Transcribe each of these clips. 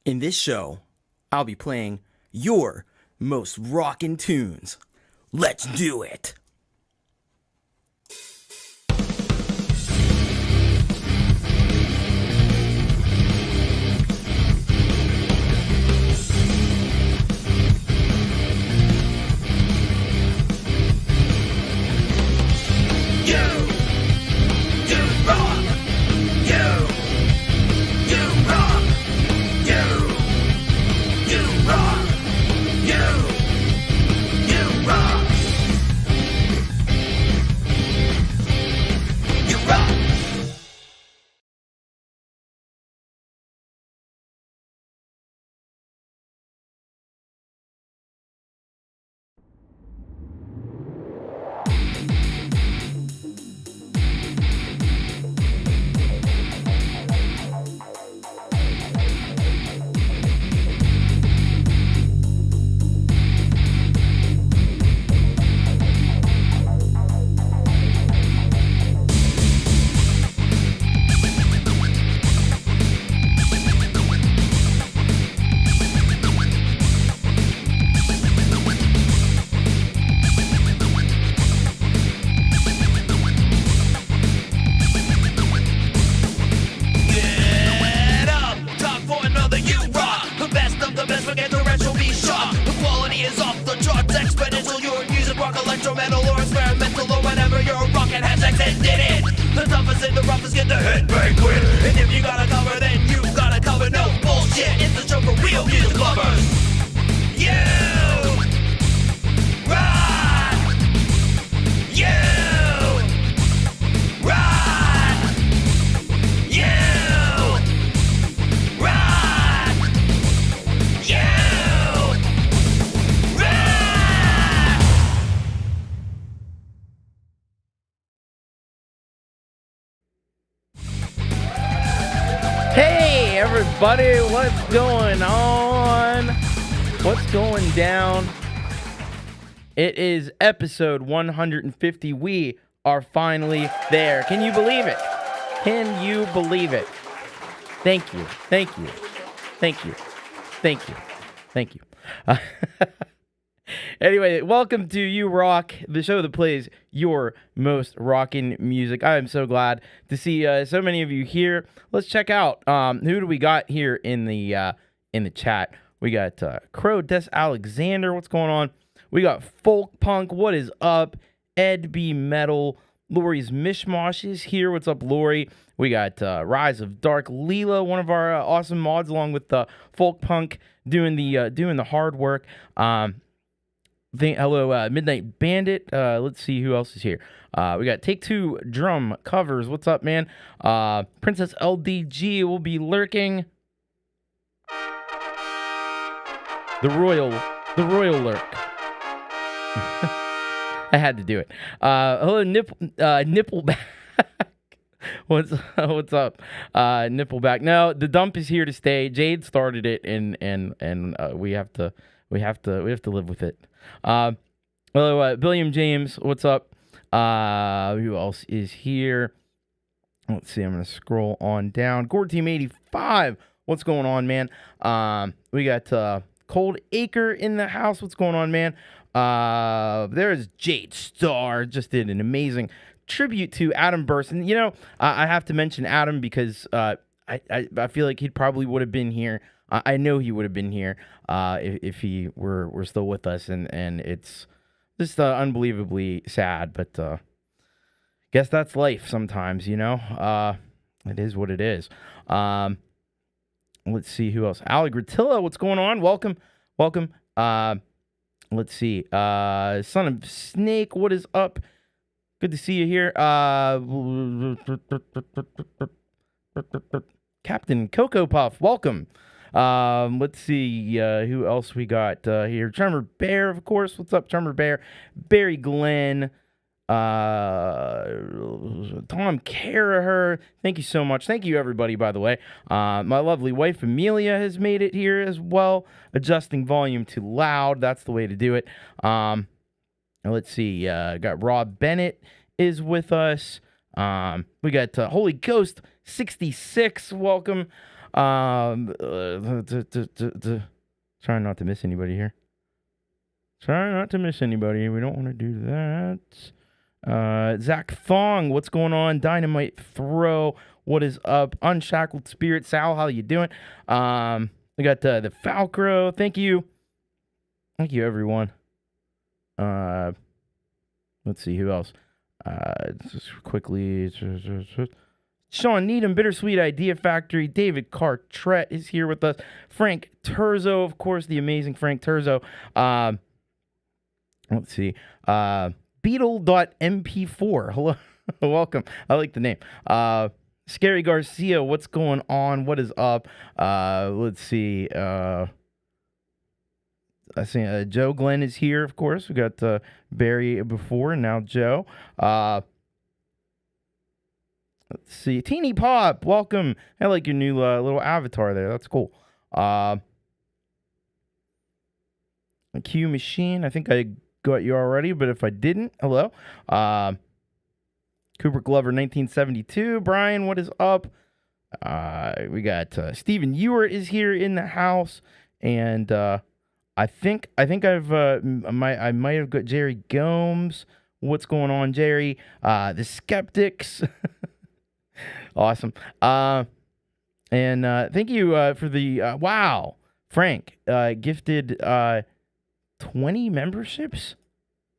In this show, I'll be playing your most rockin' tunes. Let's do it! The toughest and the roughest get the headbang quit. And if you got a cover, then you got a cover. No bullshit, it's a show for real music lovers. You rock. You rock. You rock. You rock. Hey everybody, what's going on? What's going down? It is episode 150. We are finally there. Can you believe it? Can you believe it? Thank you. Thank you. Thank you. Thank you. Thank you. Anyway, welcome to You Rock, the show that plays your most rockin' music. I am so glad to see so many of you here. Let's check out who do we got here in the chat. We got Crow Des Alexander. What's going on? We got Folkpunk. What is up? Ed B Metal. Lori's Mishmash is here. What's up, Lori? We got Rise of Dark. Leela, one of our awesome mods, along with Folkpunk doing the hard work. Hello, Midnight Bandit. Let's see who else is here. We got Take Two Drum Covers. What's up, man? Princess LDG will be lurking. The Royal Lurk. I had to do it. Hello, Nippleback. What's up, Nippleback? No, the dump is here to stay. Jade started it, and we have to live with it. Hello, William James. What's up? Who else is here? Let's see. I'm gonna scroll on down. Gord Team 85. What's going on, man? We got Coldacre in the house. What's going on, man? There's Jade Star. Just did an amazing tribute to Adam Burst, and I have to mention Adam because I feel like he probably would have been here. I know he would have been here if he were still with us, and it's just unbelievably sad, but guess that's life sometimes, it is what it is. Let's see who else. Ali Gratilla, what's going on? Welcome. Let's see. Son of Snake, what is up? Good to see you here. Captain Cocoa Puff, welcome. Let's see who else we got here. Tremor Bear, of course. What's up, Tremor Bear? Barry Glenn. Tom Caraher. Thank you so much. Thank you, everybody, by the way. My lovely wife, Amelia, has made it here as well. Adjusting volume to loud. That's the way to do it. Let's see. Got Rob Bennett is with us. We got Holy Ghost 66. Welcome. Trying not to miss anybody here. Trying not to miss anybody. We don't want to do that. Zach Thong, what's going on? Dynamite Throw, what is up? Unshackled Spirit, Sal, how you doing? We got the Falcro. Thank you, everyone. Let's see who else. Just quickly. Sean Needham, Bittersweet Idea Factory. David Cartret is here with us. Frank Terzo, of course, the amazing Frank Terzo. Let's see. Beetle.mp4. Hello. Welcome. I like the name. Scarry Garcia, what's going on? What is up? Let's see. I see Joe Glenn is here, of course. We got Barry before, and now Joe. Let's see. Teeny Pop, welcome. I like your new little avatar there. That's cool. Q Machine, I think I got you already, but if I didn't, hello. Cooper Glover, 1972. Brian, what is up? We got Stephen Ewart is here in the house, and I think I might have got Jerry Gomes. What's going on, Jerry? The Skeptics. Awesome. And thank you for the wow, Frank gifted 20 memberships.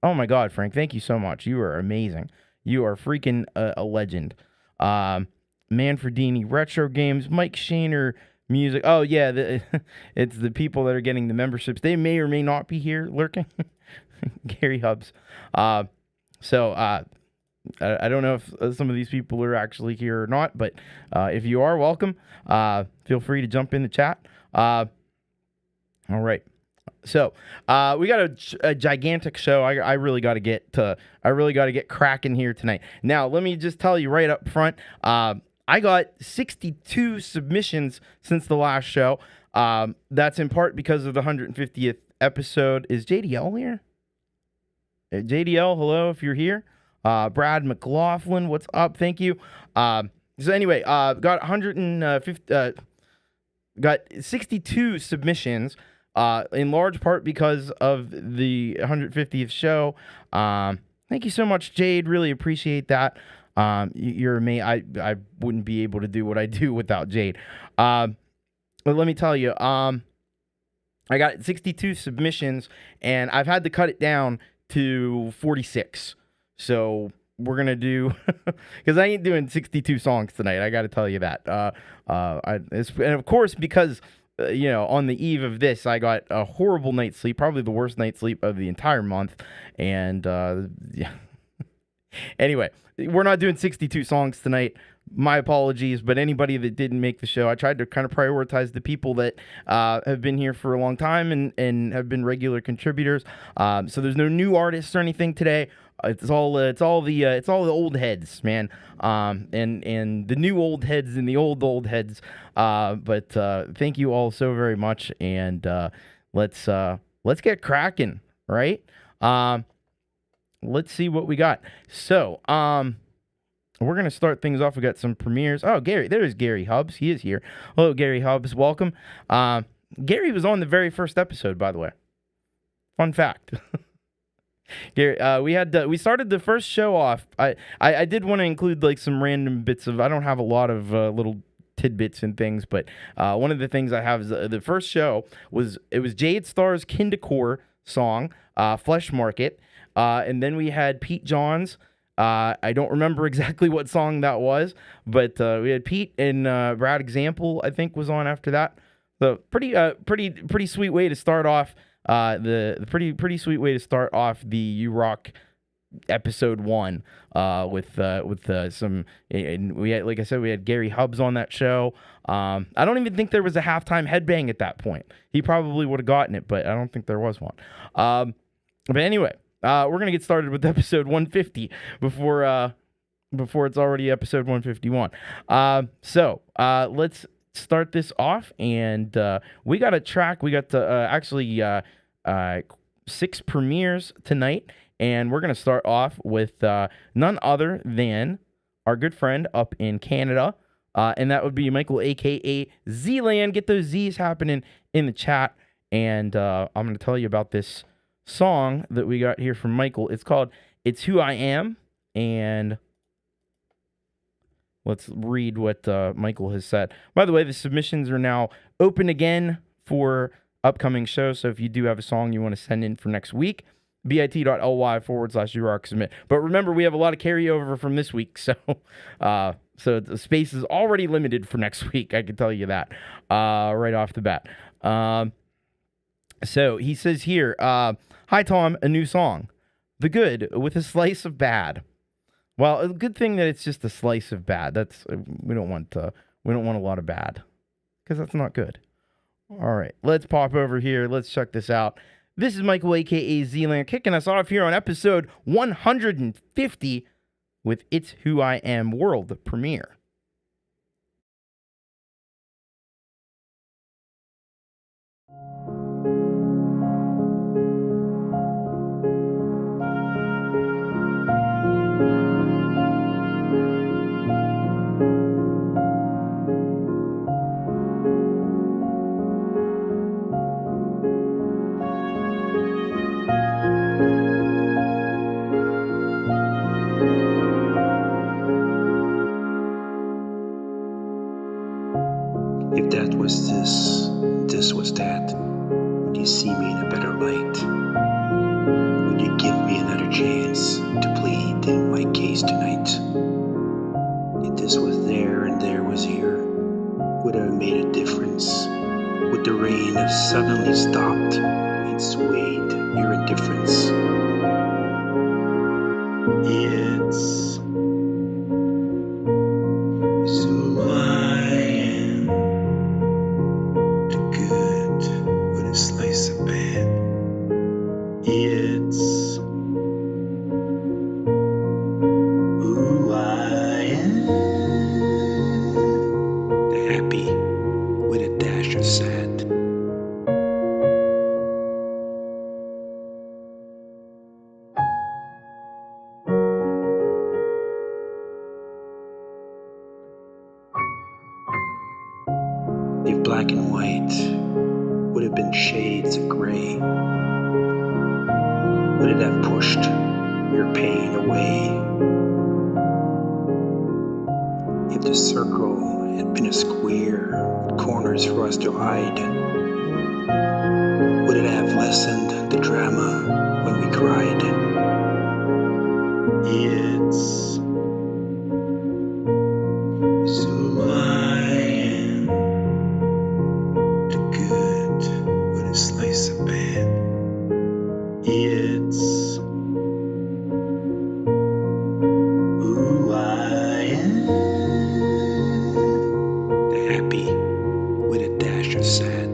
Oh my God, Frank, thank you so much. You are amazing. You are freaking a legend. Manfredini Retro Games, Mike Shaner Music. Oh yeah, it's the people that are getting the memberships. They may or may not be here lurking. Gary Hubs. So I don't know if some of these people are actually here or not, but if you are, welcome. Feel free to jump in the chat. All right. So we got a gigantic show. I really got to get cracking here tonight. Now, let me just tell you right up front. I got 62 submissions since the last show. That's in part because of the 150th episode. Is JDL here? JDL, hello if you're here. Brad McLaughlin, what's up? Thank you. So anyway, got 62 submissions. In large part because of the 150th show. Thank you so much, Jade. Really appreciate that. You're amazing. I wouldn't be able to do what I do without Jade. But let me tell you, I got 62 submissions, and I've had to cut it down to 46. So we're going to do, because I ain't doing 62 songs tonight. I got to tell you that. And of course, because on the eve of this, I got a horrible night's sleep, probably the worst night's sleep of the entire month. And yeah. Anyway, we're not doing 62 songs tonight. My apologies, but anybody that didn't make the show, I tried to kind of prioritize the people that have been here for a long time and have been regular contributors. So there's no new artists or anything today. It's all the old heads, man. And the new old heads and the old heads. But thank you all so very much, and let's get cracking, right? Let's see what we got. So, we're gonna start things off. We got some premieres. Oh, there's Gary Hubs. He is here. Hello, Gary Hubs. Welcome. Gary was on the very first episode, by the way. Fun fact. Gary, we started the first show off. I did want to include like some random bits of. I don't have a lot of little tidbits and things, but one of the things I have is the first show was Jade Starr's Kindcore song, Flesh Market, and then we had Pete Johns. I don't remember exactly what song that was, but we had Pete and Brad Example, I think, was on after that. So pretty sweet way to start off. The pretty sweet way to start off the You Rock episode 1 with some, and we had, like I said, we had Gary Hubs on that show. I don't even think there was a halftime headbang at that point. He probably would have gotten it, but I don't think there was one. But anyway, we're gonna get started with episode 150 before it's already episode 151. So let's start this off, and we got a track. We got actually 6 premieres tonight, and we're gonna start off with none other than our good friend up in Canada, And that would be Michael, a.k.a. Zland. Get those Z's happening in the chat. And I'm going to tell you about this song that we got here from Michael. It's called It's Who I Am. And let's read what Michael has said. By the way, the submissions are now open again for upcoming shows. So if you do have a song you want to send in for next week, bit.ly/submit. But remember, we have a lot of carryover from this week. So the space is already limited for next week. I can tell you that right off the bat. So he says here, hi, Tom, a new song. The good with a slice of bad. Well, a good thing that it's just a slice of bad. That's we don't want a lot of bad because that's not good. All right, let's pop over here. Let's check this out. This is Michael, a.k.a. Zland, kicking us off here on episode 150 with It's Who I Am world premiere. If that was this was that, would you see me in a better light? Would you give me another chance to plead in my case tonight? If this was there and there was here, would it have made a difference? Would the rain have suddenly stopped and swayed your indifference? It's who I am. The good with a slice of bad. It's who I am. The happy with a dash of sad. If black and white would have been shades of gray, would it have pushed your pain away? If the circle had been a square with corners for us to hide, would it have lessened the drama when we cried? It's who I am. The good with a slice of bad. It's who I am. The happy with a dash of sad.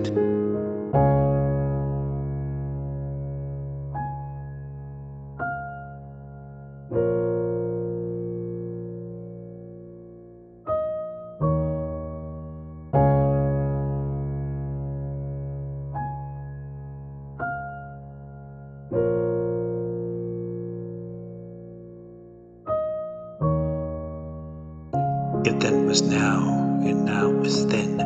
If then was now, and now was then,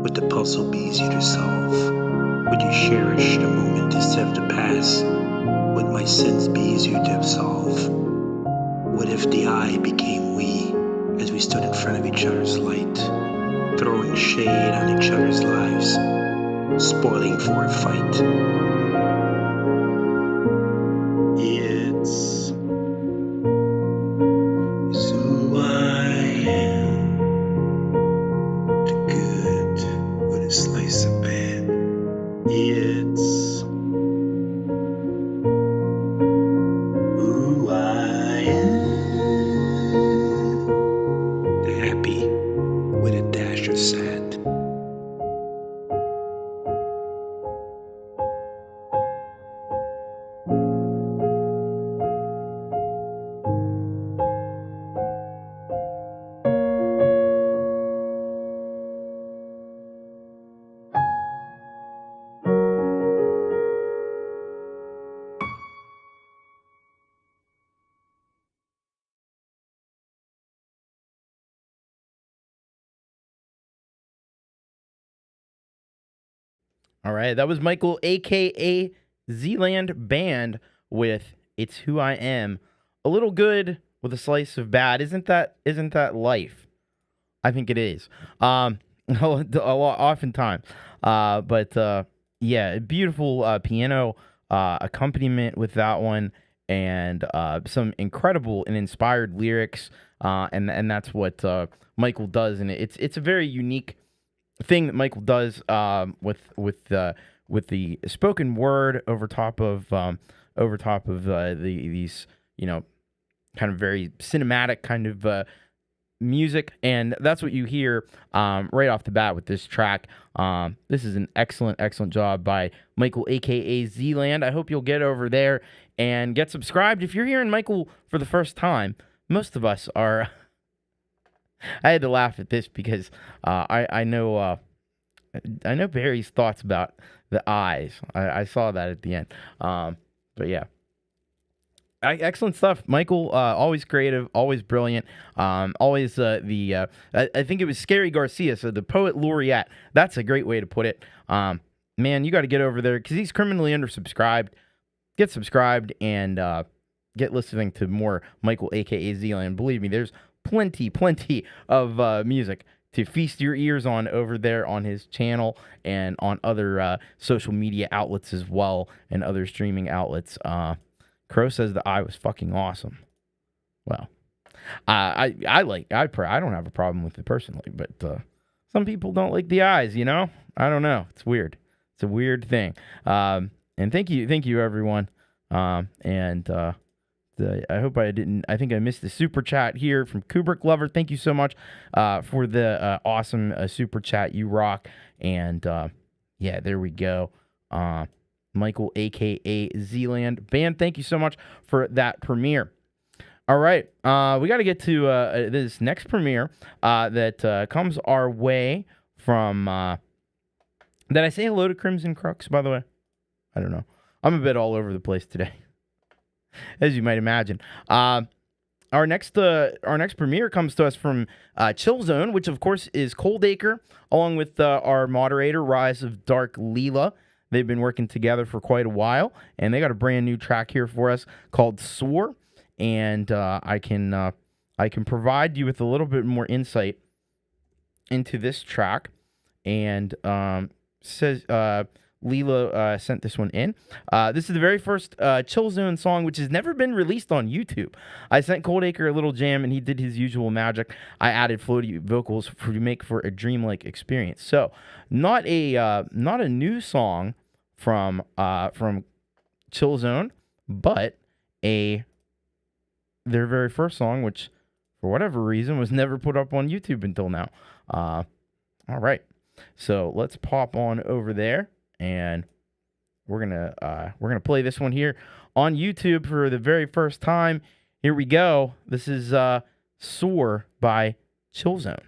would the puzzle be easier to solve? Would you cherish the moment instead of the past? Would my sins be easier to absolve? What if the I became we, as we stood in front of each other's light, throwing shade on each other's lives, spoiling for a fight? It's who I am. The good with a slice of bad. It's who I am. The happy with a dash of sad. All right, that was Michael, aka Zland Band, with "It's Who I Am." A little good with a slice of bad. Isn't that life? I think it is. Oftentimes. But yeah, beautiful piano accompaniment with that one, and some incredible and inspired lyrics. And that's what Michael does, and it's a very unique thing that Michael does with the spoken word over top of these, you know, kind of very cinematic kind of music, and that's what you hear right off the bat with this track. This is an excellent job by Michael, aka Zland. I hope you'll get over there and get subscribed. If you're hearing Michael for the first time, most of us are. I had to laugh at this because I know Barry's thoughts about the eyes. I saw that at the end. But yeah. Excellent stuff, Michael. Always creative, always brilliant. Always I think it was Scarry Garcia, so the poet laureate. That's a great way to put it. Man, you got to get over there because he's criminally undersubscribed. Get subscribed and get listening to more Michael, aka Zland. Believe me, there's plenty of music to feast your ears on over there on his channel and on other social media outlets as well, and other streaming outlets. Crow says the eye was fucking awesome. Well, I don't have a problem with it personally, but some people don't like the eyes, you know? I don't know. It's weird. It's a weird thing. And thank you everyone. I hope I didn't. I think I missed the super chat here from Kubrick Lover. Thank you so much for the awesome super chat. You rock. And yeah, there we go. Michael, a.k.a. Zland Band, thank you so much for that premiere. All right, we got to get to this next premiere that comes our way from... Did I say hello to Crimson Crux, by the way? I don't know. I'm a bit all over the place today, as you might imagine. Our next premiere comes to us from Chillzone, which of course is Coldacre, along with our moderator, Rise of Dark Leela. They've been working together for quite a while, and they got a brand new track here for us called Soar. And I can provide you with a little bit more insight into this track. And says Leela sent this one in. This is the very first Chillzone song, which has never been released on YouTube. I sent Coldacre a little jam, and he did his usual magic. I added floaty vocals to make for a dreamlike experience. So, not a new song from Chillzone, but their very first song, which for whatever reason was never put up on YouTube until now. All right, so let's pop on over there. And we're gonna play this one here on YouTube for the very first time. Here we go. This is Soar by Chillzone.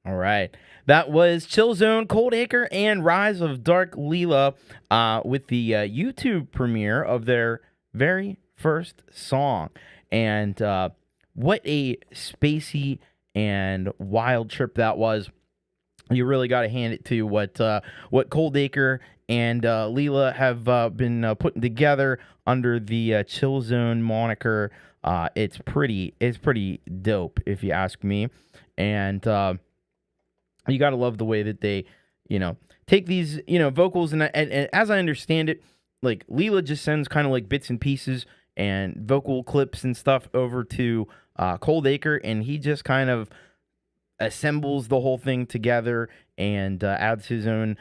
All right. That was Chillzone, Coldacre, and Rise of Dark Leela with the YouTube premiere of their very first song. And what a spacey and wild trip that was. You really got to hand it to what Coldacre and Leela have been putting together under the Chillzone moniker. It's pretty dope, if you ask me. And you got to love the way that they, take these, vocals. And as I understand it, like, Leela just sends kind of like bits and pieces and vocal clips and stuff over to Coldacre, and he just kind of assembles the whole thing together and adds his own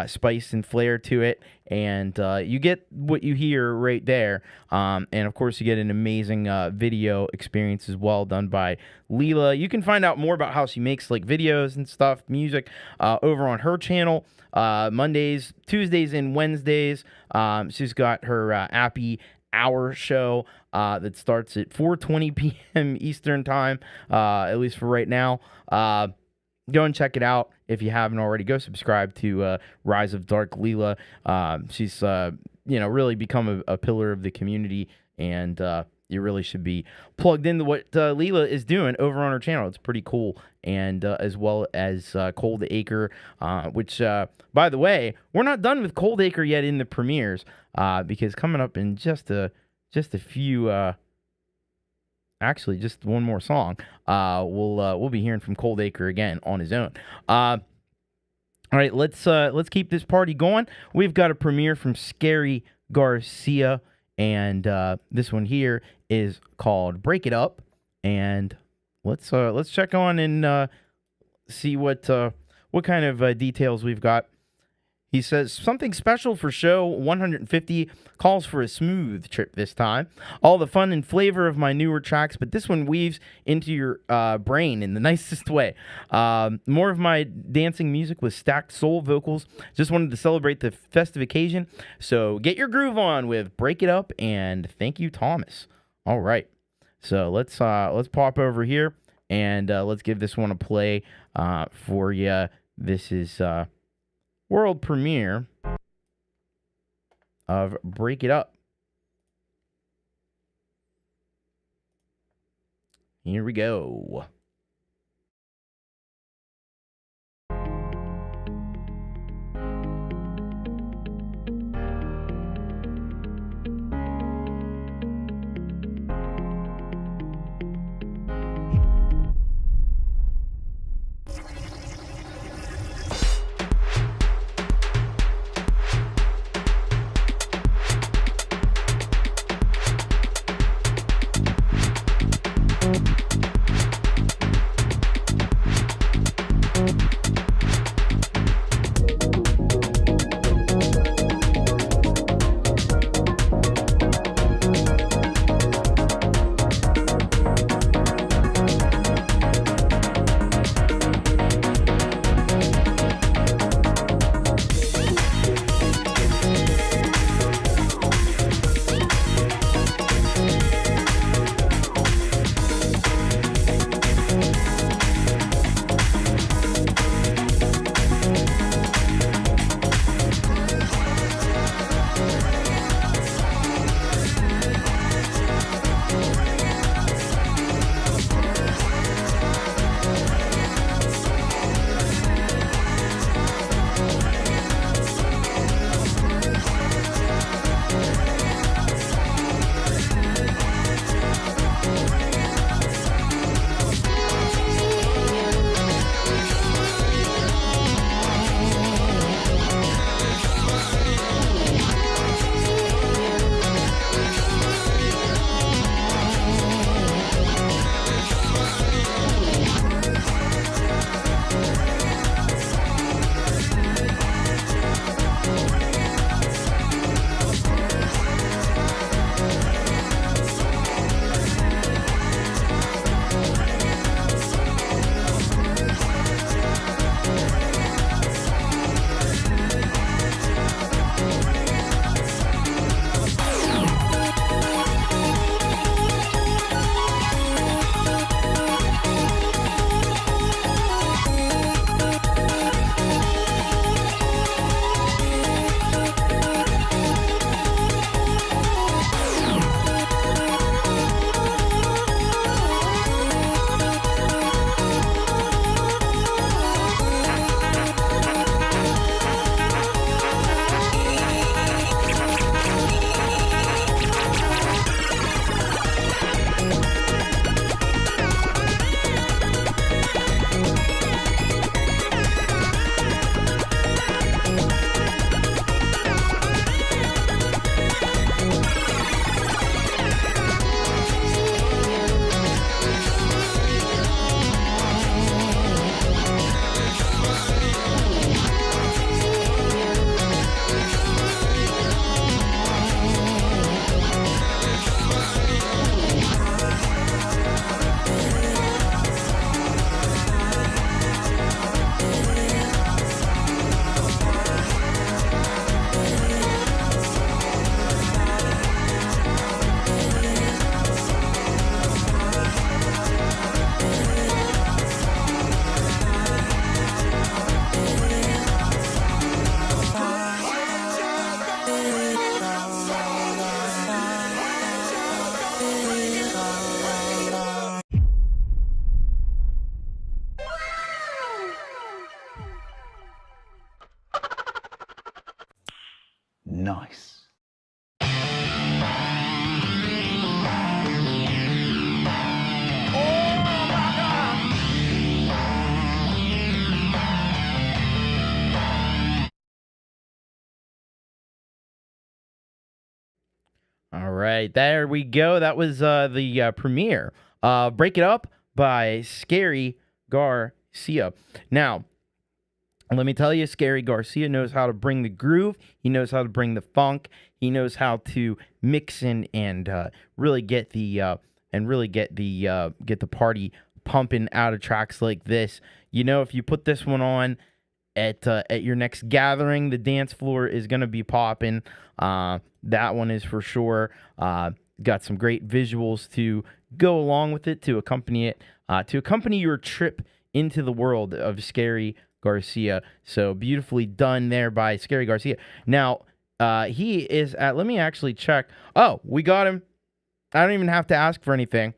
spice and flair to it, and you get what you hear right there. And of course, you get an amazing video experience as well, done by Leela. You can find out more about how she makes like videos and stuff, music, over on her channel. Mondays, Tuesdays, and Wednesdays. She's got her Appy Hour show that starts at 4:20 p.m. Eastern time, at least for right now. Go and check it out if you haven't already. Go subscribe to Rise of Dark Leela. She's really become a pillar of the community, and you really should be plugged into what Leela is doing over on her channel. It's pretty cool. And as well as Coldacre, which, by the way, we're not done with Coldacre yet in the premieres, because coming up in just a few, actually just one more song, we'll be hearing from Coldacre again on his own. All right, let's keep this party going. We've got a premiere from Scarry Garcia, and this one here is called "Break It Up," and let's check on and see what kind of details we've got. He says, something special for show 150, calls for a smooth trip this time. All the fun and flavor of my newer tracks, but this one weaves into your brain in the nicest way. More of my dancing music with stacked soul vocals. Just wanted to celebrate the festive occasion. So get your groove on with Break It Up, and thank you, Thomas. All right. So let's pop over here and let's give this one a play for you. This is world premiere of Break It Up. Here we go. right, there we go. That was the premiere. Break It Up by Scarry Garcia. Now, let me tell you, Scarry Garcia knows how to bring the groove. He knows how to bring the funk. He knows how to mix in and really get the get the party pumping out of tracks like this. You know, if you put this one on at your next gathering, the dance floor is gonna be popping. That one is for sure. Got some great visuals to go along with it, to accompany it, to accompany your trip into the world of Scarry Garcia. So beautifully done there by Scarry Garcia. Now, he is at, let me actually check. Oh, we got him. I don't even have to ask for anything.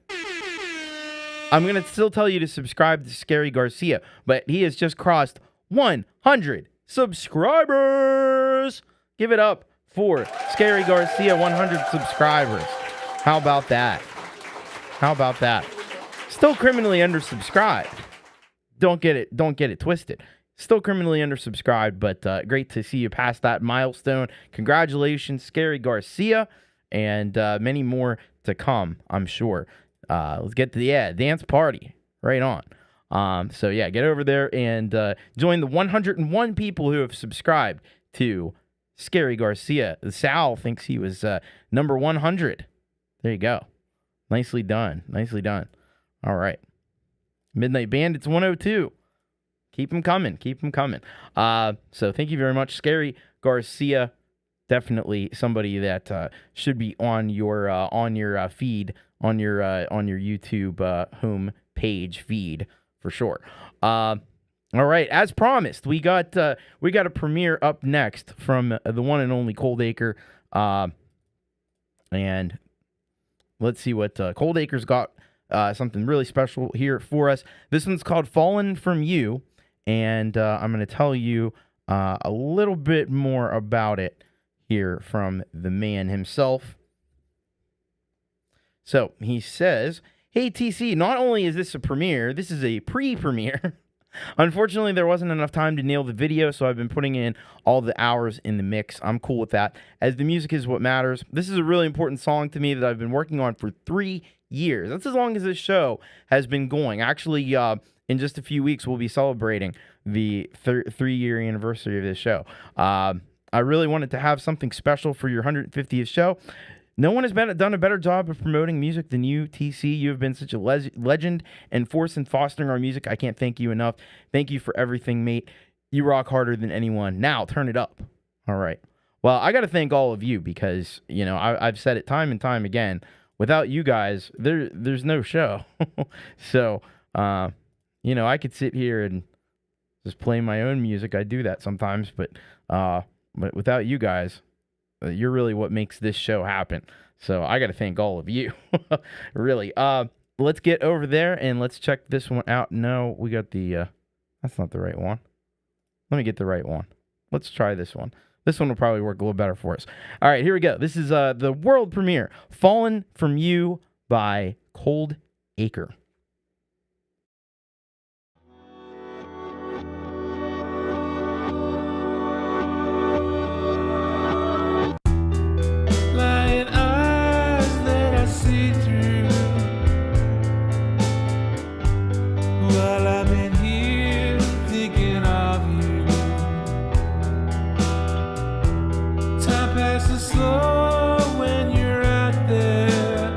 I'm going to still tell you to subscribe to Scarry Garcia, but he has just crossed 100 subscribers. Give it up for Scarry Garcia, 100 subscribers. How about that? How about that? Still criminally undersubscribed. Don't get it twisted. Still criminally undersubscribed, but great to see you pass that milestone. Congratulations, Scarry Garcia, and many more to come, I'm sure. Let's get to the dance party. Right on. So yeah, get over there and join the 101 people who have subscribed to Scarry Garcia. Sal thinks he was number 100. There you go. Nicely done. Nicely done. All right. Midnight Bandits 102. Keep them coming. Keep them coming. So thank you very much, Scarry Garcia. Definitely somebody that should be on your feed, on your YouTube home page feed for sure. All right, as promised, we got a premiere up next from the one and only Coldacre, and let's see what Coldacre's got. Something really special here for us. This one's called "Fallen from You," and I'm going to tell you a little bit more about it here from the man himself. So he says, "Hey TC, not only is this a premiere, this is a pre-premiere. Unfortunately, there wasn't enough time to nail the video, so I've been putting in all the hours in the mix. I'm cool with that, as the music is what matters. This is a really important song to me that I've been working on for 3 years. That's as long as this show has been going. Actually, in just a few weeks, we'll be celebrating the 3-year anniversary of this show. I really wanted to have something special for your 150th show. No one has done a better job of promoting music than you, TC. You have been such a legend and force in fostering our music. I can't thank you enough. Thank you for everything, mate. You rock harder than anyone. Now, turn it up." All right. Well, I got to thank all of you because, you know, I've said it time and time again. Without you guys, there's no show. So, you know, I could sit here and just play my own music. I do that sometimes, but without you guys, you're really what makes this show happen. So I got to thank all of you. Really. Let's get over there and let's check this one out. No, we got the, that's not the right one. Let me get the right one. Let's try this one. This one will probably work a little better for us. All right, here we go. This is the world premiere, "Fallen from You" by Coldacre. Lion eyes that I see through, while I've been here thinking of you. Time passes slow when you're out there.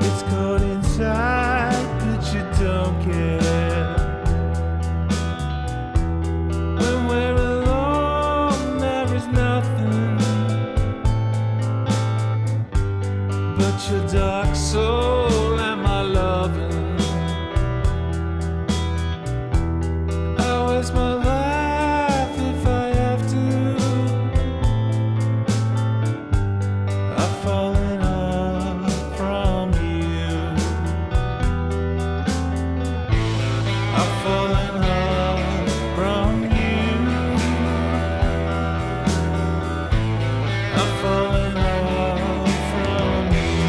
It's cold inside, but you don't care. When we're alone, there is nothing but your dark soul and my loving. I'll waste my life if I have to. I've fallen off from you. I've fallen off from you. I've fallen off from you.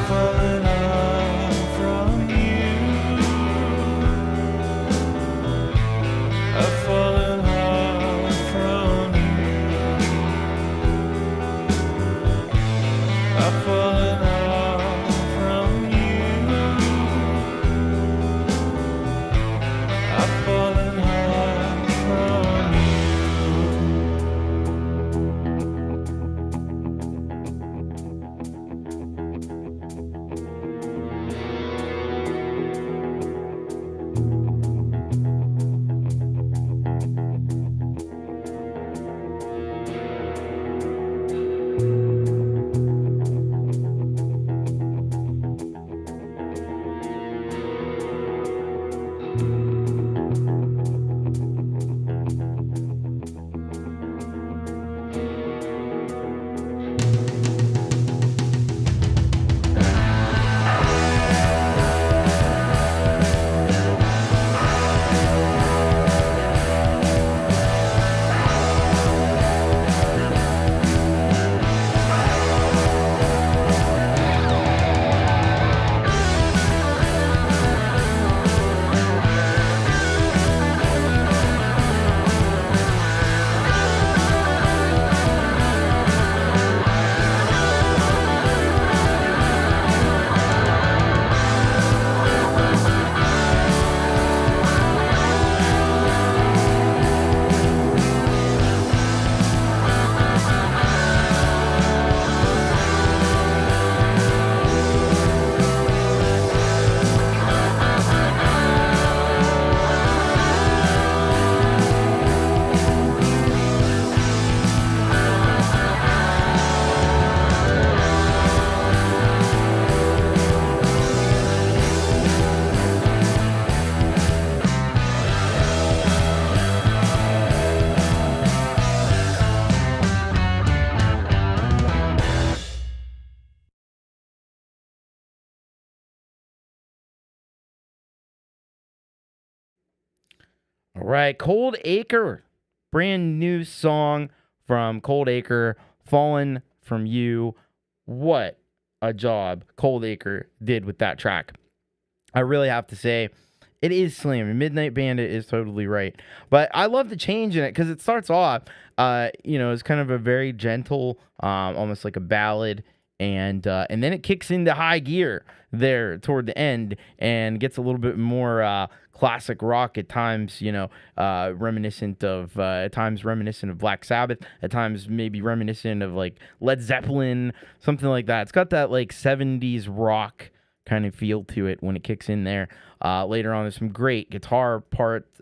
fallen off from you. I've fallen off from you. I've fallen off from you. I've fallen off from you. All right, Coldacre, brand new song from Coldacre, Fallen from You. What a job Coldacre did with that track. I really have to say, it is slamming. Midnight Bandit is totally right. But I love the change in it because it starts off, it's kind of a very gentle, almost like a ballad. And then it kicks into high gear there toward the end and gets a little bit more classic rock at times, reminiscent of Black Sabbath, at times maybe reminiscent of like Led Zeppelin, something like that. It's got that like 70s rock kind of feel to it when it kicks in there. Later on, there's some great guitar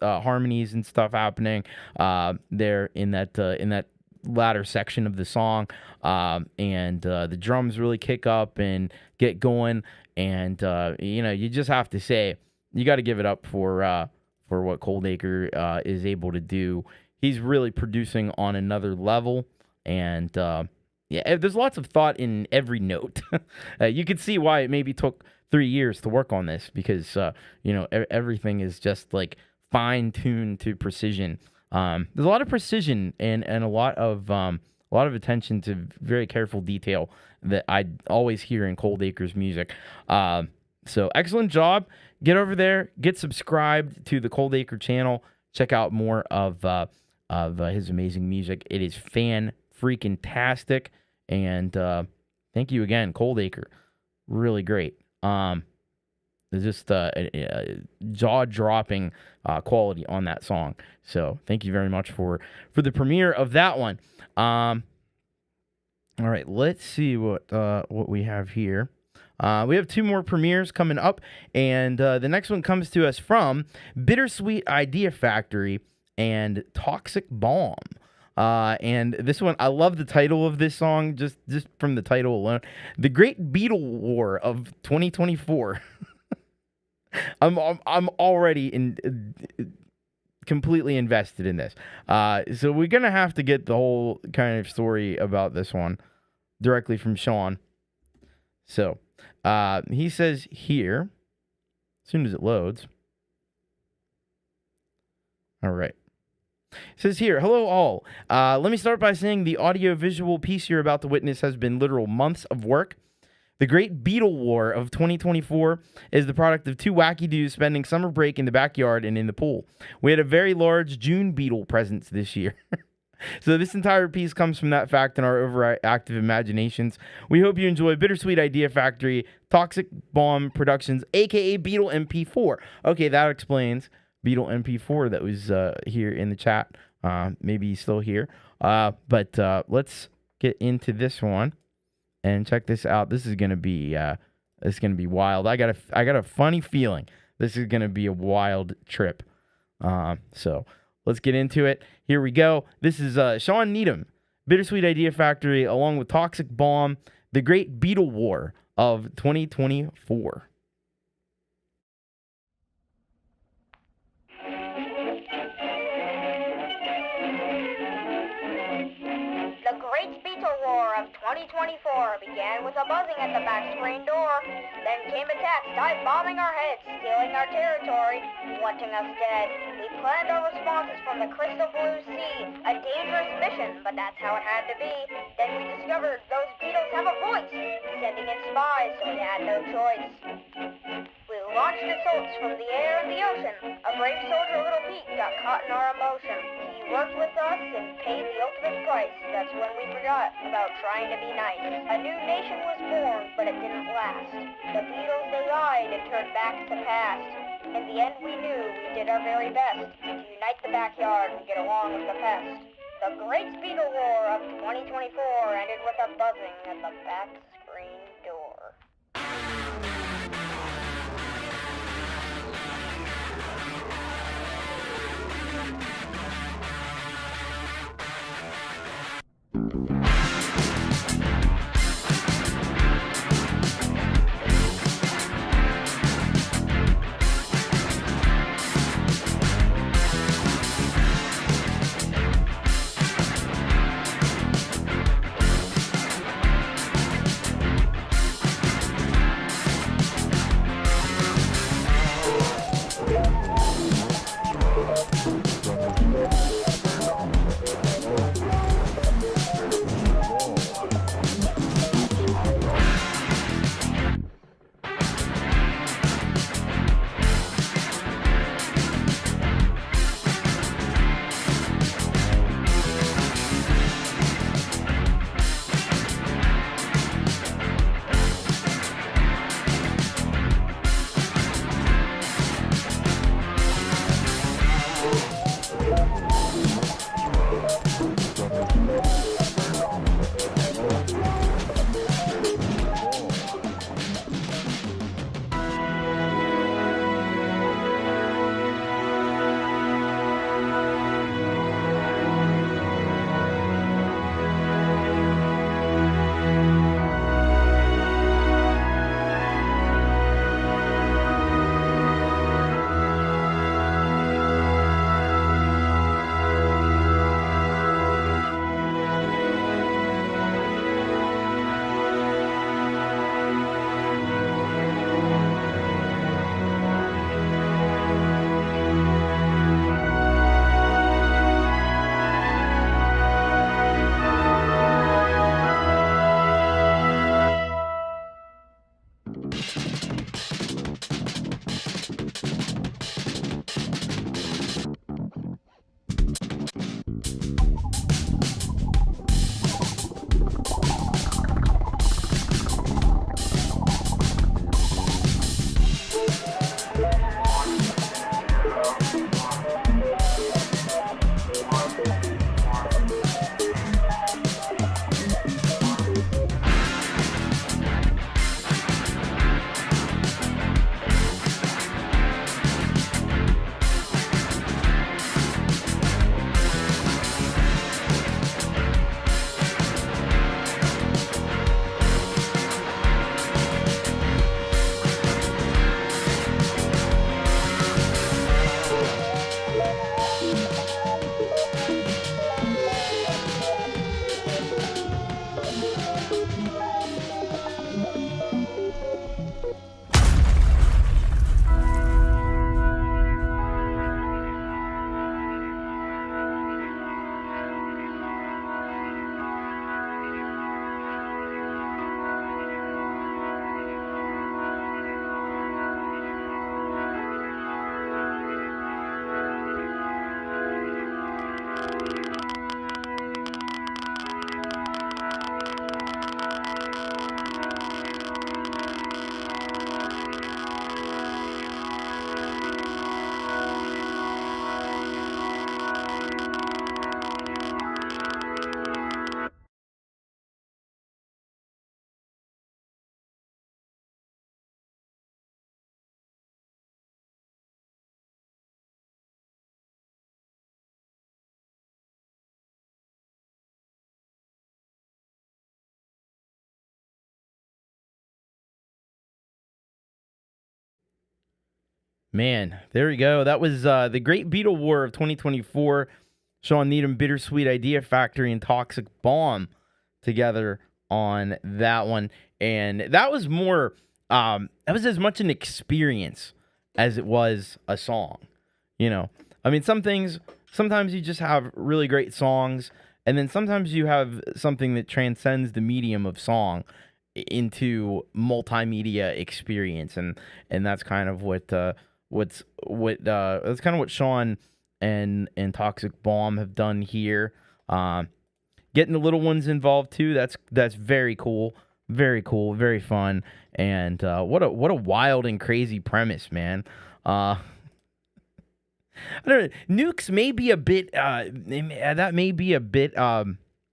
harmonies and stuff happening there in that latter section of the song, and the drums really kick up and get going, and you just have to say, you got to give it up for what Coldacre is able to do. He's really producing on another level, and there's lots of thought in every note. You could see why it maybe took 3 years to work on this, because everything is just like fine-tuned to precision. There's a lot of precision and a lot of attention to very careful detail that I always hear in Coldacre's music. So excellent job. Get over there, get subscribed to the Coldacre channel. Check out more of his amazing music. It is fan-freaking-tastic. And thank you again, Coldacre. Really great. There's just jaw-dropping quality on that song. So thank you very much for the premiere of that one. All right, let's see what we have here. We have 2 more premieres coming up, and the next one comes to us from Bittersweet Idea Factory and Toxic Bomb. And this one, I love the title of this song, just from the title alone. The Great Beetle War of 2024. I'm already completely invested in this. So we're gonna have to get the whole kind of story about this one directly from Sean. So he says here, as soon as it loads. All right. It says here, hello all. Let me start by saying the audio-visual piece you're about to witness has been literal months of work. The Great Beetle War of 2024 is the product of two wacky dudes spending summer break in the backyard and in the pool. We had a very large June beetle presence this year. So this entire piece comes from that fact and our overactive imaginations. We hope you enjoy Bittersweet Idea Factory, Toxic Bomb Productions, a.k.a. Beetle MP4. Okay, that explains Beetle MP4 that was here in the chat. Maybe he's still here. But let's get into this one. And check this out. This is gonna be wild. I got a funny feeling this is gonna be a wild trip. So let's get into it. Here we go. This is Sean Needham, Bittersweet Idea Factory, along with Toxic Bomb, The Great Beetle War of 2024. The Great Beetle War of 2024 began with a buzzing at the back screen door. Then came attacks, dive-bombing our heads, stealing our territory, wanting us dead. We planned our responses from the crystal blue sea, a dangerous mission, but that's how it had to be. Then we discovered those beetles have a voice, sending in spies, so we had no choice. We launched assaults from the air and the ocean. A brave soldier, Little Pete, got caught in our emotion. He worked with us and paid the ultimate price. That's when we forgot about trying to be nice. A new nation was born, but it didn't last. The Beatles, they lied and turned back to past. In the end, we knew we did our very best to unite the backyard and get along with the pest. The Great Beetle War of 2024 ended with a buzzing at the back screen door. Man, there we go. That was the Great Beetle War of 2024. Sean Needham, Bittersweet, Idea Factory, and Toxic Bomb together on that one. And that was more, that was as much an experience as it was a song. You know, I mean, sometimes you just have really great songs, and then sometimes you have something that transcends the medium of song into multimedia experience, and that's kind of that's kind of what Sean and Toxic Bomb have done here. Getting the little ones involved too. That's very cool, very fun, and what a wild and crazy premise, man. I don't know. Nukes may be a bit that may be a bit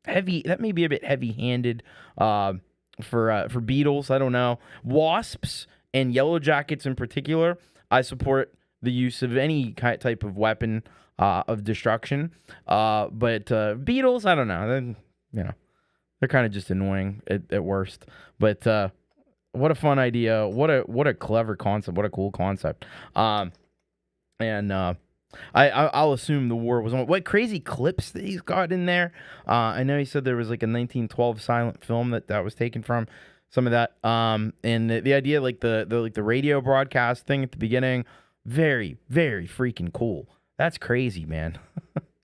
heavy. That may be a bit heavy-handed for Beatles. I don't know. Wasps and Yellow Jackets in particular, I support the use of any type of weapon of destruction. But Beatles, I don't know. They're kind of just annoying at worst. But what a fun idea! What a clever concept! What a cool concept! I'll assume the war was on. What crazy clips that he's got in there? I know he said there was like a 1912 silent film that was taken from some of that. And the idea, like the radio broadcast thing at the beginning, very freaking cool. That's crazy, man.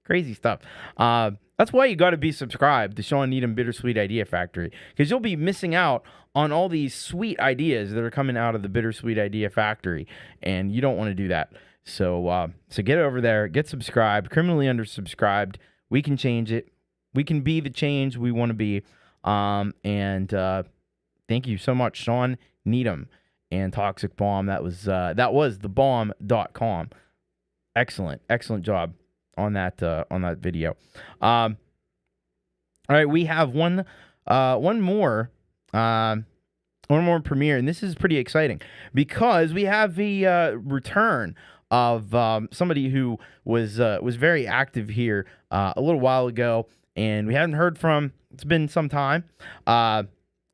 Crazy stuff. That's why you got to be subscribed to Sean Needham Bittersweet Idea Factory, because you'll be missing out on all these sweet ideas that are coming out of the Bittersweet Idea Factory, and you don't want to do that. So get over there, get subscribed, criminally undersubscribed. We can change it. We can be the change we want to be. And thank you so much, Sean Needham and Toxic Bomb. That was thebomb.com. Excellent job on that video. All right, we have one more premiere, and this is pretty exciting because we have the return of somebody who was very active here a little while ago, and we haven't heard from. It's been some time.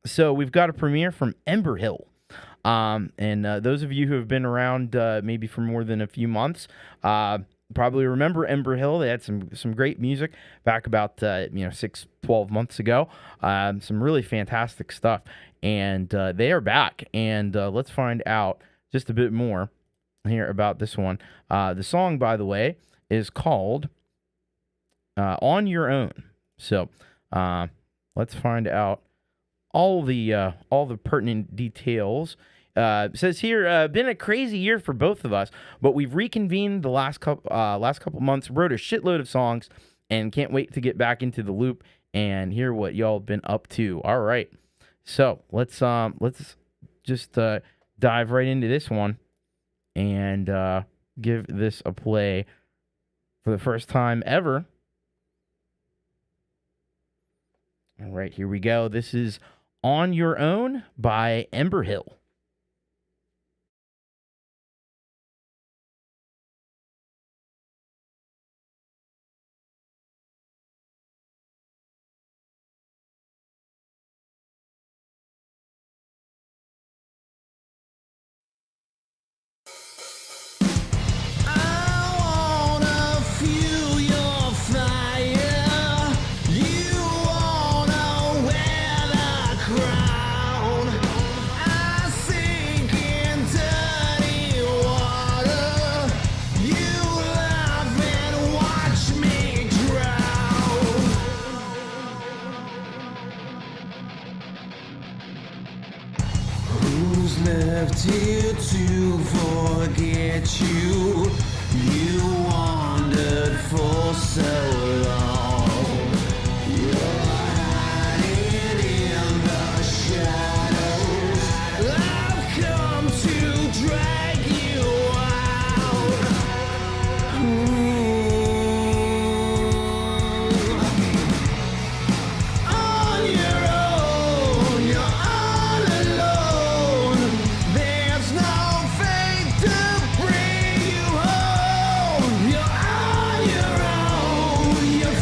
So we've got a premiere from EmberHill. And those of you who have been around maybe for more than a few months probably remember EmberHill. They had some great music back about 6-12 months ago. Some really fantastic stuff. And they are back. And let's find out just a bit more here about this one. The song, by the way, is called On Your Own. So let's find out all the pertinent details. It says here, been a crazy year for both of us, but we've reconvened the last couple months, wrote a shitload of songs, and can't wait to get back into the loop and hear what y'all have been up to. All right, so let's just dive right into this one and give this a play for the first time ever. All right, here we go. This is On Your Own by EmberHill. Here to forget you. You wandered for so long. You're hiding in the shadows. I've come to drag you out. On your own, you're all alone. There's no fate to bring you home. You're on your own. You're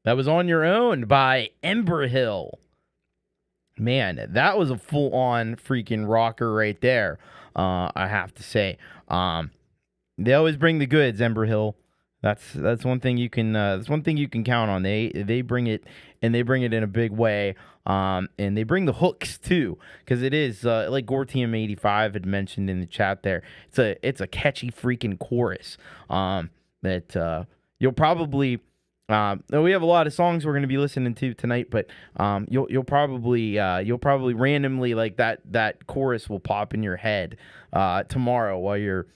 That was On Your Own by EmberHill. Man, that was a full-on freaking rocker right there, I have to say. They always bring the goods, EmberHill. That's one thing you can count on. They bring it, and they bring it in a big way. And they bring the hooks too, because it is like Gortium85 had mentioned in the chat there. It's a catchy freaking chorus that you'll probably. We have a lot of songs we're going to be listening to tonight, but you'll probably randomly, like, that chorus will pop in your head tomorrow while you're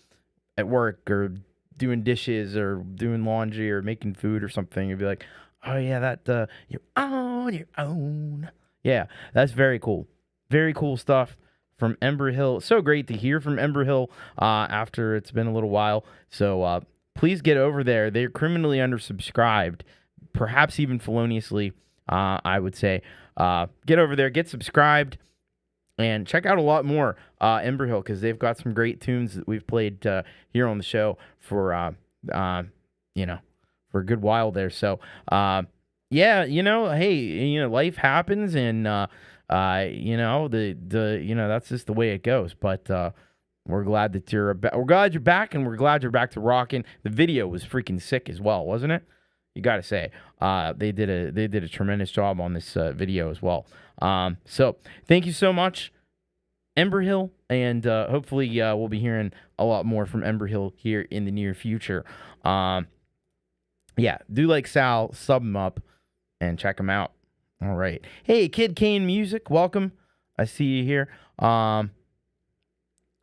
at work or doing dishes or doing laundry or making food or something. You'll be like, oh yeah, that you're on your own. Yeah, that's very cool. Very cool stuff from EmberHill. So great to hear from EmberHill after it's been a little while. So please get over there. They're criminally undersubscribed, perhaps even feloniously, I would say. Get over there, get subscribed, and check out a lot more EmberHill, because they've got some great tunes that we've played here on the show for a good while there. So yeah, hey, life happens, and that's just the way it goes. But we're glad that you're back, and we're glad you're back to rocking. The video was freaking sick as well, wasn't it? You got to say, they did a tremendous job on this video as well. So thank you so much, EmberHill, and hopefully we'll be hearing a lot more from EmberHill here in the near future. Yeah, do like Sal, sub him up, and check him out. All right. Hey, Kid Kane Music, welcome. I see you here.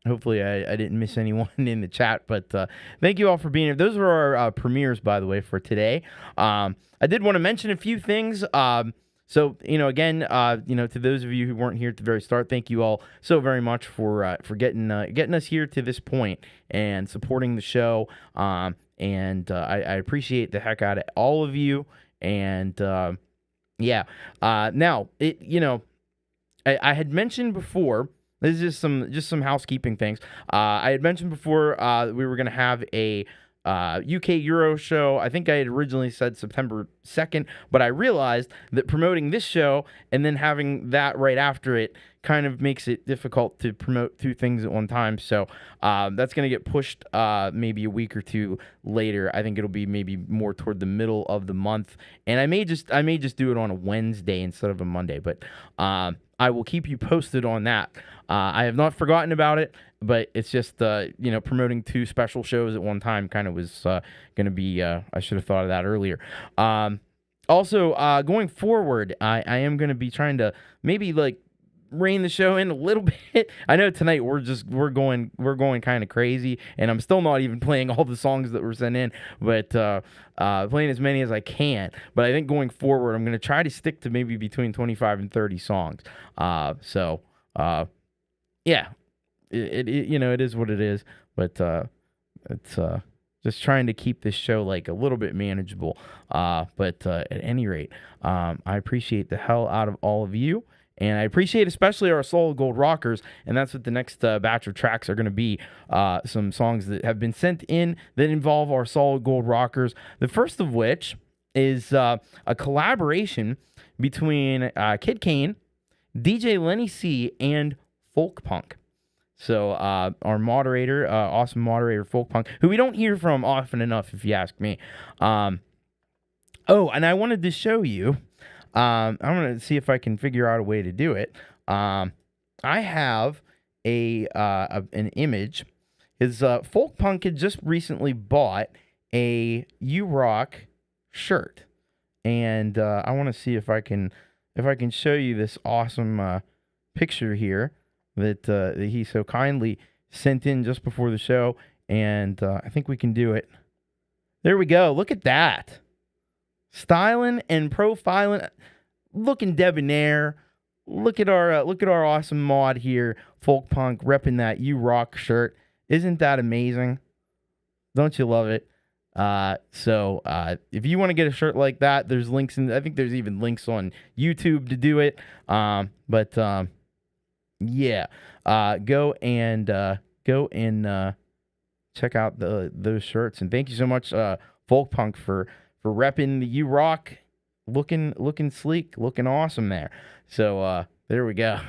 Hopefully I didn't miss anyone in the chat, but thank you all for being here. Those were our premieres, by the way, for today. I did want to mention a few things. So, again, to those of you who weren't here at the very start, thank you all so very much for getting us here to this point and supporting the show. And I appreciate the heck out of all of you. And yeah, now I had mentioned before. This is just some housekeeping things. I had mentioned before we were going to have a UK Euro show. I think I had originally said September 2nd, but I realized that promoting this show and then having that right after it kind of makes it difficult to promote two things at one time. So that's going to get pushed maybe a week or two later. I think it'll be maybe more toward the middle of the month, and I may just do it on a Wednesday instead of a Monday. But I will keep you posted on that. I have not forgotten about it, but it's just, promoting two special shows at one time kind of was going to be, I should have thought of that earlier. Also, going forward, I am going to be trying to maybe, rein the show in a little bit. I know tonight we're going kind of crazy, and I'm still not even playing all the songs that were sent in, but playing as many as I can. But I think going forward, I'm going to try to stick to maybe between 25 and 30 songs. Yeah, it is what it is, but it's just trying to keep this show a little bit manageable. But at any rate, I appreciate the hell out of all of you. And I appreciate especially our Solid Gold Rockers, and that's what the next batch of tracks are going to be. Some songs that have been sent in that involve our Solid Gold Rockers. The first of which is a collaboration between Kid Kane, DJ Lenny C, and Folkpunk. So our moderator, awesome moderator Folkpunk, who we don't hear from often enough, if you ask me. And I wanted to show you. I'm going to see if I can figure out a way to do it. I have an image. Folkpunk had just recently bought a U-Rock shirt, and I want to see if I can show you this awesome picture here that he so kindly sent in just before the show, and I think we can do it. There we go. Look at that. Styling and profiling, looking debonair. Look at our awesome mod here, Folkpunk, repping that U-Rock shirt. Isn't that amazing? Don't you love it? So if you want to get a shirt like that, there's links I think there's even links on YouTube to do it. Yeah, go and check out those shirts. And thank you so much, Folkpunk, for repping the U-Rock looking sleek, looking awesome there. So there we go.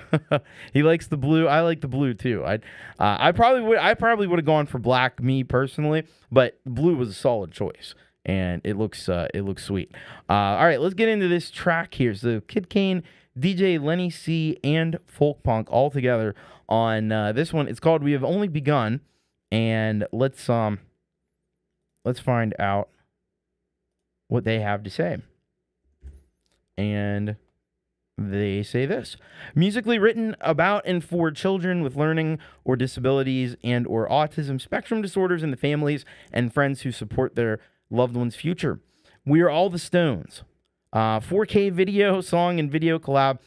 He likes the blue. I like the blue too. I probably would have gone for black, me personally, but blue was a solid choice, and it looks sweet. All right, let's get into this track here. So Kid Kane, DJ Lenny C, and Folkpunk all together on this one. It's called "We Have Only Begun," and let's find out what they have to say. And they say this: musically written about and for children with learning or disabilities and or autism spectrum disorders and the families and friends who support their loved one's future. We are all the Stones. 4K video, song, and video collab.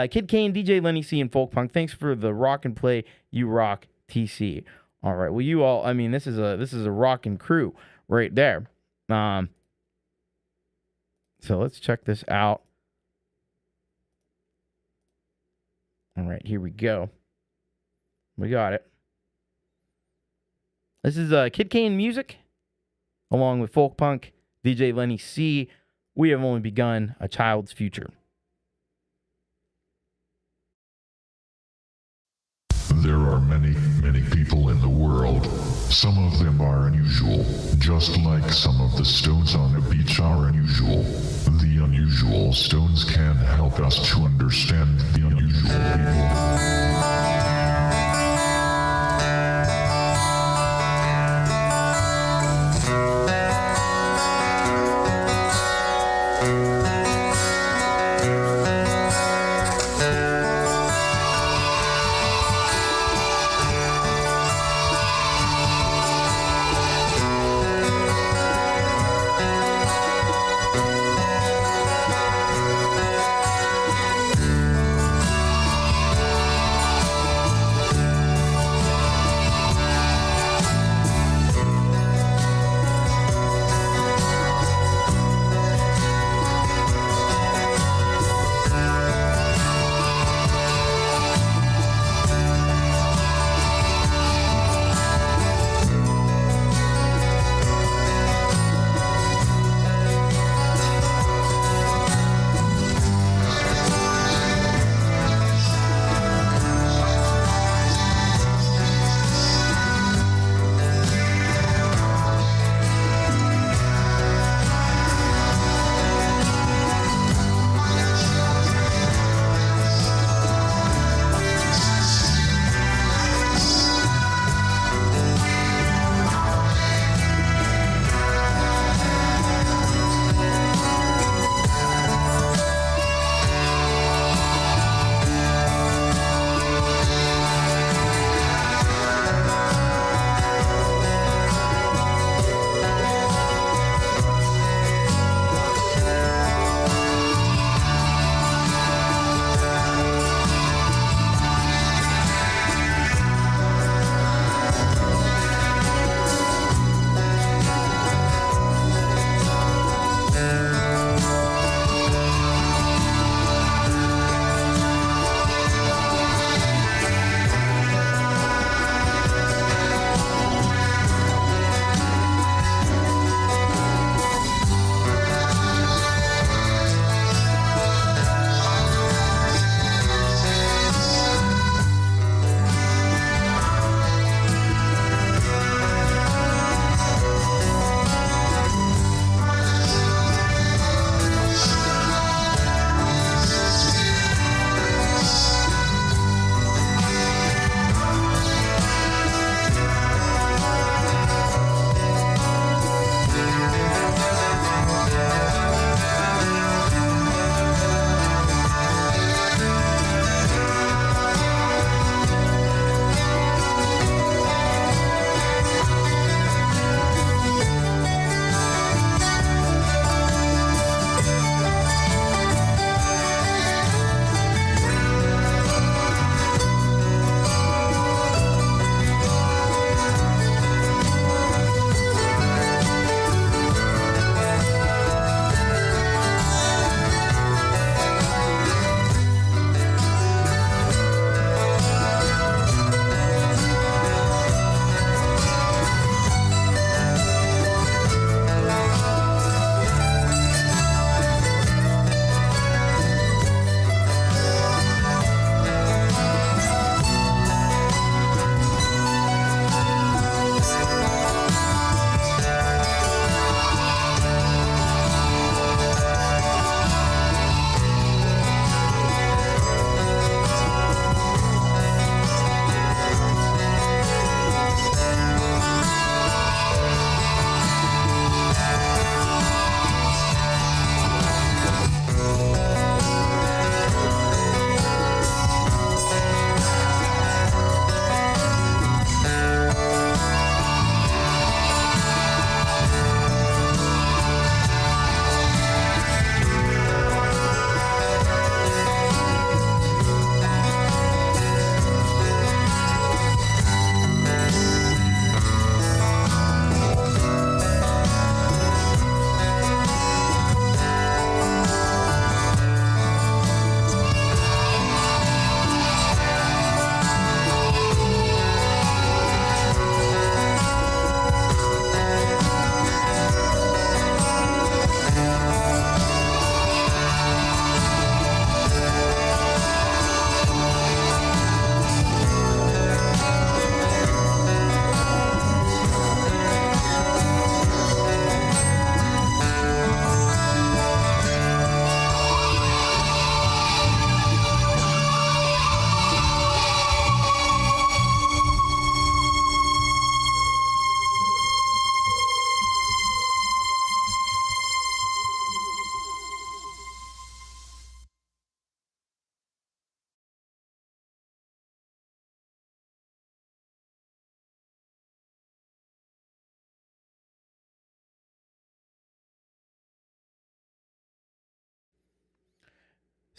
Kid Kane, DJ Lenny C, and Folkpunk. Thanks for the rock and play. You rock, TC. All right. Well, you all. I mean, this is a rockin' crew right there. So let's check this out. All right, here we go. We got it. This is Kid Kane music, along with Folkpunk, DJ Lenny C. We have only begun a child's future. There are many, many people in the world. Some of them are unusual, just like some of the stones on the beach are unusual. The unusual stones can help us to understand the unusual people.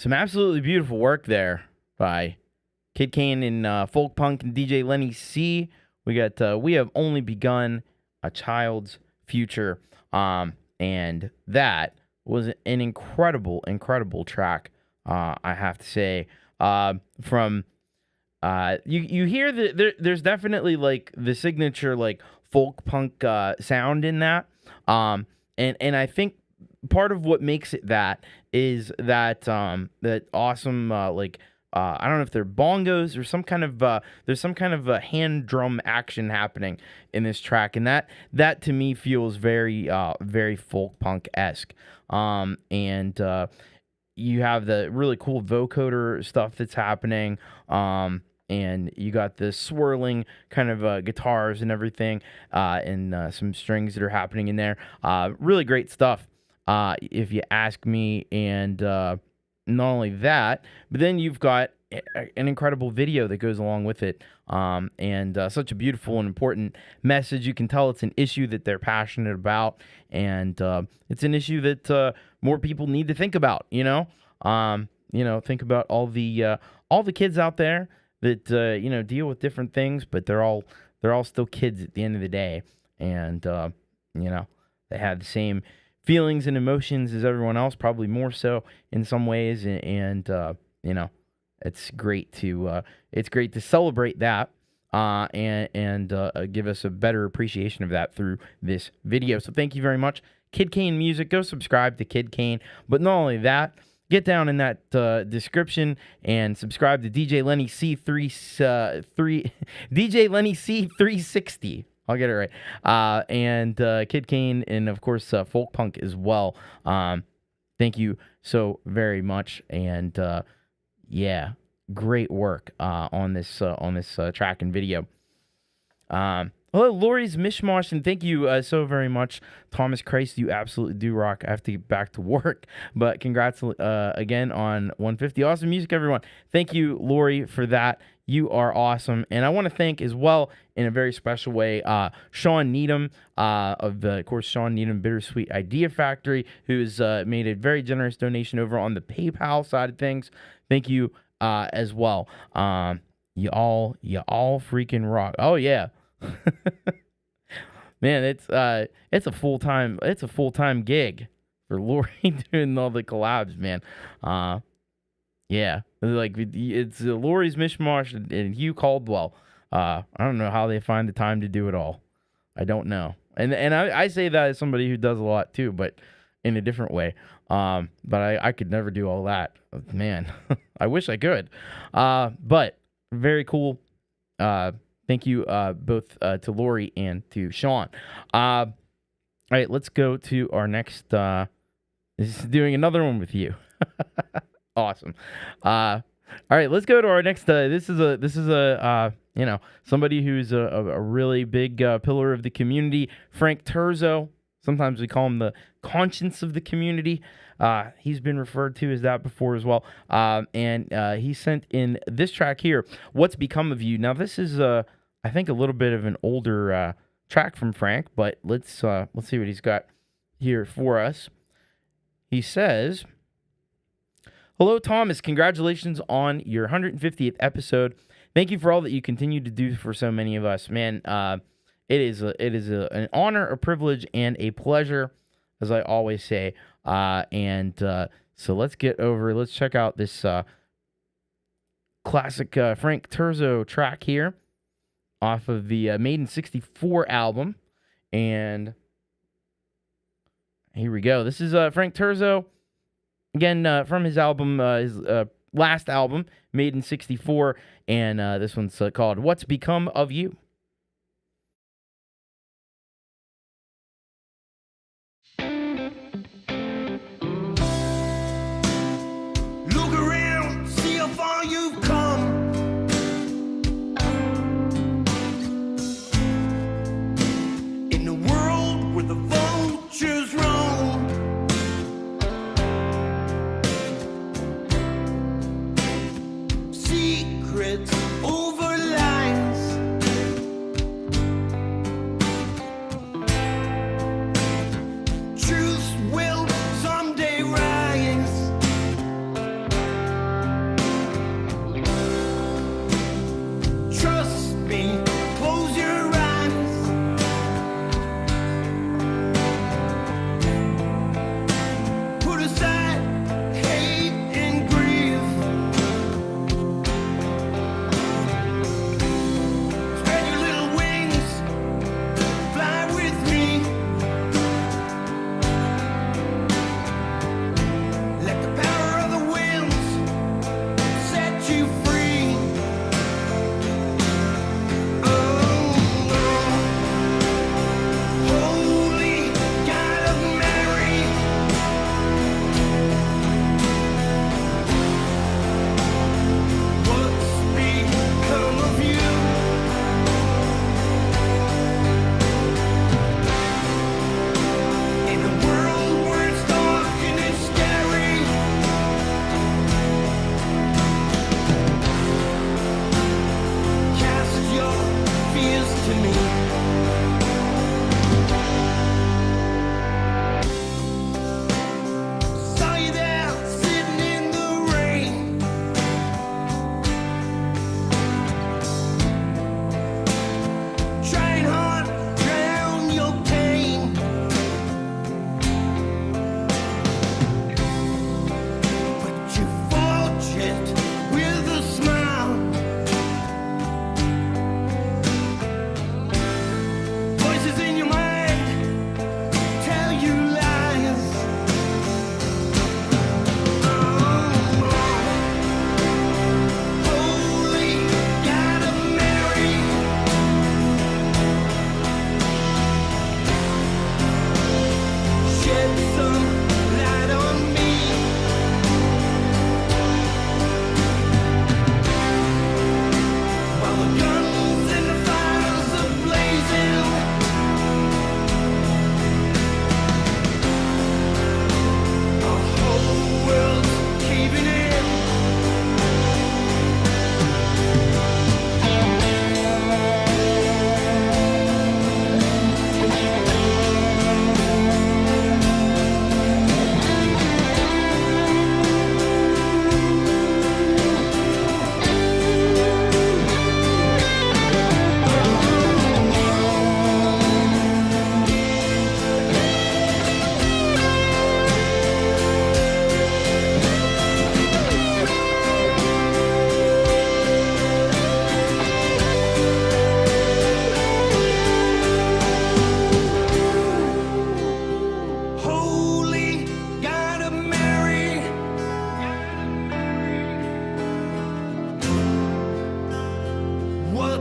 some absolutely beautiful work there by Kid Kane and Folkpunk and DJ Lenny C. We got We Have Only Begun, A Child's Future. And that was an incredible, incredible track, I have to say. From you hear that there's definitely like the signature like folk punk sound in that. And I think part of what makes it that is that that awesome I don't know if they're bongos or some kind of there's some kind of a hand drum action happening in this track, and that to me feels very very folk punk-esque. And you have the really cool vocoder stuff that's happening, and you got the swirling kind of guitars and everything, and some strings that are happening in there. Really great stuff, if you ask me. And not only that, but then you've got an incredible video that goes along with it, and such a beautiful and important message. You can tell it's an issue that they're passionate about, and it's an issue that more people need to think about. Think about all the kids out there that deal with different things, but they're all still kids at the end of the day, and they have the same feelings and emotions as everyone else, probably more so in some ways, and it's great to celebrate that, and give us a better appreciation of that through this video. So thank you very much, Kid Kane Music. Go subscribe to Kid Kane, but not only that, get down in that description and subscribe to DJ Lenny DJ Lenny C360. I'll get it right. And Kid Kane, and of course Folkpunk as well. Thank you so very much, and yeah, great work on this track and video. Hello, Lori's Mishmash, and thank you so very much, Thomas Christ. You absolutely do rock. I have to get back to work, but congrats again on 150. Awesome music, everyone. Thank you, Lori, for that. You are awesome. And I want to thank as well, in a very special way, Sean Needham of course, Sean Needham Bittersweet Idea Factory, who's made a very generous donation over on the PayPal side of things. Thank you as well. You all freaking rock. Oh yeah. Man, it's a full-time gig for Lori doing all the collabs, man. Yeah, like it's Lori's Mishmash and Hugh Caldwell. I don't know how they find the time to do it all. I don't know. And I say that as somebody who does a lot too, but in a different way. But I could never do all that. Man, I wish I could. But very cool. Thank you both to Lori and to Sean. All right, let's go to our next. This is doing another one with you. Awesome. All right, let's go to our next. This is a somebody who's a really big pillar of the community. Frank Terzo. Sometimes we call him the conscience of the community. He's been referred to as that before as well. And he sent in this track here, "What's Become of You." Now this is I think a little bit of an older track from Frank, but let's see what he's got here for us. He says, "Hello, Thomas. Congratulations on your 150th episode. Thank you for all that you continue to do for so many of us, man. It is an honor, a privilege, and a pleasure, as I always say. So let's check out this classic Frank Terzo track here off of the Made in 64 album. And here we go. This is Frank Terzo, again, from his album, his last album, Made in 64. And this one's called "What's Become of You." Look around, see how far you've come. In the world where the vultures roam, secrets over lies.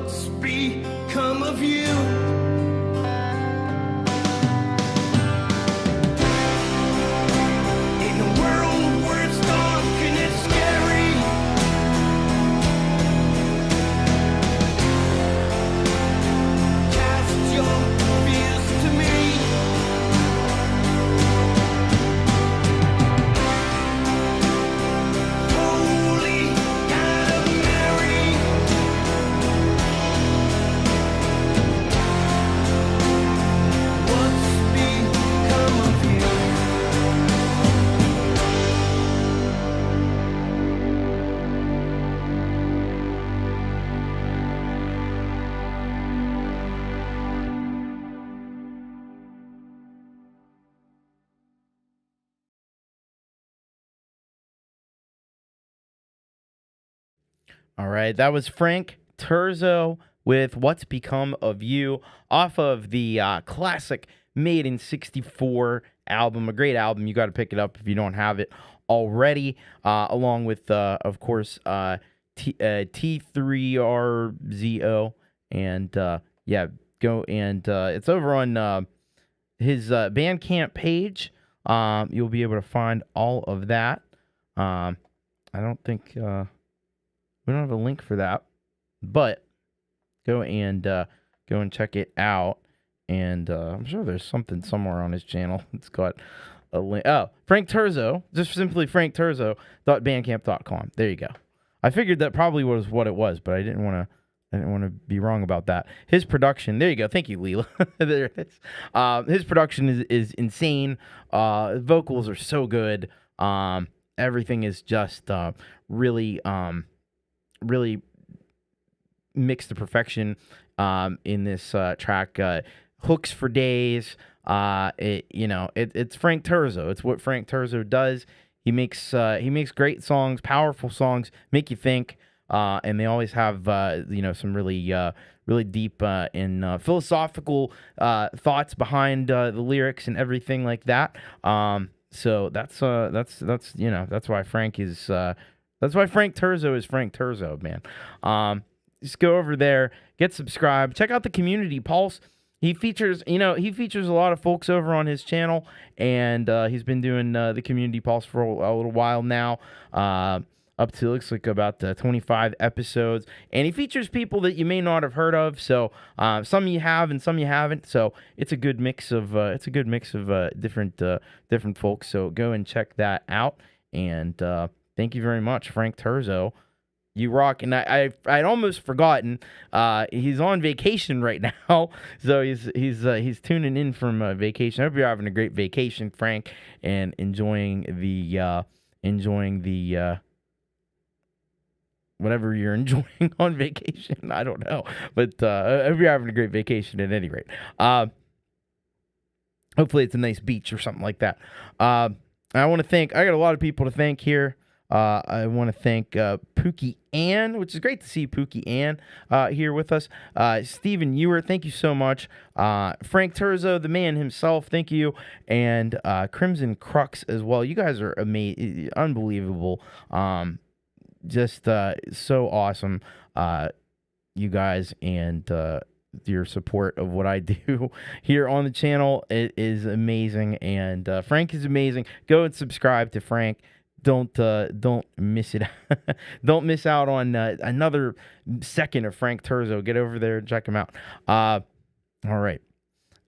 What's become of you? In a world where it's dark and it's scary, cast your fears to me. Holy God of Mary, what's become of you? All right, that was Frank Terzo with What's Become of You off of the classic Made in 64 album. A great album. You got to pick it up if you don't have it already, along with, of course, T3RZO. And, yeah, go and it's over on his Bandcamp page. You'll be able to find all of that. I don't think... we don't have a link for that, but go and check it out. And I'm sure there's something somewhere on his channel. It's got a link. Oh, Frank Terzo, just simply frankterzo.bandcamp.com. There you go. I figured that probably was what it was, but I didn't want to be wrong about that. His production, there you go. Thank you, Leela. There it is. His production is insane. Vocals are so good. Everything is just really mixed to perfection in this track. Hooks for days. It's Frank Terzo. It's what Frank Terzo does. He makes great songs, powerful songs, make you think, and they always have some really deep and philosophical thoughts behind the lyrics and everything like that. So that's why Frank is. That's why Frank Terzo is Frank Terzo, man. Just go over there, get subscribed, check out the Community Pulse. He features a lot of folks over on his channel, and he's been doing the Community Pulse for a little while now, up to looks like about 25 episodes. And he features people that you may not have heard of. So some you have and some you haven't. So it's a good mix of different folks. So go and check that out. And thank you very much, Frank Terzo. You rock. And I'd almost forgotten. He's on vacation right now, so he's tuning in from vacation. I hope you're having a great vacation, Frank, and enjoying the whatever you're enjoying on vacation. I don't know, but I hope you're having a great vacation at any rate. Hopefully it's a nice beach or something like that. I got a lot of people to thank here. I want to thank Pookie Ann, which is great to see Pookie Ann here with us. Stephen Ewart, thank you so much. Frank Terzo, the man himself, thank you. And Crimson Crux as well. You guys are amazing, unbelievable. Just so awesome, you guys, and your support of what I do here on the channel. It is amazing, and Frank is amazing. Go and subscribe to Frank. Don't miss it. Don't miss out on another second of Frank Terzo. Get over there and check him out. All right.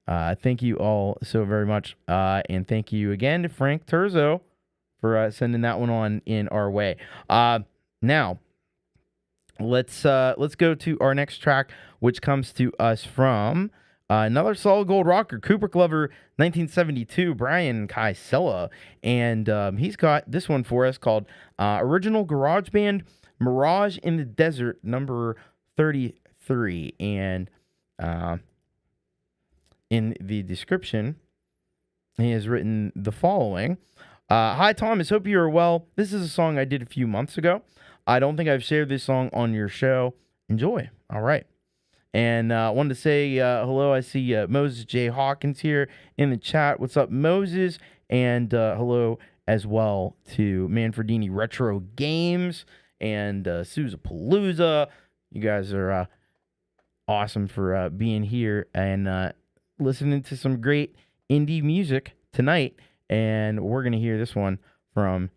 Thank you all so very much, and thank you again to Frank Terzo for sending that one on in our way. Now, let's go to our next track, which comes to us from another solid gold rocker, Cooper Glover, 1972, Brian Kaisela, and he's got this one for us called Original Garage Band Mirage in the Desert, number 33, and in the description, he has written the following. Hi, Thomas. Hope you are well. This is a song I did a few months ago. I don't think I've shared this song on your show. Enjoy. All right. And I wanted to say hello. I see Moses J. Hawkins here in the chat. What's up, Moses? And hello as well to Manfredini Retro Games and Sousa Palooza. You guys are awesome for being here and listening to some great indie music tonight. And we're going to hear this one from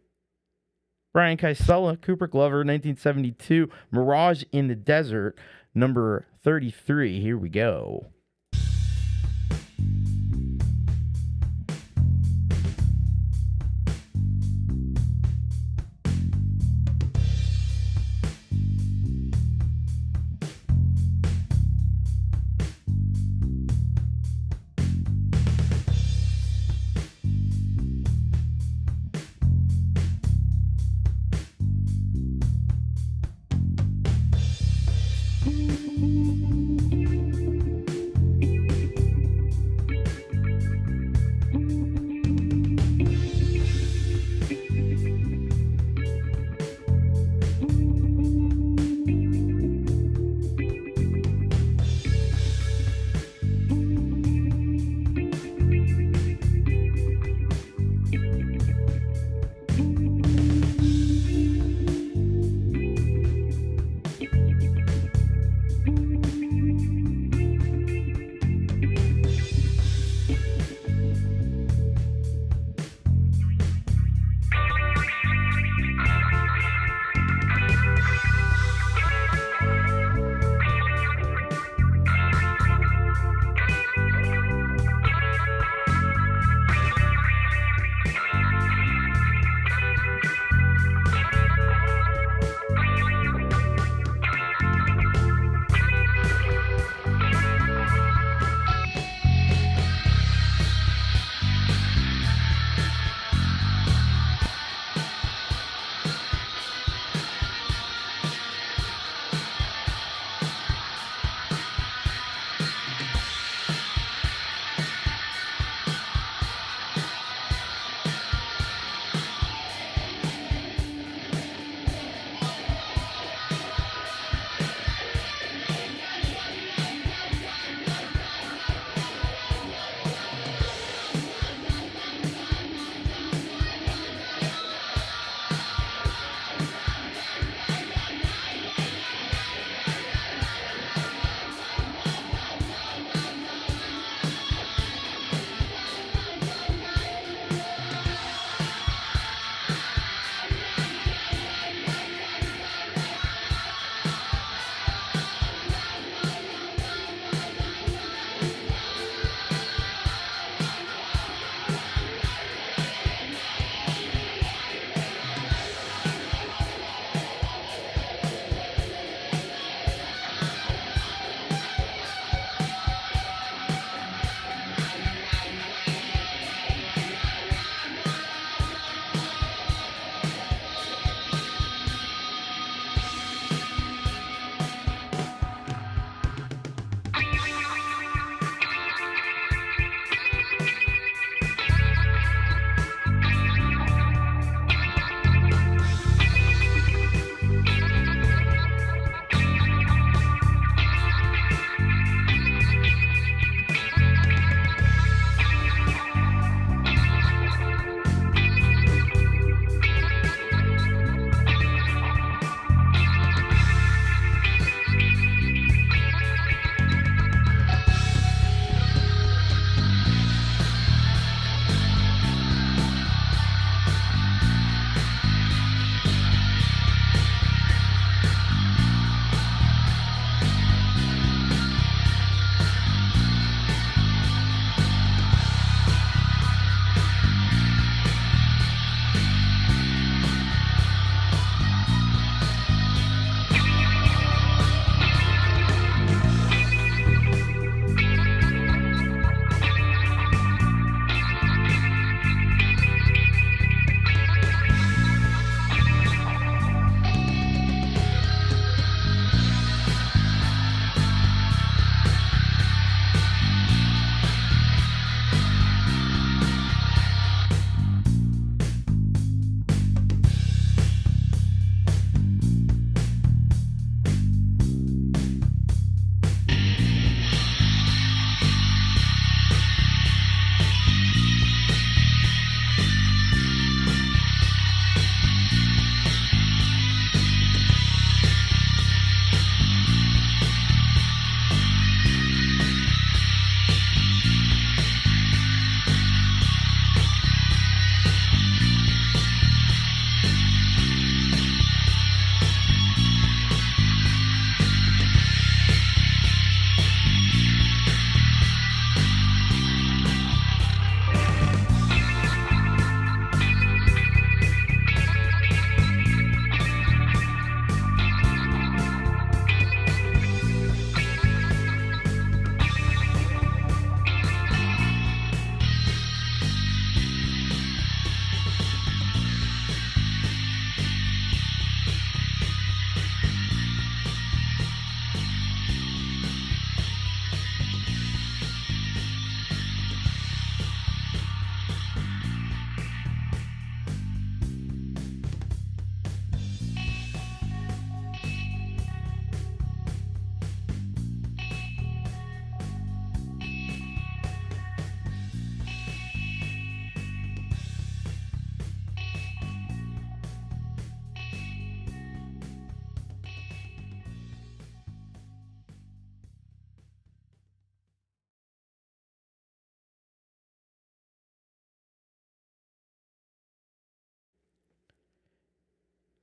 Brian Kaisela, Cooper Glover, 1972, Mirage in the Desert, number 33. Here we go.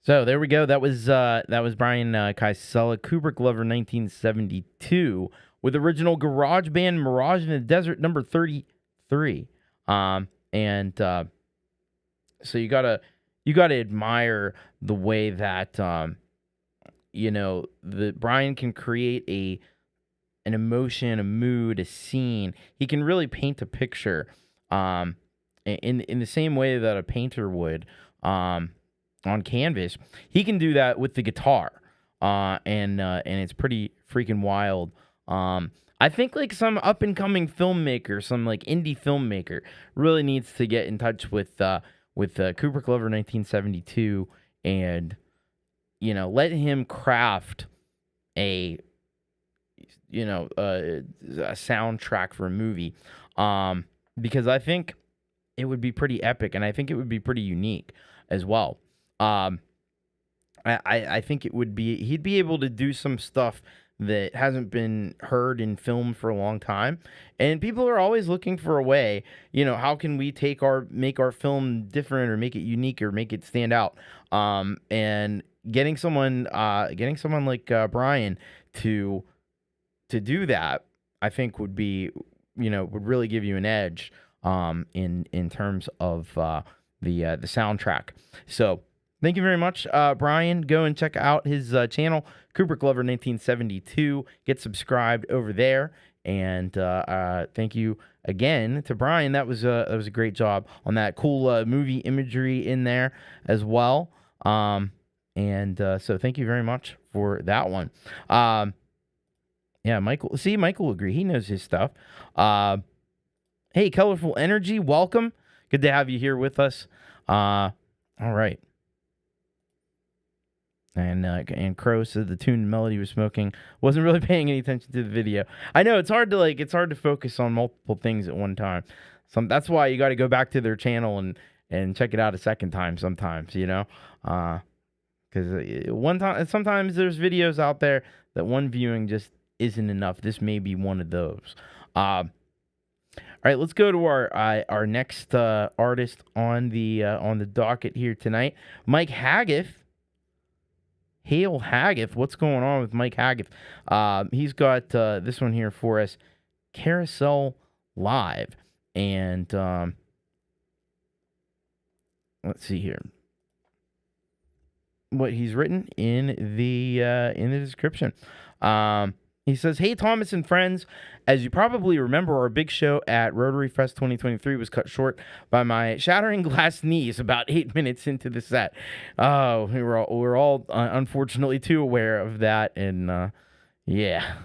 So there we go. That was Brian Kaisela, Kubrick Lover, 1972, with original Garage Band Mirage in the Desert, number 33. So you gotta admire the way that the Brian can create an emotion, a mood, a scene. He can really paint a picture in the same way that a painter would on canvas. He can do that with the guitar, and it's pretty freaking wild. I think like some up and coming filmmaker, some like indie filmmaker, really needs to get in touch with Kubrick Lover 1972 and let him craft a soundtrack for a movie, because I think it would be pretty epic, and I think it would be pretty unique as well. I think he'd be able to do some stuff that hasn't been heard in film for a long time, and people are always looking for a way, how can we make our film different or make it unique or make it stand out, and getting someone like Brian to do that, I think would be, would really give you an edge in terms of the soundtrack. So thank you very much, Brian. Go and check out his channel, Kubrick Lover 1972. Get subscribed over there. And thank you again to Brian. That was a great job on that cool movie imagery in there as well. So thank you very much for that one. Yeah, Michael. See, Michael will agree. He knows his stuff. Hey, Colourful Energy, welcome. Good to have you here with us. All right. And Crow said the tune and melody was smoking. Wasn't really paying any attention to the video. I know it's hard to focus on multiple things at one time. That's why you got to go back to their channel and check it out a second time sometimes, because one time sometimes there's videos out there that one viewing just isn't enough. This may be one of those. All right, let's go to our next artist on the docket here tonight, Mike Haggith. Hail Haggith. What's going on with Mike Haggith? He's got this one here for us, Carousel Live. And let's see here what he's written in the description. He says, "Hey, Thomas and friends, as you probably remember, our big show at Rotary Fest 2023 was cut short by my shattering glass knees about 8 minutes into the set. Oh, we're all unfortunately too aware of that, and yeah.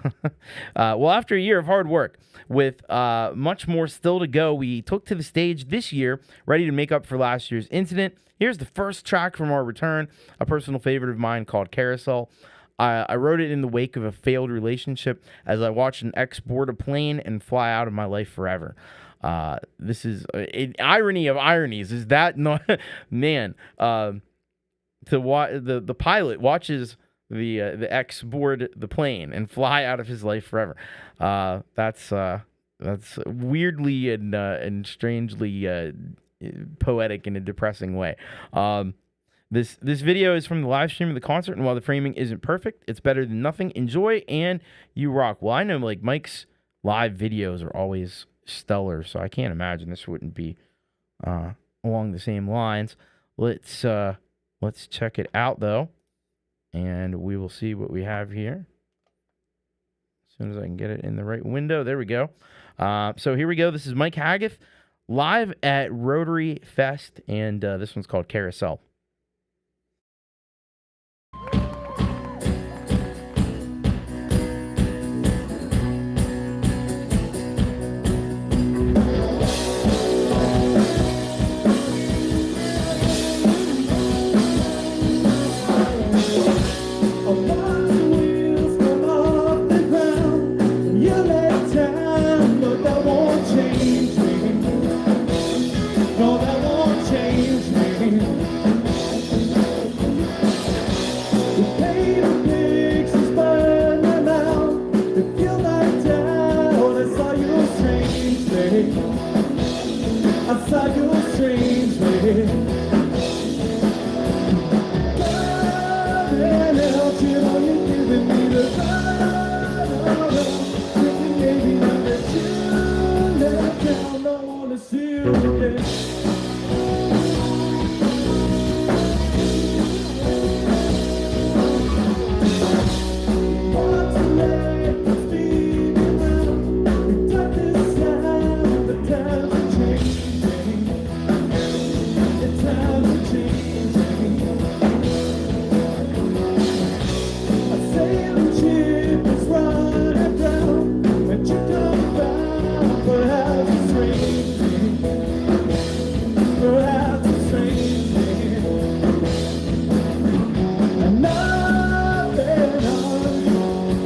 Well, after a year of hard work, with much more still to go, we took to the stage this year, ready to make up for last year's incident. Here's the first track from our return, a personal favorite of mine called Carousel. I wrote it in the wake of a failed relationship as I watched an ex board a plane and fly out of my life forever." This is an irony of ironies. Is that not, man? The pilot watches the ex board the plane and fly out of his life forever. That's weirdly and strangely poetic in a depressing way. This video is from the live stream of the concert, and while the framing isn't perfect, it's better than nothing. Enjoy, and you rock. Well, I know like Mike's live videos are always stellar, so I can't imagine this wouldn't be along the same lines. Let's check it out though, and we will see what we have here. As soon as I can get it in the right window, there we go. So here we go. This is Mike Haggith live at Rotary Fest, and this one's called Carousel. No, that won't change me.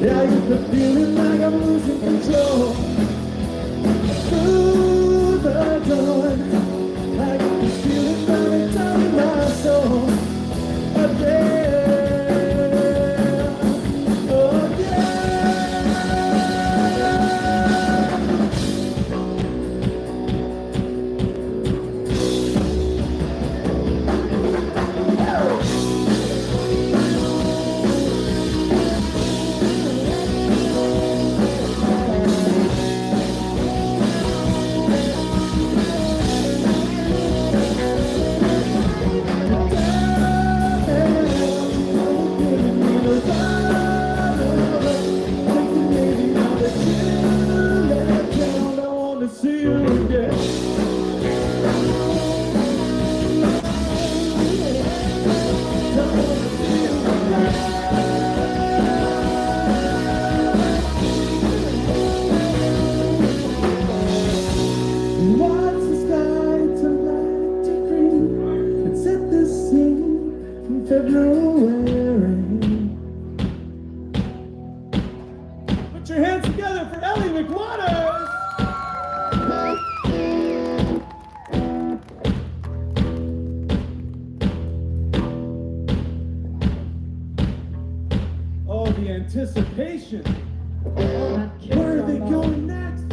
Yeah, I get the feeling like I'm losing control. Through the dawn, I get the feeling running down my soul. Again, oh yeah. Put your hands together for Ellie McWaters! Oh, the anticipation! Where are they going next?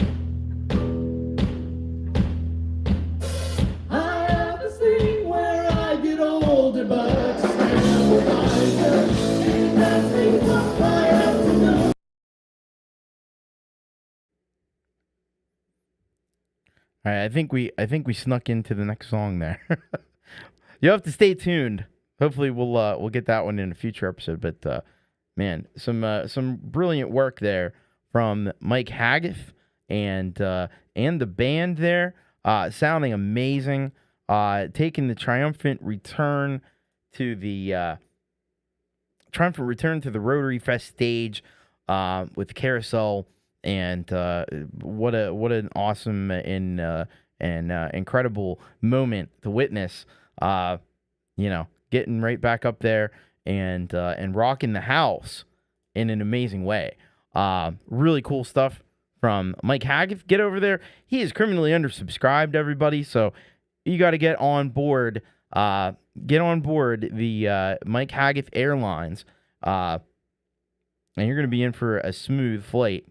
I have this thing where I get older, but I just can't remind her. That thing what I have to know. All right, I think we snuck into the next song there. You have to stay tuned. Hopefully we'll get that one in a future episode. But man, some brilliant work there from Mike Haggith and the band there, sounding amazing. Taking the triumphant return to the Rotary Fest stage with Carousel. And what an awesome and incredible moment to witness. Getting right back up there and rocking the house in an amazing way. Really cool stuff from Mike Haggith. Get over there. He is criminally undersubscribed, everybody. So you got to get on board. Get on board the Mike Haggith Airlines, and you're going to be in for a smooth flight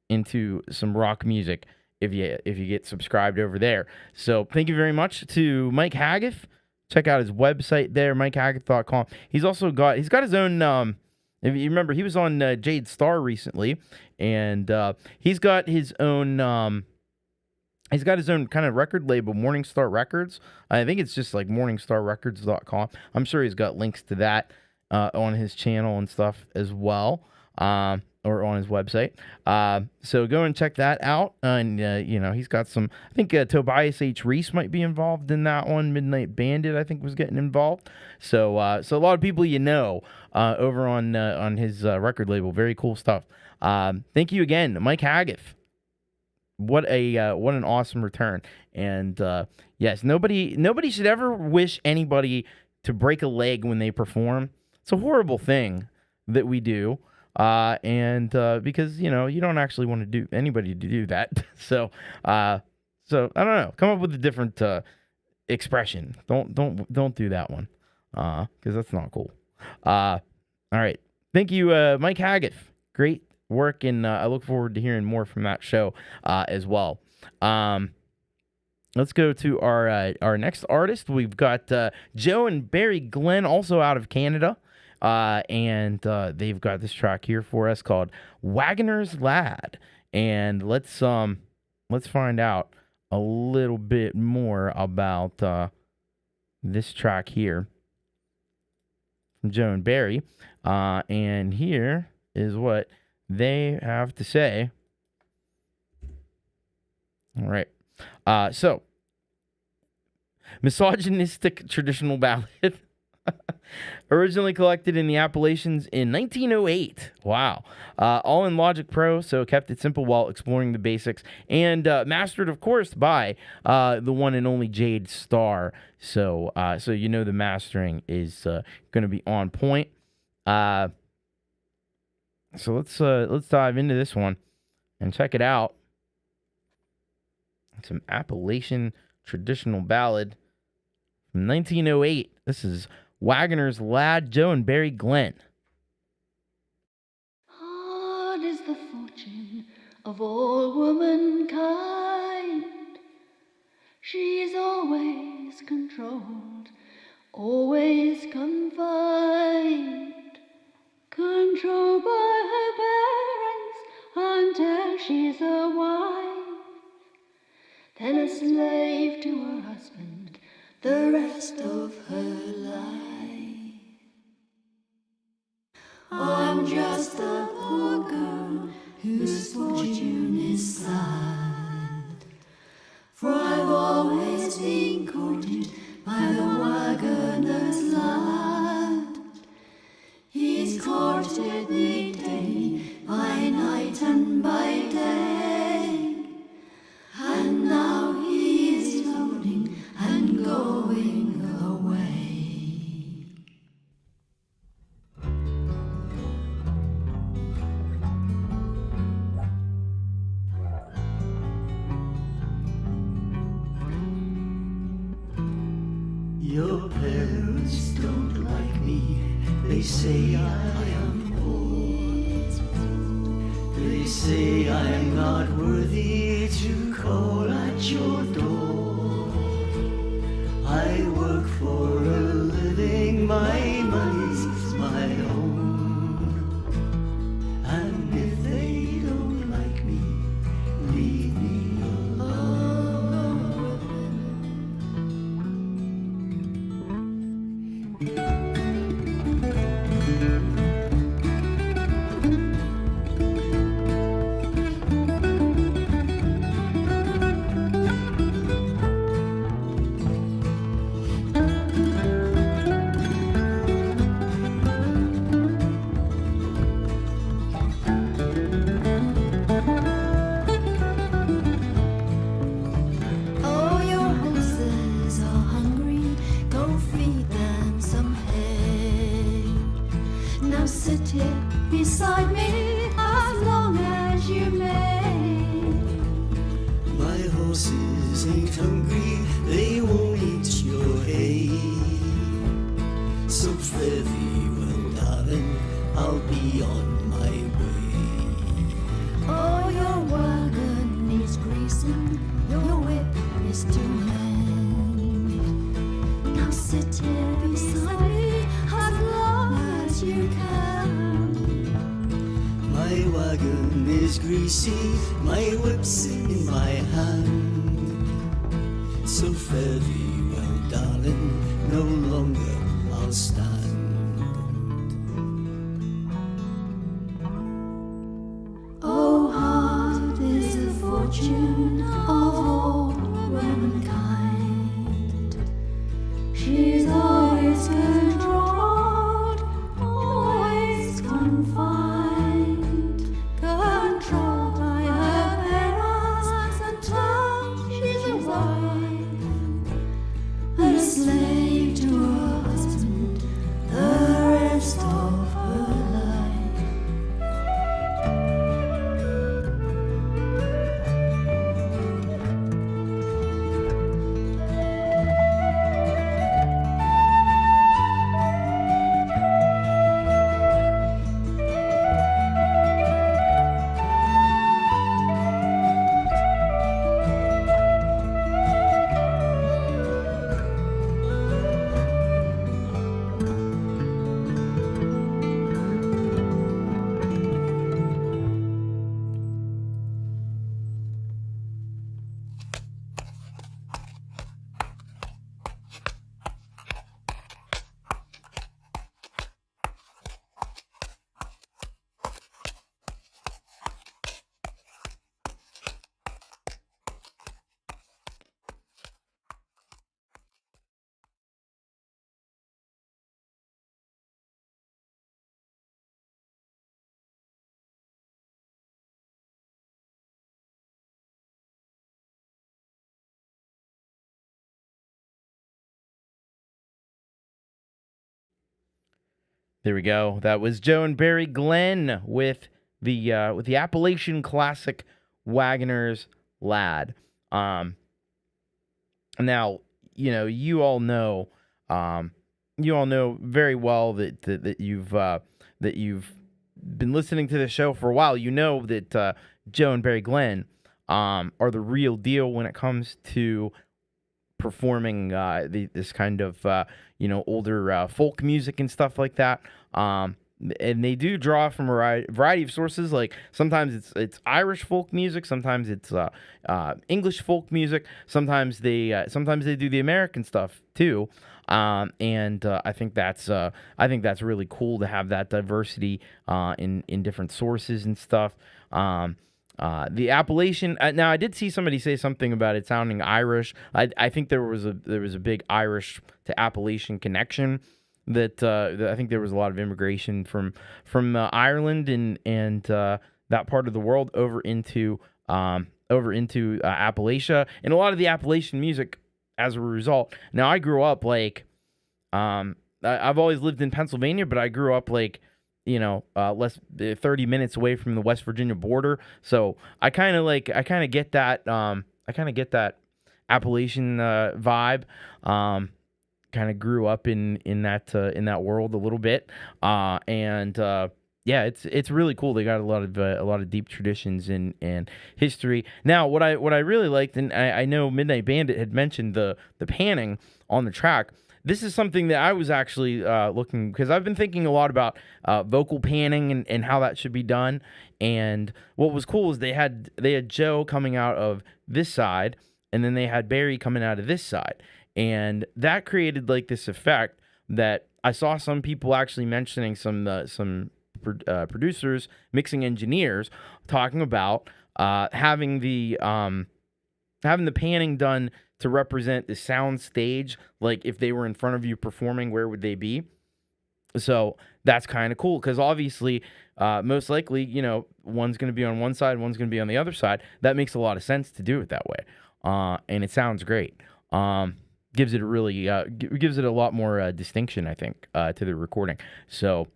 into some rock music if you get subscribed over there. So thank you very much to Mike Haggith. Check out his website there, MikeHaggith.com. He's got his own. If you remember, he was on Jade Star recently, and he's got his own. He's got his own kind of record label, Morningstar Records. I think it's just like MorningstarRecords.com. I'm sure he's got links to that on his channel and stuff as well. Or on his website. So go and check that out. And, he's got some, I think Tobias H. Reese might be involved in that one. Midnight Bandit, I think, was getting involved. So a lot of people over on his record label. Very cool stuff. Thank you again, Mike Haggith. What an awesome return. And yes, nobody should ever wish anybody to break a leg when they perform. It's a horrible thing that we do. Because you don't actually want to do anybody to do that. So I don't know. Come up with a different expression. Don't do that one. Because that's not cool. All right. Thank you, Mike Haggith. Great work, and I look forward to hearing more from that show as well. Let's go to our next artist. We've got Joe and Barry Glenn, also out of Canada. And they've got this track here for us called Wagoner's Lad. And let's find out a little bit more about this track here from Joe and Barry. And here is what they have to say. All right. So, misogynistic traditional ballad. Originally collected in the Appalachians in 1908. Wow. All in Logic Pro, so kept it simple while exploring the basics. And mastered, of course, by the one and only Jade Star. So the mastering is going to be on point. So let's dive into this one and check it out. Some Appalachian traditional ballad from 1908. This is Waggoner's Lad Joe and Barry Glenn. Hard is the fortune of all womankind. She is always controlled, always confined, controlled by her parents until she's a wife, then a slave to her husband the rest of her life. I'm just a poor girl whose fortune is sad, for I've always been courted by the waggoner's lad. He's courted me day by night and by day, and now he is loading and going away. Your parents don't like me, they say I am poor. They say I'm not worthy to call at your door. I work for a living, my money's my own. And if they don't like me, leave me alone. Oh, your horses are hungry, go feed them some hay. Now sit here beside me as long as you may. My horses ain't hungry, they won't eat your hay. So fare thee well, darling, I'll be on my way. Oh, your wagon needs greasing, your whip is to mend. Now sit here beside me as long as you can. My wagon is greasy, my whip's in my hand. So fare thee well, darling, no longer I'll stand. Oh, hard is the fortune of all womankind. She's always controlled, always confined, controlled by her parents until she's a wife, a slave to her husband There we go. That was Joe and Barry Glenn with the Appalachian classic Wagoner's Lad. Now, you all know very well that you've been listening to the show for a while. You know that Joe and Barry Glenn are the real deal when it comes to performing this kind of older folk music and stuff like that. And they do draw from a variety of sources. Like sometimes it's Irish folk music, sometimes it's English folk music, sometimes they do the American stuff too. And I think that's really cool to have that diversity in different sources and stuff. The Appalachian. Now, I did see somebody say something about it sounding Irish. I think there was a big Irish to Appalachian connection. That I think there was a lot of immigration from Ireland and that part of the world over into Appalachia, and a lot of the Appalachian music as a result. Now, I grew up I've always lived in Pennsylvania, but I grew up less 30 minutes away from the West Virginia border. So I kind of get that Appalachian vibe. Kind of grew up in that world a little bit. It's really cool. They got a lot of deep traditions and history. Now, what I really liked, and I know Midnight Bandit had mentioned the panning on the track. This is something that I was actually looking, because I've been thinking a lot about vocal panning and how that should be done. And what was cool is they had Joe coming out of this side, and then they had Barry coming out of this side, and that created like this effect that I saw some people actually mentioning, some producers, mixing engineers, talking about having the panning done to represent the sound stage. Like if they were in front of you performing, where would they be? So that's kind of cool, because obviously, most likely, one's going to be on one side, one's going to be on the other side. That makes a lot of sense to do it that way, and it sounds great. Gives it a lot more distinction, I think, to the recording. So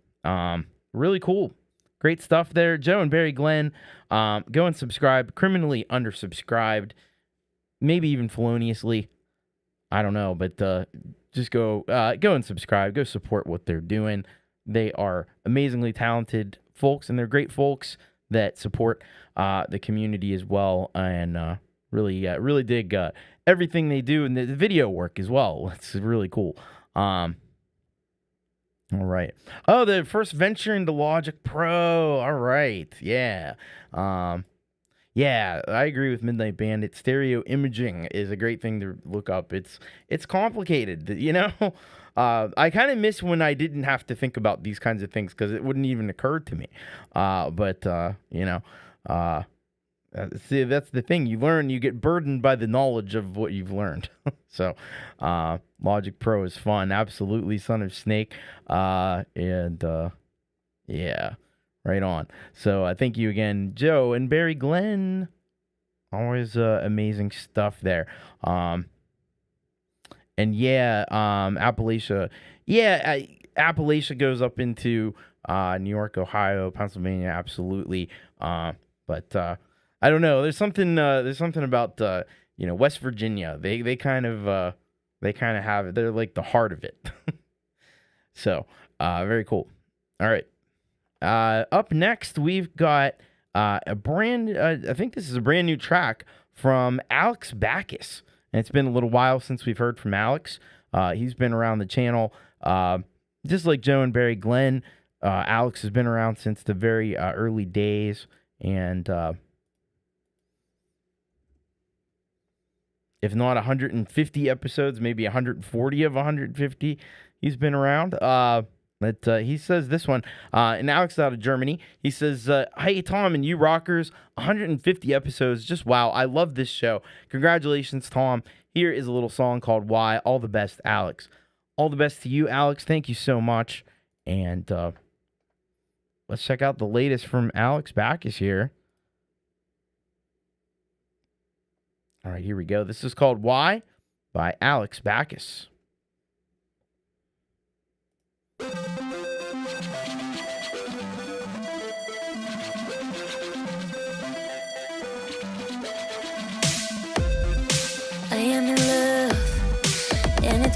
really cool, great stuff there, Joe and Barry Glenn. Go and subscribe. Criminally undersubscribed. Maybe even feloniously, I don't know, but just go and subscribe. Go support what they're doing. They are amazingly talented folks, and they're great folks that support the community as well, and really dig everything they do, and the video work as well. It's really cool. All right. Oh, the first venture into Logic Pro. All right. Yeah. Yeah, I agree with Midnight Bandit. Stereo imaging is a great thing to look up. It's complicated, I kind of miss when I didn't have to think about these kinds of things, because it wouldn't even occur to me. See, that's the thing. You learn, you get burdened by the knowledge of what you've learned. So, Logic Pro is fun. Absolutely, Son of Snake. Yeah. Right on. So thank you again, Joe and Barry Glenn. Always amazing stuff there. Appalachia. Yeah, Appalachia goes up into New York, Ohio, Pennsylvania. Absolutely. But I don't know. There's something about West Virginia. They kind of have it. They're like the heart of it. So very cool. All right. Up next, we've got I think this is a brand new track from Alex Baccus. And it's been a little while since we've heard from Alex. He's been around the channel, just like Joe and Barry Glenn. Alex has been around since the very early days. And if not 150 episodes, maybe 140 of 150, he's been around. But he says this one, and Alex out of Germany. He says, "Hey, Tom and you rockers, 150 episodes. Just wow. I love this show. Congratulations, Tom. Here is a little song called Why. All the best, Alex." All the best to you, Alex. Thank you so much. And let's check out the latest from Alex Baccus here. All right, here we go. This is called Why by Alex Baccus.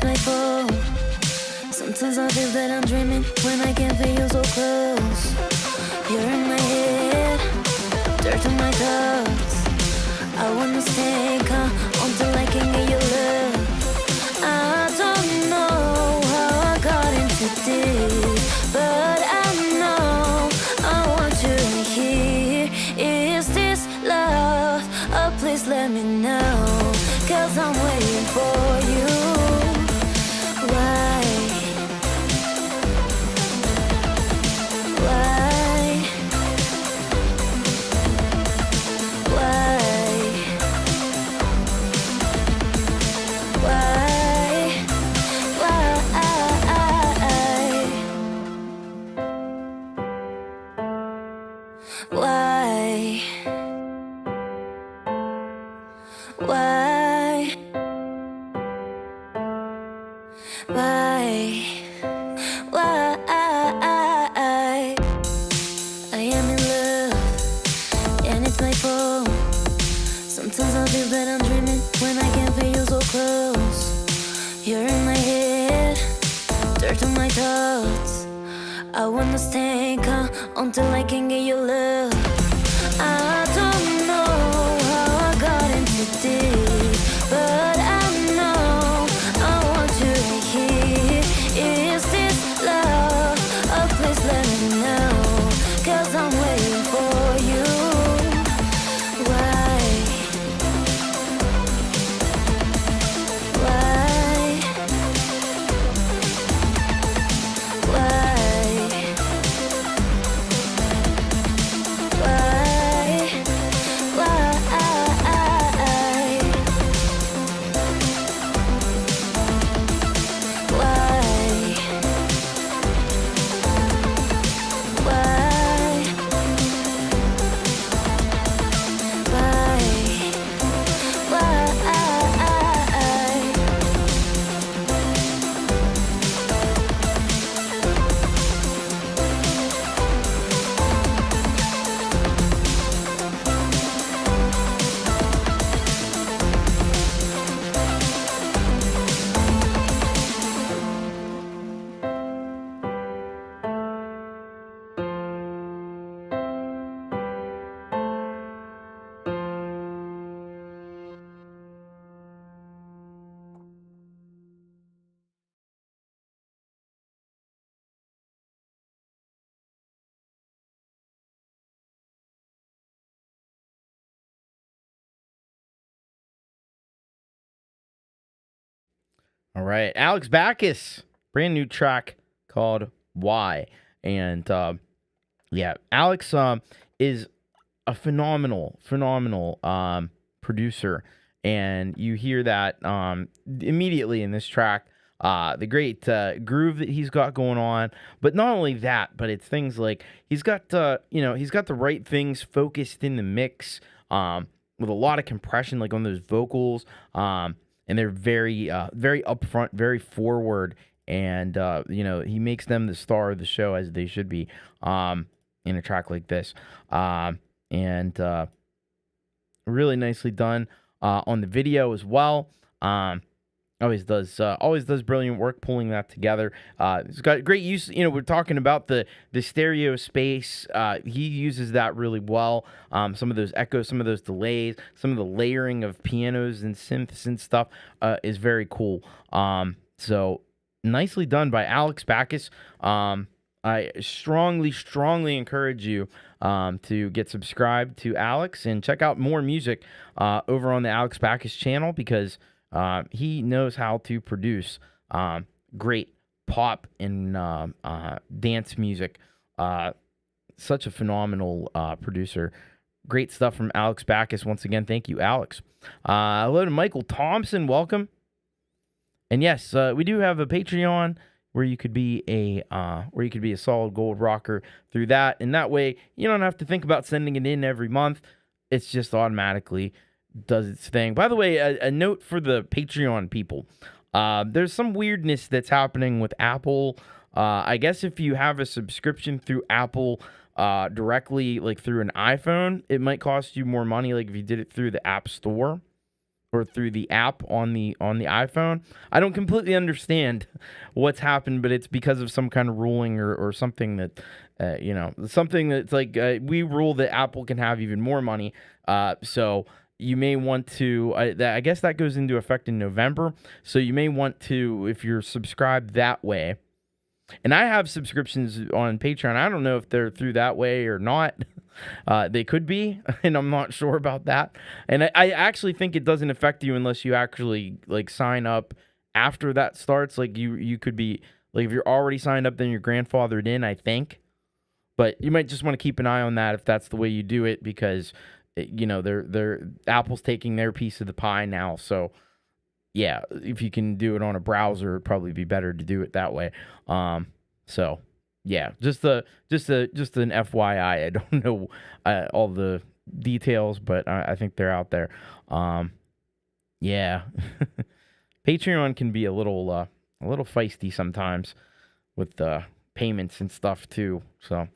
my fault. Sometimes I feel that I'm dreaming when I can feel you so close. You're in my head, dirt in my thoughts. I wanna stay calm until I can get your love. I don't know how I got into this, but I know I want you here. Is this love? Oh, please let me know, 'cause I'm waiting for you. Why? Why? Why? Why? Why? Why? Why? I am in love, and it's my fault. Sometimes I feel that I'm dreaming when I can feel you so close. You're in my head, dirt on my thoughts. I wanna stay calm until I can get your love. I don't know how I got into this, but I know I want you here. Is this love? Oh, please let me know, 'cause I'm waiting for you. Why? Why? Why? All right, Alex Baccus, brand new track called "Why," and yeah, Alex is a phenomenal producer, and you hear that immediately in this track. The great groove that he's got going on, but not only that, but it's things like he's got he's got the right things focused in the mix, with a lot of compression, like on those vocals, and they're very very upfront, very forward, and he makes them the star of the show as they should be in a track like this, and really nicely done on the video as well. Always does brilliant work pulling that together. It's got great use. We're talking about the stereo space. He uses that really well. Some of those echoes, some of those delays, some of the layering of pianos and synths and stuff is very cool. So nicely done by Alex Baccus. I strongly encourage you to get subscribed to Alex and check out more music over on the Alex Baccus channel, because he knows how to produce great pop and dance music. Such a phenomenal producer. Great stuff from Alex Baccus. Once again, thank you, Alex. Hello to Michael Thompson. Welcome. And yes, we do have a Patreon where you could be a solid gold rocker through that, and that way you don't have to think about sending it in every month. It's just automatically does its thing. By the way, a note for the Patreon people. There's some weirdness that's happening with Apple. I guess if you have a subscription through Apple directly, like through an iPhone, it might cost you more money, like if you did it through the App Store. or through the app on the iPhone. I don't completely understand what's happened, but it's because of some kind of ruling or something that something that's like we rule that Apple can have even more money. So you may want to. I guess that goes into effect in November. So you may want to, if you're subscribed that way. And I have subscriptions on Patreon. I don't know if they're through that way or not. They could be, and I'm not sure about that. And I actually think it doesn't affect you unless you actually like sign up after that starts. Like you could be like if you're already signed up, then you're grandfathered in, I think. But you might just want to keep an eye on that if that's the way you do it, because they're Apple's taking their piece of the pie now. So yeah, if you can do it on a browser, it'd probably be better to do it that way. So yeah, just an FYI. I don't know all the details, but I think they're out there. Yeah, Patreon can be a little feisty sometimes with payments and stuff too. So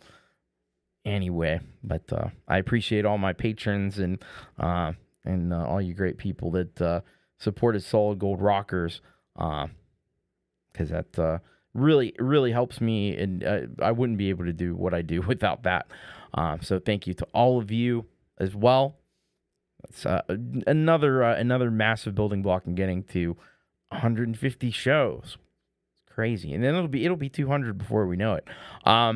anyway, but I appreciate all my patrons and all you great people that supported Solid Gold Rockers, because that really helps me, and I wouldn't be able to do what I do without that. So thank you to all of you as well. It's another massive building block in getting to 150 shows. It's crazy, and then it'll be 200 before we know it. All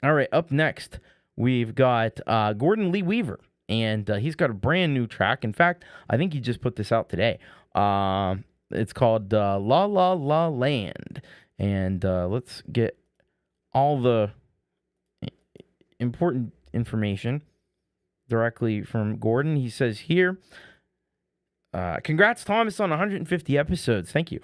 right, up next we've got Gordon Lee Weaver. And he's got a brand new track. In fact, I think he just put this out today. It's called La La La Land. And let's get all the important information directly from Gordon. He says here, congrats, Thomas, on 150 episodes. Thank you.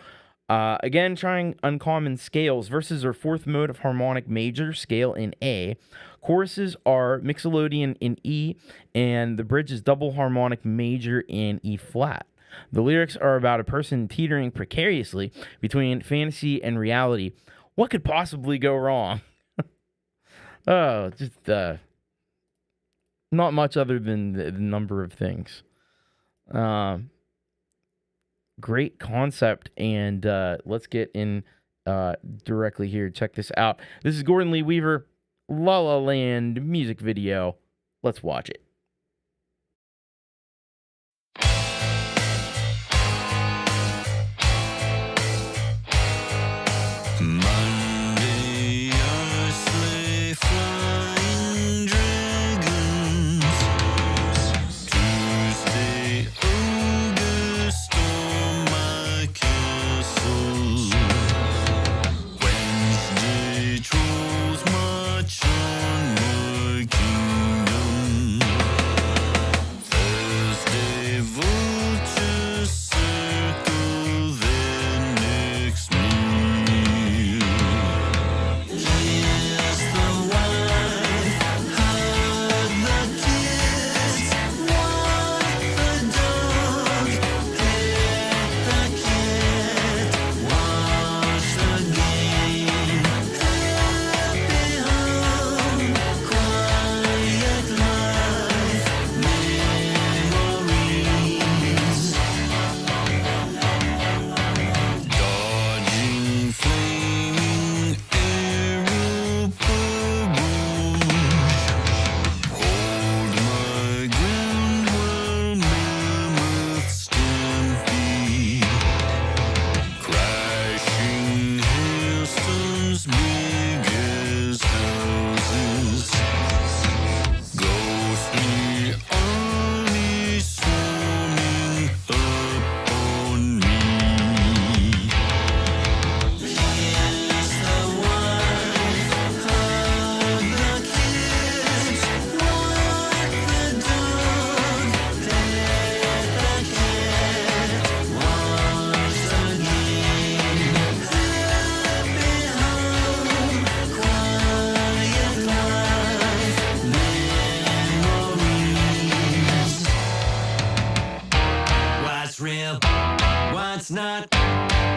Again, trying uncommon scales versus our fourth mode of harmonic major scale in A. Choruses are Mixolydian in E, and the bridge is double harmonic major in E flat. The lyrics are about a person teetering precariously between fantasy and reality. What could possibly go wrong? Oh, just not much other than the number of things. Great concept, and let's get in directly here. Check this out. This is Gordon Lee Weaver, La La Land music video. Let's watch it. Monday, our sleigh flying dragons. Tuesday, ogre storm my castle. Wednesday, trolls march on my kingdom. Thursday, vultures circle their next meal. Here's the wife, hug the kids, walk the dog, pet the cat, watch the game. Happy home, quiet life, memories. Dodging flaming arrow rouge. Hold my ground while mammoths stampede. Crashing hailstones big as houses. Ghostly army swarming up on me. Here's the wife, hug the kids, walk the dog, pet the cat, watch the game. Happy home, quiet life, memories. What's real? What's not?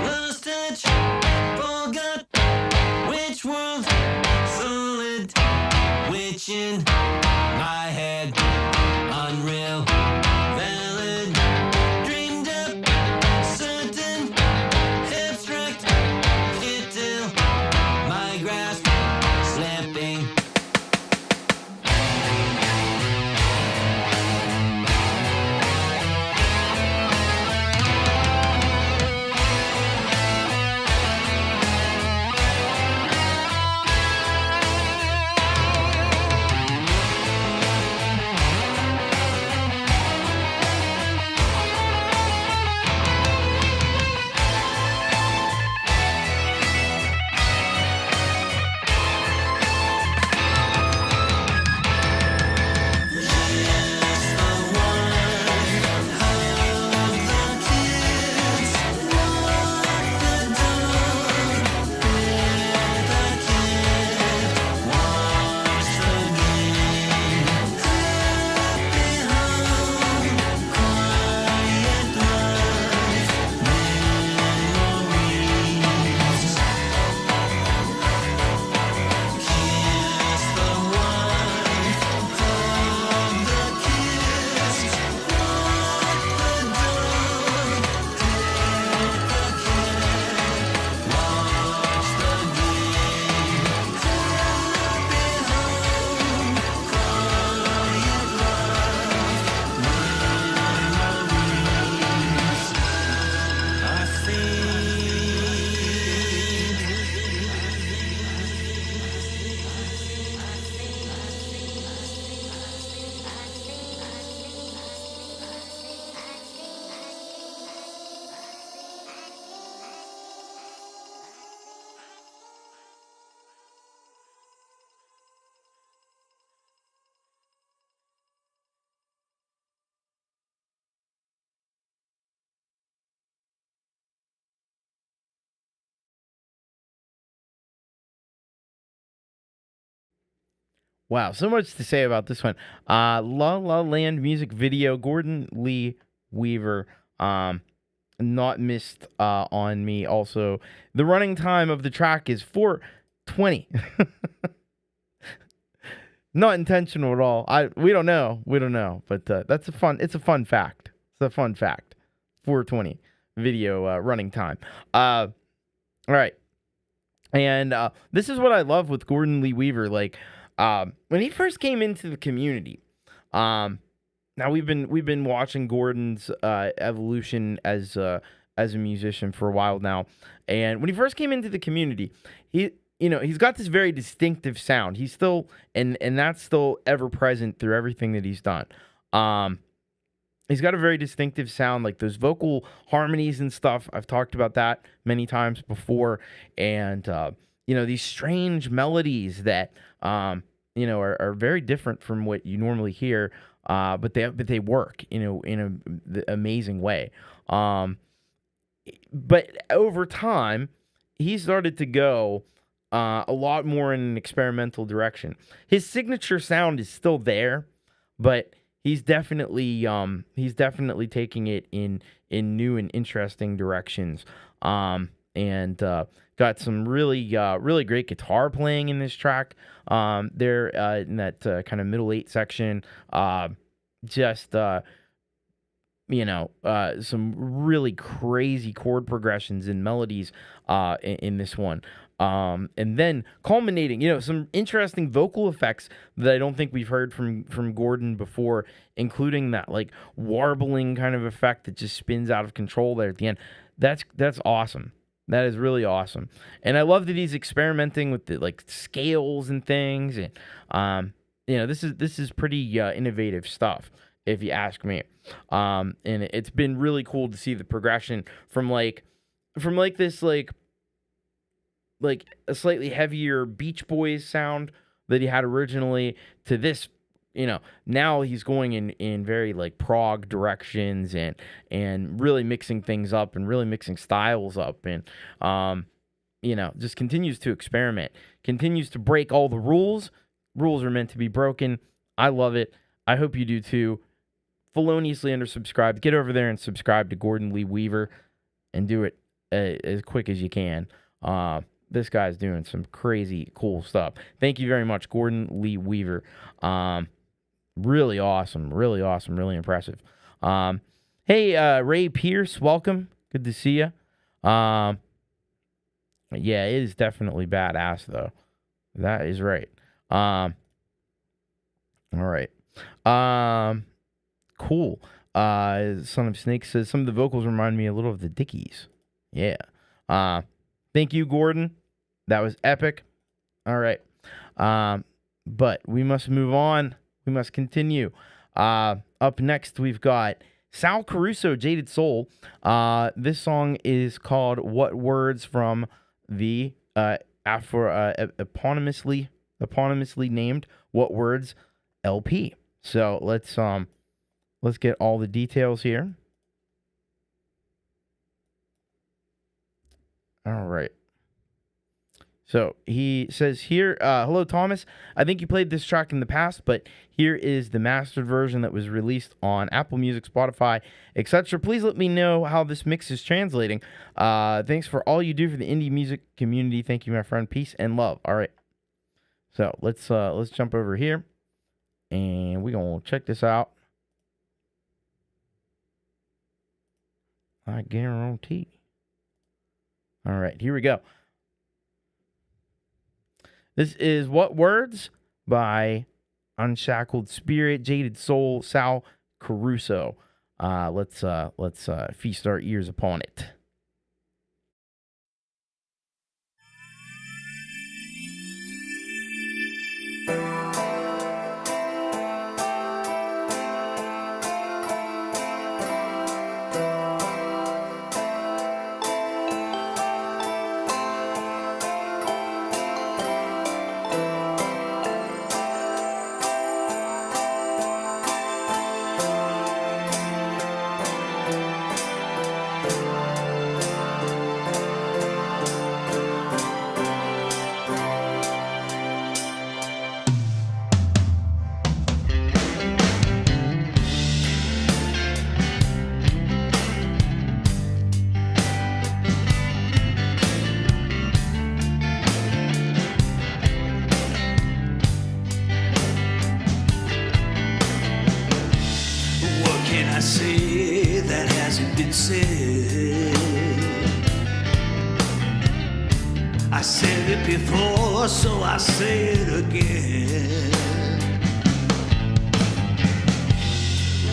Lost touch, forgot. Which world? Solid. Which in my head? Unreal. Valid. Dream. Wow, so much to say about this one. La La Land music video, Gordon Lee Weaver. Not missed on me. Also, the running time of the track is 4:20. Not intentional at all. We don't know, but it's a fun fact. It's a fun fact. 4:20 video running time. All right, and this is what I love with Gordon Lee Weaver. Like when he first came into the community. Now we've been watching Gordon's evolution as a musician for a while now, and when he first came into the community, he's got this very distinctive sound. He's still and that's still ever present through everything that he's done. He's got a very distinctive sound, like those vocal harmonies and stuff. I've talked about that many times before, and these strange melodies that are very different from what you normally hear. But they work, in an amazing way. But over time, he started to go a lot more in an experimental direction. His signature sound is still there, but he's definitely taking it in new and interesting directions. And got some really great guitar playing in this track. There in that kind of middle 8 section. Some really crazy chord progressions and melodies in this one. And then culminating, some interesting vocal effects that I don't think we've heard from Gordon before, including that like warbling kind of effect that just spins out of control there at the end. That's awesome. That is really awesome. And I love that he's experimenting with the like scales and things. And this is pretty innovative stuff, if you ask me. And it's been really cool to see the progression from this like a slightly heavier Beach Boys sound that he had originally to this. Now he's going in very like prog directions and really mixing things up and really mixing styles up and just continues to experiment, continues to break all the rules. Rules are meant to be broken. I love it. I hope you do too. Feloniously undersubscribed. Get over there and subscribe to Gordon Lee Weaver and do it as quick as you can. This guy's doing some crazy cool stuff. Thank you very much, Gordon Lee Weaver. Really awesome, really impressive. Hey, Ray Pierce, welcome. Good to see you. Yeah, it is definitely badass, though. That is right. All right. Cool. Son of Snake says some of the vocals remind me a little of the Dickies. Yeah. Thank you, Gordon. That was epic. All right. But we must move on. We must continue. Up next, we've got Sal Caruso, Jaded Soul. This song is called What Words from the eponymously named What Words LP. So let's get all the details here. All right. So he says here, hello, Thomas. I think you played this track in the past, but here is the mastered version that was released on Apple Music, Spotify, etc. Please let me know how this mix is translating. Thanks for all you do for the indie music community. Thank you, my friend. Peace and love. All right. So let's jump over here, and we're gonna check this out. I guarantee. All right, here we go. This is What Words by Unshackled Spirit, Jaded Soul, Sal Caruso. Let's feast our ears upon it. can I say that hasn't been said? I said it before, so I say it again.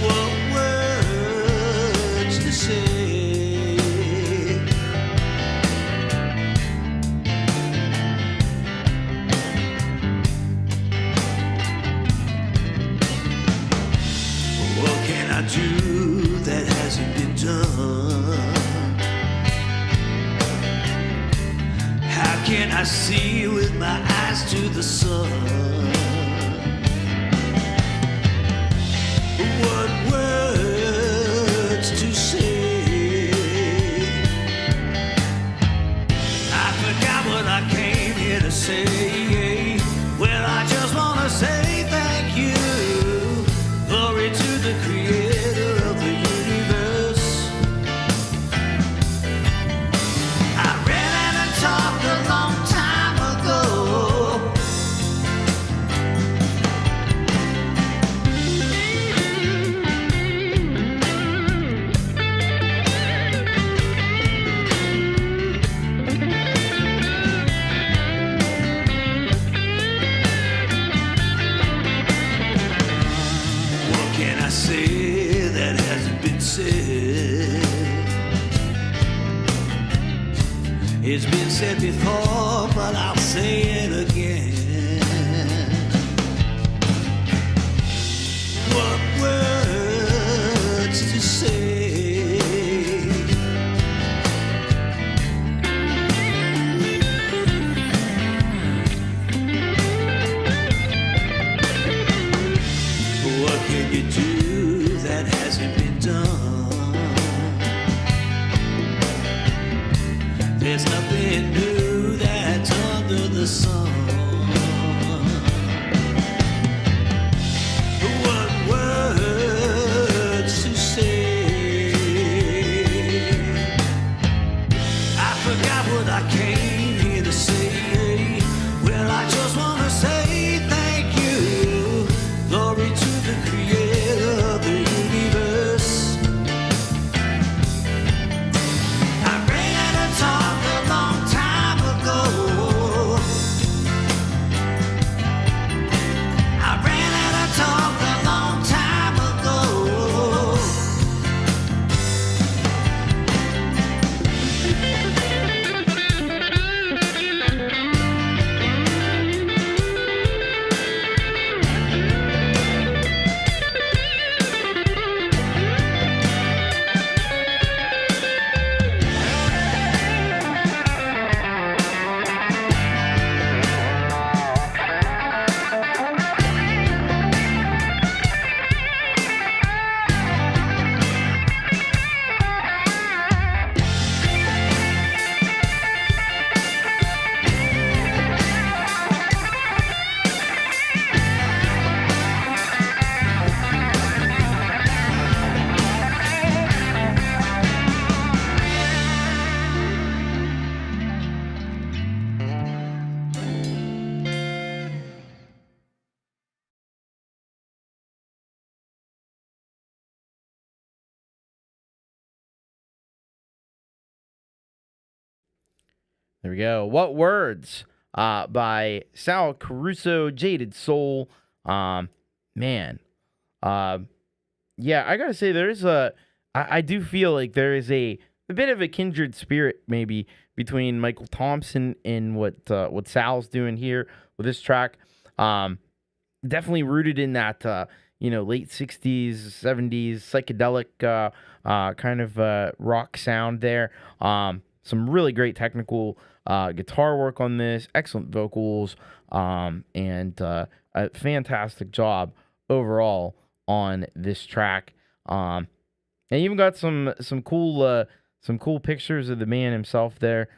What words to say? What can I do that hasn't been done? How can I see with my eyes to the sun? What words to say? I forgot what I came here to say. Well, I just want to say thank you. Glory to the creator of the universe. I read and talked a long time ago. What can I say that hasn't been said? It's been said before, but I'll say it again. What words to say? What can you do that hasn't been done? There's nothing new that's under the sun. What words to say? I forgot what I came here to say. Well, I just want to say thank you. Glory to the creator of the universe. I ran and talked a long time ago. I ran and talked a long time ago. There we go. What Words by Sal Caruso, Jaded Soul. Man. Yeah, I gotta say there is I do feel like there is a bit of a kindred spirit maybe between Michael Thompson and what Sal's doing here with this track. Definitely rooted in that late 60s, 70s psychedelic kind of rock sound there. Some really great technical guitar work on this, excellent vocals, and a fantastic job overall on this track. And even got some cool pictures of the man himself there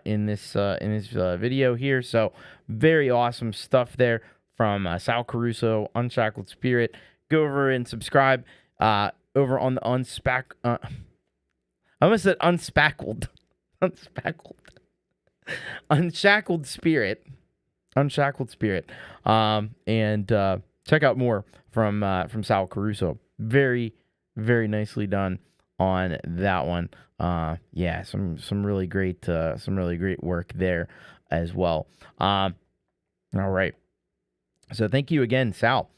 in this video here. So very awesome stuff there from Sal Caruso, Unshackled Spirit. Go over and subscribe over on the I almost said Unshackled Spirit. And check out more from Sal Caruso. Very, very nicely done on that one. Yeah, some really great work there as well. All right. So thank you again, Sal.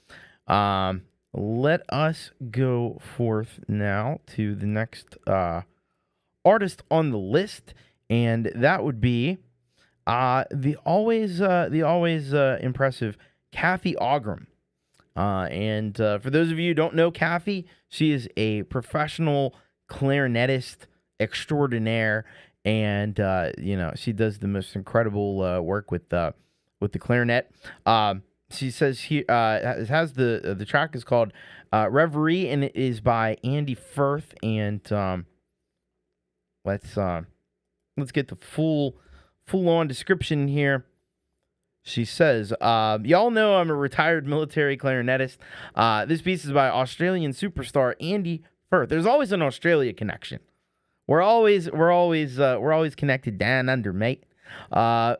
Let us go forth now to the next artist on the list, and that would be the always impressive Cathy Ogram. And for those of you who don't know Cathy, she is a professional clarinetist extraordinaire, and she does the most incredible work with the clarinet. She says here it has the track is called Reverie, and it is by Andy Firth. And let's get the full on description here. She says, y'all know I'm a retired military clarinetist. This piece is by Australian superstar Andy Firth. There's always an Australia connection. We're always connected down under, mate. God.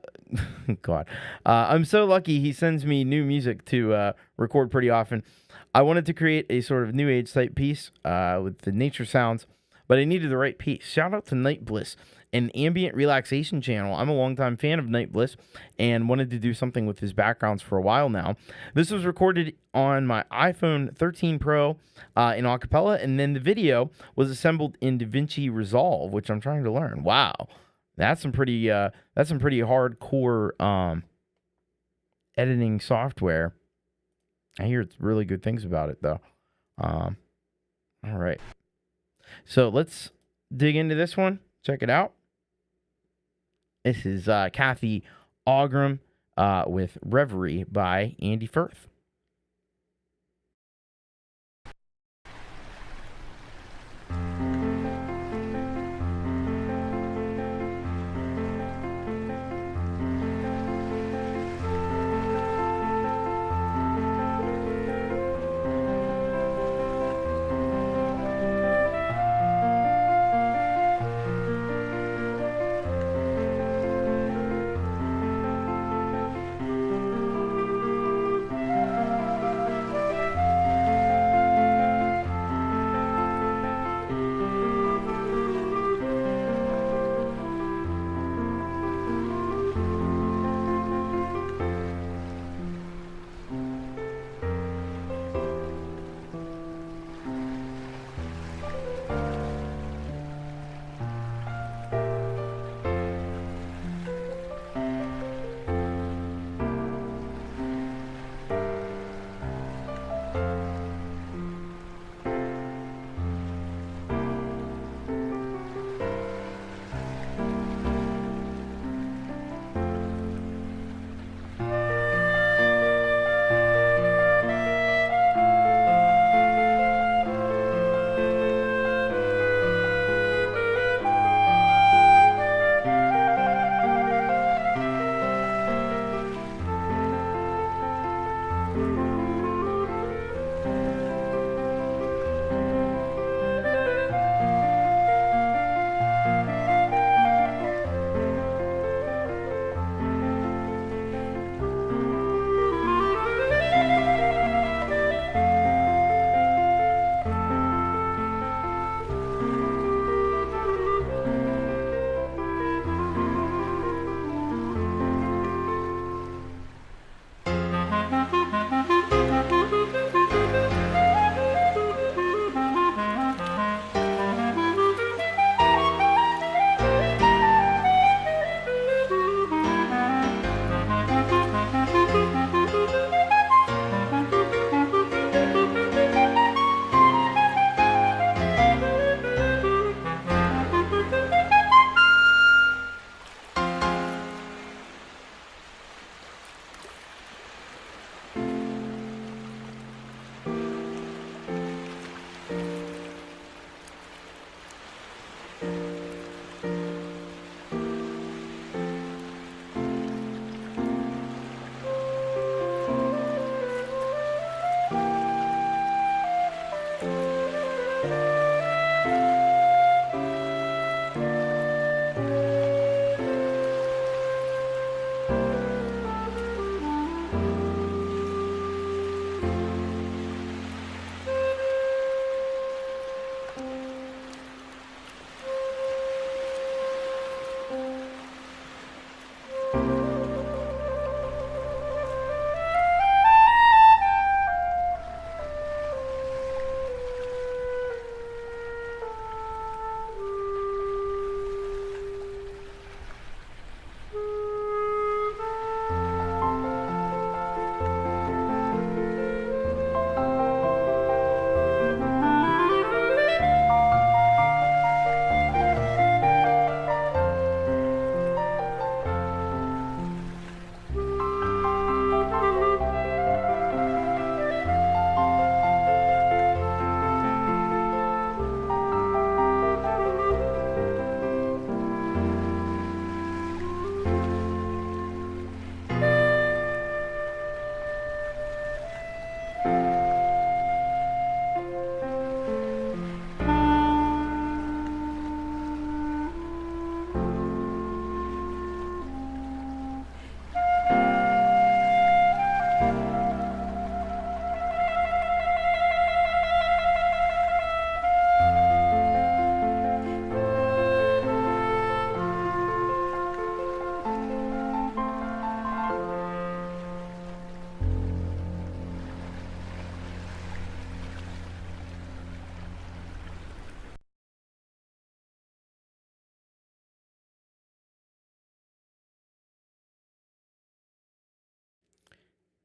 I'm so lucky he sends me new music to record pretty often. I wanted to create a sort of new age type piece with the nature sounds, but I needed the right piece. Shout out to Night Bliss, an ambient relaxation channel. I'm a longtime fan of Night Bliss and wanted to do something with his backgrounds for a while now. This was recorded on my iPhone 13 Pro in acapella, and then the video was assembled in DaVinci Resolve, which I'm trying to learn. Wow. That's some pretty hardcore editing software. I hear it's really good things about it though. All right. So let's dig into this one. Check it out. This is Cathy Ogram with Reverie by Andy Firth.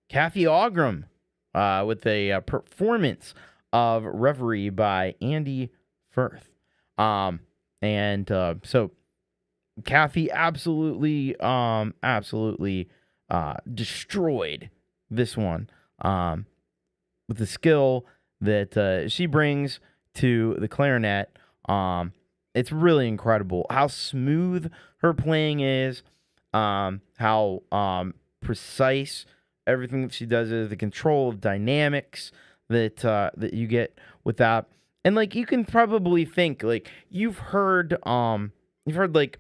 Cathy Ogram with a performance of Reverie by Andy Firth. So Cathy absolutely destroyed this one with the skill that she brings to the clarinet. It's really incredible how smooth her playing is, how precise everything that she does is, the control of dynamics that you get with that. And like, you can probably think, like, you've heard like,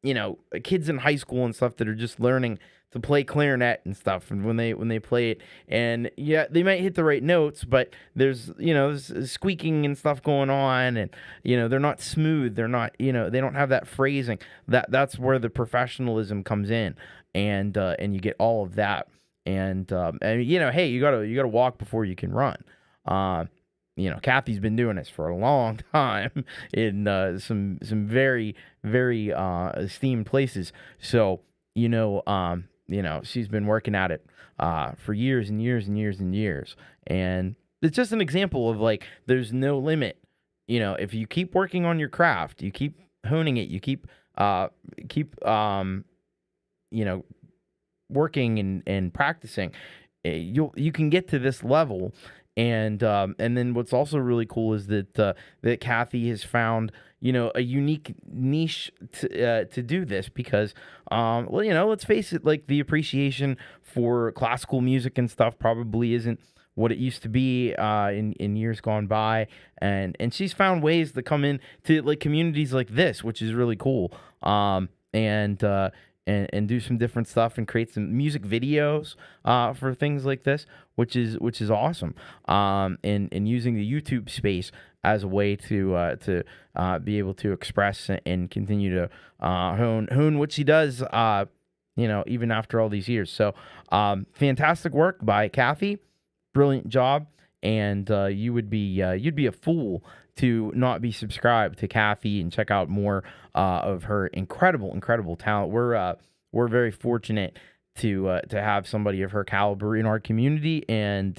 you know, kids in high school and stuff that are just learning to play clarinet and stuff, and when they play it, and yeah, they might hit the right notes, but there's, you know, there's squeaking and stuff going on, and, you know, they're not smooth, they're not, you know, they don't have that phrasing. That's where the professionalism comes in, and you get all of that, and you know, hey, you gotta walk before you can run. You know, Cathy's been doing this for a long time in some very, very esteemed places. So, you know, she's been working at it for years and years and years and years. And it's just an example of, like, there's no limit. You know, if you keep working on your craft, you keep honing it, you keep you know, working and practicing, you can get to this level. And then what's also really cool is that Cathy has found, you know, a unique niche to do this, because, well, you know, let's face it, like, the appreciation for classical music and stuff probably isn't what it used to be in years gone by, and she's found ways to come in to, like, communities like this, which is really cool, and do some different stuff and create some music videos for things like this, which is awesome. And using the YouTube space as a way to be able to express and continue to hone what she does, you know, even after all these years. So fantastic work by Cathy, brilliant job, and you'd be a fool to not be subscribed to Cathy and check out more of her incredible talent. We're very fortunate to have somebody of her caliber in our community, and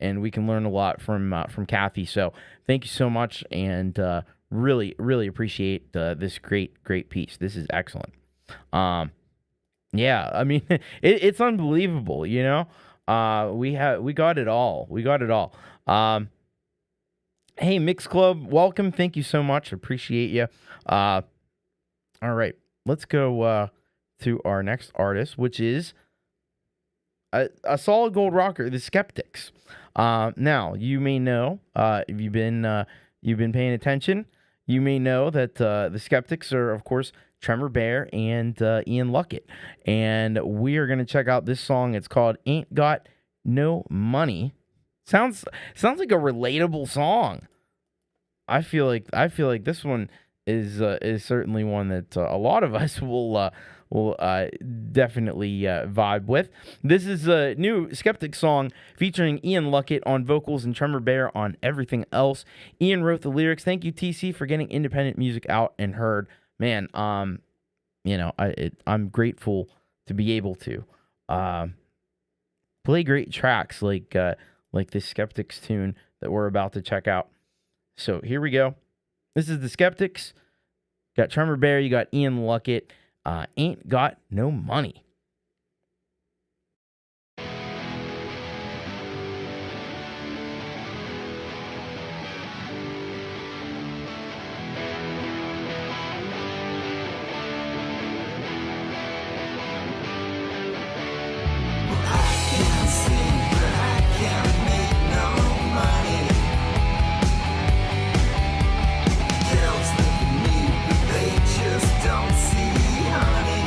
we can learn a lot from Cathy. So thank you so much, and really appreciate this great piece. This is excellent. Yeah, I mean, it's unbelievable. You know, we got it all. We got it all. Hey, Mix Club, welcome. Thank you so much. Appreciate you. All right, let's go to our next artist, which is a solid gold rocker, the Skeptics. Now, you may know, if you've been paying attention, you may know that the Skeptics are, of course, Tremor Bear and Ian Luckett, and we are going to check out this song. It's called "Ain't Got No Money." Sounds like a relatable song. I feel like this one is certainly one that a lot of us will definitely vibe with. This is a new Skeptic song featuring Ian Luckett on vocals and Tremor Bear on everything else. Ian wrote the lyrics. Thank you, TC, for getting independent music out and heard. Man, you know, I'm grateful to be able to play great tracks like this Skeptics tune that we're about to check out. So here we go. This is the Skeptics. Got Tremor Bear, you got Ian Luckett. Ain't Got No Money. Don't see honey.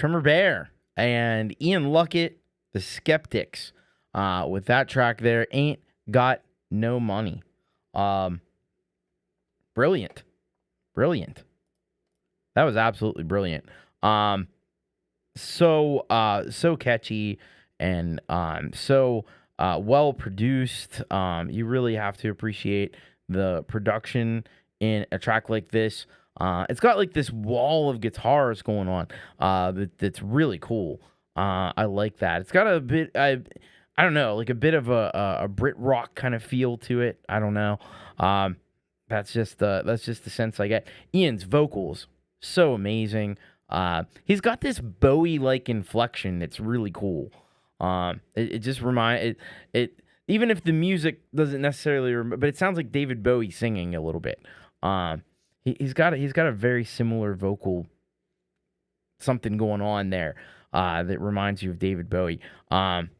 Tremor Bear and Ian Luckett, The Skeptics, with that track there, Ain't Got No Money. Brilliant. That was absolutely brilliant. So catchy and so well produced. You really have to appreciate the production in a track like this. It's got like this wall of guitars going on that's really cool. I like that. It's got a bit, I don't know, like a bit of a Brit rock kind of feel to it. I don't know. That's just the sense I get. Ian's vocals, so amazing. He's got this Bowie-like inflection that's really cool. It just reminds it even if the music doesn't necessarily, but it sounds like David Bowie singing a little bit. He's got a very similar vocal something going on there that reminds you of David Bowie,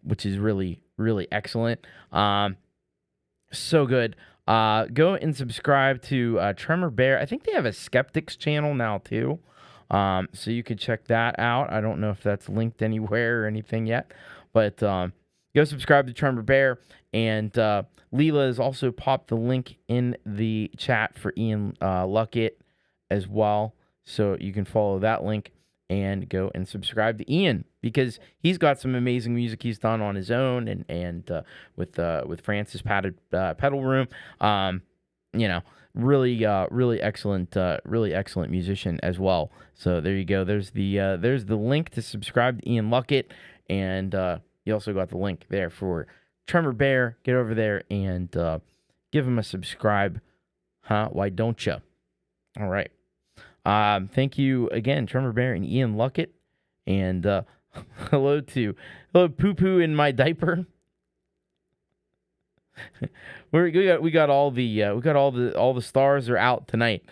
which is really, really excellent. So good. Go and subscribe to Tremor Bear. I think they have a Skeptics channel now too, so you can check that out. I don't know if that's linked anywhere or anything yet, but go subscribe to Tremor Bear. And Leela has also popped the link in the chat for Ian Luckett as well, so you can follow that link and go and subscribe to Ian, because he's got some amazing music he's done on his own and with Francis Pedal Room. Really excellent musician as well. So there you go. There's the link to subscribe to Ian Luckett, and you also got the link there for Tremor Bear. Get over there and give him a subscribe. Why don't you? All right. Thank you again, Tremor Bear and Ian Luckett. And hello Poo Poo in my diaper. we got all the stars are out tonight,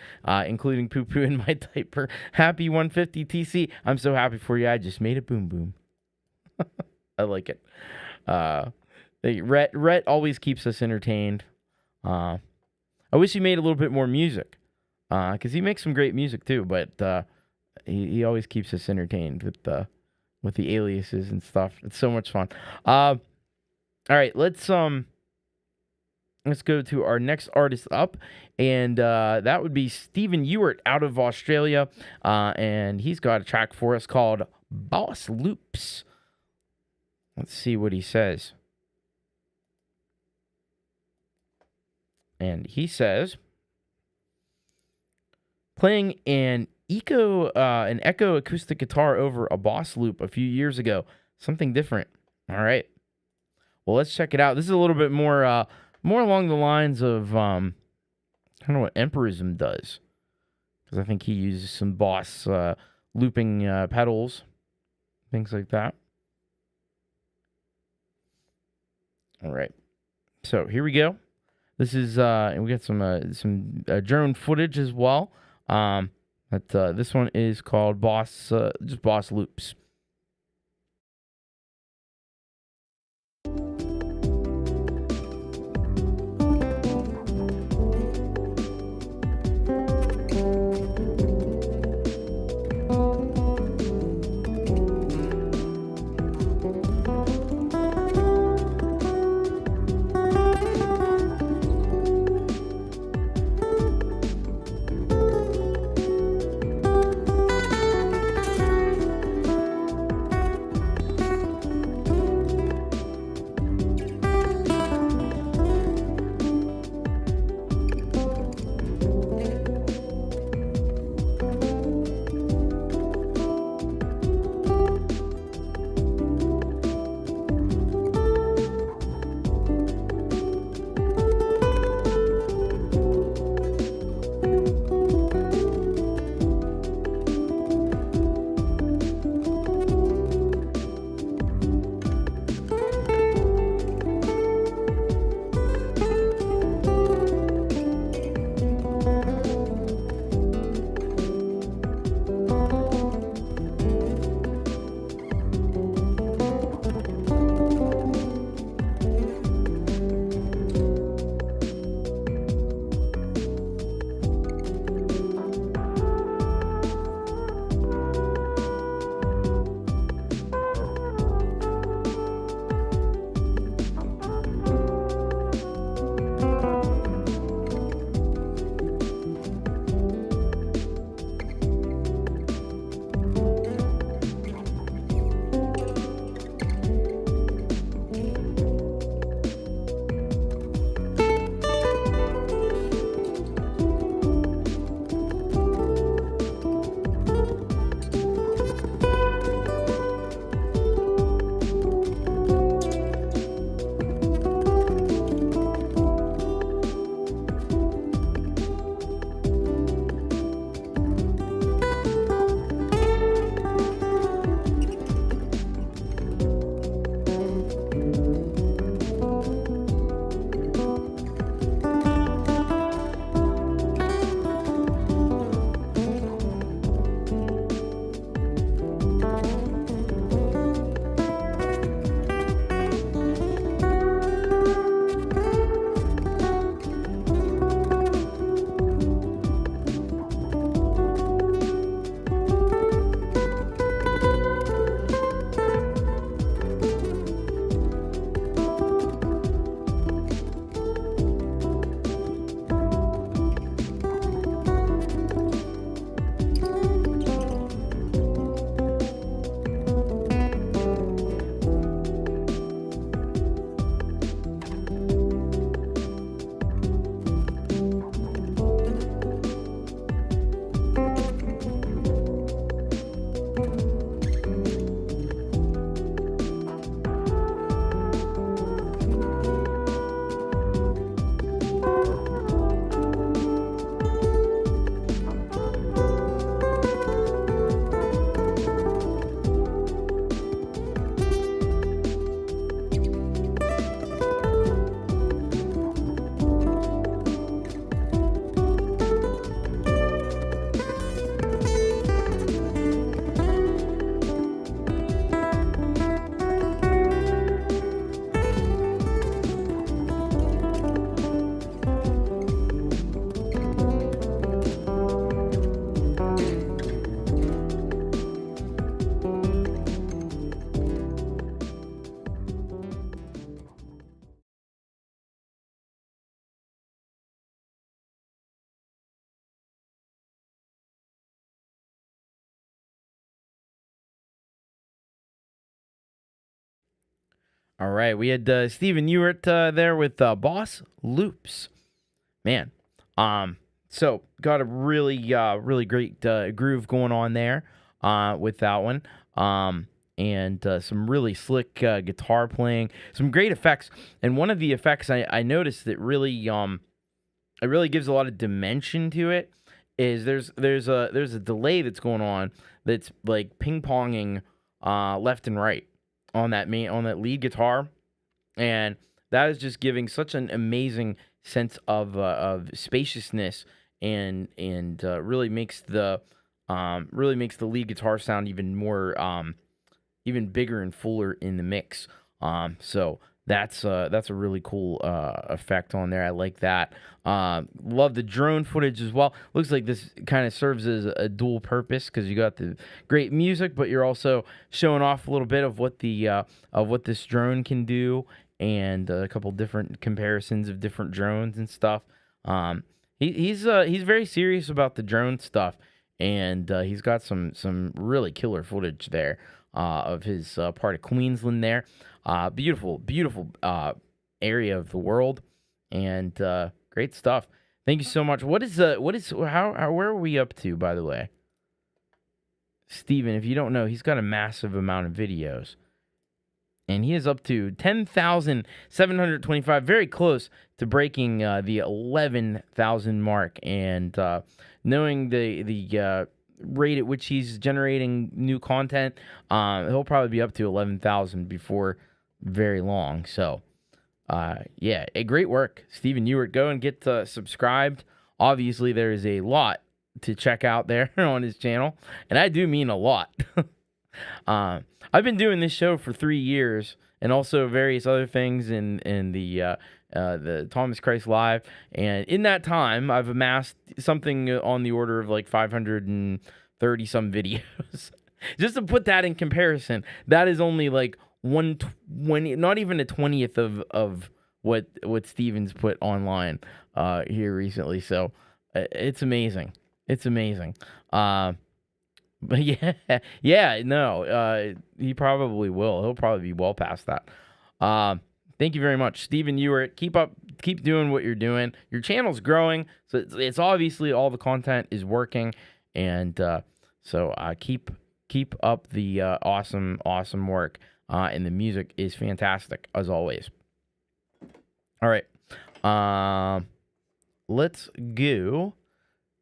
including Poo Poo in my diaper. Happy 150 TC. I'm so happy for you. I just made a boom boom. I like it. Rhett always keeps us entertained. I wish he made a little bit more music, because he makes some great music too. But he always keeps us entertained with the aliases and stuff. It's so much fun. All right, let's go to our next artist up, and that would be Stephen Ewart out of Australia, and he's got a track for us called Boss Loops. Let's see what he says. And he says, playing an echo acoustic guitar over a Boss loop a few years ago. Something different. All right. Well, let's check it out. This is a little bit more along the lines of kind of what Emperism does, because I think he uses some Boss looping pedals, things like that. All right. So here we go. This is and we got some drone footage as well. But this one is called just Boss Loops. All right, we had Stephen Ewart there with Boss Loops. Man, so got a really great groove going on there with that one. And some really slick guitar playing, some great effects. And one of the effects I noticed that really it really gives a lot of dimension to it is there's a delay that's going on that's like ping-ponging left and right on that lead guitar, and that is just giving such an amazing sense of spaciousness and really makes the lead guitar sound even more even bigger and fuller in the mix. So that's a really cool effect on there. I like that. Love the drone footage as well. Looks like this kind of serves as a dual purpose because you got the great music, but you're also showing off a little bit of what this drone can do, and a couple different comparisons of different drones and stuff. He's very serious about the drone stuff, and he's got some really killer footage there of his part of Queensland there. Beautiful area of the world, and great stuff. Thank you so much. Where are we up to, by the way? Steven, if you don't know, he's got a massive amount of videos. And he is up to 10,725, very close to breaking the 11,000 mark. And knowing the rate at which he's generating new content, he'll probably be up to 11,000 before very long. So, yeah, great work, Stephen Ewart. Go and get subscribed. Obviously, there is a lot to check out there on his channel, and I do mean a lot. I've been doing this show for 3 years, and also various other things in the Thomas Christ Live. And in that time, I've amassed something on the order of like 530 some videos. Just to put that in comparison, that is only like 1/20, not even a 20th of what Steven's put online here recently. So it's amazing. It's amazing. But no, he probably will. He'll probably be well past that. Thank you very much, Stephen Ewart. Keep doing what you're doing. Your channel's growing, so it's obviously all the content is working, and so keep up the awesome work. And the music is fantastic as always. All right, let's go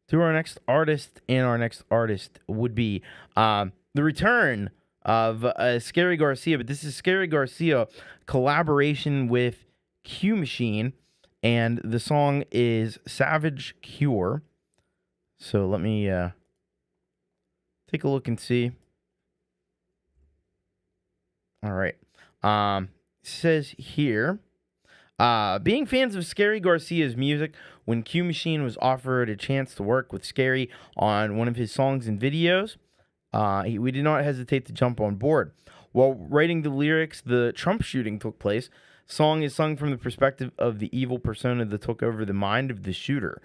to our next artist, and our next artist would be the return of Scarry Garcia, but this is Scarry Garcia collaboration with Q Machine, and the song is Savage Cure. So let me take a look and see. All right. Says here, being fans of Scarry Garcia's music, when Q Machine was offered a chance to work with Scarry on one of his songs and videos, we did not hesitate to jump on board. While writing the lyrics, the Trump shooting took place. Song is sung from the perspective of the evil persona that took over the mind of the shooter.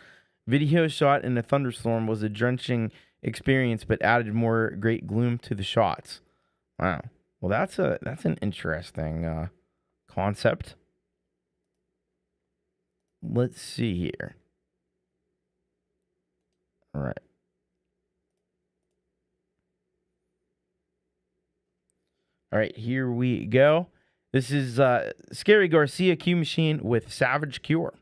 Video shot in a thunderstorm was a drenching experience, but added more great gloom to the shots. Wow. Well, that's an interesting concept. Let's see here. All right. All right, here we go. This is Scarry Garcia, Q Machine with Savage Cure.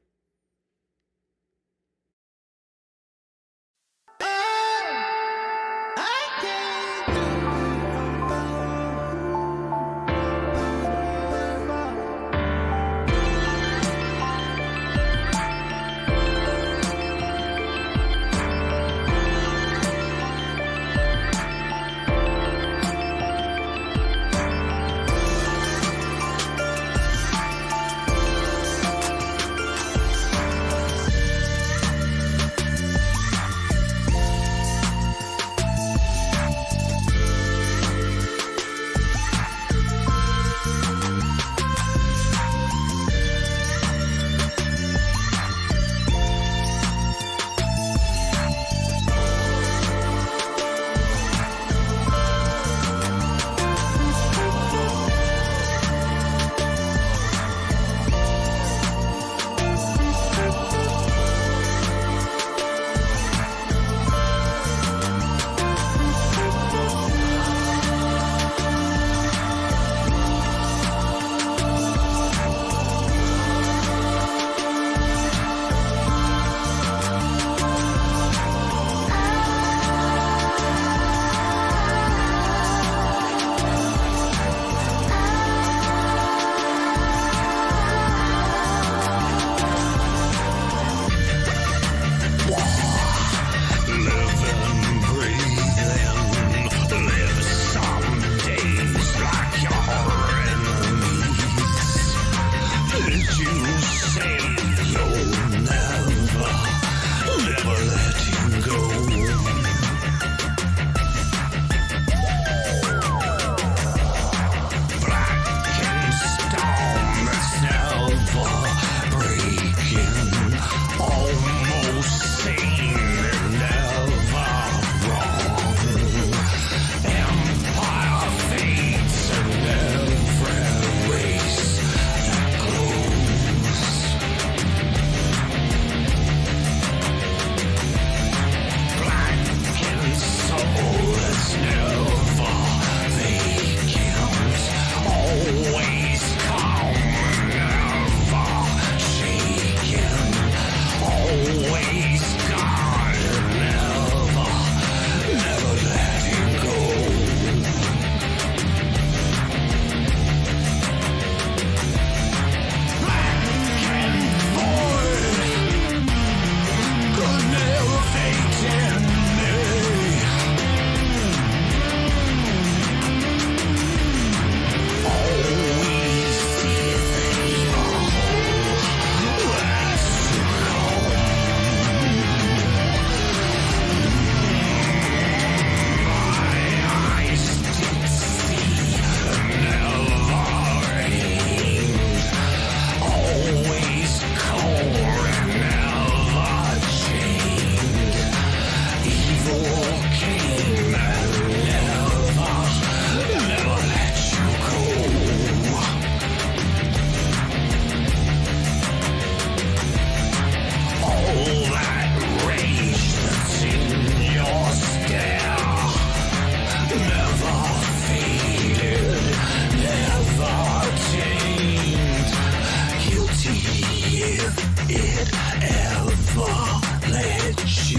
it ever let you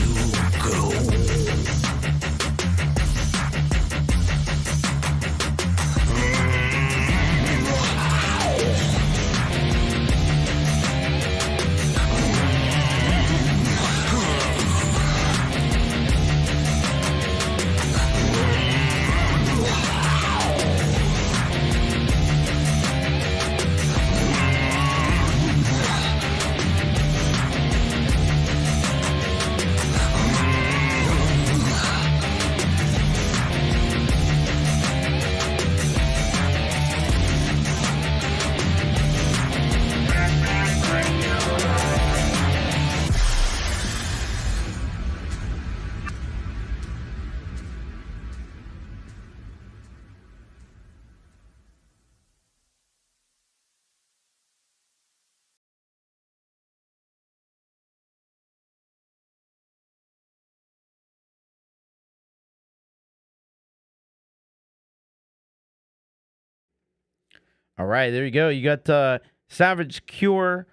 go. All right, there you go. You got Savage Cure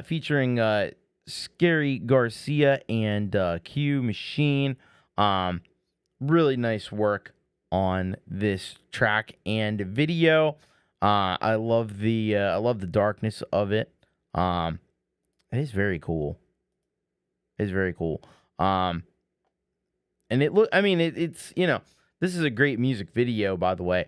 featuring Scarry Garcia and Q Machine. Really nice work on this track and video. I love the darkness of it. It is very cool. It's very cool. And it's this is a great music video, by the way.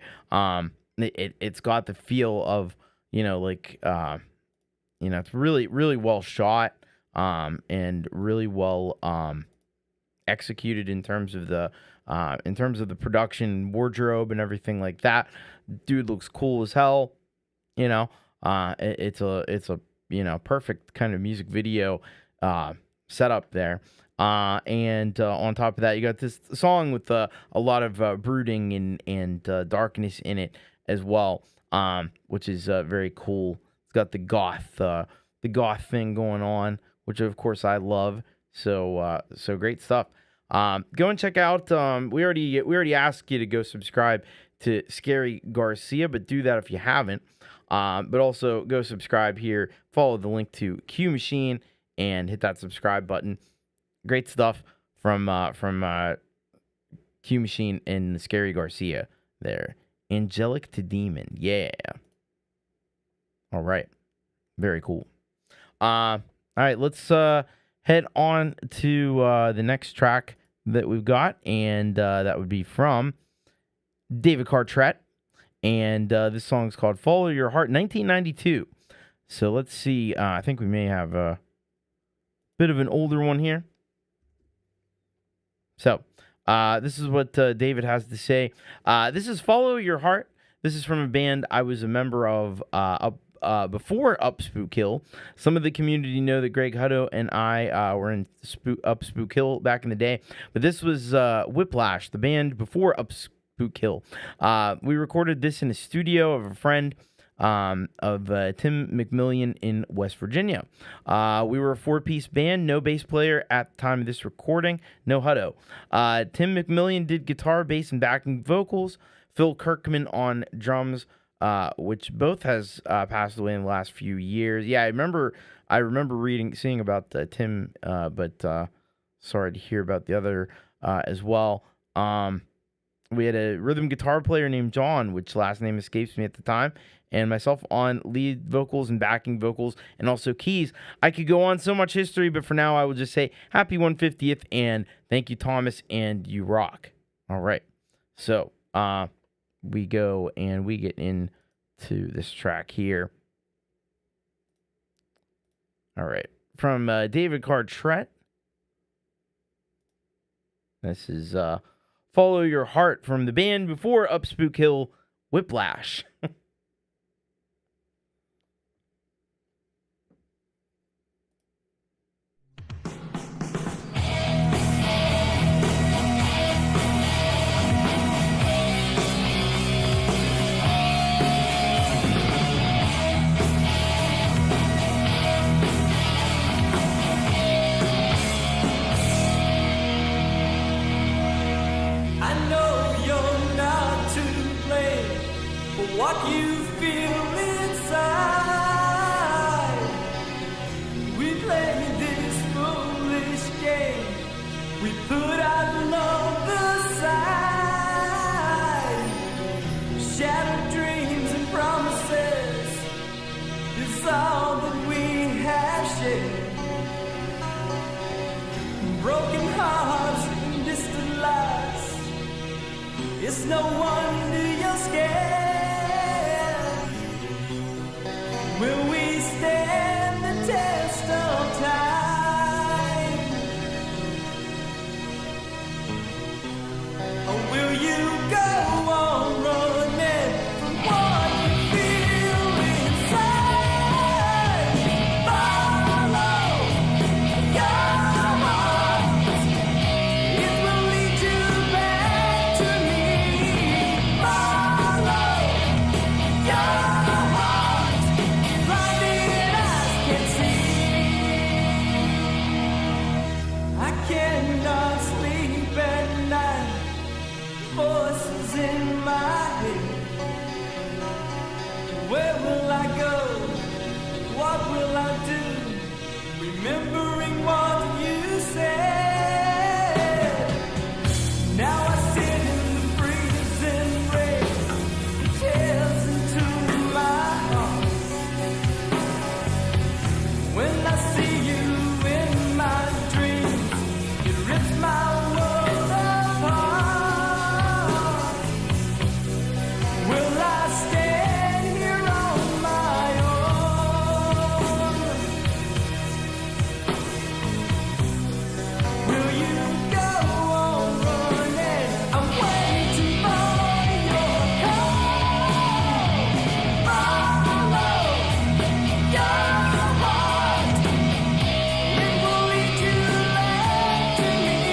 It's got the feel of, it's really, really well shot, and really well executed in terms of the production, wardrobe, and everything like that. Dude looks cool as hell. It's a perfect kind of music video setup there. And on top of that, you got this song with a lot of brooding and darkness in it as well, which is very cool. It's got the goth thing going on, which of course I love. So great stuff. Go and check out. We already asked you to go subscribe to Scarry Garcia, but do that if you haven't. But also go subscribe here. Follow the link to Q Machine and hit that subscribe button. Great stuff from Q Machine and Scarry Garcia there. Angelic to Demon, yeah. All right, very cool. All right, let's head on to the next track that we've got, and that would be from David Cartrett, and this song's called "Follow Your Heart," 1992. So let's see. I think we may have a bit of an older one here. So, this is what David has to say. This is Follow Your Heart. This is from a band I was a member of before Up Spook Hill. Some of the community know that Greg Hutto and I were in Up Spook Hill back in the day. But this was Whiplash, the band before Up Spook Hill. We recorded this in a studio of a friend of Tim McMillian in West Virginia. We were a 4-piece band, no bass player at the time of this recording, no Hutto. Tim McMillian did guitar, bass, and backing vocals. Phil Kirkman on drums, which both has passed away in the last few years. Yeah, I remember seeing about Tim, but sorry to hear about the other as well. We had a rhythm guitar player named John, which last name escapes me at the time, and myself on lead vocals and backing vocals, and also keys. I could go on so much history, but for now I will just say happy 150th, and thank you, Thomas, and you rock. All right, so we go and we get into this track here. All right, from David Cartrett. This is Follow Your Heart from the band before Up Spook Hill, Whiplash. What you feel inside, said. Broken hearts and distant lights. It's no wonder you're scared. Will we stand the test of time? Or will you go on running from what you feel inside? Follow your heart. It will lead you back to me. Follow your heart. Blinded eyes can see. I cannot sleep at night. Voices in my head. Where will I go? What will I do? Remembering what you said. Now I sit in the freezing rain. Tears into my heart. When I see you in my dreams, it rips my world apart. Will I stand here on my own? Will you go on running? I'm waiting for your call. Follow your heart. It will lead you back to me.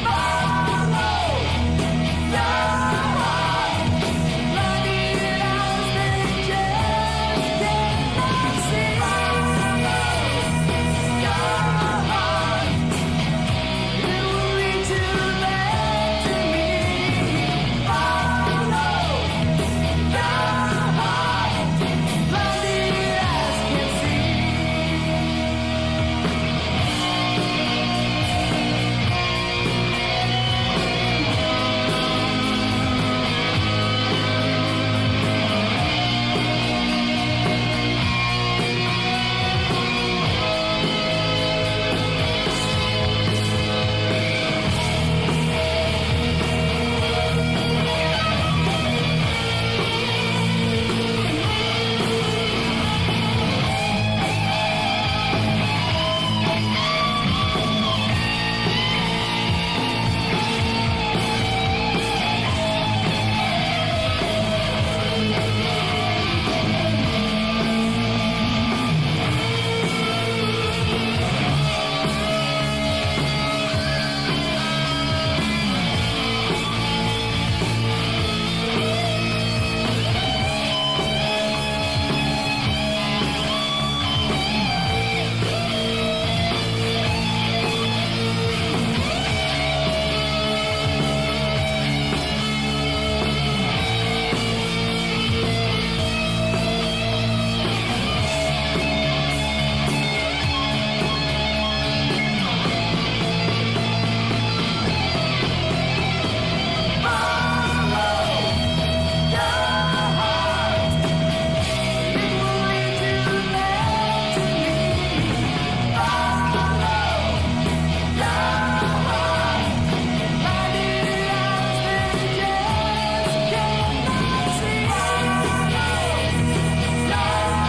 Follow your heart. Blinded eyes, they just cannot see. Follow your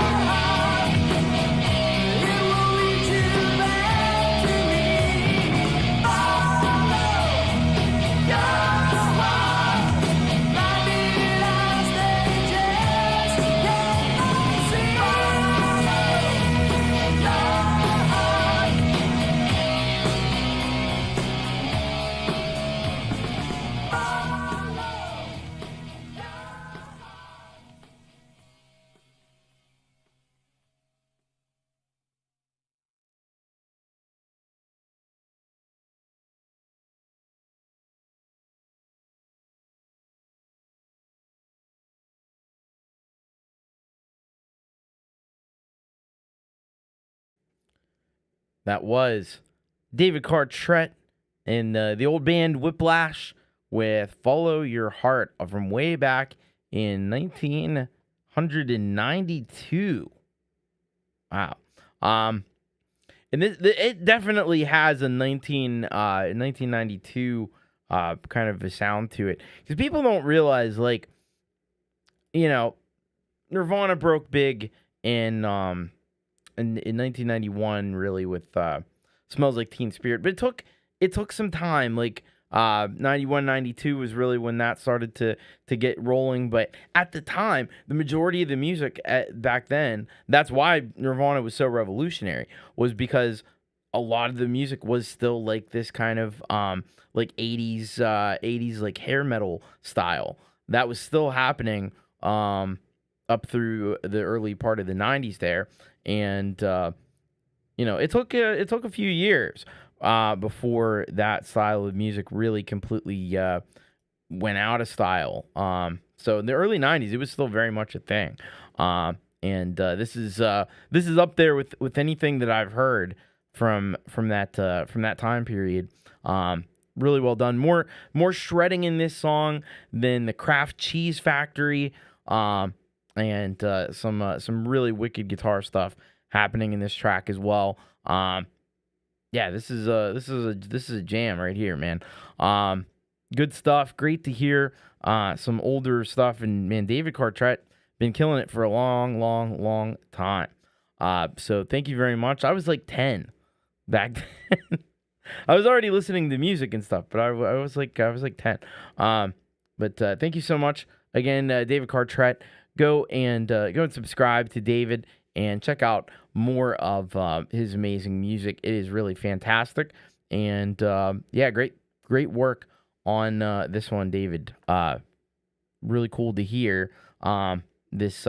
heart. It will lead you back to me. Follow your heart. Blinded eyes can see. That was David Cartrett and the old band Whiplash with Follow Your Heart from way back in 1992. Wow. And it definitely has a 1992 kind of a sound to it. Because people don't realize, like, you know, Nirvana broke big in 1991, really, with Smells Like Teen Spirit. But it took some time. Like, 91, 92 was really when that started to get rolling. But at the time, the majority of the music back then, that's why Nirvana was so revolutionary, was because a lot of the music was still like this kind of like 80s like hair metal style. That was still happening up through the early part of the 90s there. And you know, it took a few years before that style of music really completely went out of style. So in the early 90s, it was still very much a thing. And this is up there with anything that I've heard from that time period. Really well done. More shredding in this song than the Kraft Cheese Factory. And some really wicked guitar stuff happening in this track as well. Yeah, this is a jam right here, man. Good stuff. Great to hear some older stuff. And man, David Cartrett been killing it for a long time. So thank you very much. I was like 10 back then. I was already listening to music and stuff, but I was like 10. But thank you so much again, David Cartrett. Go and subscribe to David and check out more of his amazing music. It is really fantastic. And yeah, great work on this one, David. Really cool to hear this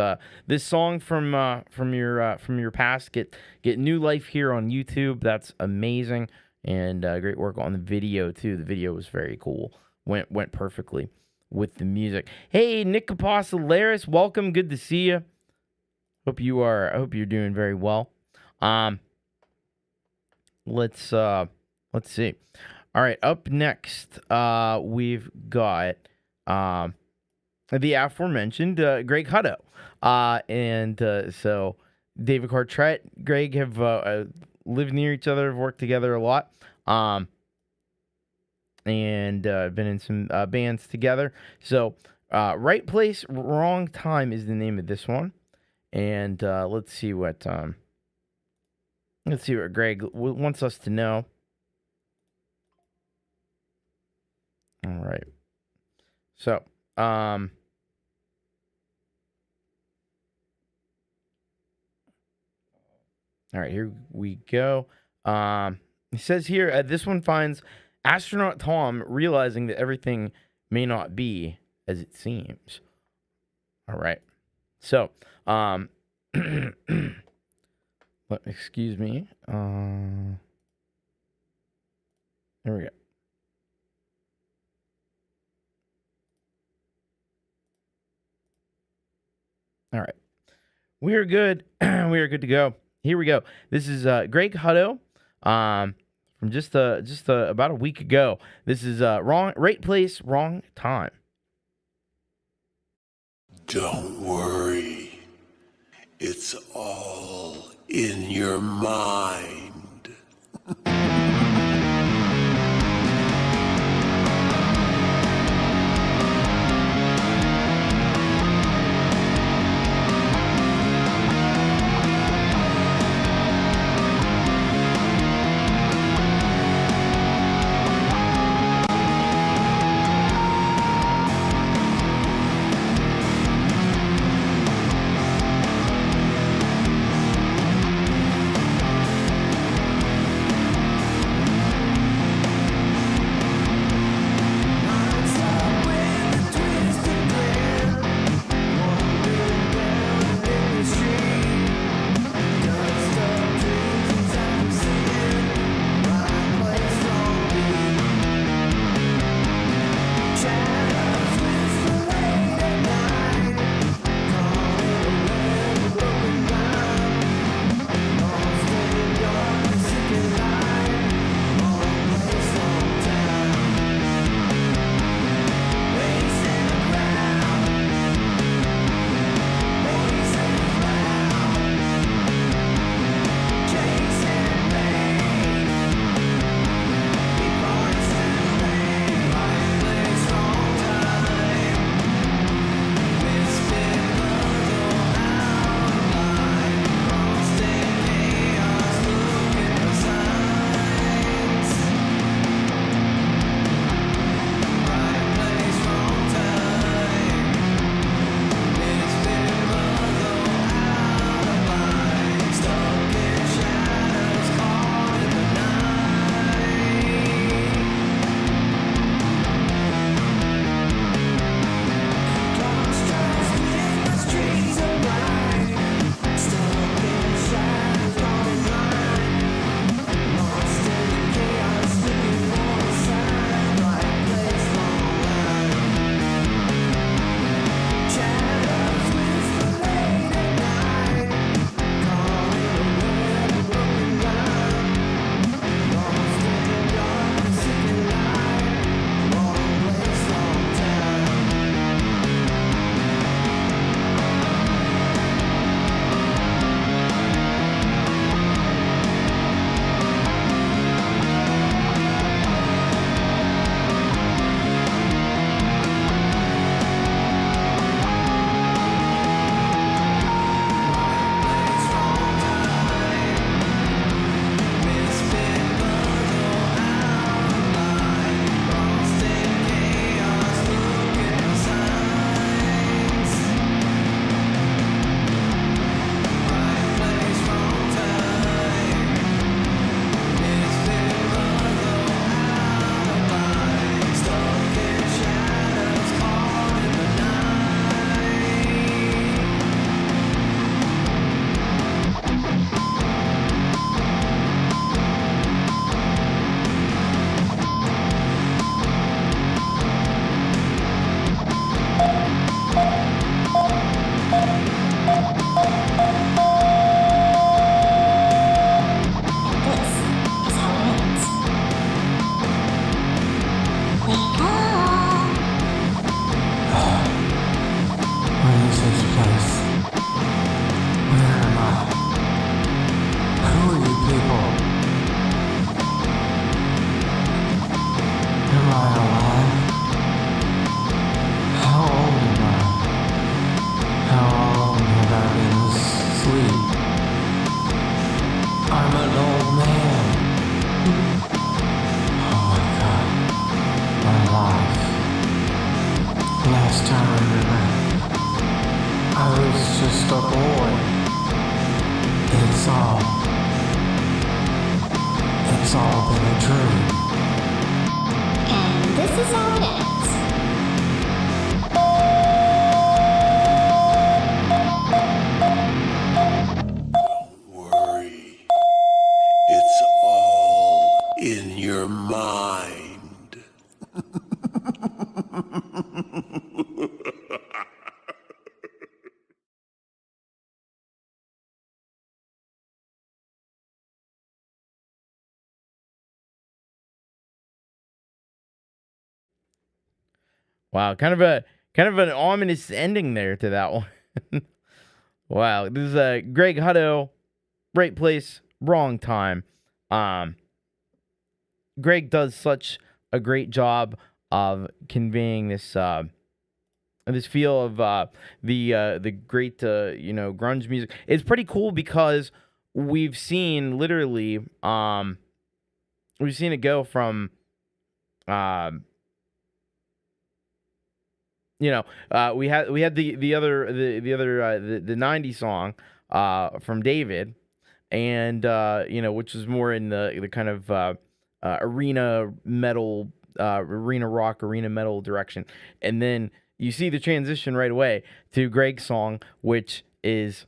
song from your past get new life here on YouTube. That's amazing. And great work on the video too. The video was very cool. Went perfectly with the music. Hey, Nick Apostolaris, welcome. Good to see you. I hope you're doing very well. Let's see. All right, up next, we've got the aforementioned Greg Hutto. And so David Cartrett, Greg have lived near each other, have worked together a lot. And been in some bands together. So, Right Place, Wrong Time is the name of this one. And let's see what Greg wants us to know. All right. So, all right, here we go. It says here, this one finds astronaut Tom realizing that everything may not be as it seems. All right. So, excuse me. There we go. All right. We are good. We are good to go. Here we go. This is Greg Hutto from just about a week ago. This is Right Place, Wrong Time. Don't worry. It's all in your mind. it's all been a dream. And this is how it ends. Worry. It's all in your mind. Wow, kind of an ominous ending there to that one. Wow, this is Greg Hutto, right place, wrong time. Greg does such a great job of conveying this this feel of the great grunge music. It's pretty cool because we've seen literally we've seen it go from we had the other 90s song from David, and which was more in the kind of arena metal, arena rock, arena metal direction, and then you see the transition right away to Greg's song, which is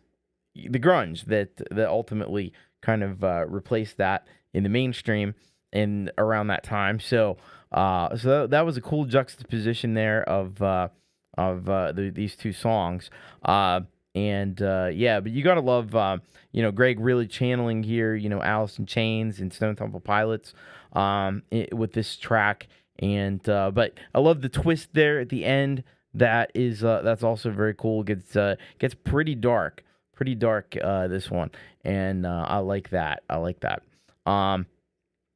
the grunge that ultimately kind of replaced that in the mainstream and around that time. So that was a cool juxtaposition there of these two songs. But you gotta love Greg really channeling here, Alice in Chains and Stone Temple Pilots with this track. And but I love the twist there at the end. That's also very cool. Gets pretty dark this one, and I like that.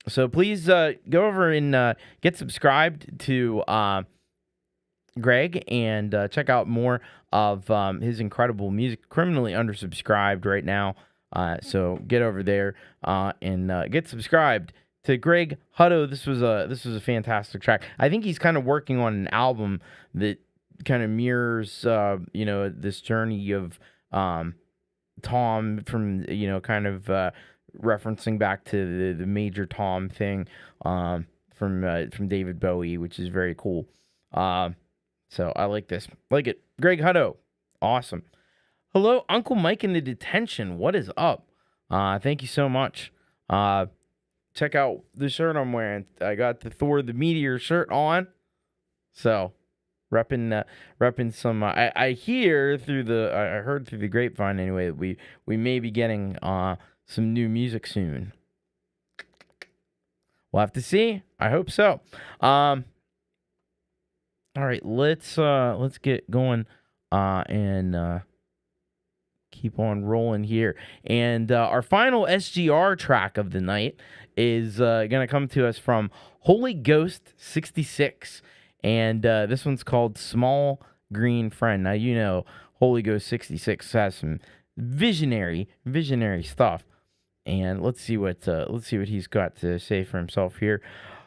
So please go over and get subscribed to Greg and check out more of his incredible music. Criminally undersubscribed right now, so get over there and get subscribed to Greg Hutto. This was a fantastic track. I think he's kind of working on an album that kind of mirrors this journey of Tom from kind of referencing back to the Major Tom thing from David Bowie, which is very cool. So I like this. Like it. Greg Hutto. Awesome. Hello, Uncle Mike in the Detention. What is up? Thank you so much. Check out the shirt I'm wearing. I got the Thor the Meteor shirt on. So, repping some. I heard through the grapevine anyway that we may be getting some new music soon. We'll have to see. I hope so. All right, let's get going and keep on rolling here. And our final SGR track of the night is gonna come to us from Holy Ghost 66, and this one's called Small Green Friend. Now Holy Ghost 66 has some visionary stuff, and let's see what he's got to say for himself here.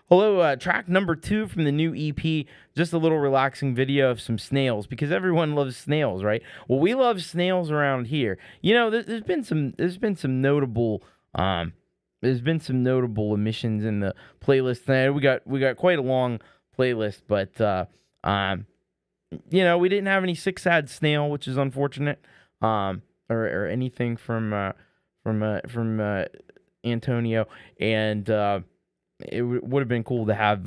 Hello, track number 2 from the new EP. Just a little relaxing video of some snails, because everyone loves snails, right? Well, we love snails around here. There's been some notable emissions in the playlist tonight. We got quite a long playlist, but we didn't have any six-sad snail, which is unfortunate, or anything from Antonio, and it would have been cool to have.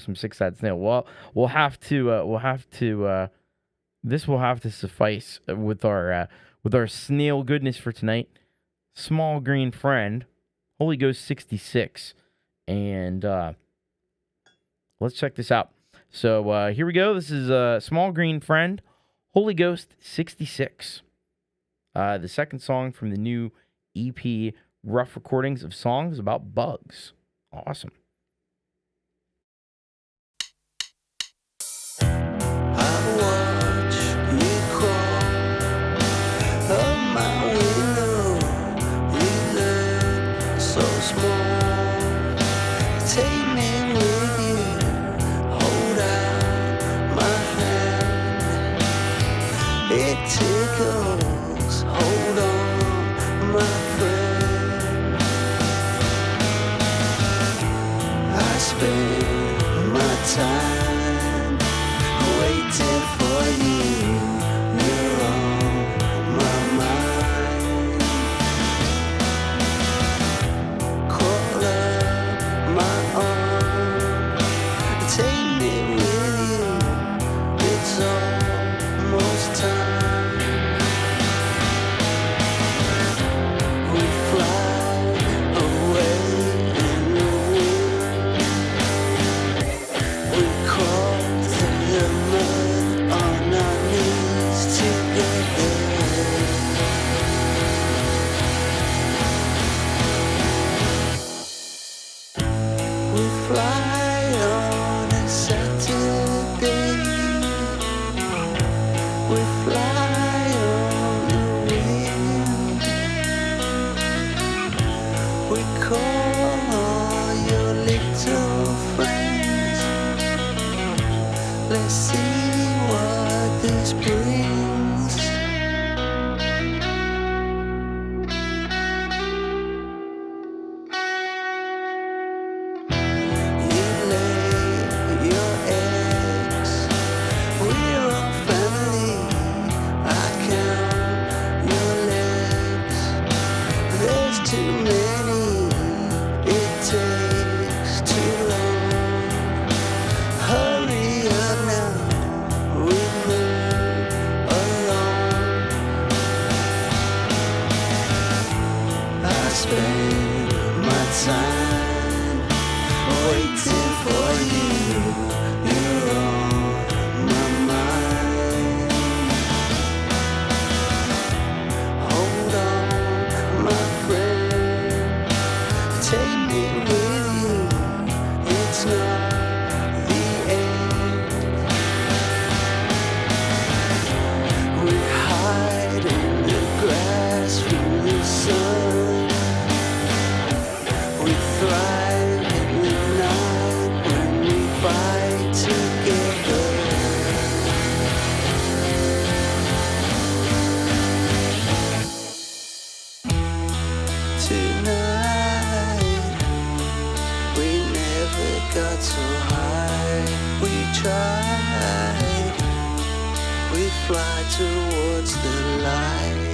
Some six-sad snail. Well, we'll have to. This will have to suffice with our snail goodness for tonight. Small Green Friend, Holy Ghost 66, and let's check this out. So here we go. This is Small Green Friend, Holy Ghost 66. The second song from the new EP, Rough Recordings of Songs About Bugs. Awesome. Hold on, my friend. spend my time waiting for you. You're on my mind. Call up my arm, take me with you. It's almost time. We fly away in the wind. We crawl through the mud on our knees together. We fly on a Saturday. We fly on the wind. We call all your little friends. Let's see what this brings. You lay your eggs. We're all family. I count your legs. There's too many. It takes too long. Hurry up now. We move along. I spend my time waiting for you. You're on my mind. Hold on, my friend. Take me with you. It's not the end. We hide in the grass from the sun. We thrive in the night when we fight together. Tonight, we never got so high. We tried. We fly towards the light.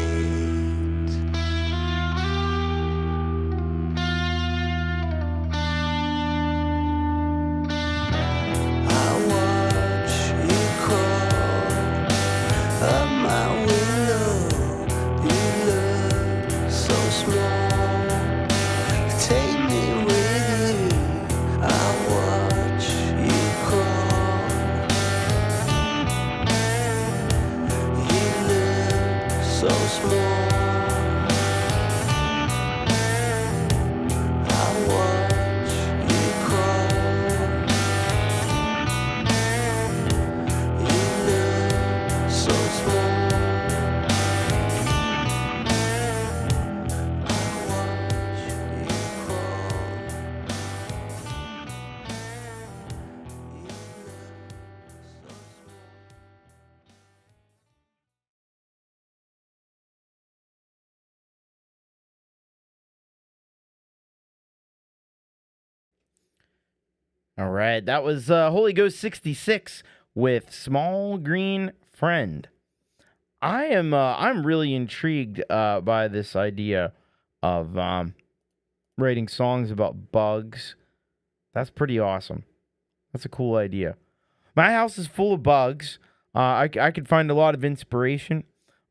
I watch you crawl up my window. You look so small. Take me with you. I watch you crawl. You look so small. I watch you crawl. You look so small. I watch you crawl. All right, that was Holy Ghost 66 with Small Green Friend. I'm really intrigued by this idea of writing songs about bugs. That's pretty awesome. That's a cool idea. My house is full of bugs. I could find a lot of inspiration.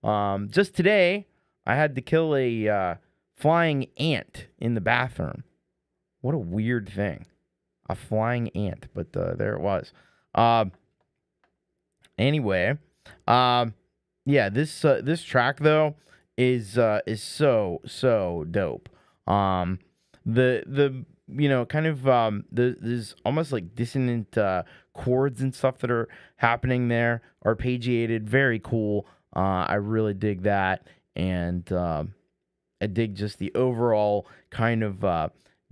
Just today, I had to kill a flying ant in the bathroom. What a weird thing. A flying ant, but there it was. Anyway, yeah, this track though is so dope. The kind of there's almost like dissonant chords and stuff that are happening there, arpeggiated, very cool. I really dig that, and I dig just the overall kind of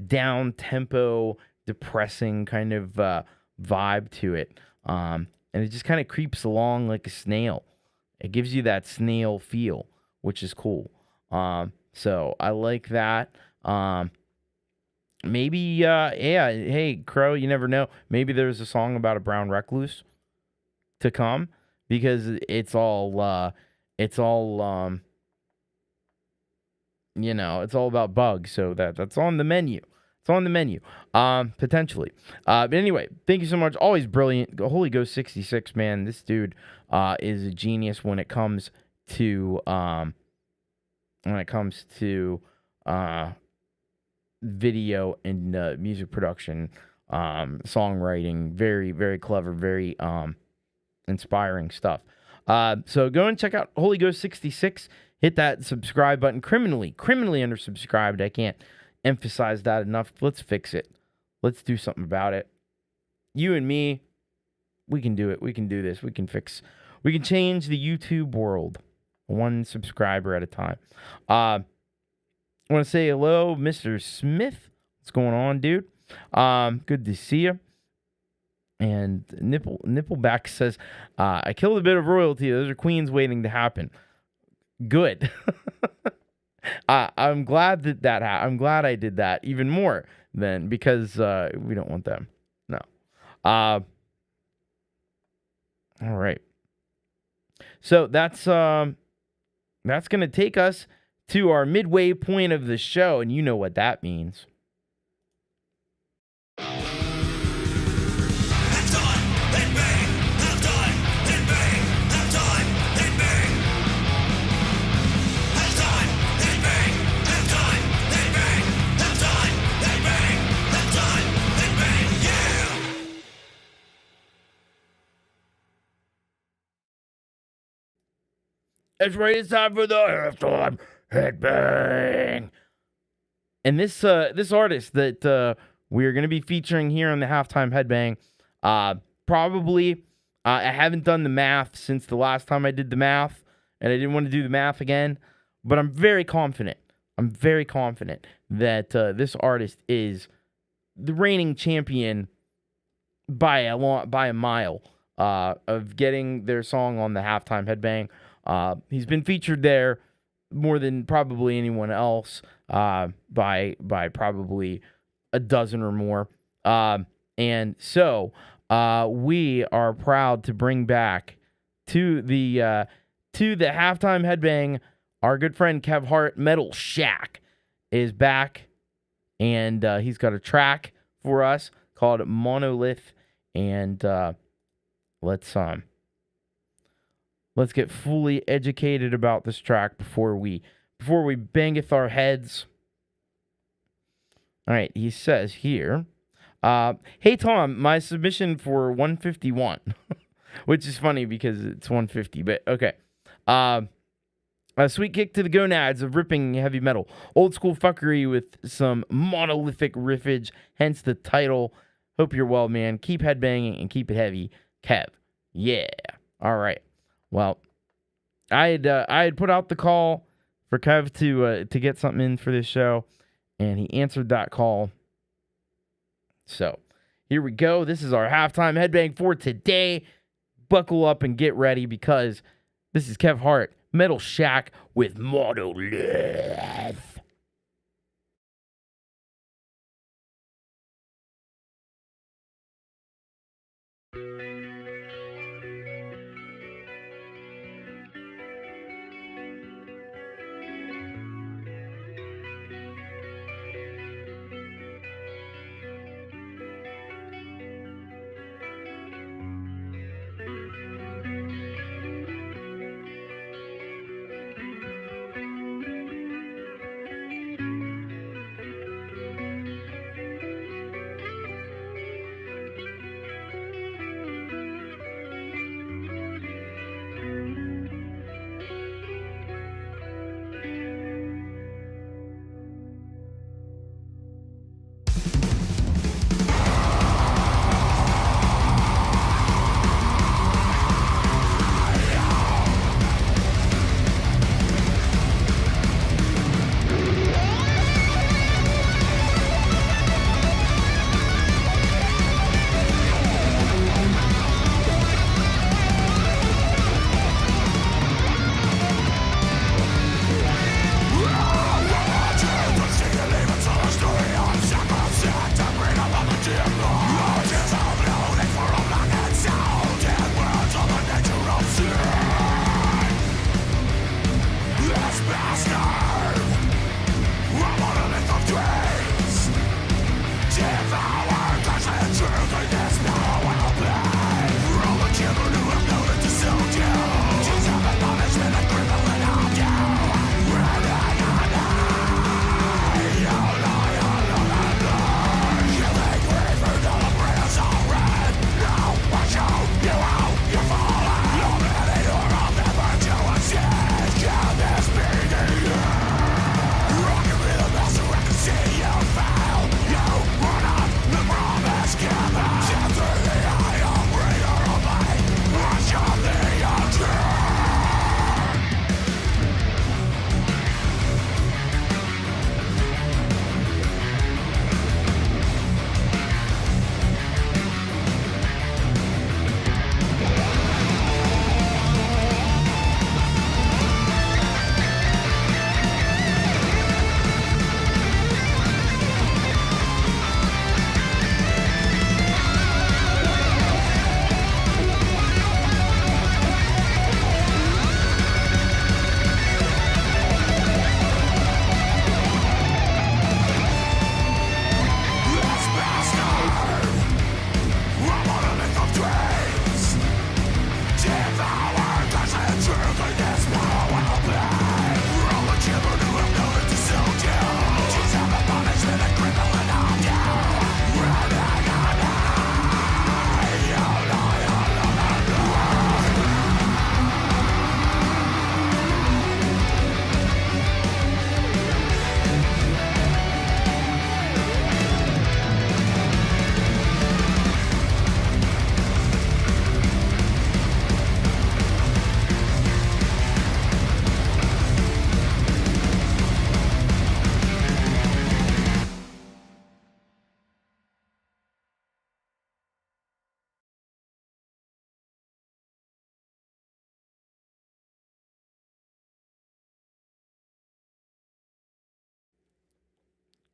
down tempo, depressing kind of vibe to it. And it just kind of creeps along like a snail. It gives you that snail feel, which is cool. So I like that. maybe, yeah, hey, Crow, you never know. Maybe there's a song about a brown recluse to come, because it's all it's all about bugs. So that's on the menu. It's on the menu, potentially. But anyway, thank you so much. Always brilliant. Holy Ghost 66, man. This dude is a genius when it comes to video and music production, songwriting. Very, very clever, very inspiring stuff. So go and check out Holy Ghost 66. Hit that subscribe button. Criminally undersubscribed. I can't emphasize that enough. Let's fix it. Let's do something about it. You and me, we can do it. We can do this. We can change the YouTube world one subscriber at a time. I want to say hello, Mr. Smith. What's going on, dude? Good to see you. And Nippleback says, I killed a bit of royalty. Those are queens waiting to happen. Good. I'm glad that I'm glad I did that even more then, because we don't want them. No. All right. So that's going to take us to our midway point of the show, and you know what that means. That's right, it's time for the halftime headbang. And this artist that we're going to be featuring here on the halftime headbang, probably, I haven't done the math since the last time I did the math, and I didn't want to do the math again, but I'm very confident. That this artist is the reigning champion by a mile of getting their song on the halftime headbang. He's been featured there more than probably anyone else, by probably a dozen or more. And so we are proud to bring back to the halftime headbang, our good friend Kev Hart. Metal Shack is back, and he's got a track for us called Monolith, and let's get fully educated about this track before we bangeth our heads. All right, he says here, hey Tom, my submission for 151, which is funny because it's 150, but okay. A sweet kick to the gonads of ripping heavy metal. Old school fuckery with some monolithic riffage, hence the title. Hope you're well, man. Keep headbanging and keep it heavy. Kev. Yeah. All right. Well, I had put out the call for Kev to get something in for this show, and he answered that call. So here we go. This is our halftime headbang for today. Buckle up and get ready, because this is Kev Hart, Metal Shack with Monolith.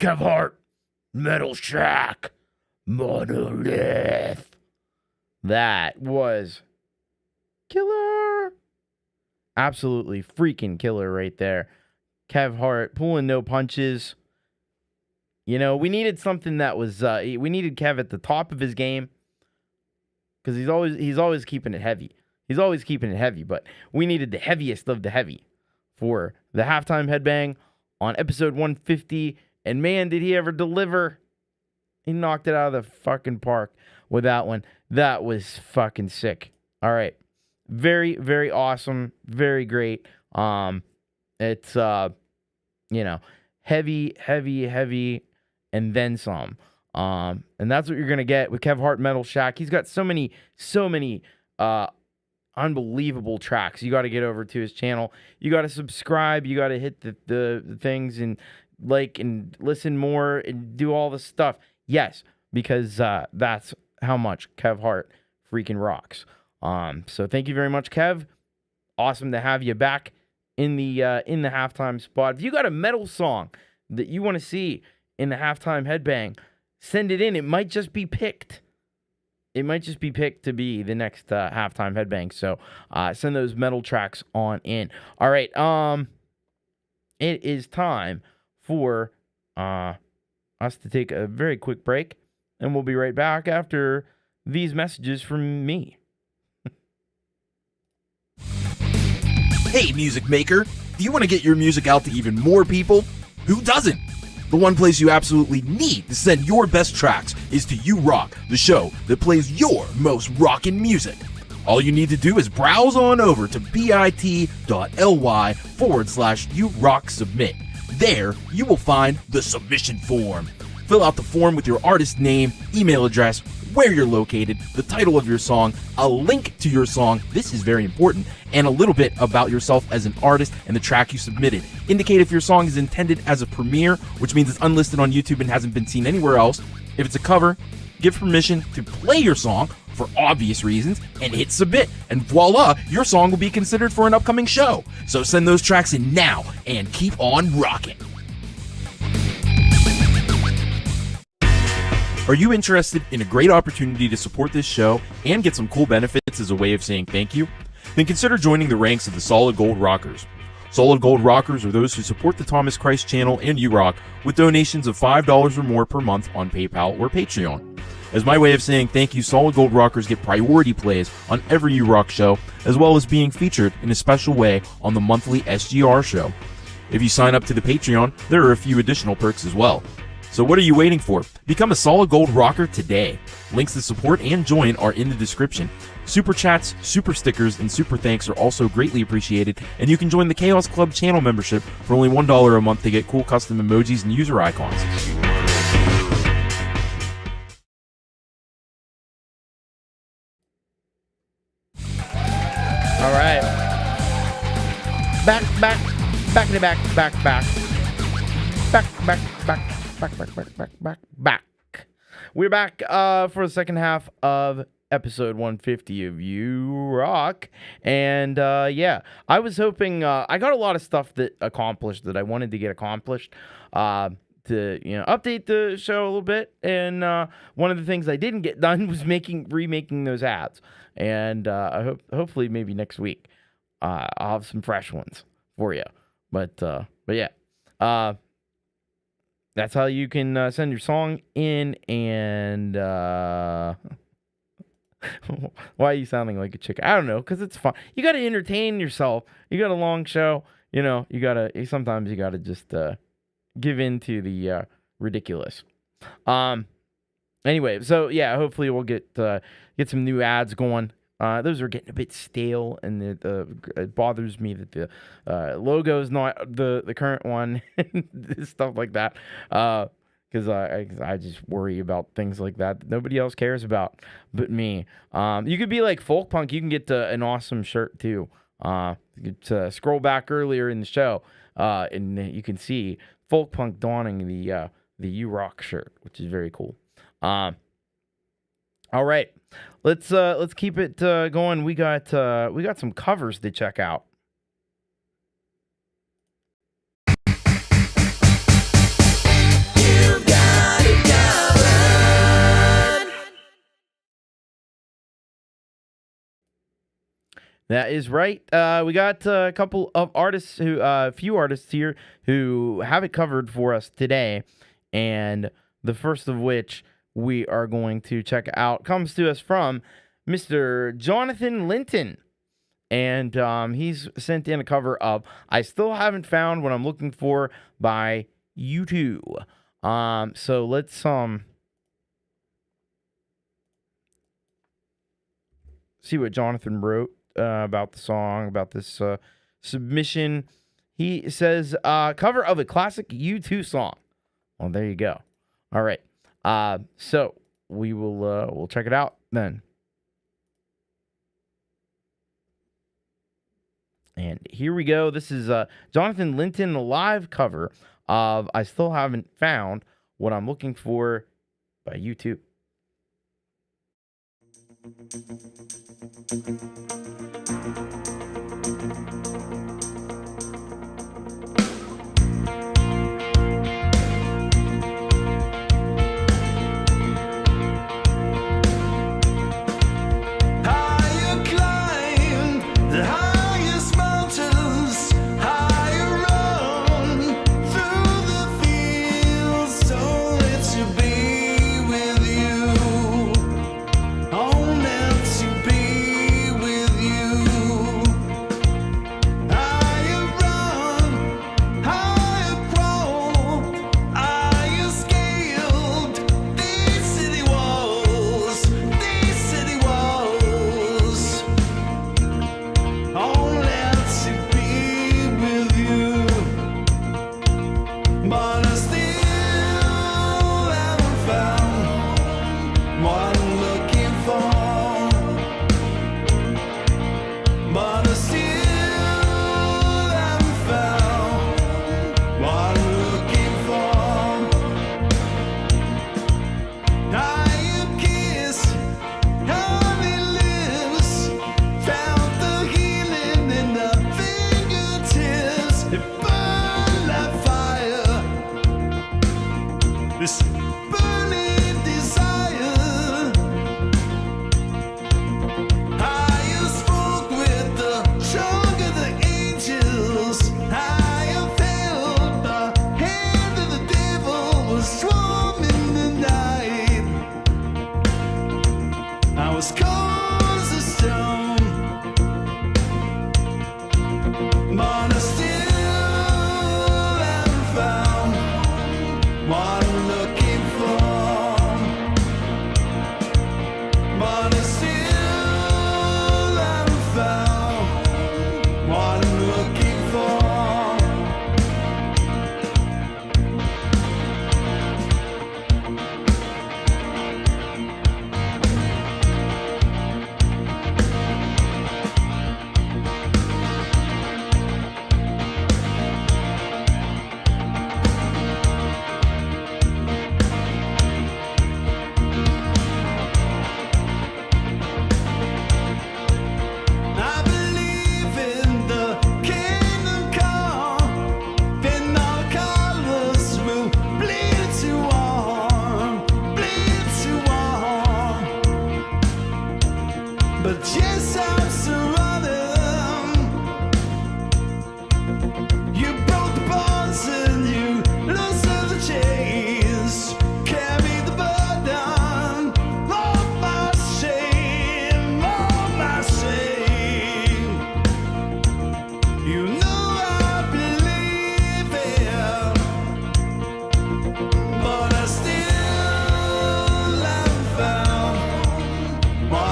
Kev Hart, Metal Shack, Monolith. That was killer. Absolutely freaking killer right there. Kev Hart pulling no punches. You know, we needed something that was, we needed Kev at the top of his game because he's always keeping it heavy. He's always keeping it heavy, but we needed the heaviest of the heavy for the halftime headbang on episode 150. And man, did he ever deliver. He knocked it out of the fucking park with that one. That was fucking sick. All right. Very, very awesome. Very great. It's, you know, heavy, and then some. And that's what you're going to get with Kev Hart Metal Shack. He's got so many, unbelievable tracks. You got to get over to his channel. You got to subscribe. You got to hit the things and like and listen more and do all the stuff. Yes, because that's how much Kev Hart freaking rocks. So thank you very much, Kev. Awesome to have you back in the halftime spot. If you got a metal song that you want to see in the halftime headbang, send it in. It might just be picked. It might just be picked to be the next halftime headbang. So send those metal tracks on in. All right. It is time for us to take a very quick break, and we'll be right back after these messages from me. Hey, music maker, do you want to get your music out to even more people? Who doesn't? The one place you absolutely need to send your best tracks is to You Rock, the show that plays your most rockin' music. All you need to do is browse on over to bit.ly/YouRockSubmit. There, you will find the submission form. Fill out the form with your artist name, email address, where you're located, the title of your song, a link to your song, this is very important, and a little bit about yourself as an artist and the track you submitted. Indicate if your song is intended as a premiere, which means it's unlisted on YouTube and hasn't been seen anywhere else. If it's a cover, give permission to play your song for obvious reasons and hit submit, and voila, your song will be considered for an upcoming show. So send those tracks in now and keep on rocking. Are you interested in a great opportunity to support this show and get some cool benefits as a way of saying thank you? Then consider joining the ranks of the Solid Gold Rockers. Solid Gold Rockers are those who support the Thomas Christ channel and You Rock with donations of $5 or more per month on PayPal or Patreon. As my way of saying thank you, Solid Gold Rockers get priority plays on every You Rock show, as well as being featured in a special way on the monthly SGR show. If you sign up to the Patreon, there are a few additional perks as well. So what are you waiting for? Become a Solid Gold Rocker today. Links to support and join are in the description. Super chats, super stickers, and super thanks are also greatly appreciated, and you can join the Chaos Club channel membership for only $1 a month to get cool custom emojis and user icons. All right. Back. We're back for the second half of episode 150 of You Rock. And yeah, I was hoping I got a lot of stuff that accomplished that I wanted to get accomplished to update the show a little bit. And one of the things I didn't get done was remaking those ads. And I hopefully maybe next week I'll have some fresh ones for you. But yeah. That's how you can send your song in, and why are you sounding like a chick? I don't know, because it's fun. You got to entertain yourself. You got a long show, sometimes you got to just give in to the ridiculous. Anyway, so yeah, hopefully we'll get some new ads going. Those are getting a bit stale, and it bothers me that the logo is not the current one, and stuff like that. Because I just worry about things like that nobody else cares about but me. You could be like Folkpunk. You can get an awesome shirt too. You could scroll back earlier in the show, and you can see Folkpunk donning the You Rock shirt, which is very cool. All right. Let's keep it going. We got some covers to check out. Yeah. That is right. We got a couple of artists a few artists here who have it covered for us today. And the first of which we are going to check out comes to us from Mr. Jonathan Linton. And he's sent in a cover of I Still Haven't Found What I'm Looking For by U2. So let's see what Jonathan wrote about the song, about this submission. He says, cover of a classic U2 song. Well, there you go. All right. So we will we'll check it out then. And here we go. This is Jonathan Linton, the live cover of I Still Haven't Found What I'm Looking For by U2. What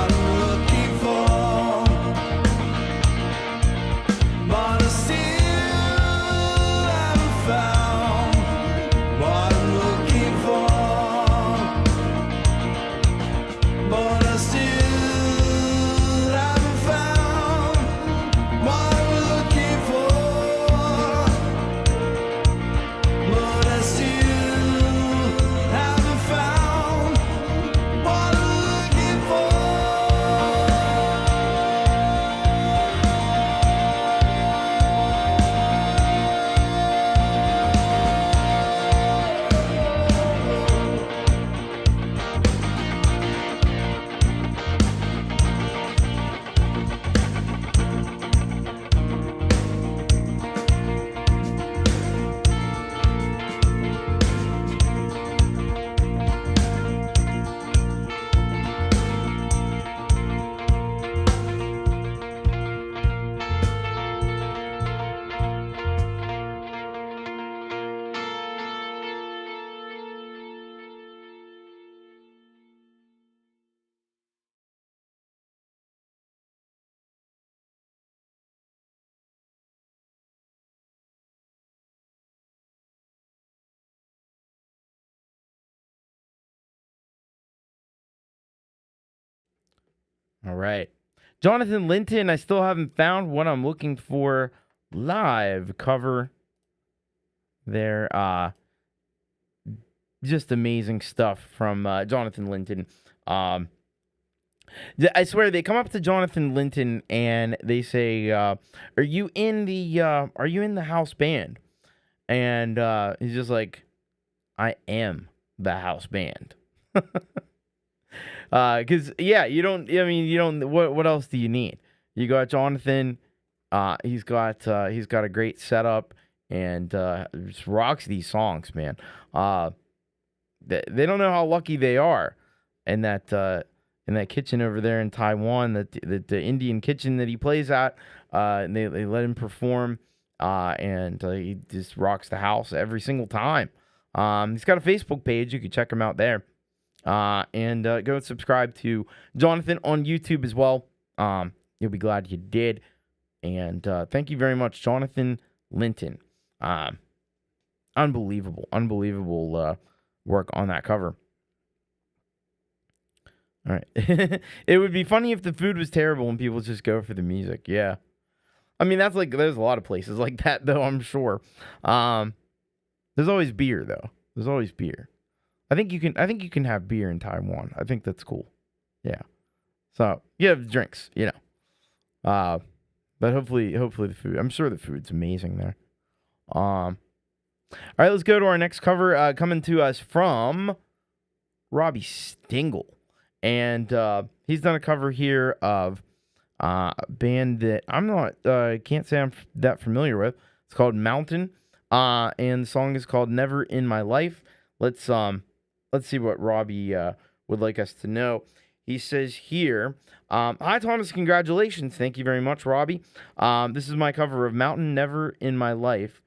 I'm looking for. All right. Jonathan Linton, I still haven't found what I'm looking for live cover there. Just amazing stuff from Jonathan Linton. I swear they come up to Jonathan Linton and they say, "Are you in the house band?" And he's just like, "I am the house band." Because what else do you need? You got Jonathan. He's got a great setup and just rocks these songs, man. They don't know how lucky they are, in that kitchen over there in Taiwan, the Indian kitchen that he plays at. And they let him perform, and he just rocks the house every single time. He's got a Facebook page. You can check him out there. And go and subscribe to Jonathan on YouTube as well. You'll be glad you did. And thank you very much, Jonathan Linton. Unbelievable work on that cover. All right. It would be funny if the food was terrible and people just go for the music. Yeah. I mean, there's a lot of places like that, though, I'm sure. There's always beer, though. There's always beer. I think you can have beer in Taiwan. I think that's cool. Yeah. So you have drinks, but hopefully the food. I'm sure the food's amazing there. All right, let's go to our next cover. Coming to us from Robbie Stingle, and he's done a cover here of a band that I'm not can't say I'm that familiar with. It's called Mountain, and the song is called Never in My Life. Let's see what Robbie would like us to know. He says here, "Hi Thomas, congratulations. Thank you very much, Robbie. This is my cover of Mountain, Never in My Life.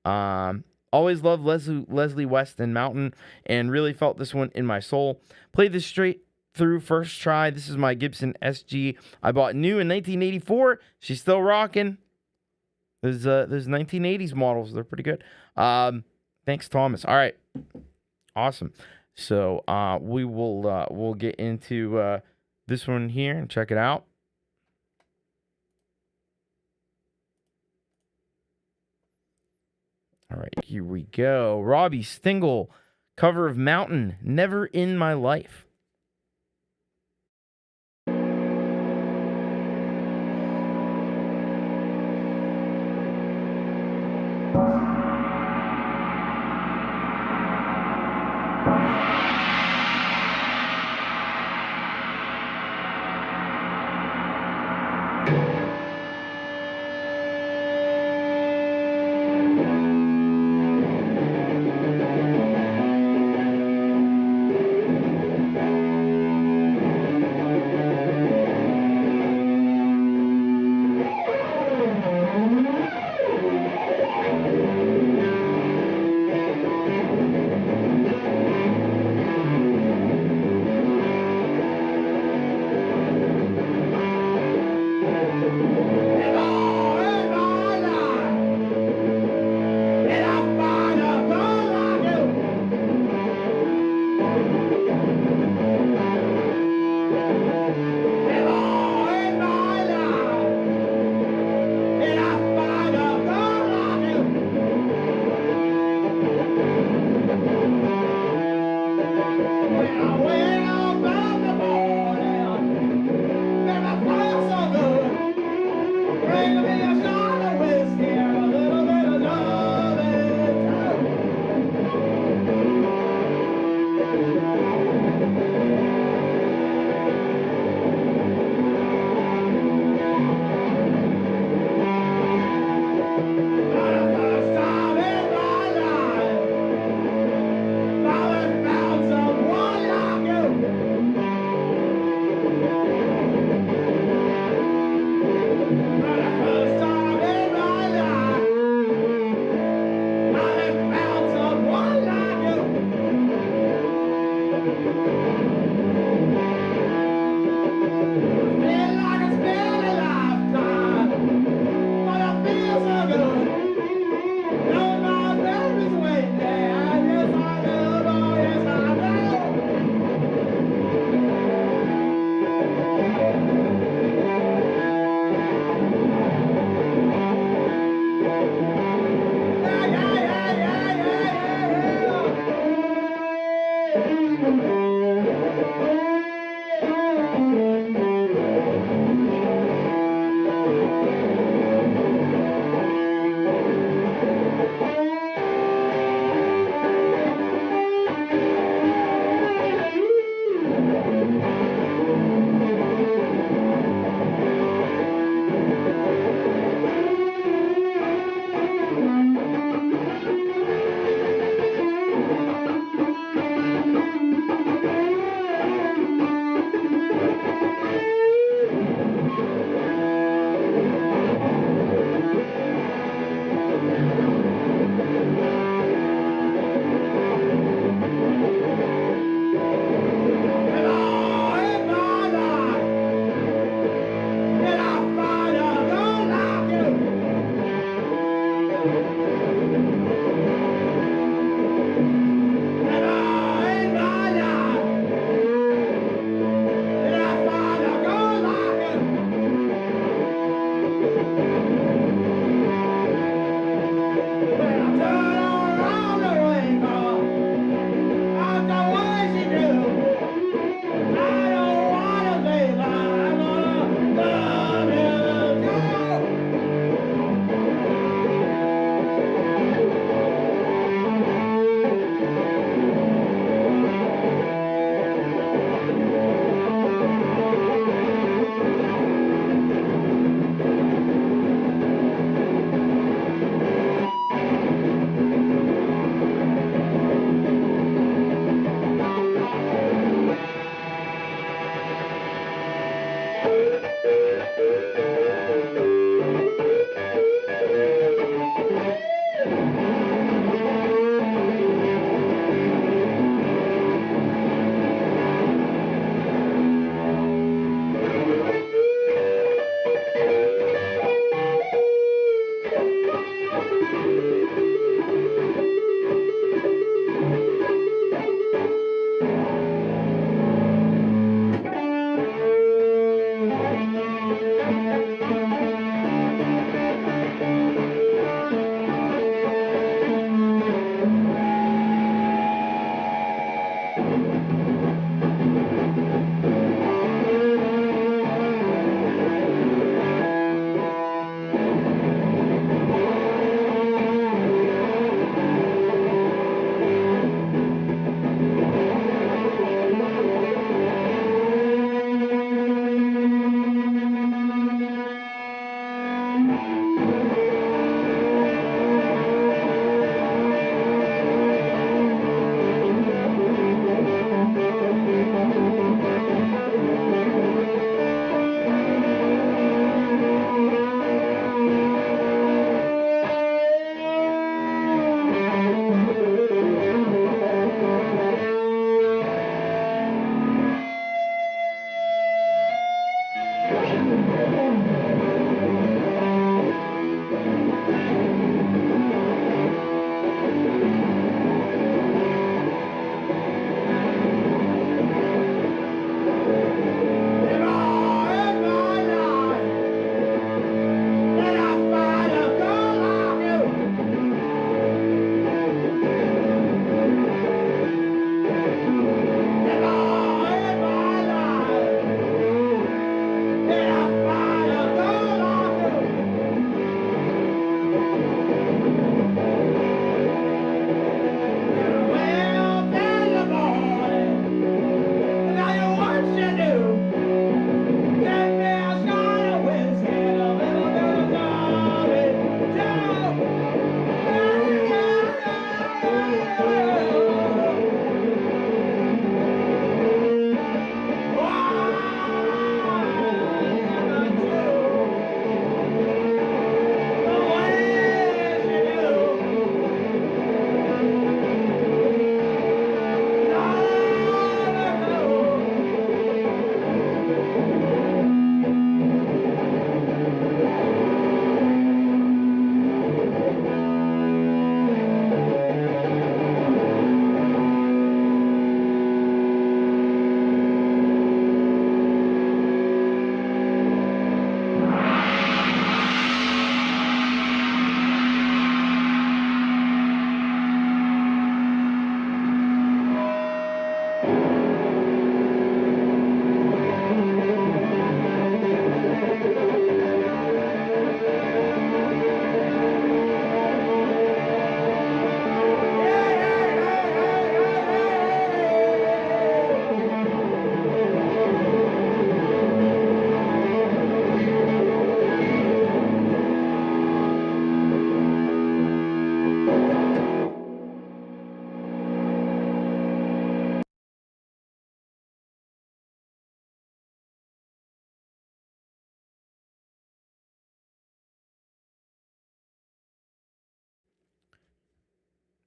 Always loved Leslie West and Mountain, and really felt this one in my soul. Played this straight through first try. This is my Gibson SG. I bought new in 1984. She's still rocking. There's 1980s models. They're pretty good. Thanks, Thomas. All right, awesome. So we'll get into this one here and check it out. All right, here we go. Robbie Stingle, cover of Mountain, Never in My Life.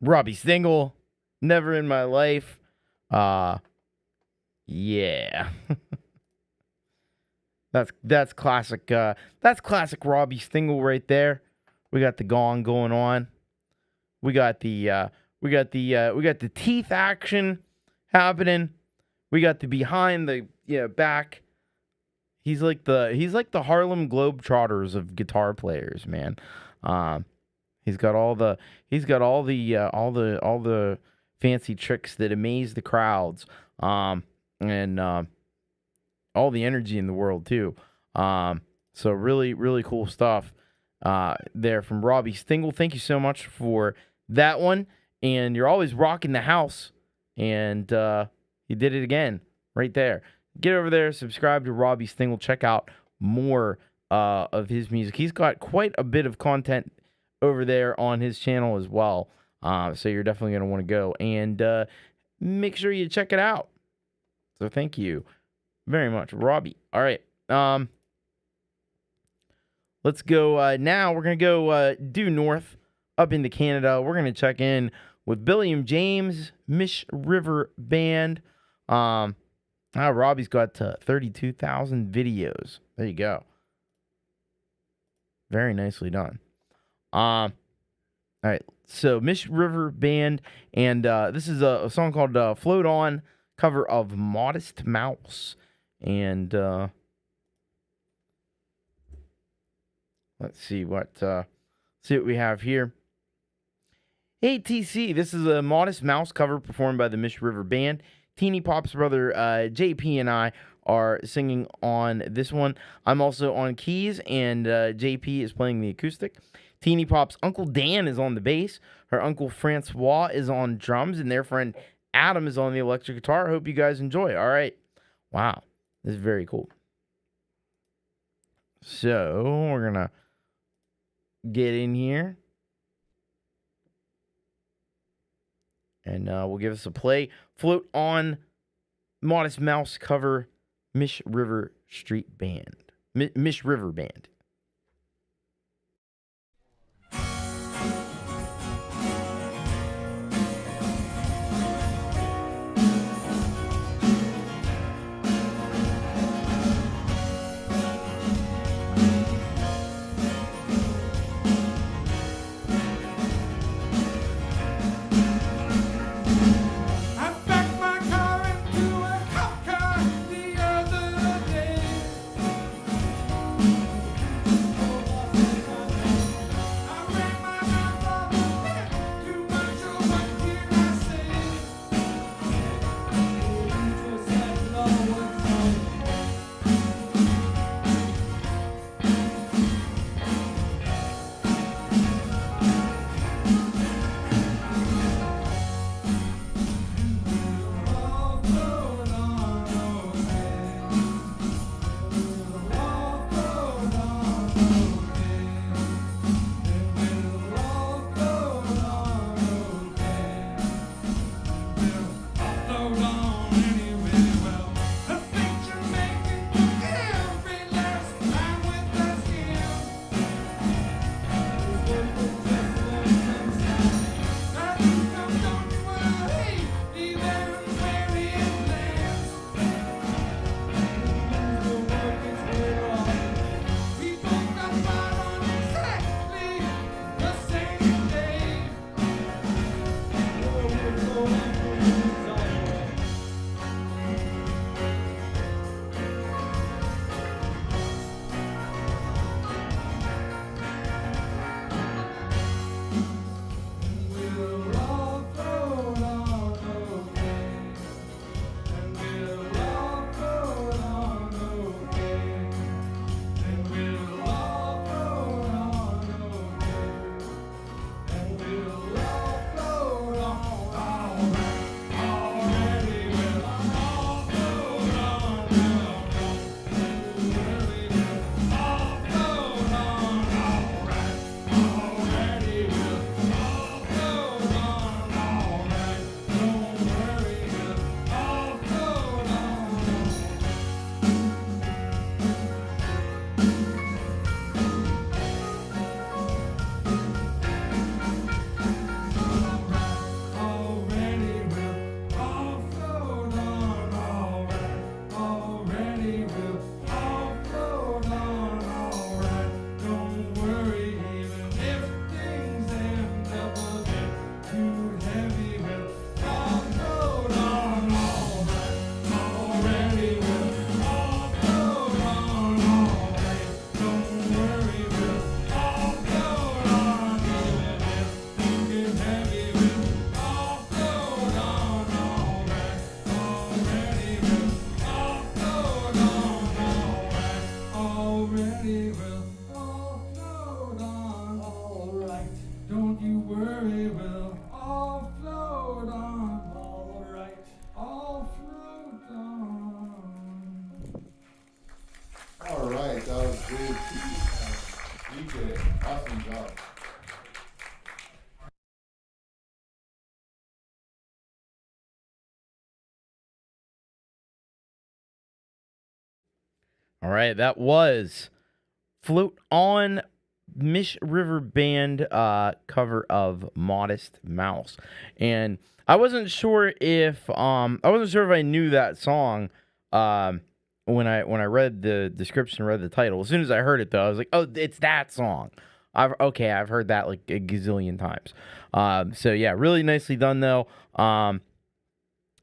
Robbie Stingle, Never in My Life. Yeah. That's classic. That's classic Robbie Stingle right there. We got the gong going on. We got the teeth action happening. We got the behind the back. He's like the Harlem Globetrotters of guitar players, man. He's got all the fancy tricks that amaze the crowds. And all the energy in the world too. So really, really cool stuff there from Robbie Stingle. Thank you so much for that one. And you're always rocking the house. And you did it again right there. Get over there, subscribe to Robbie Stingle. Check out more of his music. He's got quite a bit of content over there on his channel as well. So you're definitely going to want to go and make sure you check it out. So thank you very much, Robbie. All right. Let's go now. We're going to go due north up into Canada. We're going to check in with Billiam James, Mish River Band. Robbie's got 32,000 videos. There you go. Very nicely done. All right. So Mish River Band, and this is a song called Float On, cover of Modest Mouse. And let's see what we have here. ATC, this is a Modest Mouse cover performed by the Mish River Band. Teeny Pop's brother JP and I are singing on this one. I'm also on keys, and JP is playing the acoustic. Teeny Pop's Uncle Dan is on the bass. Her Uncle Francois is on drums, and their friend Adam is on the electric guitar. I hope you guys enjoy. All right. Wow. This is very cool. So we're going to get in here. And we'll give us a play. Float On, Modest Mouse cover, Mish River Street Band. Mish River Band. worry, we'll all float on. Alright. Don't you worry, we'll all float on. Alright. All float on. All right, that was good. DJ, awesome job. All right, that was Float On, Mish River Band cover of Modest Mouse. And I wasn't sure if I knew that song when I read the description, read the title. As soon as I heard it though, I was like, "Oh, it's that song." I've heard that like a gazillion times. So yeah, really nicely done though.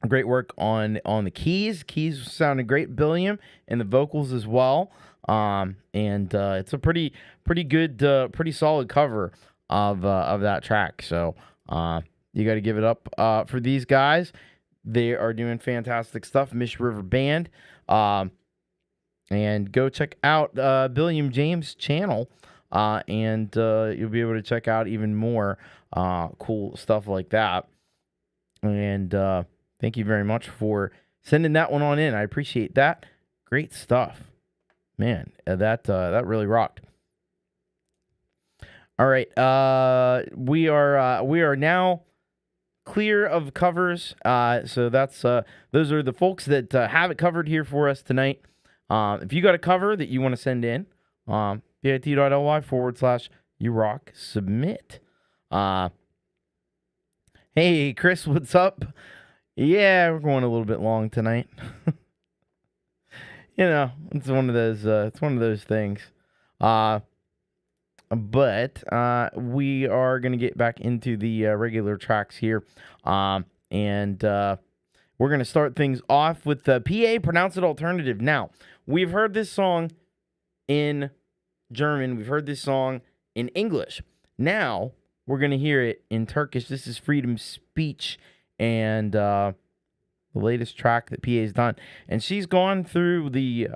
Great work on the keys. Keys sounded great, Billiam, and the vocals as well. And it's a pretty good, pretty solid cover of that track. So you got to give it up for these guys. They are doing fantastic stuff. Mish River Band, and go check out Billiam James' channel, and you'll be able to check out even more cool stuff like that. And thank you very much for sending that one on in. I appreciate that. Great stuff. Man, that really rocked. All right, we are now clear of covers. So that's those are the folks that have it covered here for us tonight. If you got a cover that you want to send in, bit.ly/YouRockSubmit. Hey, Chris, what's up? Yeah, we're going a little bit long tonight. You know, it's one of those things. But we are going to get back into the regular tracks here. And we're going to start things off with the PA Pronounce It Alternative. Now, we've heard this song in German. We've heard this song in English. Now, we're going to hear it in Turkish. This is Freedom Speech and the latest track that PA's done. And she's gone through the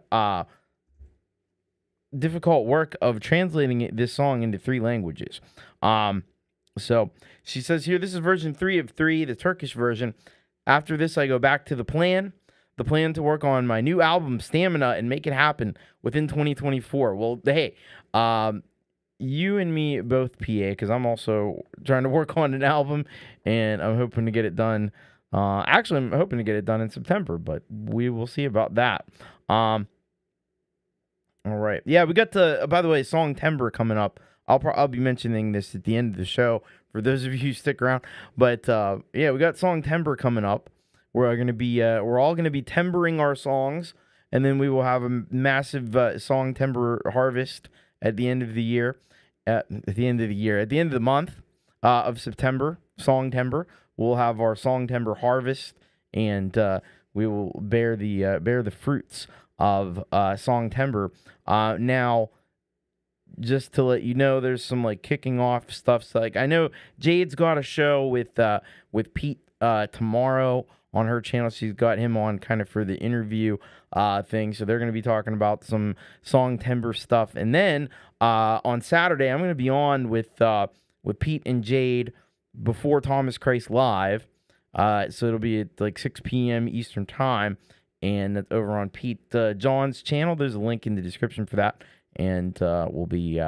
difficult work of translating this song into 3 languages. So she says here, this is version 3 of 3, the Turkish version. After this, I go back to the plan to work on my new album, Stamina, and make it happen within 2024. Well, hey, you and me both, PA, because I'm also trying to work on an album, and I'm hoping to get it done. Actually, I'm hoping to get it done in September, but we will see about that. All right. Yeah, we got by the way, song Timber coming up. I'll be mentioning this at the end of the show for those of you who stick around. But yeah, we got song Timber coming up. We're all gonna be timbering our songs, and then we will have a massive song timber harvest at the end of the year. At the end of the month of September, song timber. We'll have our song timber harvest, and we will bear the fruits of song timber. Now, just to let you know, there's some like kicking off stuff. So, like, I know Jade's got a show with Pete tomorrow on her channel. She's got him on kind of for the interview thing. So they're going to be talking about some song timber stuff. And then on Saturday, I'm going to be on with Pete and Jade before Thomas Christ Live. So it'll be at like 6 p.m. Eastern Time. And that's over on Pete John's channel. There's a link in the description for that. And we'll be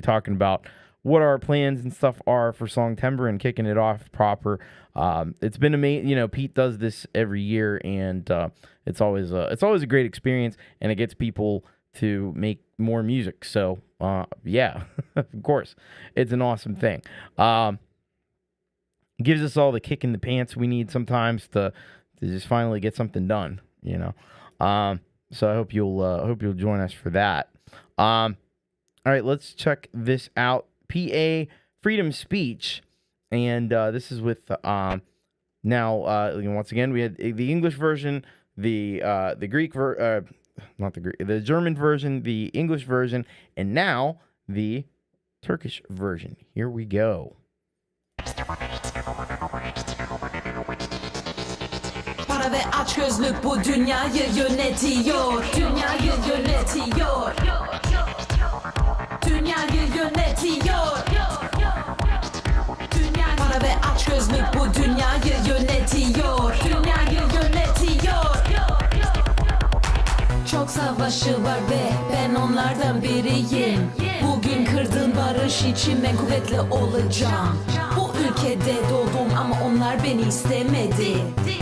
talking about what our plans and stuff are for Song Timber and kicking it off proper. It's been amazing. You know, Pete does this every year, and it's always a great experience, and it gets people to make more music. So yeah, of course, it's an awesome thing. Gives us all the kick in the pants we need sometimes to just finally get something done. You know, so I hope you'll join us for that. All right, let's check this out. PA Freedom Speech, and this is with once again we had the English version, the German version, the English version, and now the Turkish version. Here we go. Para ve açgözlük bu dünyayı yönetiyor. Dünyayı yönetiyor. Dünyayı yönetiyor. Para ve açgözlük bu dünyayı yönetiyor. Dünyayı yönetiyor. Çok savaşı var ve ben onlardan biriyim. Bugün kırdığın barış için ben kuvvetli olacağım. Bu ülkede doğdum ama onlar beni istemedi.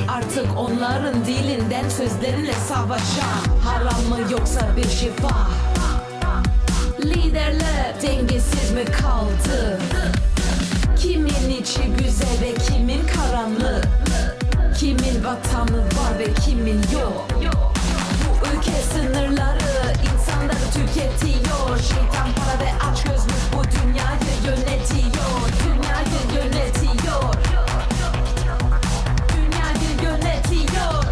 Artık onların dilinden sözlerinle savaşacağım. Haram mı yoksa bir şifa? Liderler dengesiz mi kaldı? Kimin içi güzel ve kimin karanlık? Kimin vatanı var ve kimin yok? Bu ülke sınırları insanları tüketiyor. Şeytan para ve açgözlük bu dünyayı yönetiyor. Dünyayı yönetiyor. Dünyayı yönetiyor.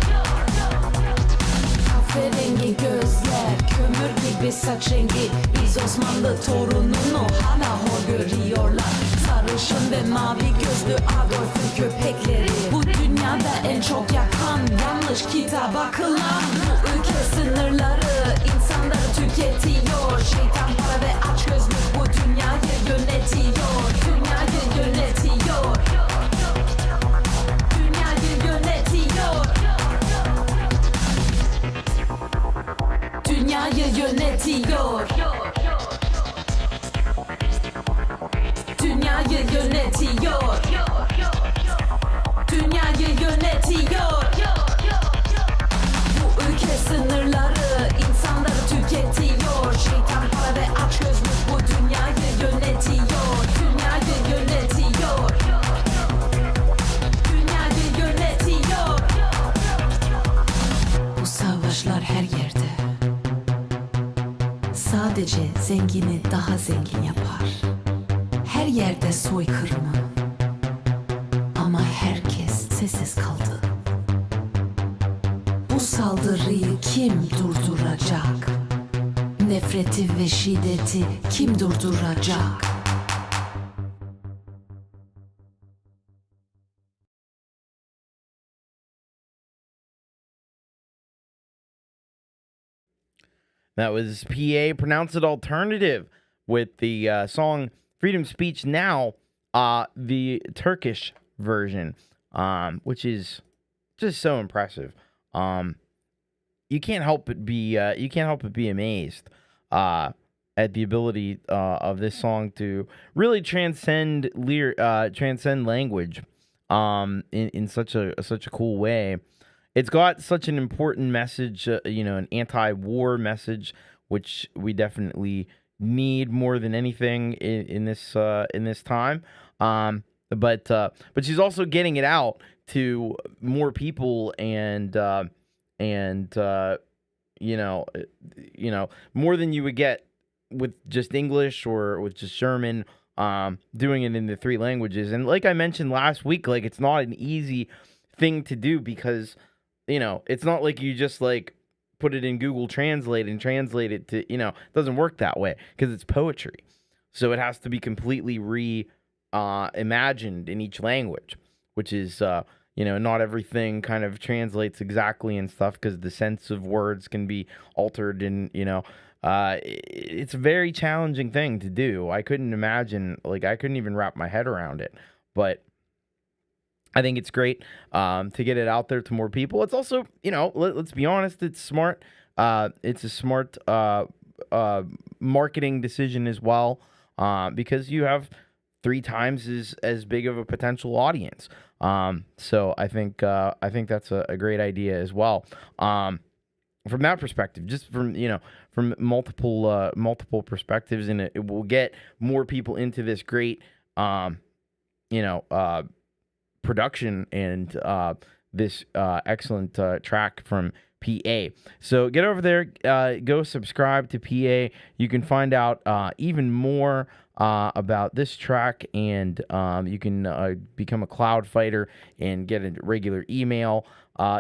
Kahverengi gözler, kömür gibi saç rengi. Biz Osmanlı torununu hala hor görüyorlar. Sarışın ve mavi gözlü Adolf'un köpekleri. Bu dünyada en çok yakan yanlış kitap akılan. Bu ülke sınırları insanları tüketiyor. Şeytan para ve açgözlük bu dünyayı yönetiyor. Dünyayı yönetiyor. Dünyayı yönetiyor. Dünyayı yönetiyor. Dünyayı yönetiyor. Dünyayı yönetiyor. Bu ülke sınırları insanları tüketiyor. Şeytan para ve açgözlük bu dünyayı yönetiyor. Dünyayı yönetiyor. Dünyayı yönetiyor. Bu savaşlar her yerde. Sadece zengini daha zengin yapar. Her yerde soykırımı. Ama herkes sessiz kaldı. Bu saldırıyı kim durduracak? Nefreti ve şiddeti kim durduracak? That was PA Pronounced Alternative with the song Freedom Speech Now, the Turkish version, which is just so impressive. You can't help but be amazed at the ability of this song to really transcend language in such a cool way. It's got such an important message, an anti-war message, which we definitely need more than anything in this time. But she's also getting it out to more people and more than you would get with just English or with just German. Doing it in the three languages, and like I mentioned last week, like it's not an easy thing to do because it's not like you just like put it in Google Translate and translate it to, it doesn't work that way because it's poetry. So it has to be completely imagined in each language, which is, not everything kind of translates exactly and stuff because the sense of words can be altered and, it's a very challenging thing to do. I couldn't imagine, I couldn't even wrap my head around it, but I think it's great to get it out there to more people. It's also, let's be honest, it's smart. It's a smart marketing decision as well because you have 3 times as big of a potential audience. So I think that's a great idea as well. From that perspective, just from multiple perspectives, and it will get more people into this great, production and this excellent track from PA. So get over there, go subscribe to PA. You can find out even more about this track, and you can become a cloud fighter and get a regular email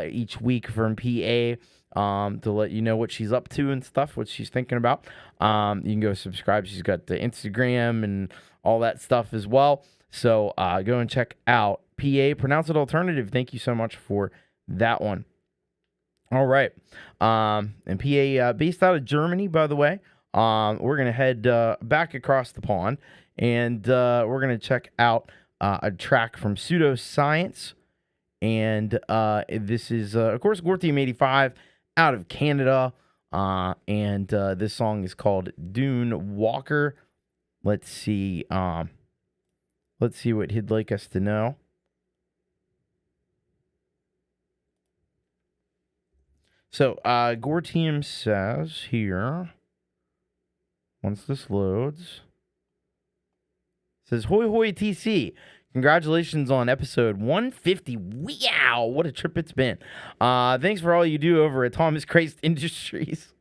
each week from PA to let you know what she's up to and stuff, what she's thinking about. You can go subscribe. She's got the Instagram and all that stuff as well. So go and check out PA Pronounced Alternative. Thank you so much for that one. All right. And PA, based out of Germany, by the way. We're going to head back across the pond, and we're going to check out a track from Pseudoscience. And this is, of course, Gore Team 85 out of Canada. And this song is called Dune Walker. Let's see what he'd like us to know. So, Gore Team says here, once this loads, says, "Hoi hoi TC, congratulations on episode 150. Wow, what a trip it's been. Thanks for all you do over at Thomas Christ Industries."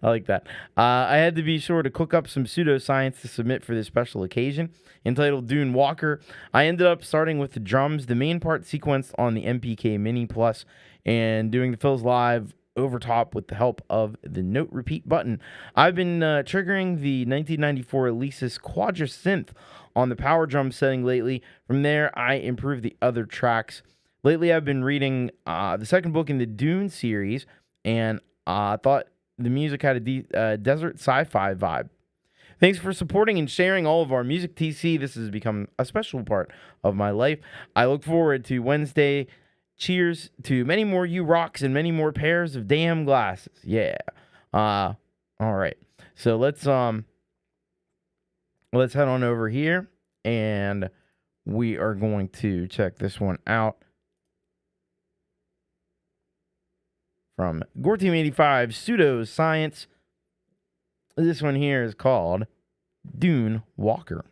I like that. I had to be sure to cook up some Pseudoscience to submit for this special occasion, entitled Dune Walker. I ended up starting with the drums, the main part sequenced on the MPK Mini Plus, and doing the fills live over top with the help of the note repeat button. I've been triggering the 1994 Alesis Quadra Synth on the power drum setting lately. From there, I improved the other tracks. Lately, I've been reading the second book in the Dune series, and thought the music had a desert sci-fi vibe. Thanks for supporting and sharing all of our music, TC. This has become a special part of my life. I look forward to Wednesday. Cheers to many more you rocks and many more pairs of damn glasses. Yeah. All right. So let's head on over here, and we are going to check this one out from Gore Team 85 Pseudoscience. This one here is called Dune Walker.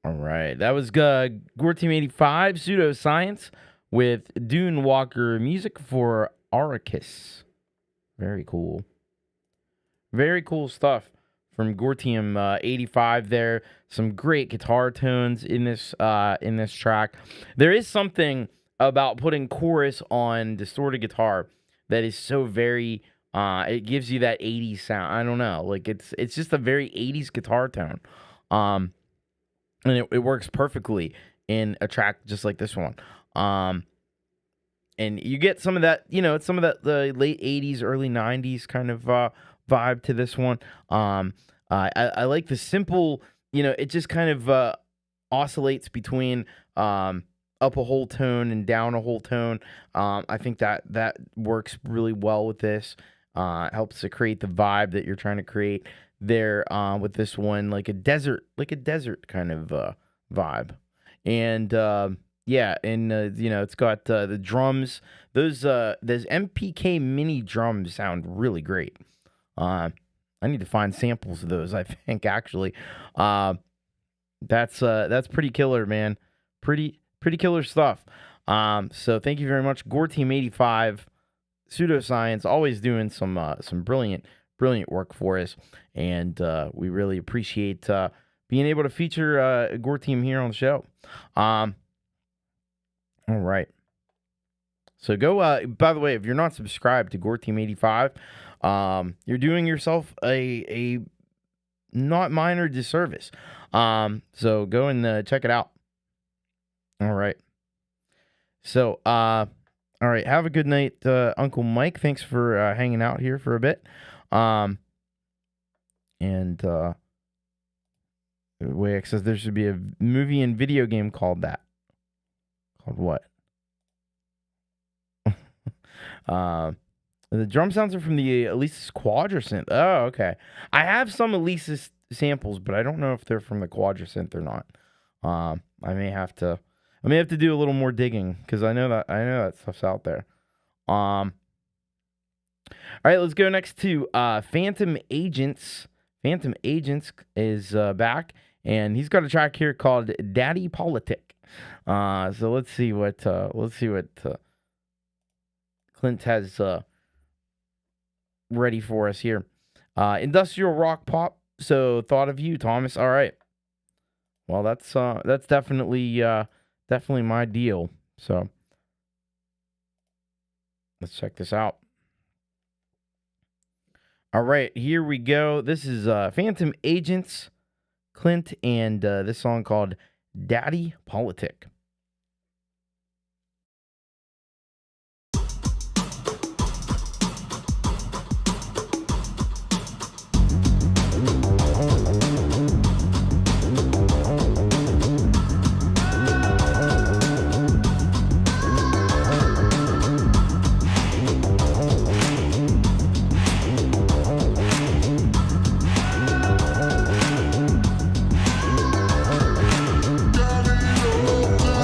All right. That was Gore Team 85, Pseudoscience, with Dune Walker music for Arrakis. Very cool. Very cool stuff from Gore Team 85 there. Some great guitar tones in this track. There is something about putting chorus on distorted guitar that is so very it gives you that 80s sound. I don't know. Like it's just a very 80s guitar tone. And it works perfectly in a track just like this one. And you get some of that, it's some of that the late 80s, early 90s kind of vibe to this one. I like the simple, it just kind of oscillates between up a whole tone and down a whole tone. I think that works really well with this. Helps to create the vibe that you're trying to create there with this one, like a desert kind of vibe. And it's got the drums. Those MPK mini drums sound really great. I need to find samples of those, I think, actually. That's pretty killer, man. Pretty killer stuff. So thank you very much, Gore Team 85, Pseudoscience, always doing some brilliant work for us, and we really appreciate being able to feature Gore Team here on the show. All right. So go, by the way, if you're not subscribed to Gore Team 85, you're doing yourself a not minor disservice. So go and check it out. All right. So, all right. Have a good night, Uncle Mike. Thanks for hanging out here for a bit. Wayek says there should be a movie and video game called that. Called what? The drum sounds are from the Elisa's Quadrasynth. Oh, okay. I have some Elisa's samples, but I don't know if they're from the Quadrasynth or not. I may have to do a little more digging because I know that stuff's out there. All right, let's go next to Phantom Agents. Phantom Agents is back, and he's got a track here called Daddy Politic. So let's see what Clint has ready for us here. Industrial rock pop. So thought of you, Thomas. All right. Well, that's definitely my deal. So let's check this out. All right, here we go. This is Phantom Agents, Clint, and this song called Daddy Politic. Daddy,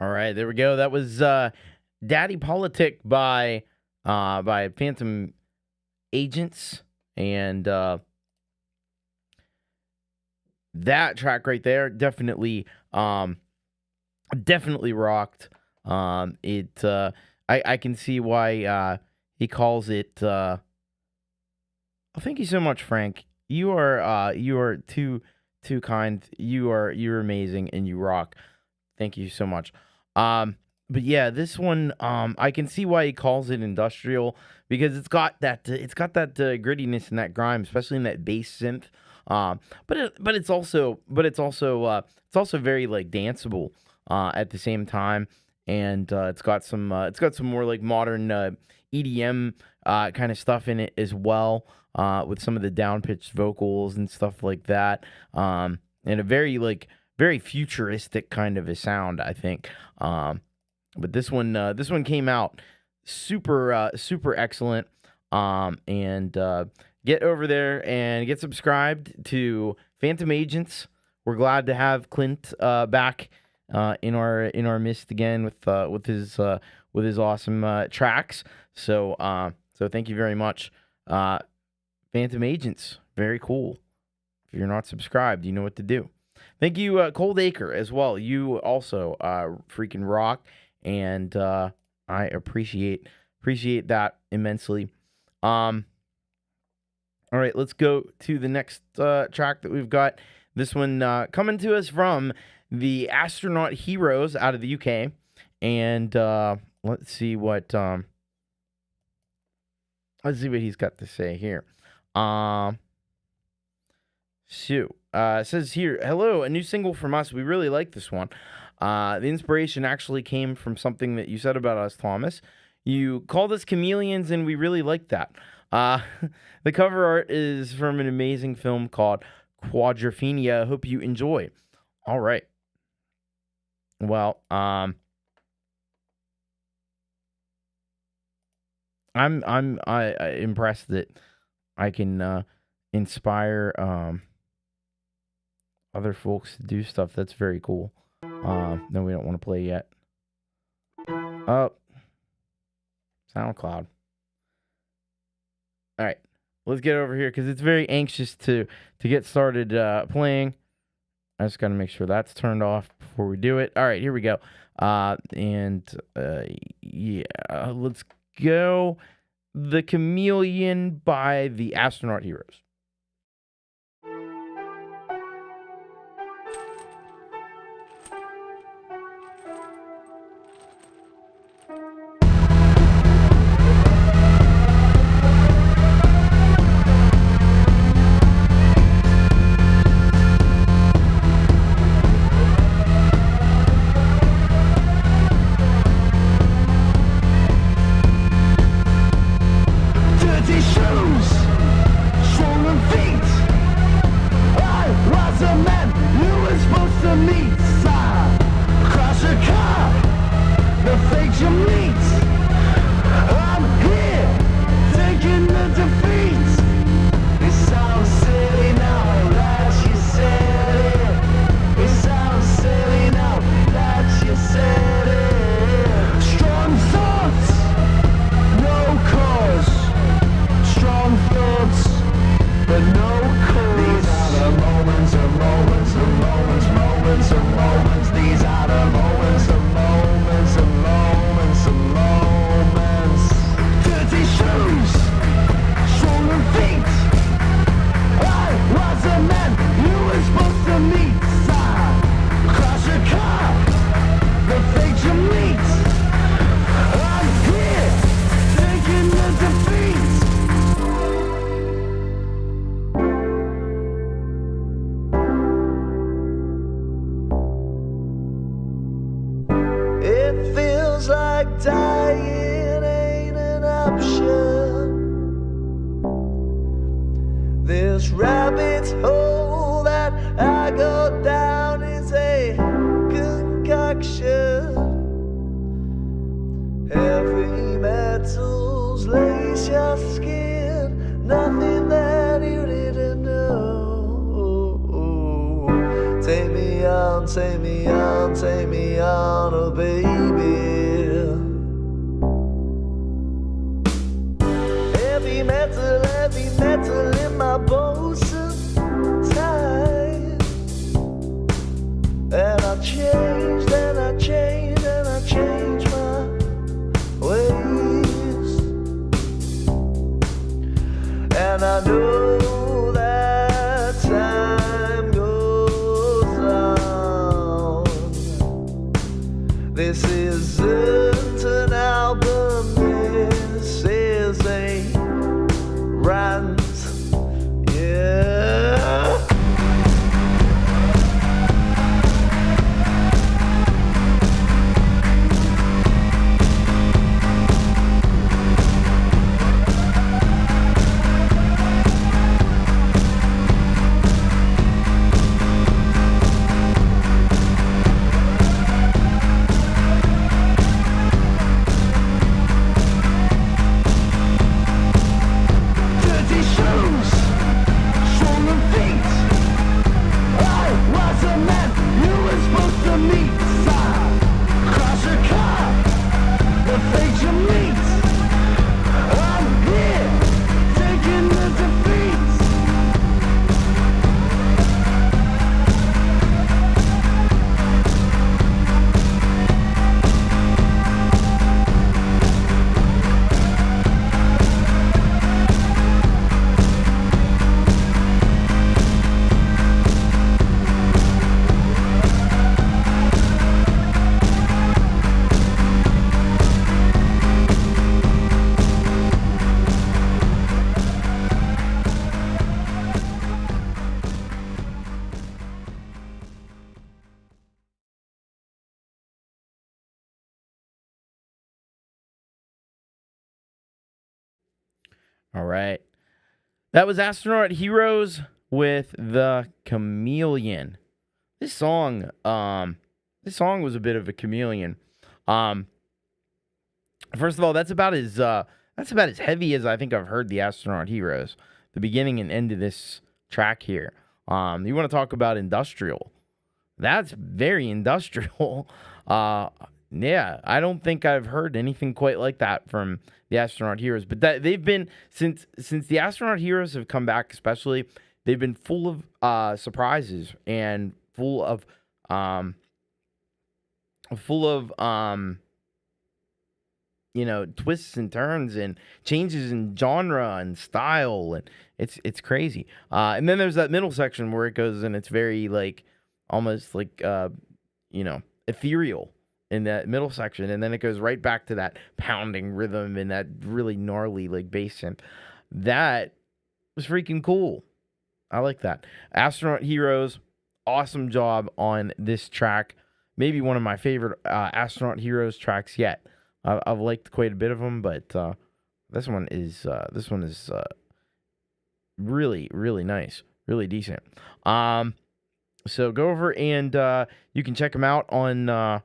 All right, there we go. That was Daddy Politic by Phantom Agents, and that track right there definitely rocked. I can see why he calls it. Oh, thank you so much, Frank. You are too kind. You're amazing and you rock. Thank you so much. But yeah, this one I can see why he calls it industrial, because it's got that grittiness and that grime, especially in that bass synth. But it's also very like danceable at the same time, and it's got some more like modern EDM kind of stuff in it as well, with some of the down pitched vocals and stuff like that, and a very futuristic kind of a sound, I think. But this one came out super excellent. And get over there and get subscribed to Phantom Agents. We're glad to have Clint back in our midst again with his awesome tracks. So thank you very much, Phantom Agents. Very cool. If you're not subscribed, you know what to do. Thank you, Coldacre, as well. You also freaking rock, and I appreciate that immensely. All right, let's go to the next track that we've got. This one coming to us from the Astronaut Heroes out of the UK, and let's see what he's got to say here. It says here, hello, a new single from us. We really like this one. The inspiration actually came from something that you said about us, Thomas. You called us chameleons, and we really like that. The cover art is from an amazing film called Quadrophenia. I hope you enjoy. All right. Well, I'm impressed that I can inspire other folks to do stuff. That's very cool. No, we don't want to play yet. Oh, SoundCloud. All right, let's get over here because it's very anxious to get started playing. I just got to make sure that's turned off before we do it. All right, here we go. Yeah, let's go. The Chameleon by the Astronaut Heroes. Take me on, take me on, take me on, oh baby. Heavy metal in my bones tight. And I changed, and I changed, and I changed my ways. And I know that time goes on. This isn't an album, this is a rant, yeah. All right. That was Astronaut Heroes with The Chameleon. This song was a bit of a chameleon. First of all, that's about as heavy as I think I've heard the Astronaut Heroes. The beginning and end of this track here. You want to talk about industrial? That's very industrial. Yeah, I don't think I've heard anything quite like that from the Astronaut Heroes. But that they've been since the Astronaut Heroes have come back, especially, they've been full of surprises and full of twists and turns and changes in genre and style, and it's crazy. And then there's that middle section where it goes and it's very almost ethereal in that middle section, and then it goes right back to that pounding rhythm and that really gnarly bass synth. That was freaking cool. I like that. Astronaut Heroes, awesome job on this track. Maybe one of my favorite Astronaut Heroes tracks yet. I've liked quite a bit of them, but this one is really, really nice, really decent. So go over and you can check them out on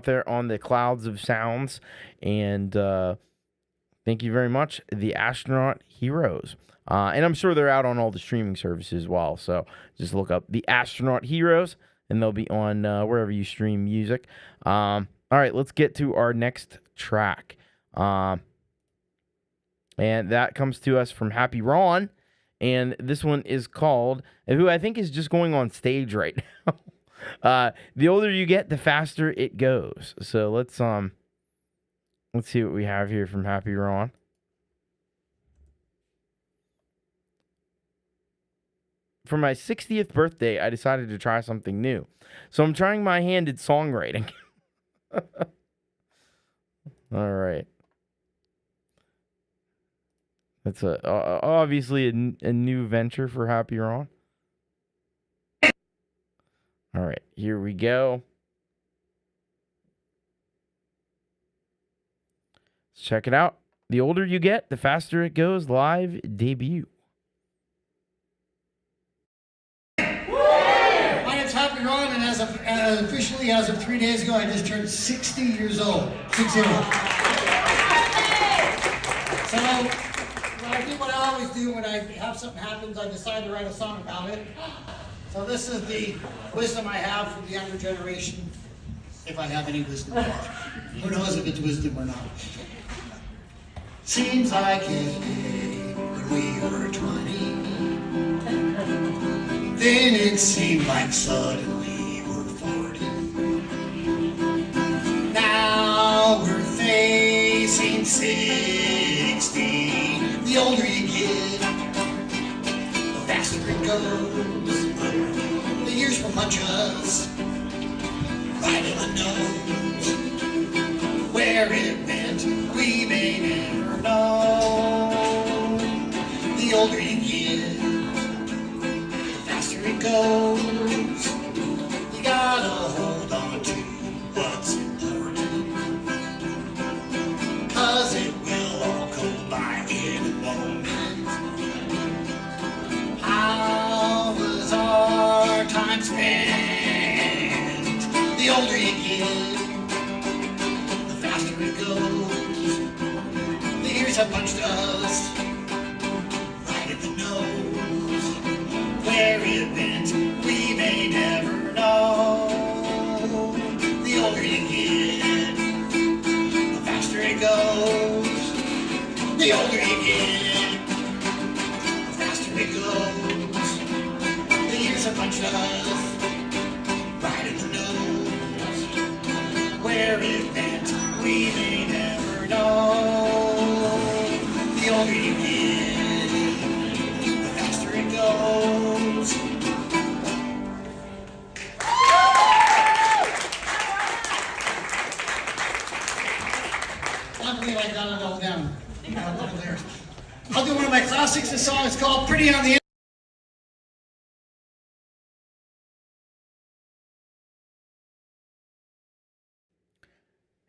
there on the Clouds of Sounds, and thank you very much, the Astronaut Heroes. And I'm sure they're out on all the streaming services as well. So just look up the Astronaut Heroes, and they'll be on wherever you stream music. All right, let's get to our next track. And that comes to us from Happy Ron. And this one is called, who I think is just going on stage right now. The older you get, the faster it goes. So let's see what we have here from Happy Ron. For my 60th birthday, I decided to try something new. So I'm trying my hand at songwriting. All right. That's obviously a new venture for Happy Ron. All right, here we go. Let's check it out. The older you get, the faster it goes. Live debut. My name's Happy Ron, and officially as of 3 days ago, I just turned 60 years old. 60. So I do what I always do when I have something happens. I decide to write a song about it. So this is the wisdom I have for the younger generation, if I have any wisdom left. Who knows if it's wisdom or not. Seems like yesterday when we were 20. Then it seemed like suddenly we're 40. Now we're facing 60. The older you get, the faster it goes. The years will punch us right in the nose. Where it went, we may never know. The older you get, the faster it goes. You gotta hold on to what's important, 'cause it will all come by in a moment. How was our time spent? The older you get, the faster it goes. The years have punched us right in the nose. Where it went, we may never know. The older you get, the faster it goes. The older you get, the faster it goes. The years have punched us right in the nose. Where it went, we may never know. The older you get, the faster it goes. I believe I got it all down. I'll do one of my classics. This song is called Pretty on the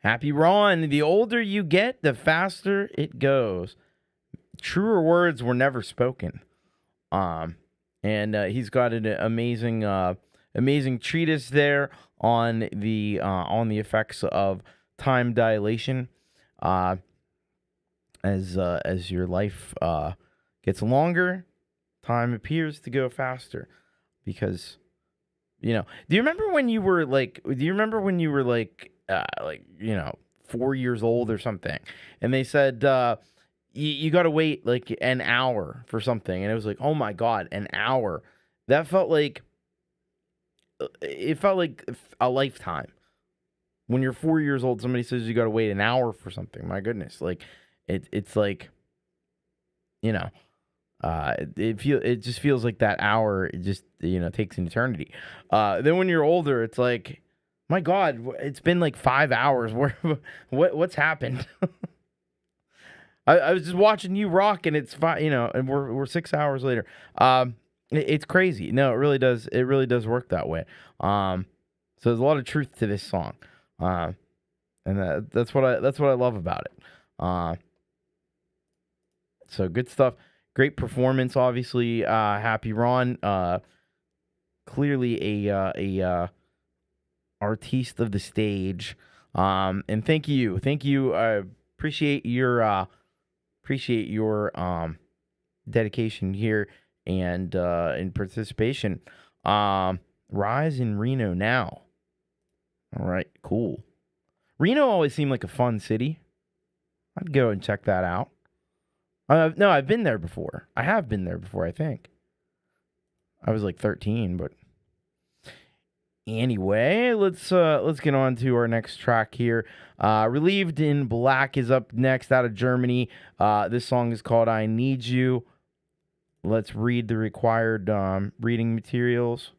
Happy Ron. The older you get, the faster it goes. Truer words were never spoken. And he's got an amazing, amazing treatise there on the effects of time dilation. As your life gets longer, time appears to go faster, because do you remember when you were like 4 years old or something, and they said you got to wait like an hour for something, and it was like, oh my god, an hour. That felt like a lifetime. When you're 4 years old, somebody says you got to wait an hour for something. My goodness, like it's like, it just feels like that hour. It just takes an eternity. Then when you're older, it's like, my God, it's been like 5 hours. What's happened? I was just watching you rock, and it's and we're 6 hours later. It's crazy. No, it really does. It really does work that way. So there's a lot of truth to this song, and that's what I love about it. So good stuff. Great performance, obviously. Happy Ron. Clearly a artiste of the stage. And thank you. I appreciate your dedication here and participation. Rise in Reno now. All right, cool. Reno always seemed like a fun city. I'd go and check that out. No, I've been there before. I have been there before, I think. I was like 13, but anyway, let's get on to our next track here. Relieved in Black is up next, out of Germany. This song is called I Need You. Let's read the required reading materials,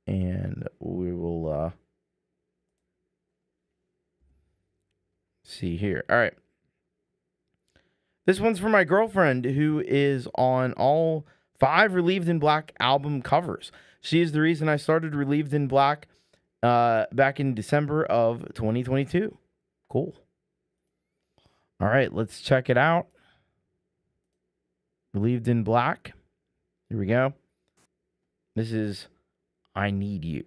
and we will see here. All right. This one's for my girlfriend, who is on all 5 Relieved in Black album covers. She is the reason I started Relieved in Black back in December of 2022. Cool. All right, let's check it out. Relieved in Black. Here we go. This is I Need You.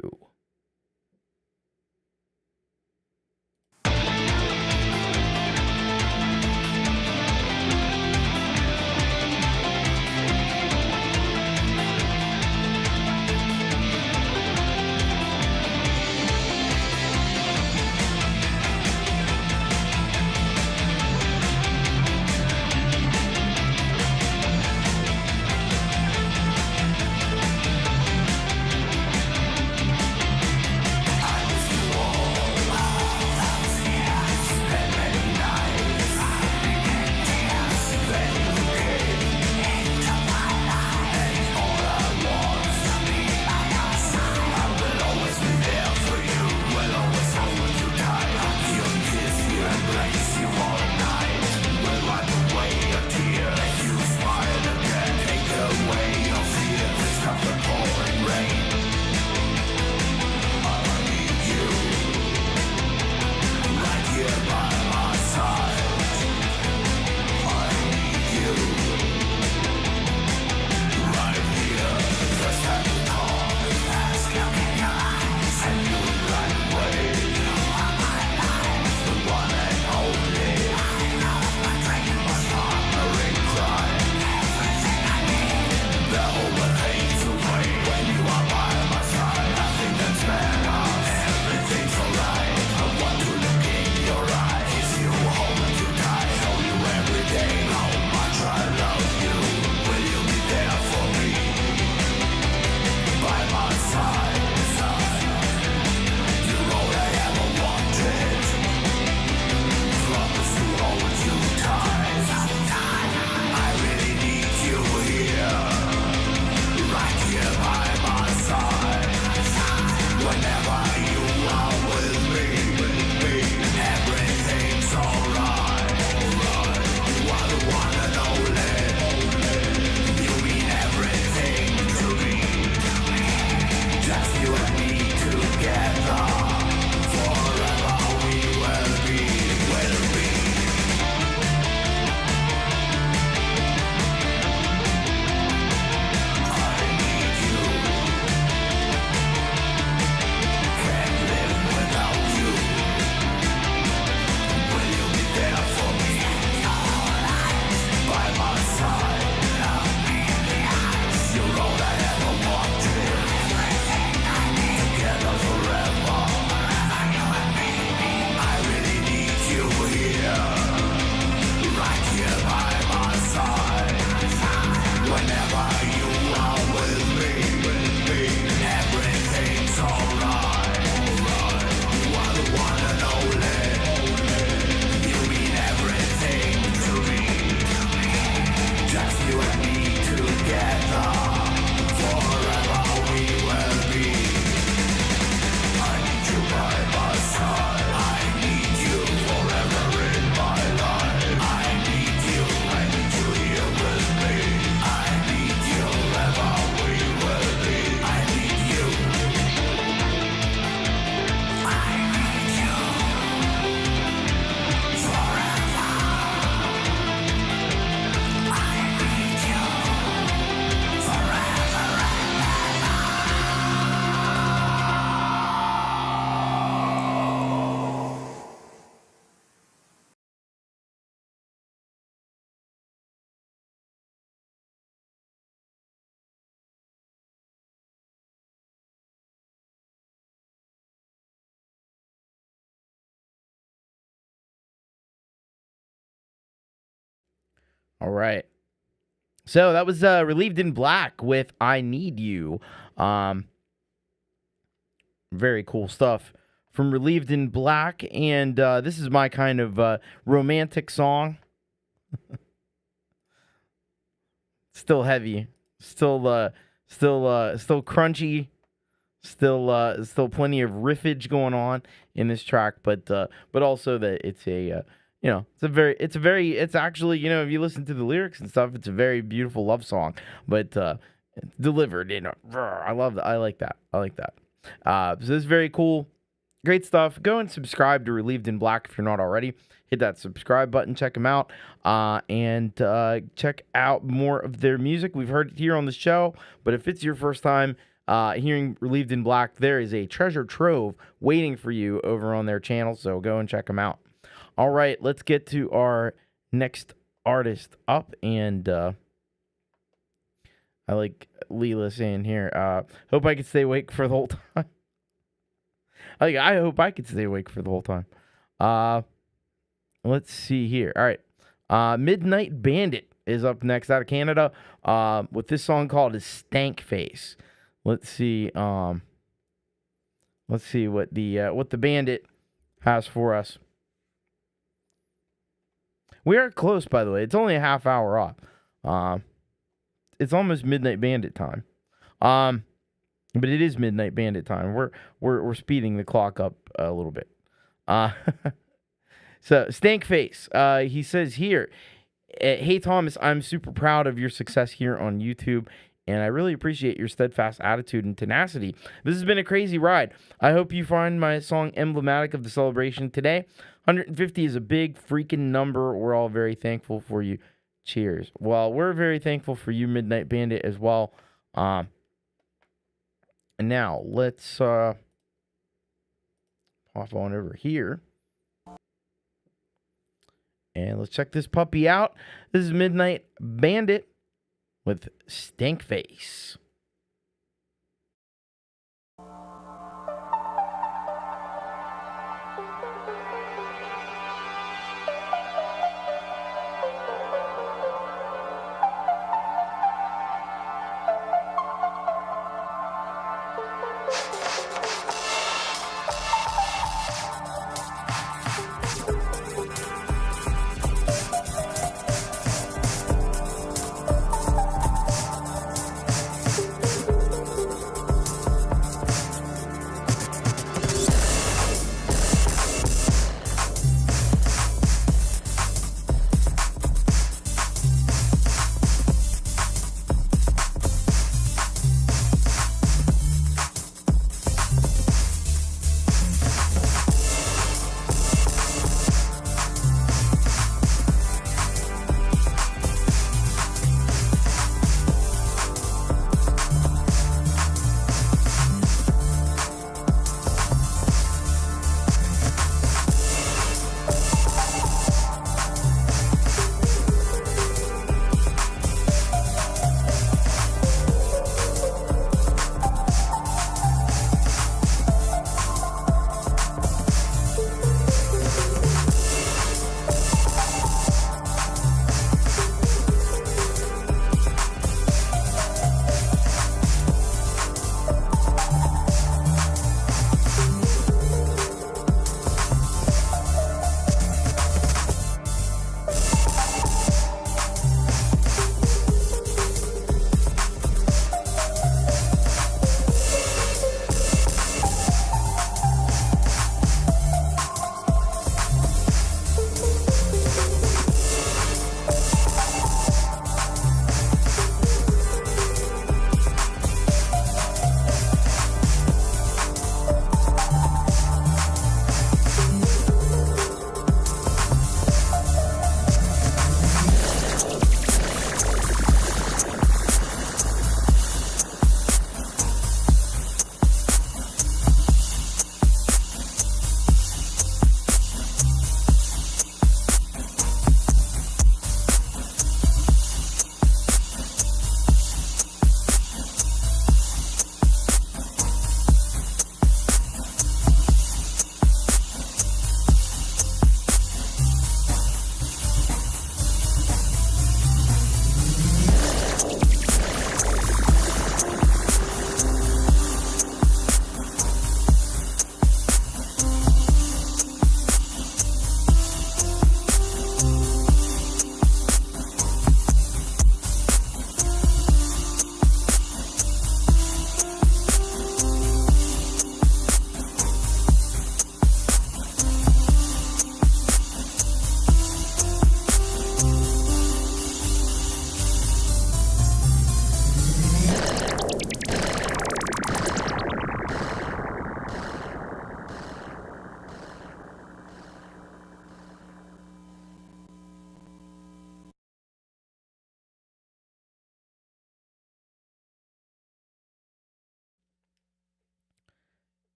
All right. So that was Relieved in Black with I Need You. Very cool stuff from Relieved in Black. And this is my kind of romantic song. Still heavy. Still crunchy. Still plenty of riffage going on in this track, but also that it's a it's actually, if you listen to the lyrics and stuff, it's a very beautiful love song, but delivered in a, I like that. So this is very cool. Great stuff. Go and subscribe to Relieved in Black if you're not already. Hit that subscribe button, check them out, and check out more of their music. We've heard it here on the show, but if it's your first time hearing Relieved in Black, there is a treasure trove waiting for you over on their channel, so go and check them out. All right, let's get to our next artist up, and I like Leela saying here, hope I could stay awake for the whole time. I hope I could stay awake for the whole time. Let's see here. All right, Midnight Bandit is up next out of Canada with this song called Stank Face. Let's see what the Bandit has for us. We are close, by the way. It's only a half hour off. It's almost Midnight Bandit time. But it is Midnight Bandit time. We're speeding the clock up a little bit. So Stank Face, he says here, hey Thomas, I'm super proud of your success here on YouTube, and I really appreciate your steadfast attitude and tenacity. This has been a crazy ride. I hope you find my song emblematic of the celebration today. 150 is a big freaking number. We're all very thankful for you. Cheers. Well, we're very thankful for you, Midnight Bandit, as well. And now, let's pop on over here. And let's check this puppy out. This is Midnight Bandit with Stank Face.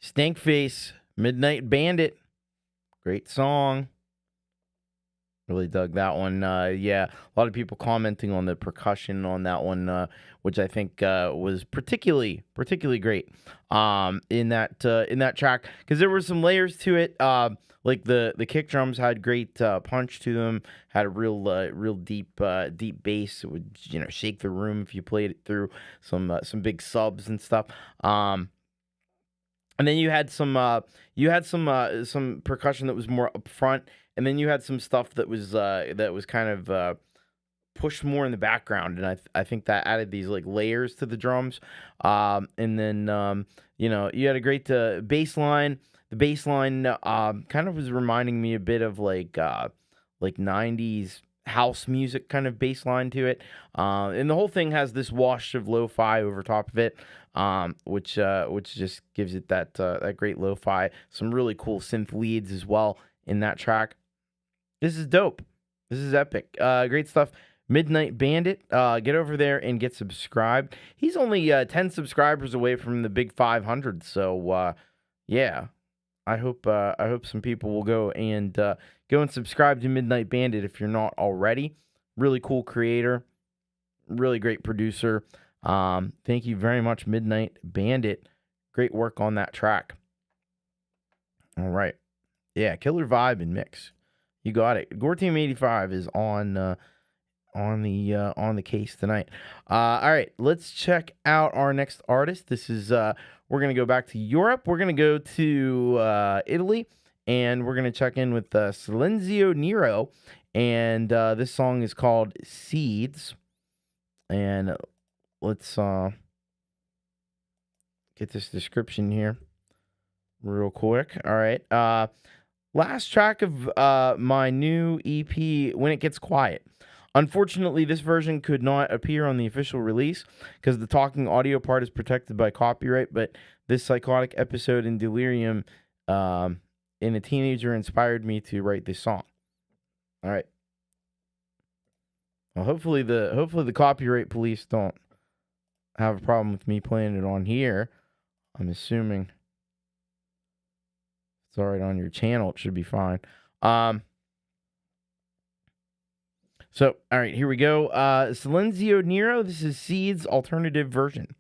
Stinkface, Midnight Bandit. Great song. Really dug that one. Yeah, a lot of people commenting on the percussion on that one, which I think was particularly great in that track, because there were some layers to it. Like the kick drums had great punch to them, had a real deep bass. It would shake the room if you played it through some big subs and stuff. And then you had some percussion that was more up front. And then you had some stuff that was kind of pushed more in the background, and I think that added these like layers to the drums. And then you had a great bass line. The bass line kind of was reminding me a bit of like 90s house music kind of bass line to it. And the whole thing has this wash of lo-fi over top of it, which just gives it that great lo-fi. Some really cool synth leads as well in that track. This is dope. This is epic. Great stuff. Midnight Bandit. Get over there and get subscribed. He's only 10 subscribers away from the big 500. So yeah, I hope some people will go and subscribe to Midnight Bandit if you're not already. Really cool creator. Really great producer. Thank you very much, Midnight Bandit. Great work on that track. All right. Yeah, killer vibe and mix. You got it. Gore Team 85 is on the case tonight. All right, let's check out our next artist. This is we're gonna go back to Europe. We're gonna go to Italy, and we're gonna check in with Silenzio Nero, and this song is called Seeds. And let's get this description here real quick. All right. Last track of my new EP, When It Gets Quiet. Unfortunately, this version could not appear on the official release because the talking audio part is protected by copyright, but this psychotic episode in delirium in a teenager inspired me to write this song. All right. Well, hopefully the copyright police don't have a problem with me playing it on here. I'm assuming it's all right on your channel. It should be fine. So, all right, here we go. Silenzio Nero, this is Seeds alternative version.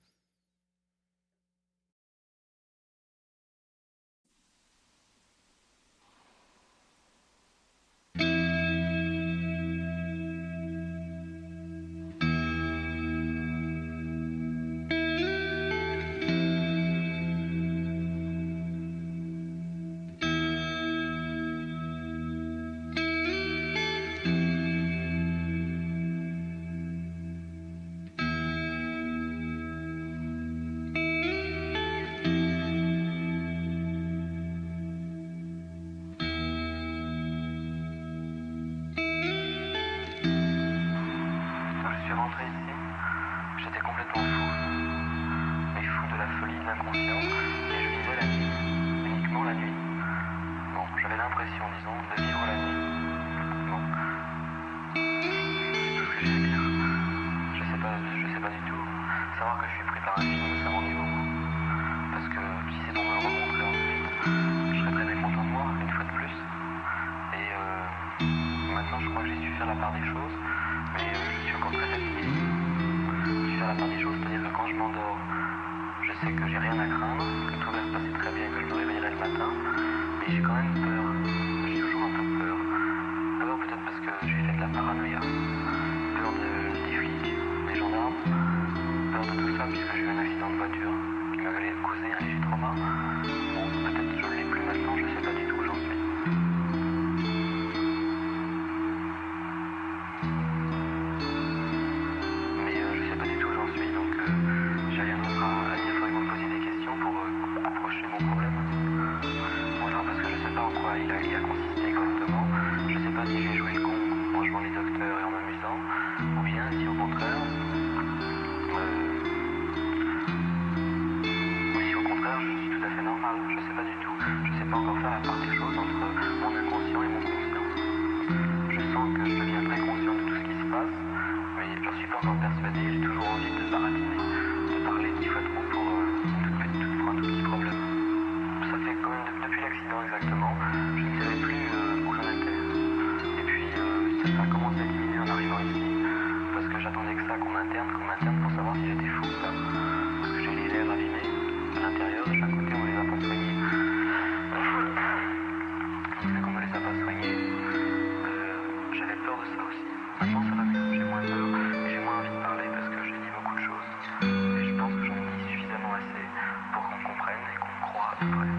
peu près.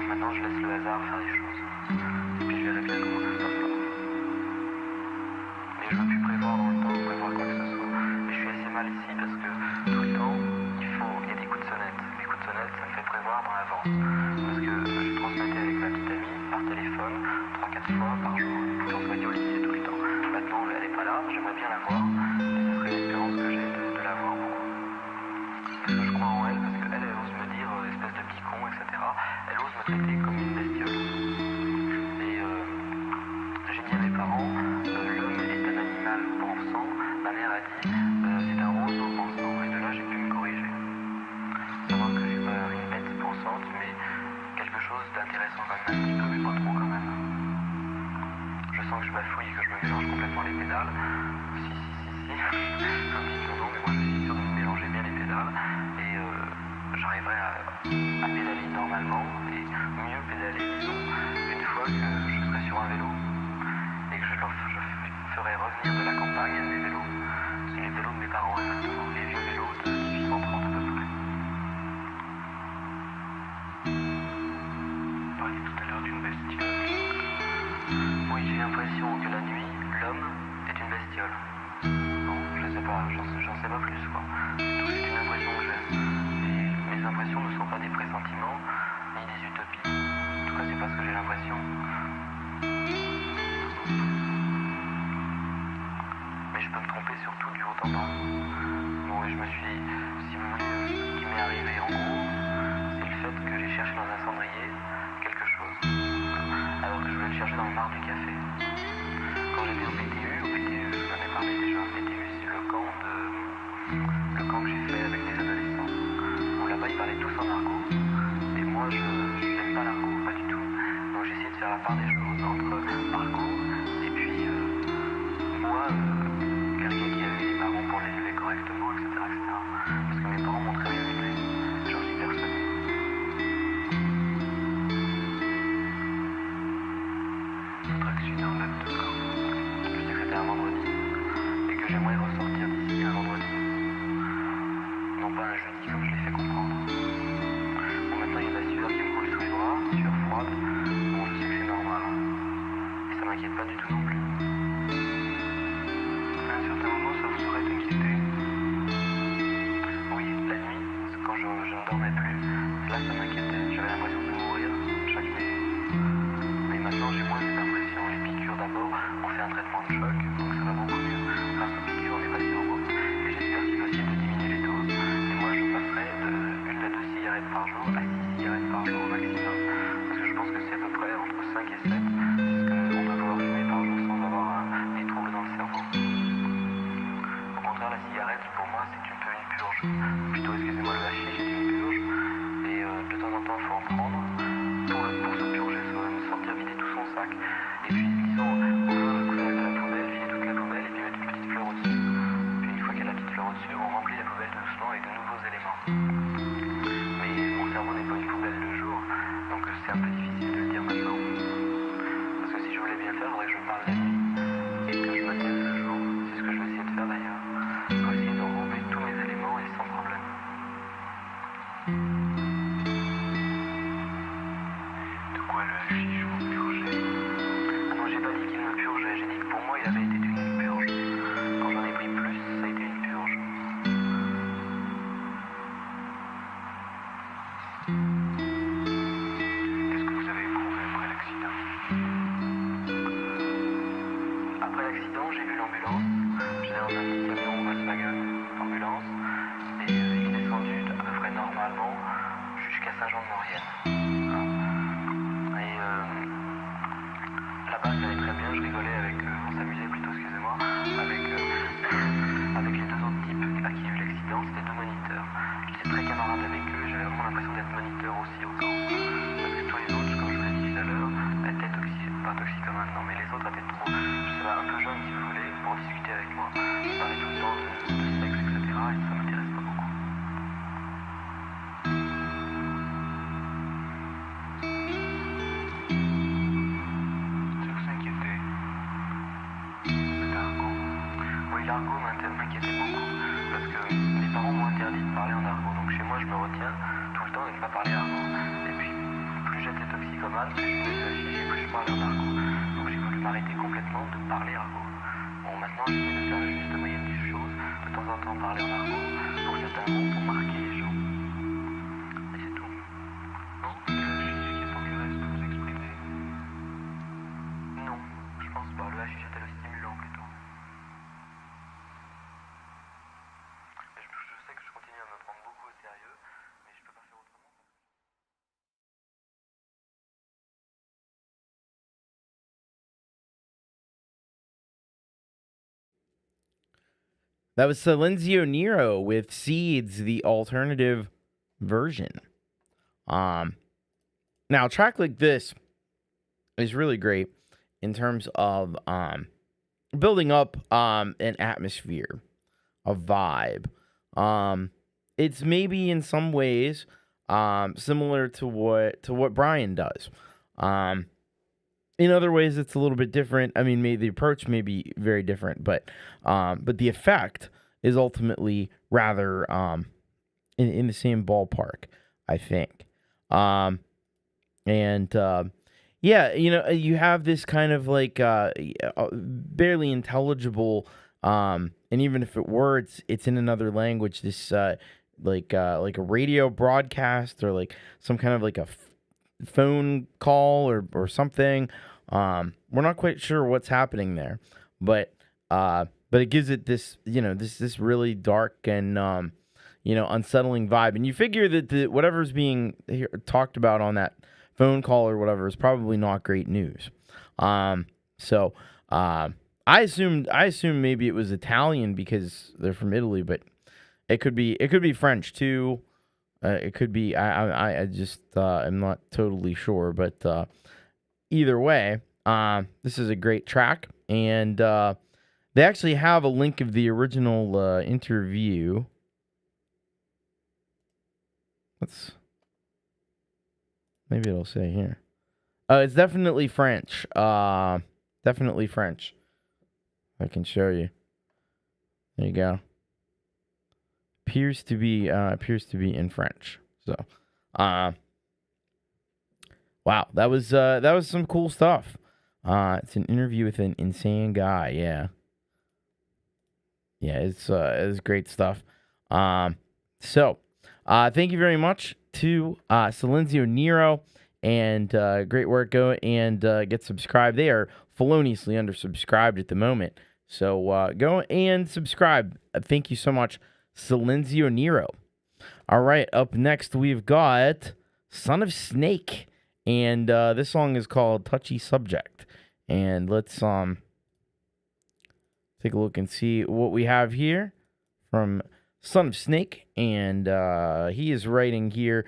Maintenant, je laisse le hasard faire les choses. Et puis je verrai bien comment ça se passera. Mais je veux plus prévoir dans le temps, prévoir quoi que ce soit. Et je suis assez mal ici parce que tout le temps, il y a des coups de sonnette. Les coups de sonnette, ça me fait prévoir dans l'avance. Parce que je transmettais avec ma petite amie par téléphone 3-4 fois par jour. Quand on se voyait au lycée tout le temps. Maintenant, elle est pas là, j'aimerais bien la voir. Et ce serait l'espérance que j'ai de la voir beaucoup. Parce que je crois en elle, parce qu'elle ose me dire espèce de petit con, etc. Elle ose me traiter comme une bestiole. Et j'ai dit à mes parents, l'homme est un animal pensant. Ma mère a dit, c'est un roseau pensant. Et de là, j'ai pu me corriger. Savoir que je suis pas une bête pensante, mais quelque chose d'intéressant quand même, un petit peu, mais pas trop quand même. Je sens que je bafouille, que je me mélange complètement les pédales. Si. Comme dit mon nom, mais moi je suis sûr de me mélanger bien les pédales. Et j'arriverai à pédaler normalement et mieux pédaler, disons, une fois que je serai sur un vélo. Et que je ferai revenir de la campagne mes vélos. C'est les vélos de mes parents exactement, les vieux vélos de 1830 à peu près. Vous parliez tout à l'heure d'une bestiole. Oui, j'ai l'impression que la nuit, l'homme est une bestiole. Non, je sais pas, j'en sais pas plus quoi. C'est une impression que j'ai. Et mes impressions ne sont pas des pressentiments, ni des utopies. En tout cas, c'est pas ce que j'ai l'impression. Mais je peux me tromper sur tout du haut en bas. Bon, et je me suis, si vous voulez, ce qui m'est arrivé en gros, c'est le fait que j'ai cherché dans un cendrier quelque chose. Alors que je voulais le chercher dans le marc du café. Quand j'étais au PTU, je vous en ai parlé déjà, le PTU c'est le camp que j'ai fait avec des adolescents. Bon, là-bas ils parlaient tous en argot, et moi je n'aime pas l'argot, pas du tout. Donc j'ai essayé de faire la part des choses entre argot et puis moi, quelqu'un qui avait des parents pour l'élever correctement, etc., etc. Parce que mes parents m'ont très bien élevé, j'en suis persuadé. Notre accident date de quand? Je sais que c'était un vendredi et que j'aimerais ressortir d'ici un vendredi. Non pas un jeudi comme je l'ai fait comprendre. Bon, maintenant il y a de la sueur qui me coule sous les bras, sueur froide. Bon, je sais que c'est normal. Et ça m'inquiète pas du tout non plus. À un certain moment, ça vous aurait inquiété? Oui, la nuit, quand je ne dormais plus, là ça m'inquiétait. J'avais l'impression de mourir chaque nuit. Mais maintenant j'ai moins cette impression. Les piqûres d'abord, on fait un traitement de choc, donc ça va beaucoup mieux. Grâce aux piqûres, on est passé au route. Et j'espère qu'il va essayer de diminuer les doses. Et moi je passerai de 1 à 2 cigarettes par jour à 6 cigarettes par jour au maximum. Parce que je pense que c'est à peu près entre 5 et 7. C'est ce qu'on doit pouvoir fumer par jour sans avoir des troubles dans le cerveau. Au contraire, la cigarette, pour moi, c'est un peu une purge. Plutôt, excusez-moi, le hashish est une purge. Et de temps en temps, il faut en prendre pour se purger soi-même, sortir vider tout son sac. Et puis, disons, ouvrir le couvercle de la poubelle, vider toute la poubelle et puis mettre une petite fleur au-dessus. Puis une fois qu'il y a la petite fleur au-dessus, on remplit la poubelle doucement avec de nouveaux éléments. Mais mon cerveau n'est pas une poubelle de jour, donc c'est un peu difficile de le dire maintenant. Parce que si je voulais bien faire, il faudrait que je parle la nuit et que je me taise le jour. C'est ce que je vais essayer de faire d'ailleurs. Je vais essayer d'enrober tous mes éléments et sans problème. De quoi le hashish vous purgez? Ah non, j'ai pas dit qu'il me purgeait, j'ai dit que pour moi il avait été une purge. Quand j'en ai pris plus, ça a été une purge. Qu'est-ce que vous avez éprouvé après l'accident? Après l'accident, j'ai vu l'ambulance. J'étais dans un petit camion Volkswagen ambulance et il est descendu à peu près normalement jusqu'à Saint-Jean-de-Maurienne. Et là-bas, ça allait très bien. Je rigolais avec on s'amusait plutôt, excusez-moi, avec les deux autres types à qui il y a eu l'accident. C'était 2 moniteurs. J'étais très camarade avec eux. J'avais vraiment l'impression d'être moniteur aussi au camp. Parce que tous les autres, comme je vous l'ai dit tout à l'heure, étaient pas toxicomanes, non, mais les autres étaient trop, je sais pas, un peu jeunes si vous voulez, pour discuter avec moi. Ils parlaient tout le temps de sexe, etc. Et ça m'intéresse pas beaucoup. Ça vous inquiétait? L'argot. Oui, l'argot m'inquiétait beaucoup. Parce que mes parents m'ont interdit de parler en argot. Donc chez moi, je me retiens tout le temps et ne pas parler argot. Et puis, plus j'étais toxicomane, plus je faisais chier, plus je parlais en argot. Donc j'ai voulu m'arrêter complètement de parler argot. Bon, maintenant j'essaie de faire le juste moyenne des choses, de temps en temps parler en argot, pour certains mots, pour marquer les gens. Et c'est tout. Non, je suis ce qui est procuré de vous exprimer. Non, je pense pas. Le hashish était le stimulant plutôt. Je sais que je continue à me prendre beaucoup au sérieux, mais je peux pas faire autrement. That was Silenzio Nero with Seeds, the alternative version. Now a track like this is really great in terms of building up an atmosphere, a vibe. It's maybe in some ways similar to what Brian does. In other ways, it's a little bit different. I mean, maybe the approach may be very different, but the effect is ultimately rather in the same ballpark, I think. Yeah, you know, you have this kind of like barely intelligible, and even if it were, it's in another language. This like a radio broadcast or like some kind of like a phone call or something. We're not quite sure what's happening there, but it gives it this, you know, this really dark and unsettling vibe. And you figure that whatever's being talked about on that phone call or whatever is probably not great news. So I assumed maybe it was Italian because they're from Italy, but it could be French too. It could be. I just am not totally sure, but either way, this is a great track, and they actually have a link of the original interview. Maybe it'll say here. It's definitely French. Definitely French. I can show you. There you go. Appears to be in French. So, wow, that was some cool stuff. It's an interview with an insane guy. Yeah, it's great stuff. So, thank you very much to Silenzio Nero, and great work. Go and get subscribed. They are feloniously undersubscribed at the moment, so go and subscribe. Thank you so much, Silenzio Nero. All right, up next we've got Son of Snake, and this song is called Touchy Subject. And let's take a look and see what we have here from Son of Snake, and he is writing here.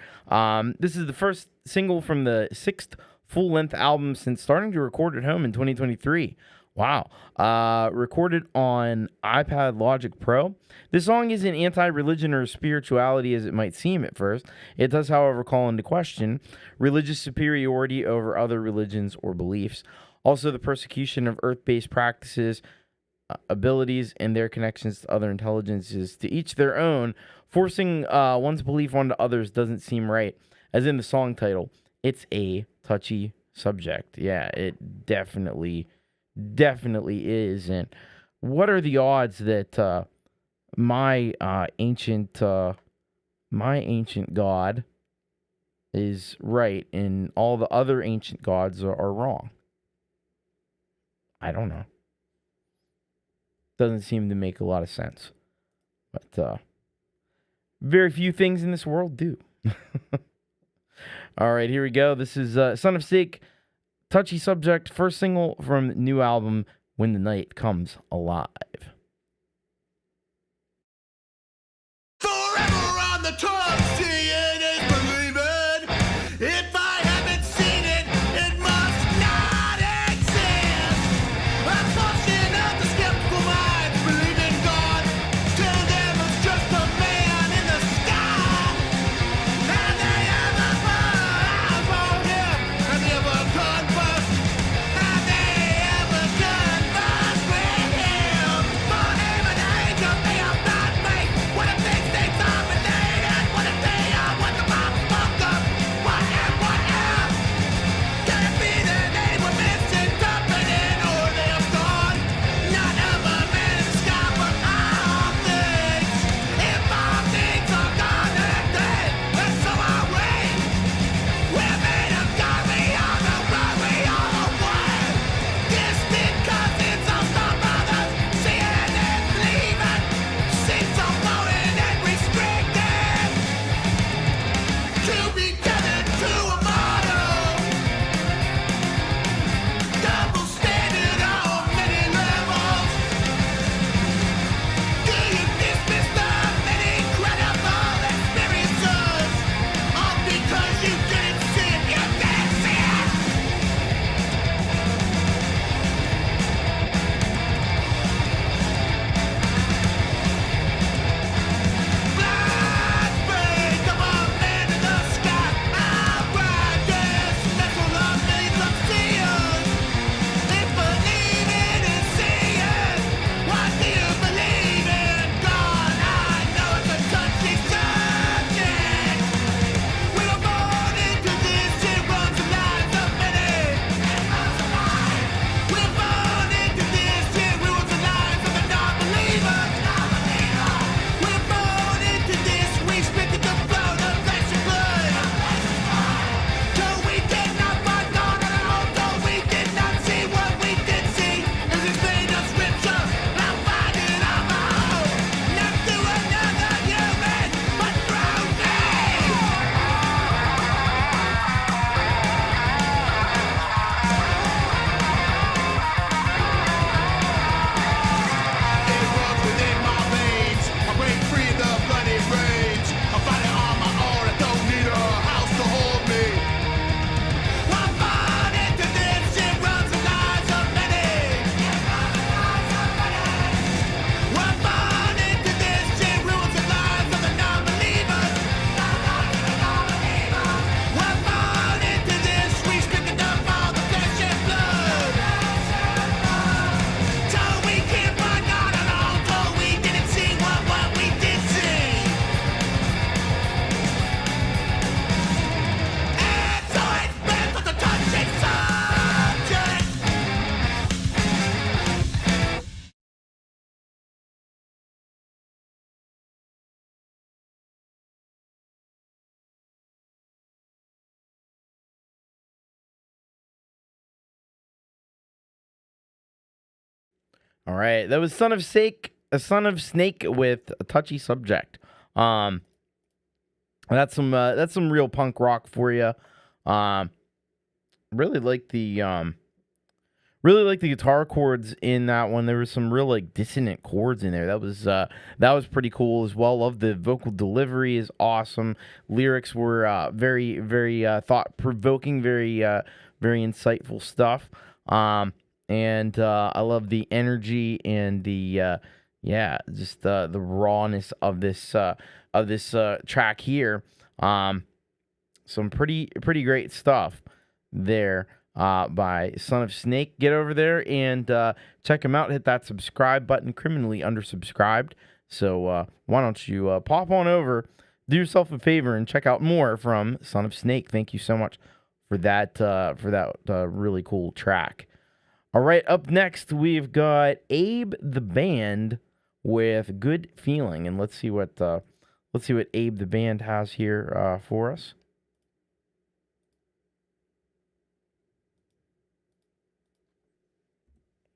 This is the first single from the 6th full-length album since starting to record at home in 2023. Wow. Recorded on iPad Logic Pro. This song isn't anti-religion or spirituality as it might seem at first. It does, however, call into question religious superiority over other religions or beliefs. Also, the persecution of earth-based practices, abilities, and their connections to other intelligences, to each their own. Forcing one's belief onto others doesn't seem right. As in the song title, it's a touchy subject. Yeah, it definitely is. And what are the odds that my ancient god is right and all the other ancient gods are wrong? I don't know. Doesn't seem to make a lot of sense. But very few things in this world do. All right, here we go. This is Son of Snake, Touchy Subject, first single from new album, When the Night Comes Alive. Forever on the top, seeing is believing. If I haven't seen it, it must not exist. A portion of the skeptical mind, believe in God. To them it's just a man in the sky. And they ever follow him, and they ever converse. And they ever converse with him. All right, that was Son of Snake with a touchy subject. That's some real punk rock for you. Really like the guitar chords in that one. There was some real like dissonant chords in there. That was pretty cool as well. Love the vocal delivery is awesome. Lyrics were very very thought provoking, very insightful stuff. And I love the energy and the just the rawness of this track here. Some pretty great stuff there by Son of Snake. Get over there and check him out. Hit that subscribe button. Criminally undersubscribed. So why don't you pop on over, do yourself a favor, and check out more from Son of Snake. Thank you so much for that really cool track. All right, up next we've got Abe the Band with Good Feeling, and let's see what Abe the Band has here for us.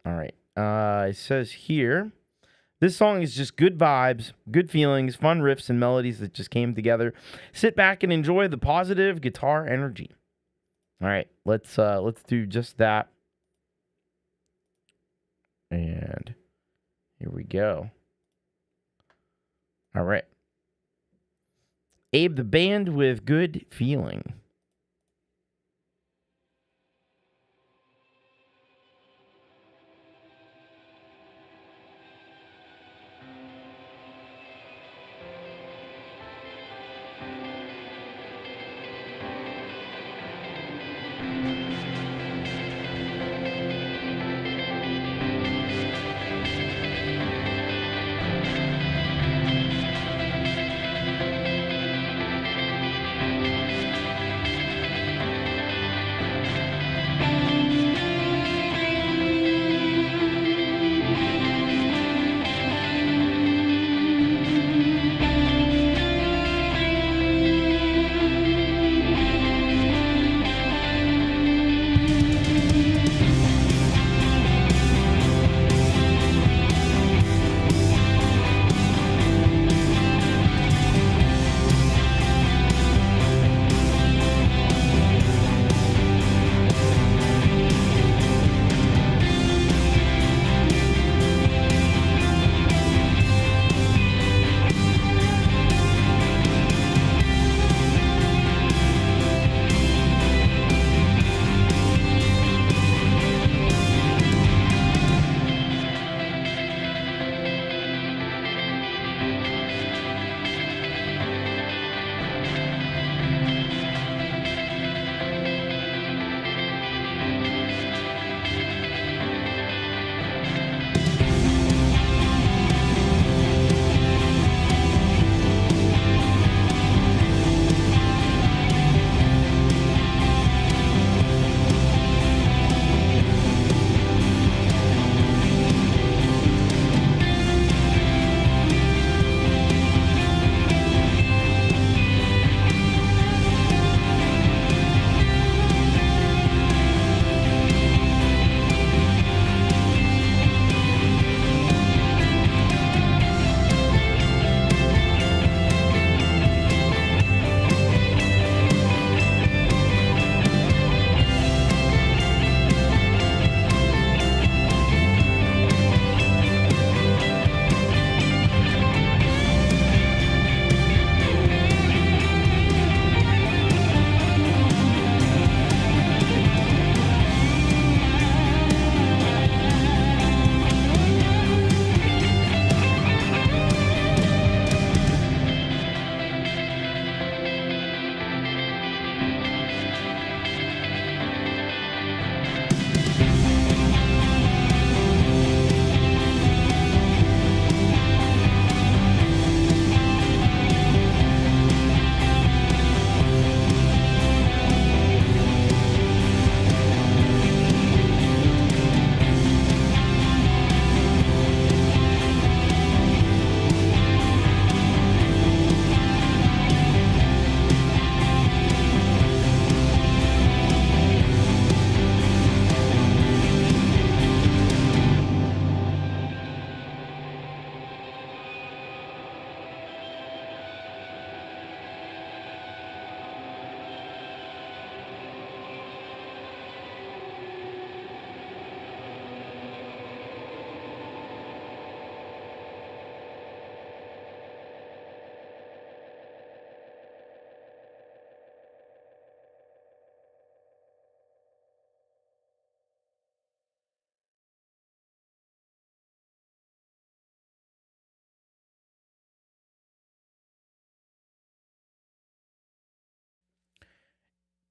All right, it says here, this song is just good vibes, good feelings, fun riffs and melodies that just came together. Sit back and enjoy the positive guitar energy. All right, let's do just that. And here we go. All right. Abe the Band with Good Feeling.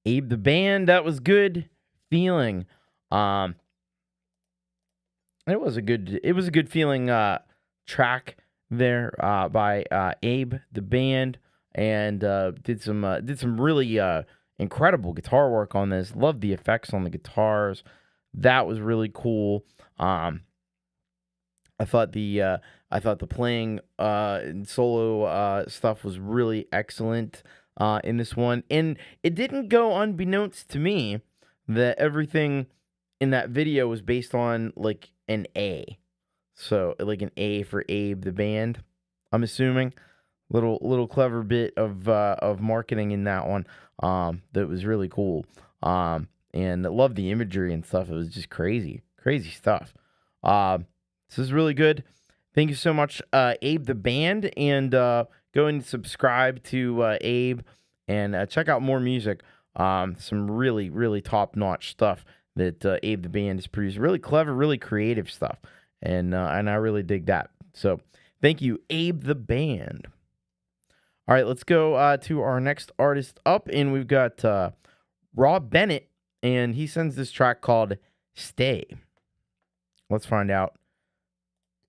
Abe the Band, that was good feeling. It was a good feeling track there by Abe the Band, and did some really incredible guitar work on this. Loved the effects on the guitars. That was really cool. I thought the playing and solo stuff was really excellent in this one, and it didn't go unbeknownst to me that everything in that video was based on like an A, so like an A for Abe the Band. I'm assuming little clever bit of marketing in that one that was really cool. And I love the imagery and stuff. It was just crazy stuff. This is really good. Thank you so much, Abe the Band, and go and subscribe to Abe and check out more music. Some really top-notch stuff that Abe the Band has produced. Really clever, really creative stuff, and I really dig that. So thank you, Abe the Band. All right, let's go to our next artist up, and we've got Rob Bennett, and he sends this track called Stay. Let's find out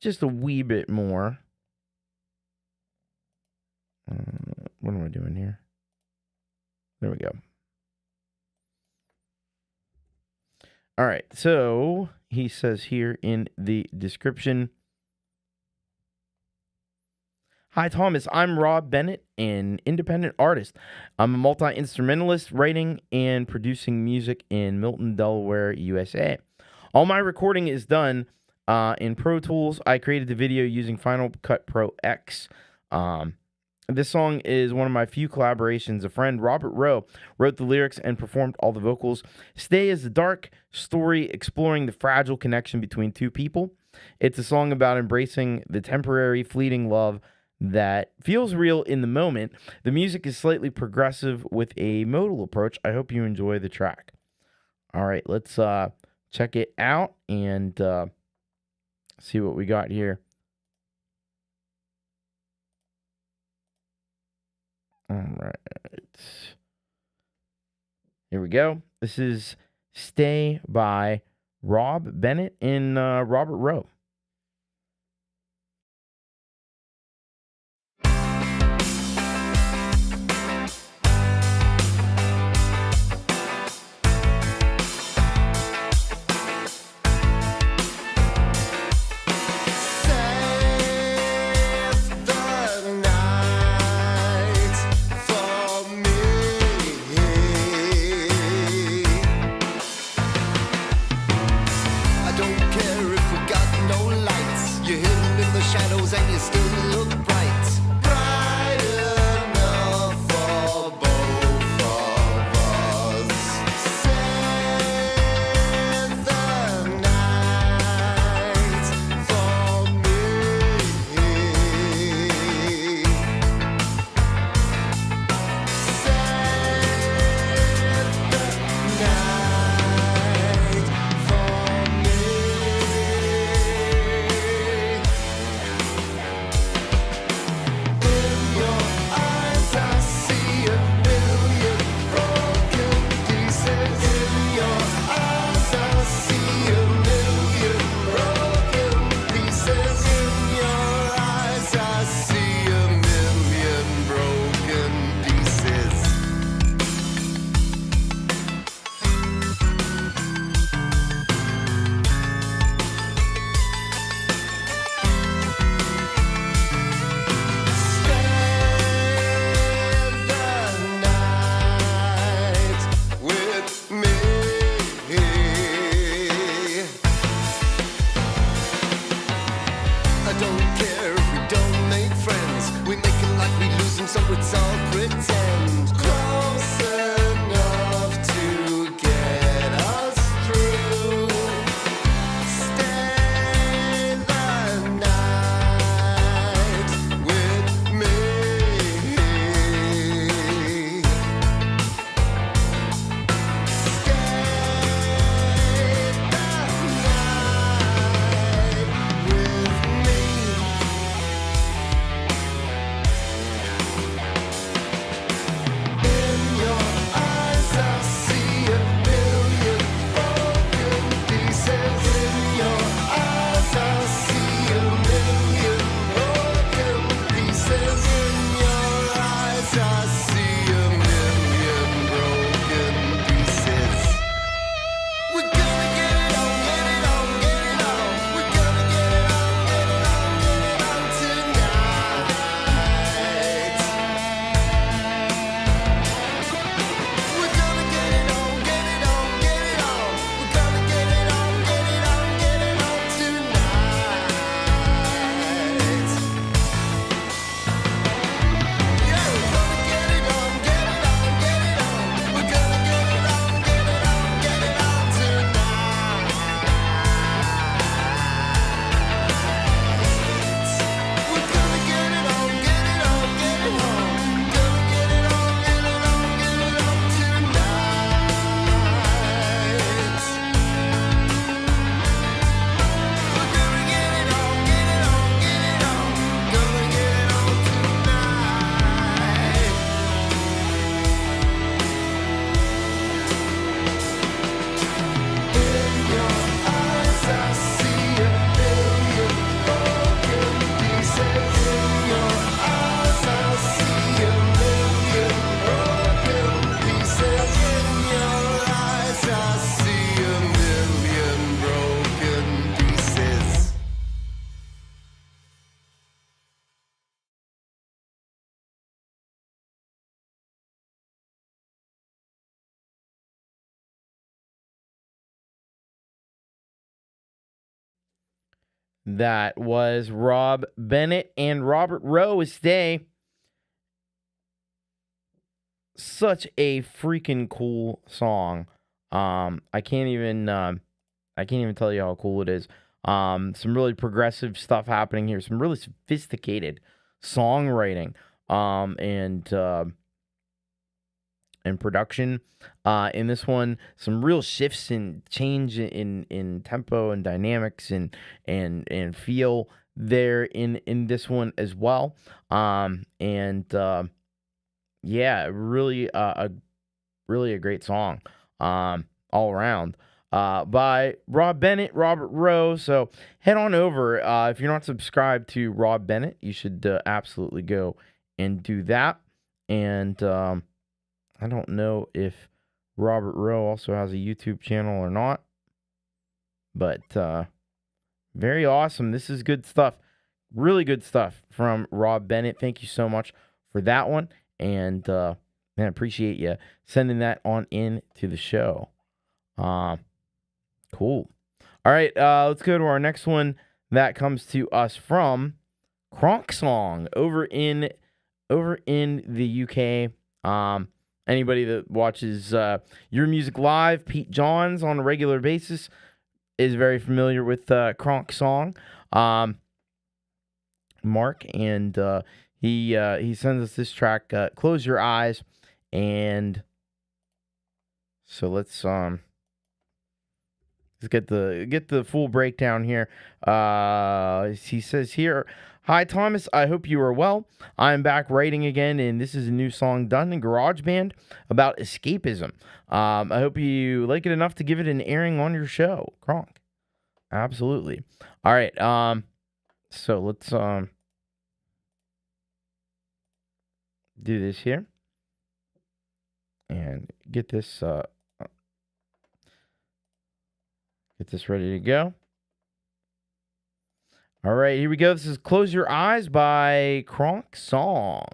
just a wee bit more. What am I doing here? There we go. All right, so he says here in the description, "Hi, Thomas. I'm Rob Bennett, an independent artist. I'm a multi-instrumentalist writing and producing music in Milton, Delaware, USA. All my recording is done in Pro Tools. I created the video using Final Cut Pro X. This song is one of my few collaborations. A friend, Robert Rowe, wrote the lyrics and performed all the vocals. Stay is a dark story exploring the fragile connection between two people. It's a song about embracing the temporary, fleeting love that feels real in the moment. The music is slightly progressive with a modal approach. I hope you enjoy the track." All right, let's check it out and see what we got here. All right. Here we go. This is Stay by Rob Bennett and Robert Rowe. I don't care if we've got That was Rob Bennett and Robert Rowe with Stay. Such a freaking cool song. I can't even tell you how cool it is. Some really progressive stuff happening here. Some really sophisticated songwriting and production in this one. Some real shifts and change in tempo and dynamics and feel there in this one as well. Yeah, really a great song all around. By Rob Bennett, Robert Rowe. So head on over. If you're not subscribed to Rob Bennett, you should absolutely go and do that. And I don't know if Robert Rowe also has a YouTube channel or not. But very awesome. This is good stuff. Really good stuff from Rob Bennett. Thank you so much for that one. And man, I appreciate you sending that on in to the show. Cool. All right, let's go to our next one. That comes to us from Kronk Song over in the UK. Anybody that watches Your Music Live, Pete Johns on a regular basis, is very familiar with Kronk Song. Mark, and he sends us this track, Close Your Eyes. And so let's get the full breakdown here. He says here, "Hi Thomas, I hope you are well. I am back writing again, and this is a new song done in GarageBand about escapism. I hope you like it enough to give it an airing on your show." Kronk. Absolutely. All right. So let's do this here and get this ready to go. All right, here we go. This is Close Your Eyes by Kronk Song.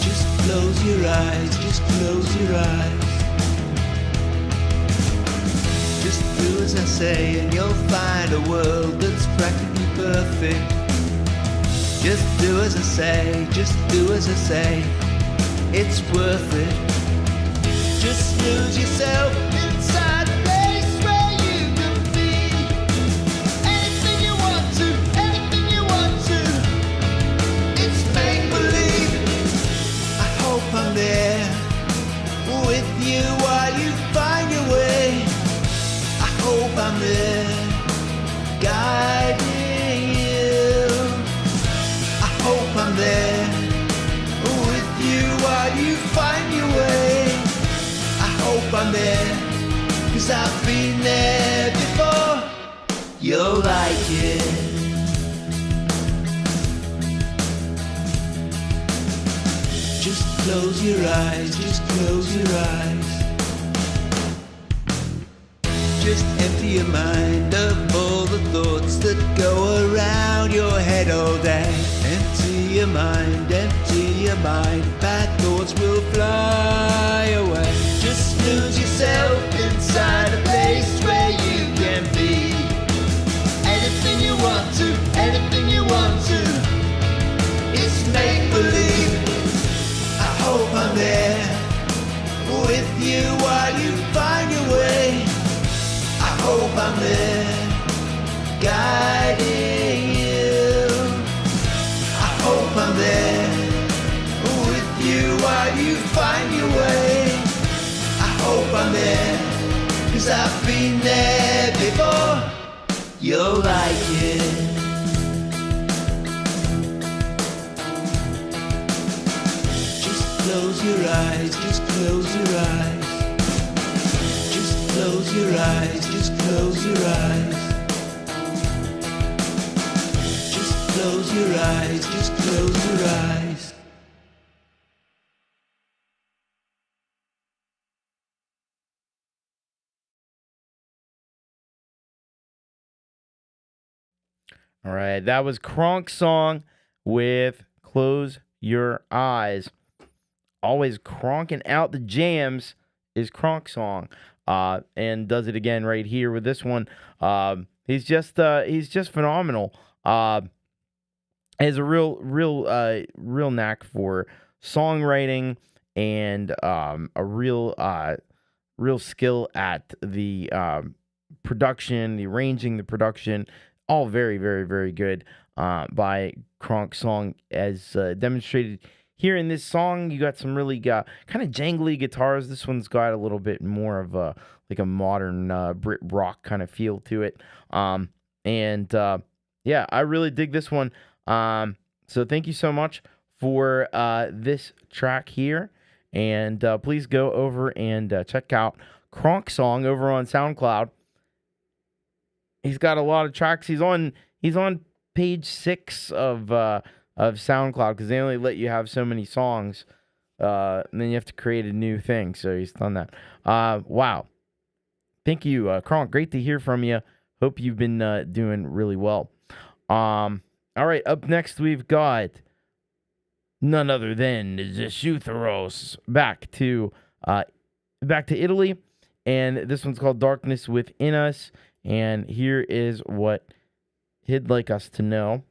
Just close your eyes. Just do as I say and you'll find a world that's practically perfect. Just do as I say, just do as I say, it's worth it. Just lose yourself inside a place where you can be anything you want to, anything you want to. It's make believe. I hope I'm there with you while you find your way. I hope I'm there guiding you. I hope I'm there with you while you find your way. I hope I'm there, 'cause I've been there before. You'll like it. Just close your eyes, just close your eyes. Just empty your mind of all the thoughts that go around your head all day. Empty your mind, bad thoughts will fly away. Just lose yourself inside a place where you can be anything you want to, anything you want to. It's make believe. I hope I'm there with you while you find your way. I hope I'm there guiding you. I hope I'm there with you while you find your way. I hope I'm there, 'cause I've been there before. You'll like it. close your eyes, just close your eyes. Just close your eyes, just close your eyes. Just close your eyes, just close your eyes. All right, that was Kronk's song with Close Your Eyes. Always cronking out the jams is Kronk's song. And does it again right here with this one. He's just phenomenal. Has a real knack for songwriting and a real skill at the production, the arranging, the production. All very, very, very good by Kronk's song, as demonstrated here in this song. You got some really kind of jangly guitars. This one's got a little bit more of a modern Brit rock kind of feel to it. Yeah, I really dig this one. So thank you so much for this track here, and please go over and check out Kronk's song over on SoundCloud. He's got a lot of tracks. He's on page 6 of SoundCloud, because they only let you have so many songs, and then you have to create a new thing. So he's done that. Wow. Thank you, Kronk. Great to hear from you. Hope you've been doing really well. All right. Up next, we've got none other than Zesutharos back to Italy, and this one's called Darkness Within Us. And here is what he'd like us to know.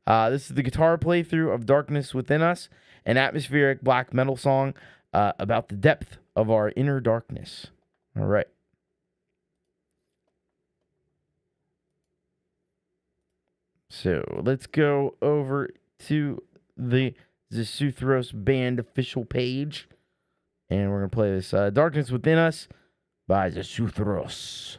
This is the guitar playthrough of Darkness Within Us, an atmospheric black metal song about the depth of our inner darkness. All right. So let's go over to the Zesutharos band official page, and we're going to play this Darkness Within Us by Zesutharos.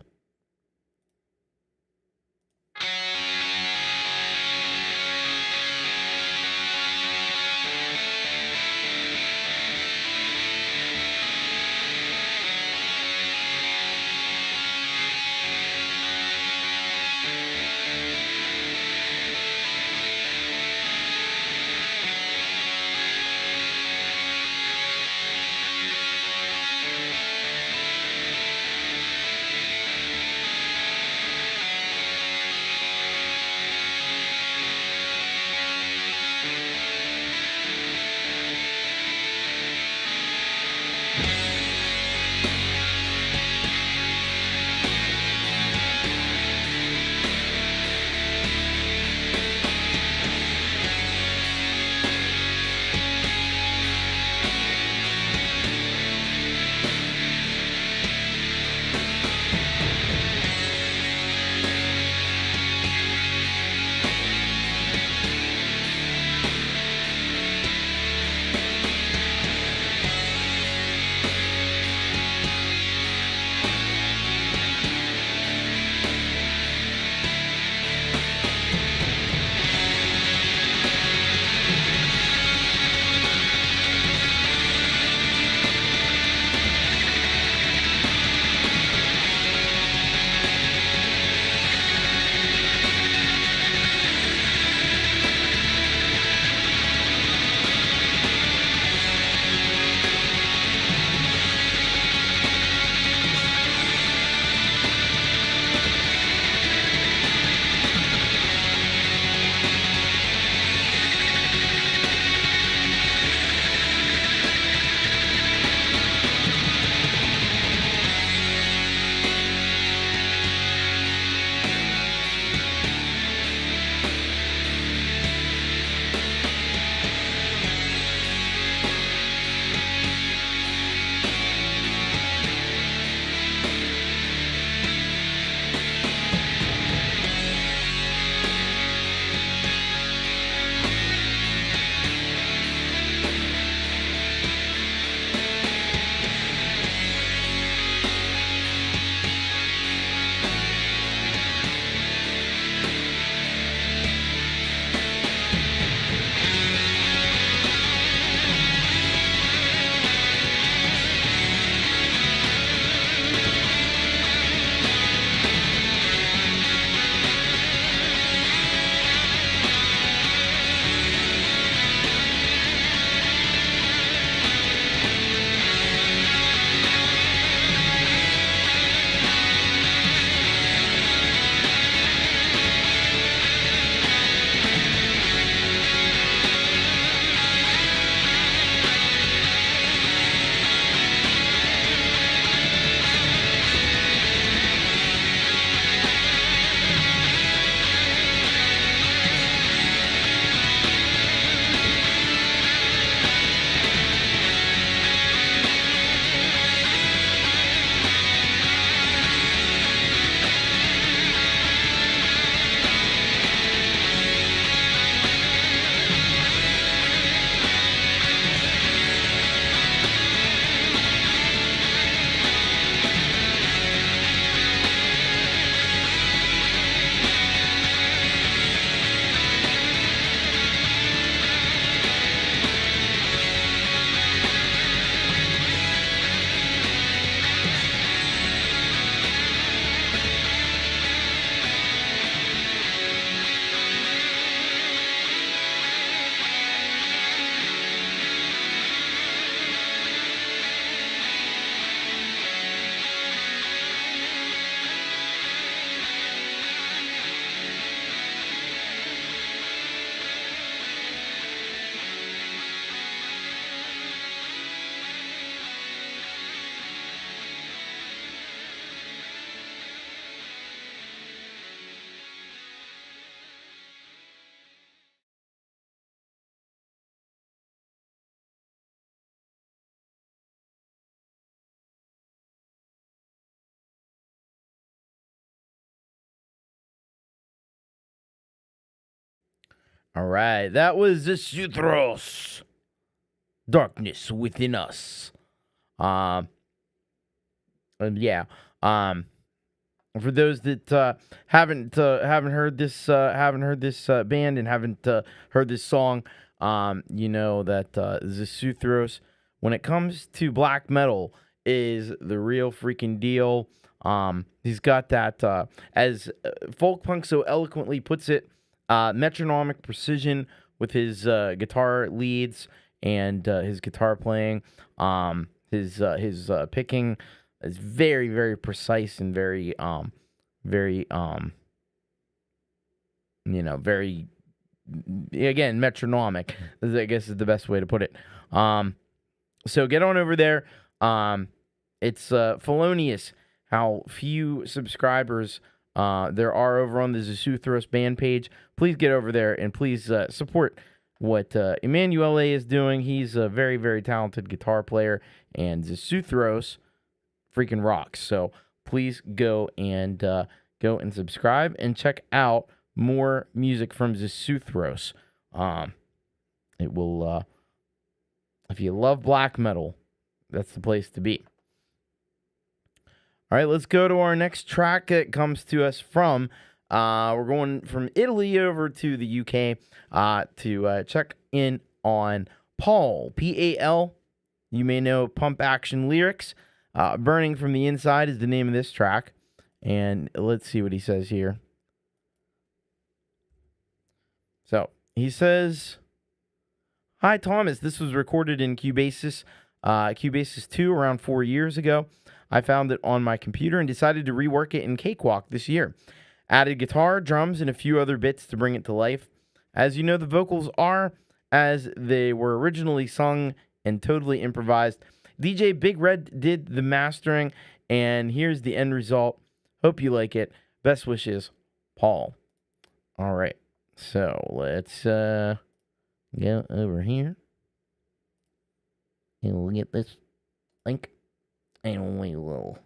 All right, that was the Sutros. Darkness Within Us. Yeah. For those that haven't heard this band and haven't heard this song, you know that Zasutros, when it comes to black metal, is the real freaking deal. He's got that, as Folkpunk so eloquently puts it, metronomic precision with his guitar leads and his guitar playing. His picking is very, very precise and very, very, very, again, metronomic, I guess is the best way to put it. So get on over there. It's felonious how few subscribers there are over on the Zasutros band page. Please get over there and please support what Emanuele is doing. He's a very, very talented guitar player, and Zasutros freaking rocks. So please go and subscribe and check out more music from Zasutros. It will, if you love black metal, that's the place to be. All right, let's go to our next track. It comes to us from, we're going from Italy over to the UK to check in on Paul, P-A-L. You may know Pump Action Lyrics. Burning from the Inside is the name of this track. And let's see what he says here. So, he says, "Hi, Thomas. This was recorded in Cubasis 2 around 4 years ago. I found it on my computer and decided to rework it in Cakewalk this year. Added guitar, drums, and a few other bits to bring it to life. As you know, the vocals are as they were originally sung and totally improvised. DJ Big Red did the mastering, and here's the end result. Hope you like it. Best wishes, Paul." All right, so let's go over here, and we'll get this link, and we will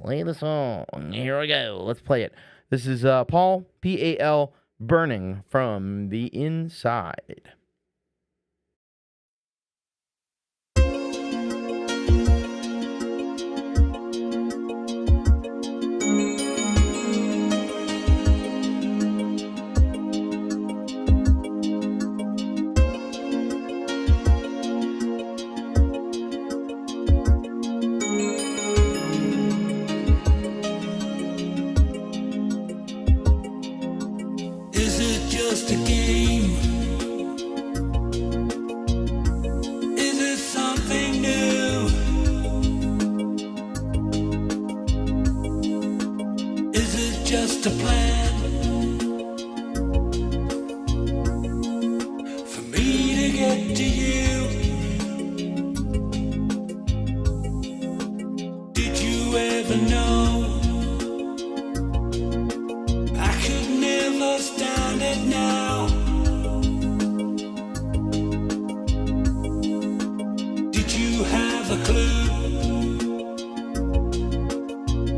play the song. Here we go. Let's play it. This is Paul, P-A-L, Burning from the Inside. Just a game. Is it something new? Is it just a plan for me to get to you? Did you ever know I could never stand it now? Did you have a clue?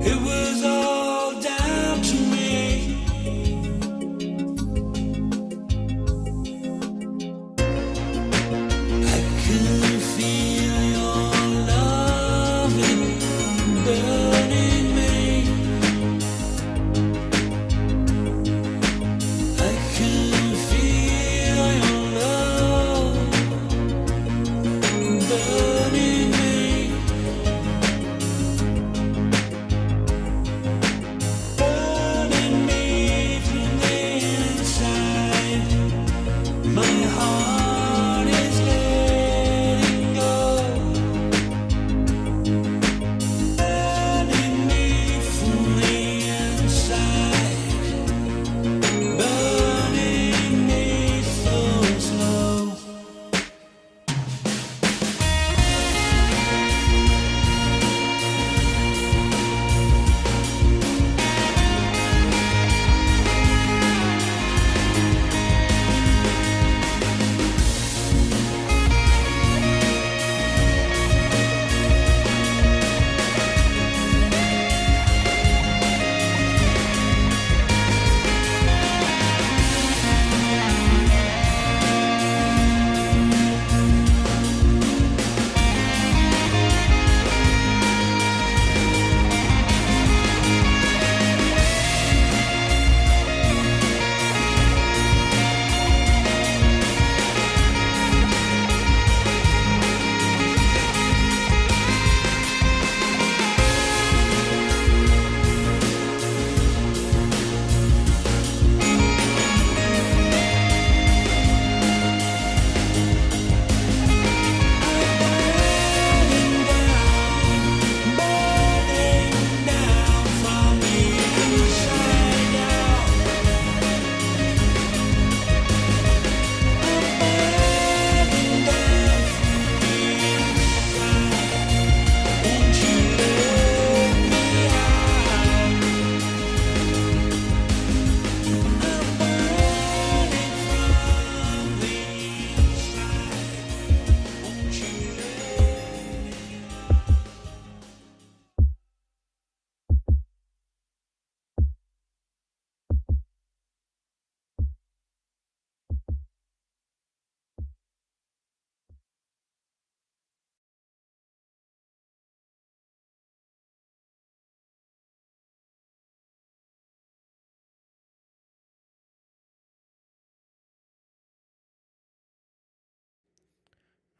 It was all down to me. I could feel your loving burning me. I can feel your love burning me.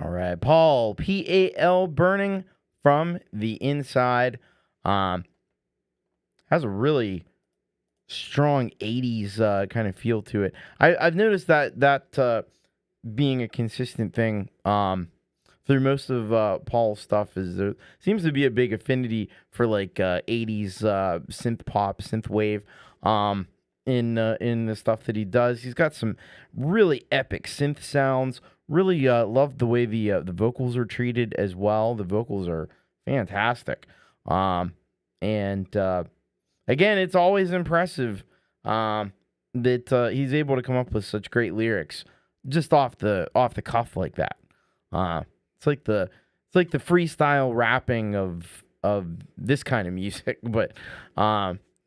All right, Paul, P-A-L, Burning from the Inside. Has a really strong 80s kind of feel to it. I've noticed that being a consistent thing through most of Paul's stuff is there seems to be a big affinity for like 80s synth pop, synth wave in the stuff that he does. He's got some really epic synth sounds. Really love the way the vocals are treated as well. The vocals are fantastic. And again, it's always impressive that he's able to come up with such great lyrics just off the cuff like that. It's like the freestyle rapping of this kind of music, but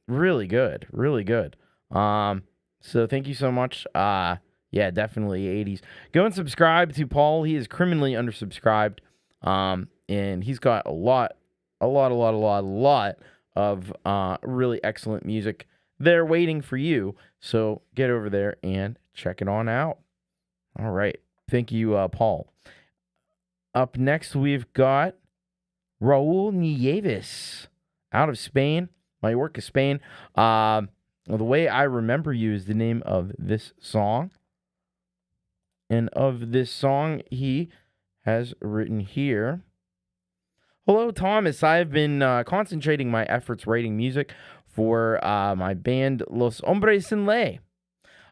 really good, really good. So thank you so much. Yeah, definitely 80s. Go and subscribe to Paul. He is criminally undersubscribed. And he's got a lot of really excellent music there waiting for you. So get over there and check it on out. All right. Thank you, Paul. Up next, we've got Raul Nieves out of Spain, Mallorca, Spain. The Way I Remember You is the name of this song. And of this song, he has written here, "Hello, Thomas. I've been concentrating my efforts writing music for my band Los Hombres Sin Ley.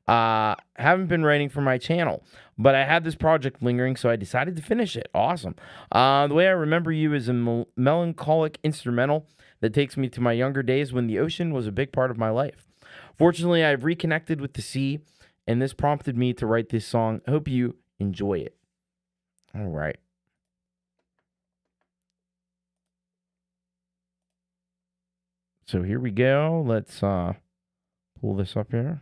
Haven't been writing for my channel, but I had this project lingering, so I decided to finish it. Awesome. The Way I Remember You is a melancholic instrumental that takes me to my younger days when the ocean was a big part of my life. Fortunately, I've reconnected with the sea, and this prompted me to write this song. I hope you enjoy it." All right. So here we go. Let's pull this up here.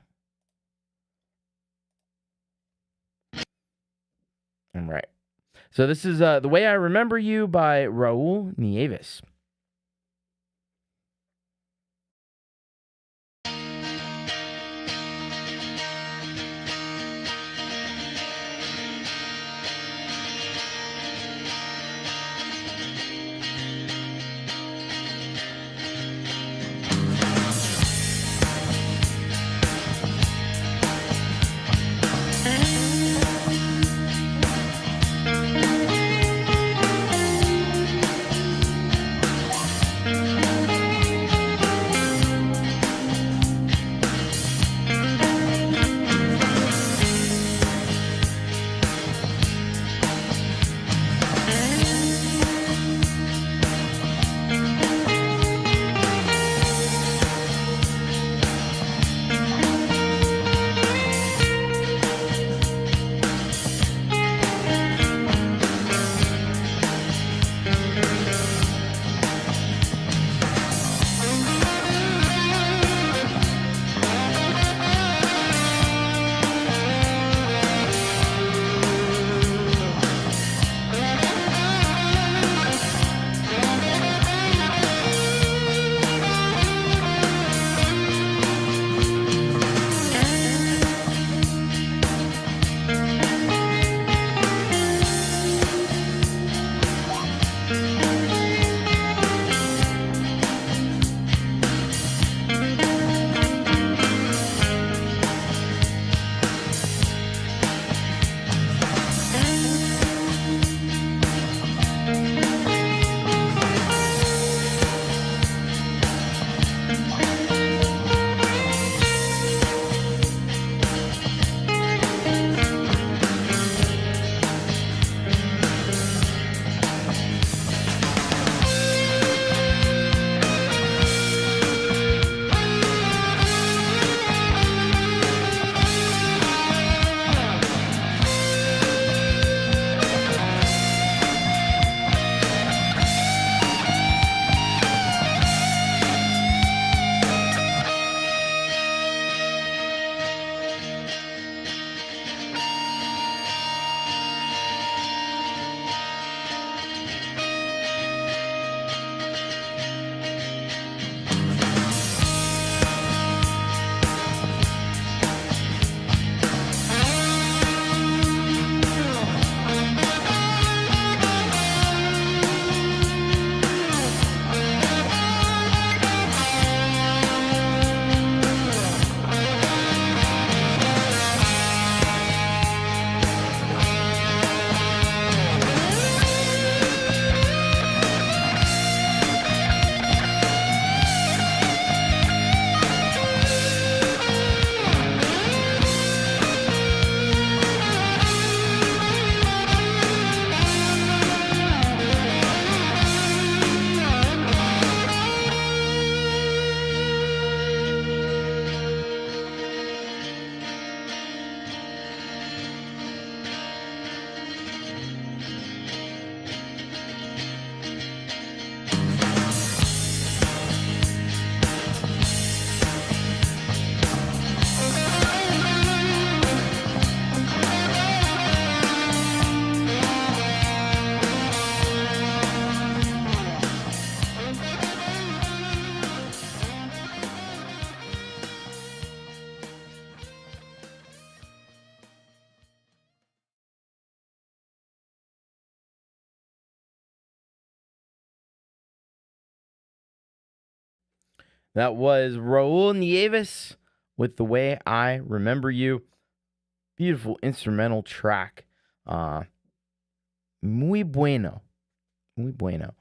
All right. So this is The Way I Remember You by Raul Nieves. That was Raul Nieves with The Way I Remember You. Beautiful instrumental track. Muy bueno. Muy bueno.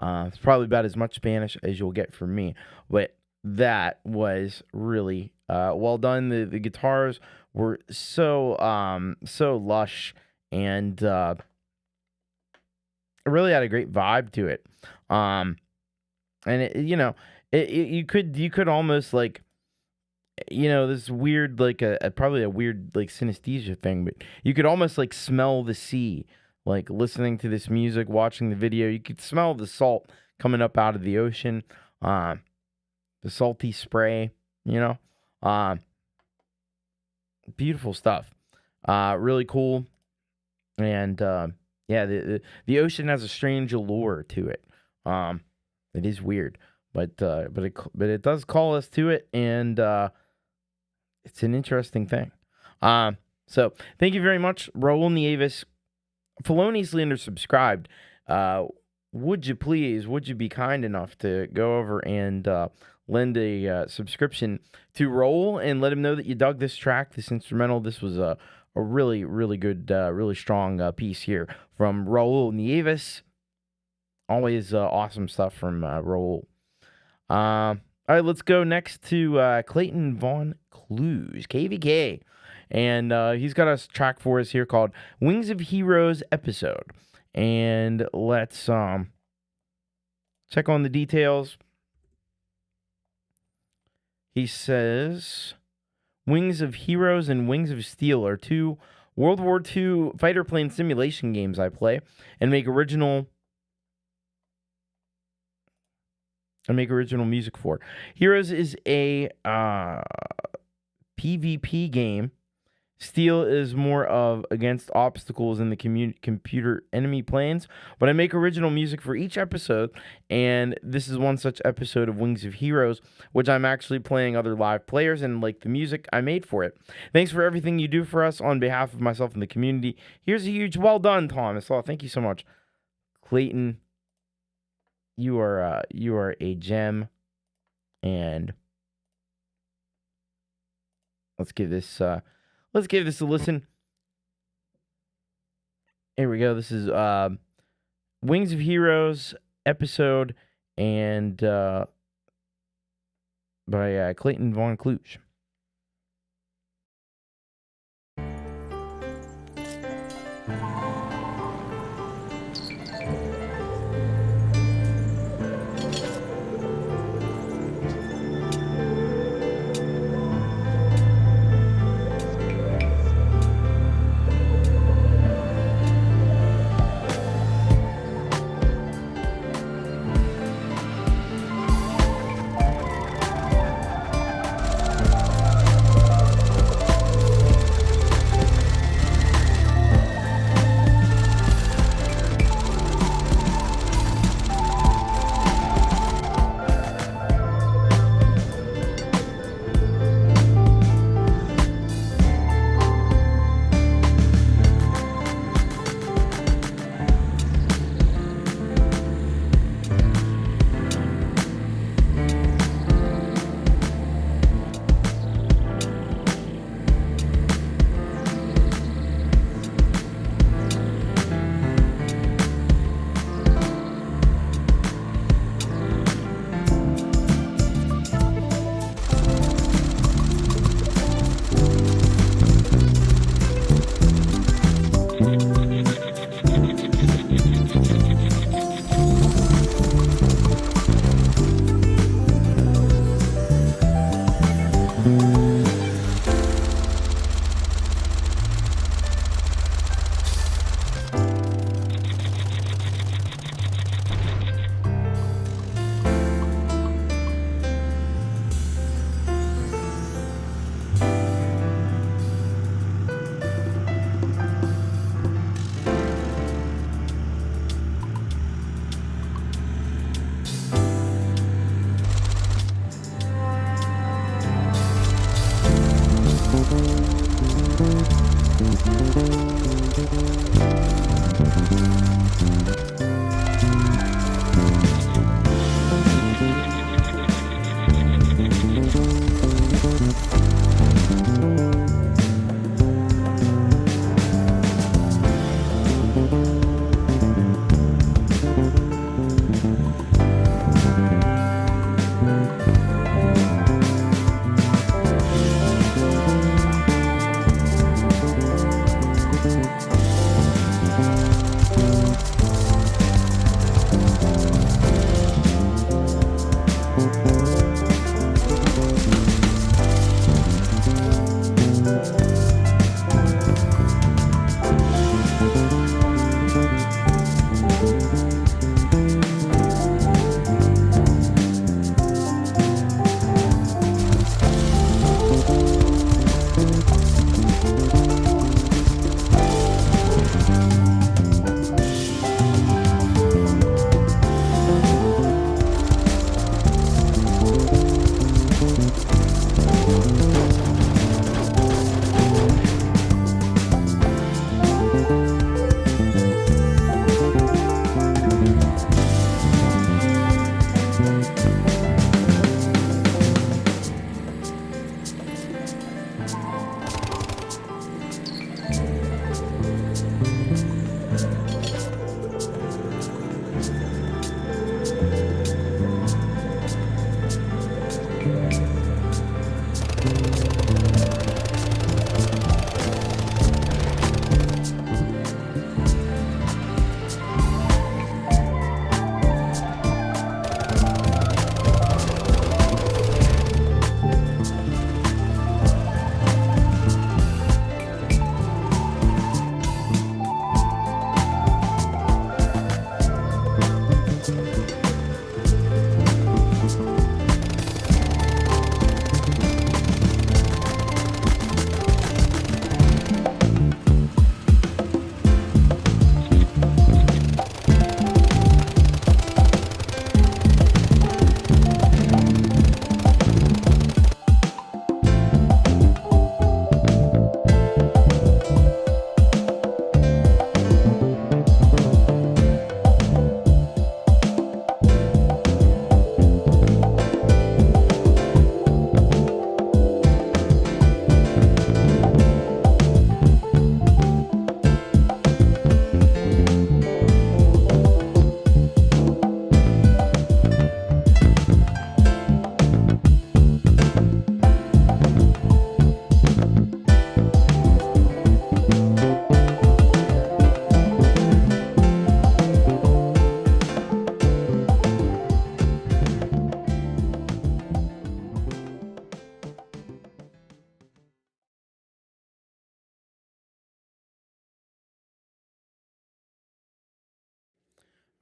It's probably about as much Spanish as you'll get from me. But that was really well done. The guitars were so lush, and it really had a great vibe to it. And it, you could almost like, this weird, like probably a weird like synesthesia thing, but you could almost like smell the sea, like listening to this music, watching the video. You could smell the salt coming up out of the ocean, the salty spray, beautiful stuff, really cool. And yeah, the ocean has a strange allure to it. It is weird, but it does call us to it, and it's an interesting thing. So thank you very much, Raul Nieves, feloniously undersubscribed. Would you be kind enough to go over and lend a subscription to Raul and let him know that you dug this track, this instrumental. This was a really, really good, really strong piece here from Raul Nieves. Always awesome stuff from Raul. All right, let's go next to Clayton Von Clues, KVK. And he's got a track for us here called Wings of Heroes Episode. And let's check on the details. He says, Wings of Heroes and Wings of Steel are two World War II fighter plane simulation games I play and make original music for. Heroes is a PvP game. Steel is more of against obstacles in the computer enemy planes, but I make original music for each episode, and this is one such episode of Wings of Heroes, which I'm actually playing other live players and like the music I made for it. Thanks for everything you do for us on behalf of myself and the community. Here's a huge well done, Thomas. Oh, thank you so much, Clayton. You are a gem, and let's give this a listen. Here we go. This is Wings of Heroes episode, and by Clayton Von Clues.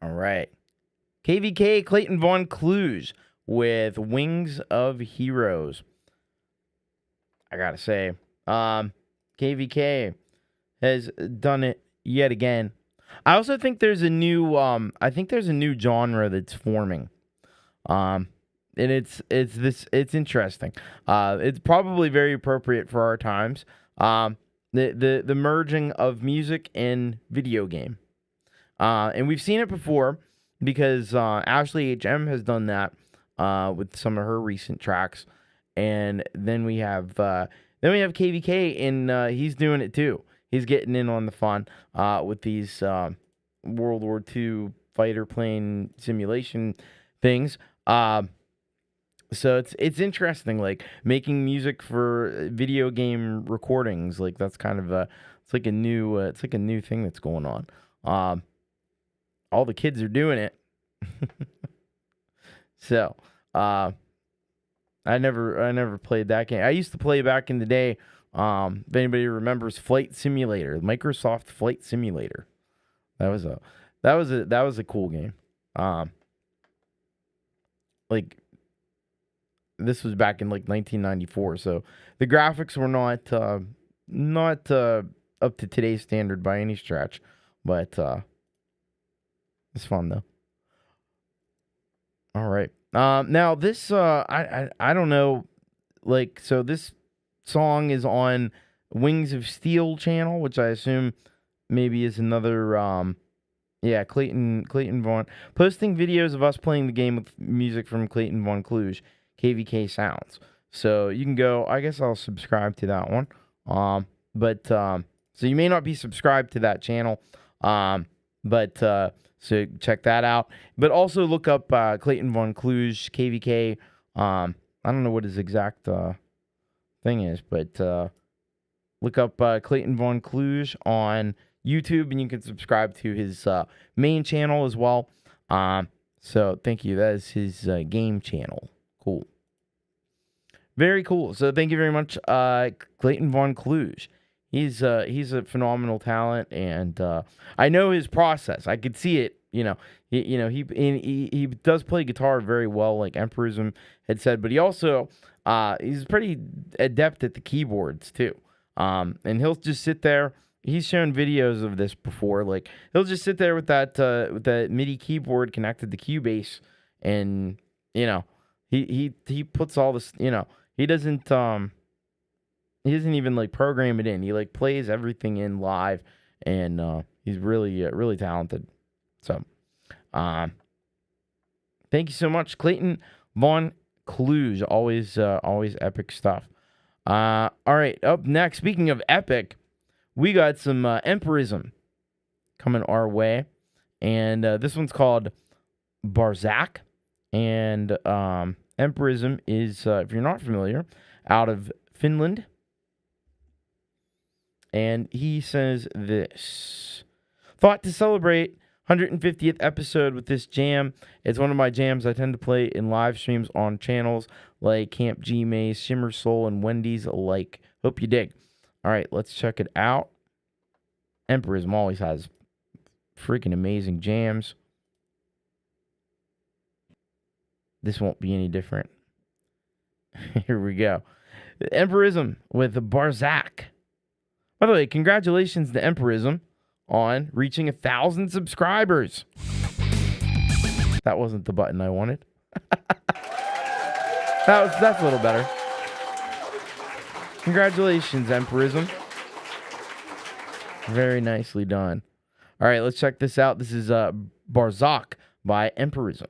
All right. KVK Clayton Von Kluge with Wings of Heroes. I gotta say, KVK has done it yet again. I also think there's a new genre that's forming. And it's interesting. It's probably very appropriate for our times. The merging of music and video game. And we've seen it before because Ashley HM has done that with some of her recent tracks. And then we have KVK, and he's doing it too. He's getting in on the fun with these World War II fighter plane simulation things. So it's interesting, like making music for video game recordings. Like that's kind of a new thing that's going on. All the kids are doing it. So I never played that game. I used to play back in the day. If anybody remembers Flight Simulator, Microsoft Flight Simulator, that was a cool game. Like this was back in like 1994, so the graphics were not up to today's standard by any stretch, but it's fun though. All right. Now this I don't know, like, so this song is on Wings of Steel channel, which I assume maybe is another Clayton Von posting videos of us playing the game with music from Clayton Von Kluge, KVK Sounds. So you can go, I guess I'll subscribe to that one. So you may not be subscribed to that channel, so check that out. But also look up Clayton Von Kluge, KVK. I don't know what his exact thing is, but look up Clayton Von Kluge on YouTube, and you can subscribe to his main channel as well. So thank you. That is his game channel. Cool. Very cool. So thank you very much, Clayton Von Kluge. He's a phenomenal talent, and I know his process. I could see it. He does play guitar very well, like Emperism had said, but he also he's pretty adept at the keyboards too. And he'll just sit there. He's shown videos of this before. Like he'll just sit there with that MIDI keyboard connected to Cubase, and he puts all this. He doesn't even like program it in. He like plays everything in live, and he's really talented. So, thank you so much, Clayton Von Kluge. Always epic stuff. All right, up next, speaking of epic, we got some Emperism coming our way, and this one's called Barzak. And Emperism is, if you're not familiar, out of Finland. And he says this: thought to celebrate 150th episode with this jam. It's one of my jams I tend to play in live streams on channels like Camp G Maze, Shimmer Soul, and Wendy's alike. Hope you dig. All right, let's check it out. Emperism always has freaking amazing jams. This won't be any different. Here we go. Emperism with Barzak. By the way, congratulations to Emperism on reaching 1,000 subscribers. That wasn't the button I wanted. That's a little better. Congratulations, Emperism. Very nicely done. All right, let's check this out. This is Barzak by Emperism.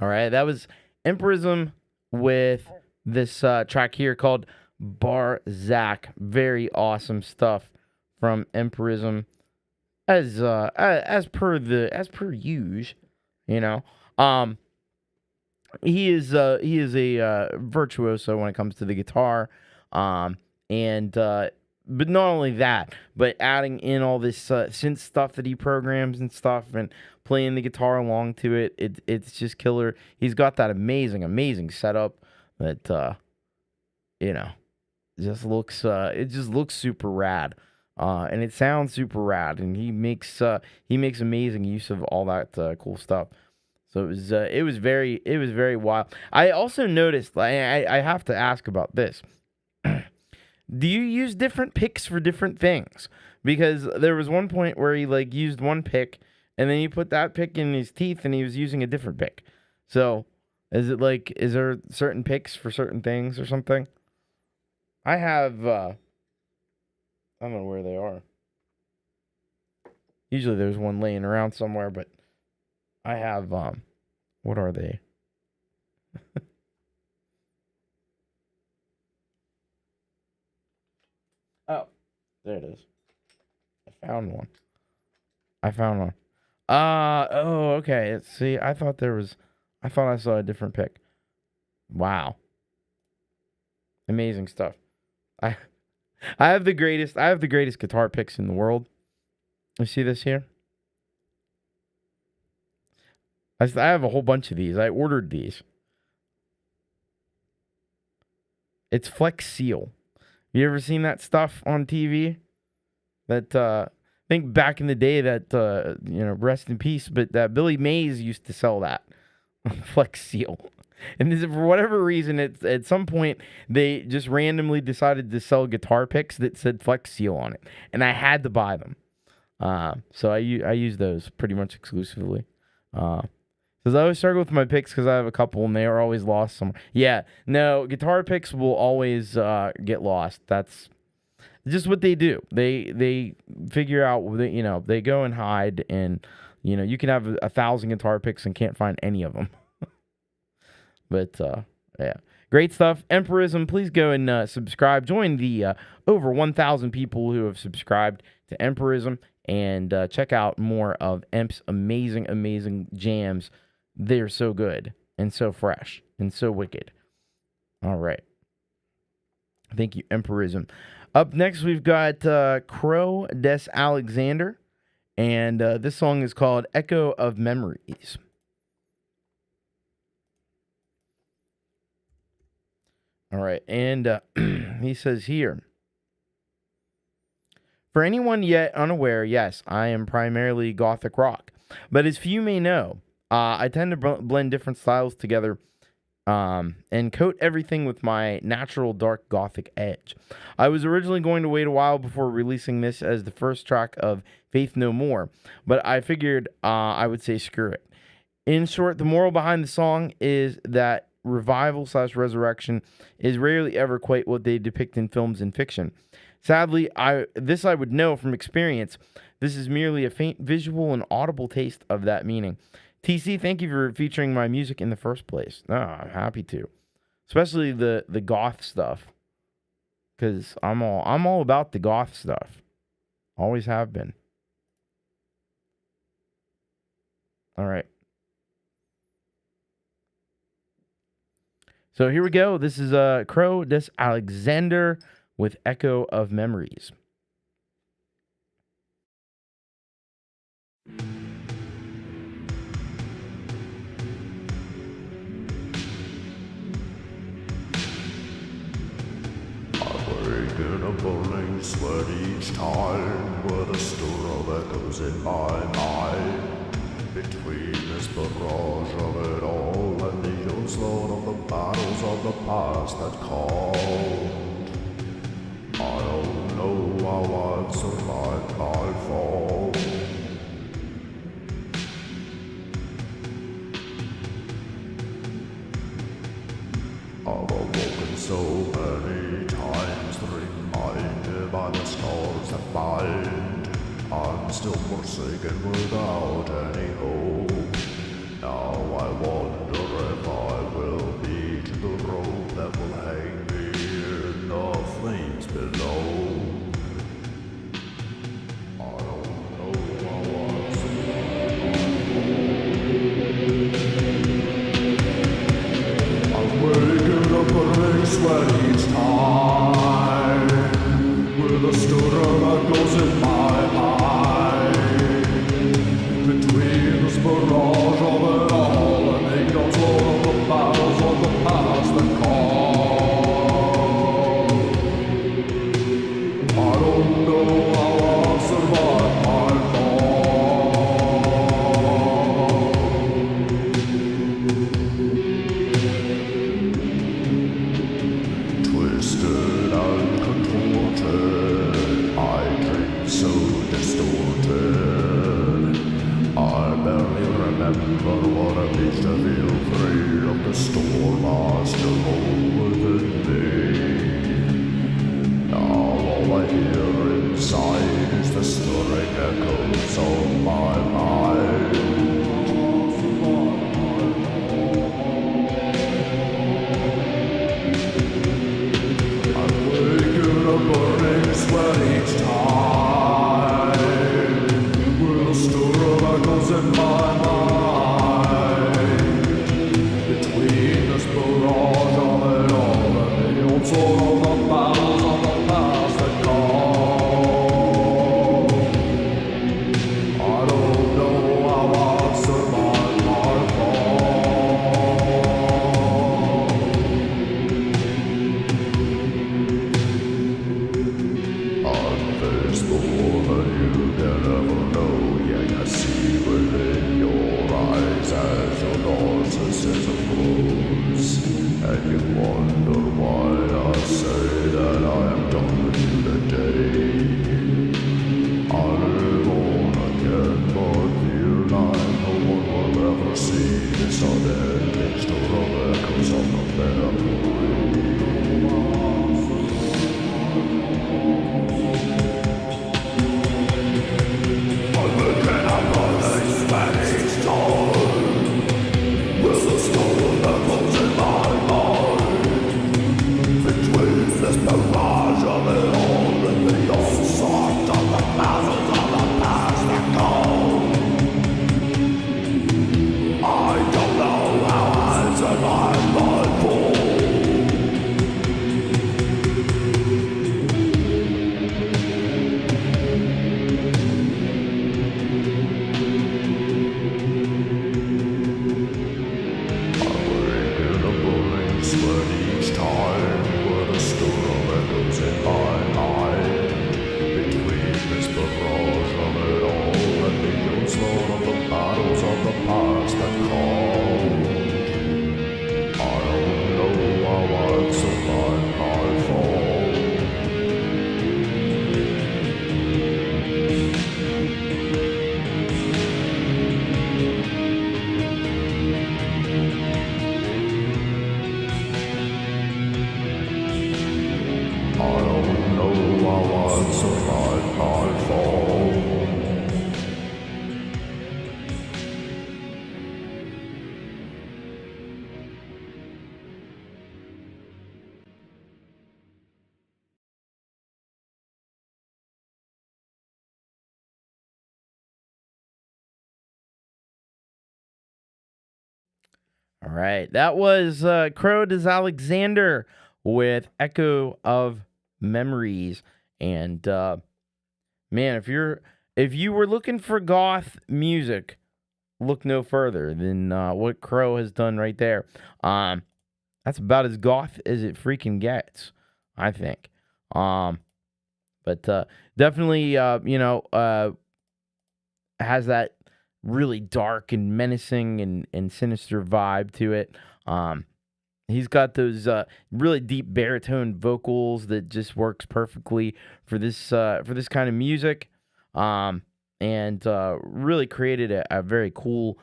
All right, that was Emperism with this track here called Barzak. Very awesome stuff from Emperism, as per usual, you know. He is a virtuoso when it comes to the guitar, but not only that, but adding in all this synth stuff that he programs and stuff, and playing the guitar along to it, it's just killer. He's got that amazing setup that just looks super rad, and it sounds super rad, and he makes amazing use of all that cool stuff. So it was very wild. I also noticed, I have to ask about this. Do you use different picks for different things? Because there was one point where he used one pick, and then he put that pick in his teeth, and he was using a different pick. So is there certain picks for certain things or something? I have I don't know where they are. Usually there's one laying around somewhere, but I have what are they? Oh, there it is. I found one. Oh, okay. Let's see. I thought I saw a different pick. Wow. Amazing stuff. I have the greatest guitar picks in the world. You see this here? I have a whole bunch of these. I ordered these. It's Flex Seal. You ever seen that stuff on TV? That I think back in the day that rest in peace, but that Billy Mays used to sell that Flex Seal. And for whatever reason, at some point they just randomly decided to sell guitar picks that said Flex Seal on it, and I had to buy them. So I use those pretty much exclusively. Because I always struggle with my picks because I have a couple and they are always lost somewhere. Yeah, no, guitar picks will always get lost. That's just what they do. They figure out, they go and hide, and you can have 1,000 guitar picks and can't find any of them. But yeah, great stuff. Emperism, please go and subscribe. Join the over 1,000 people who have subscribed to Emperism, and check out more of Emp's amazing jams. They're so good and so fresh and so wicked. All right. Thank you, Emperism. Up next, we've got Crow des Alexander, and this song is called Echo of Memories. All right, and he says here, for anyone yet unaware, yes, I am primarily gothic rock, but as few may know, I tend to blend different styles together and coat everything with my natural dark gothic edge. I was originally going to wait a while before releasing this as the first track of Faith No More, but I figured I would say screw it. In short, the moral behind the song is that revival/resurrection is rarely ever quite what they depict in films and fiction. Sadly, I would know from experience. This is merely a faint visual and audible taste of that meaning. TC, thank you for featuring my music in the first place. No, I'm happy to, especially the goth stuff, because I'm all about the goth stuff. Always have been. All right. So here we go. This is Crow des Alexander with Echo of Memories. In a burning sweat each time, with a stir of echoes in my mind. Between this barrage of it all and the onslaught of the battles of the past that called, I don't know how I've survived my fall. I've awoken so many times, reminded by the scars that bind. I'm still forsaken without any hope. Now I wander said. I barely remember what it means to feel free of the storm I still hold within me. Now all I hear inside is the stirring echoes of my mind. I'm waking up burning sweat each time, with a stir of echoes in my mind. Between this barrage of it all and the old sort of the battles of the past that come, I don't know how I'll survive my fall. Unfaithful than you can ever know, yeah, I see within your eyes as your narcissism grows, and you wonder why I say that I am done with you today. I live on again, but feel like no one will ever see this unending stir of echoes of the memory. I'm waking up burning sweat each time, with a stir of echoes in my mind. Between this barrage of it all and the onslaught of the battles of the past that come, I don't know how I survive my fall. Waking up burning sweat each time, with a stir of echoes in my mind. Between this barrage of it all and the onslaught of the battles of the past that come, I don't know how I'd survive my fall. I don't know how I'd survive my fall. All right, that was Crow des Alexander with Echo of Memories. And man, if you were looking for goth music, look no further than what Crow has done right there. That's about as goth as it freaking gets, I think. But definitely, has that really dark and menacing and sinister vibe to it. He's got those really deep baritone vocals that just works perfectly for this kind of music, and really created a very cool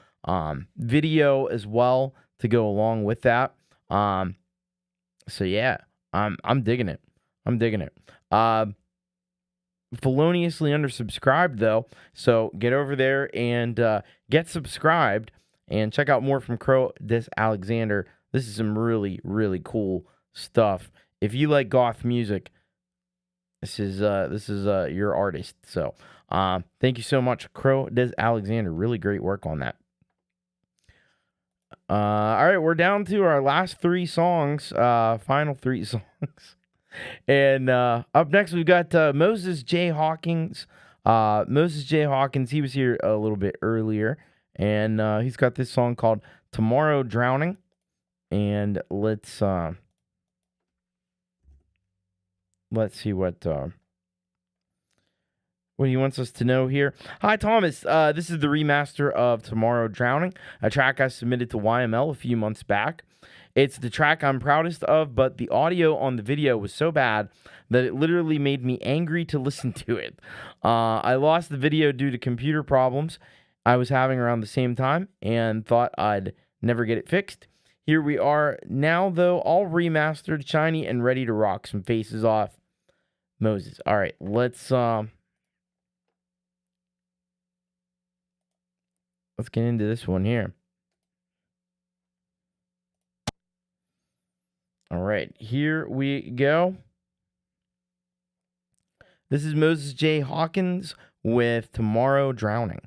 video as well to go along with that. So yeah, I'm digging it. I'm digging it. Feloniously undersubscribed though, so get over there and get subscribed and check out more from Crow des Alexander. This is some really, really cool stuff. If you like goth music, this is your artist. So thank you so much, Crow des Alexander. Really great work on that. All right, we're down to our last three songs, final three songs. And up next, we've got Moses J. Hawkins. Moses J. Hawkins, he was here a little bit earlier, and he's got this song called Tomorrow Drowning. And let's see what he wants us to know here. Hi, Thomas. This is the remaster of Tomorrow Drowning, a track I submitted to YML a few months back. It's the track I'm proudest of, but the audio on the video was so bad that it literally made me angry to listen to it. I lost the video due to computer problems I was having around the same time and thought I'd never get it fixed. Here we are now, though, all remastered, shiny, and ready to rock. Some faces off. Moses. All right, let's get into this one here. All right, here we go. This is Moses J. Hawkins with Tomorrow Drowning.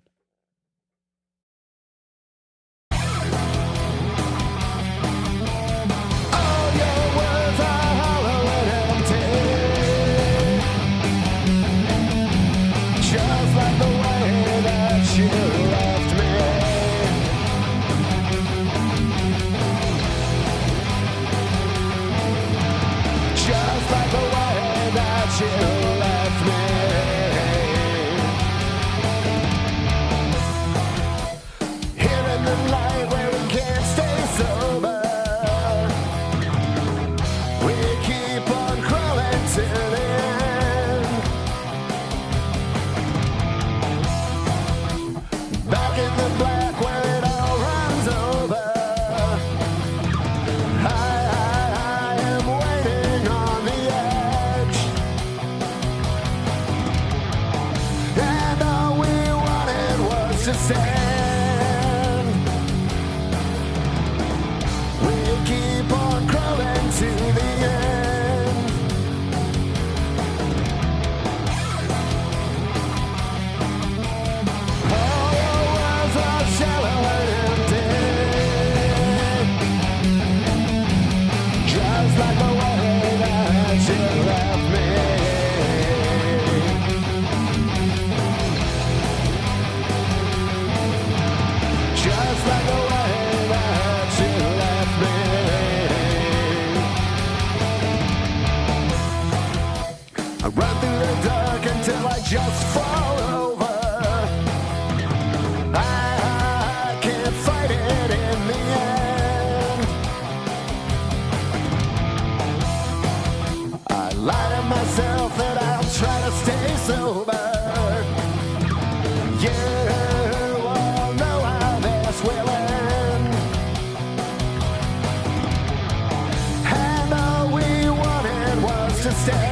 Just fall over. I can't fight it in the end. I lie to myself that I'll try to stay sober. You all know how this will end. And all we wanted was to stand.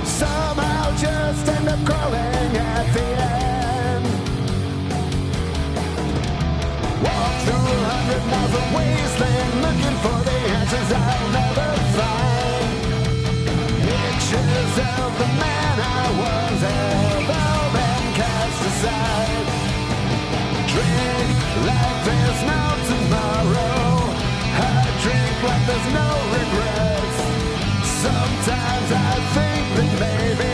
Somehow just end up crawling at the end. Walk through 100 miles of wasteland looking for the answers I'll never find. Pictures of the man I was have all been cast aside. Drink like there's no tomorrow. I drink like there's no regrets. Sometimes I think that maybe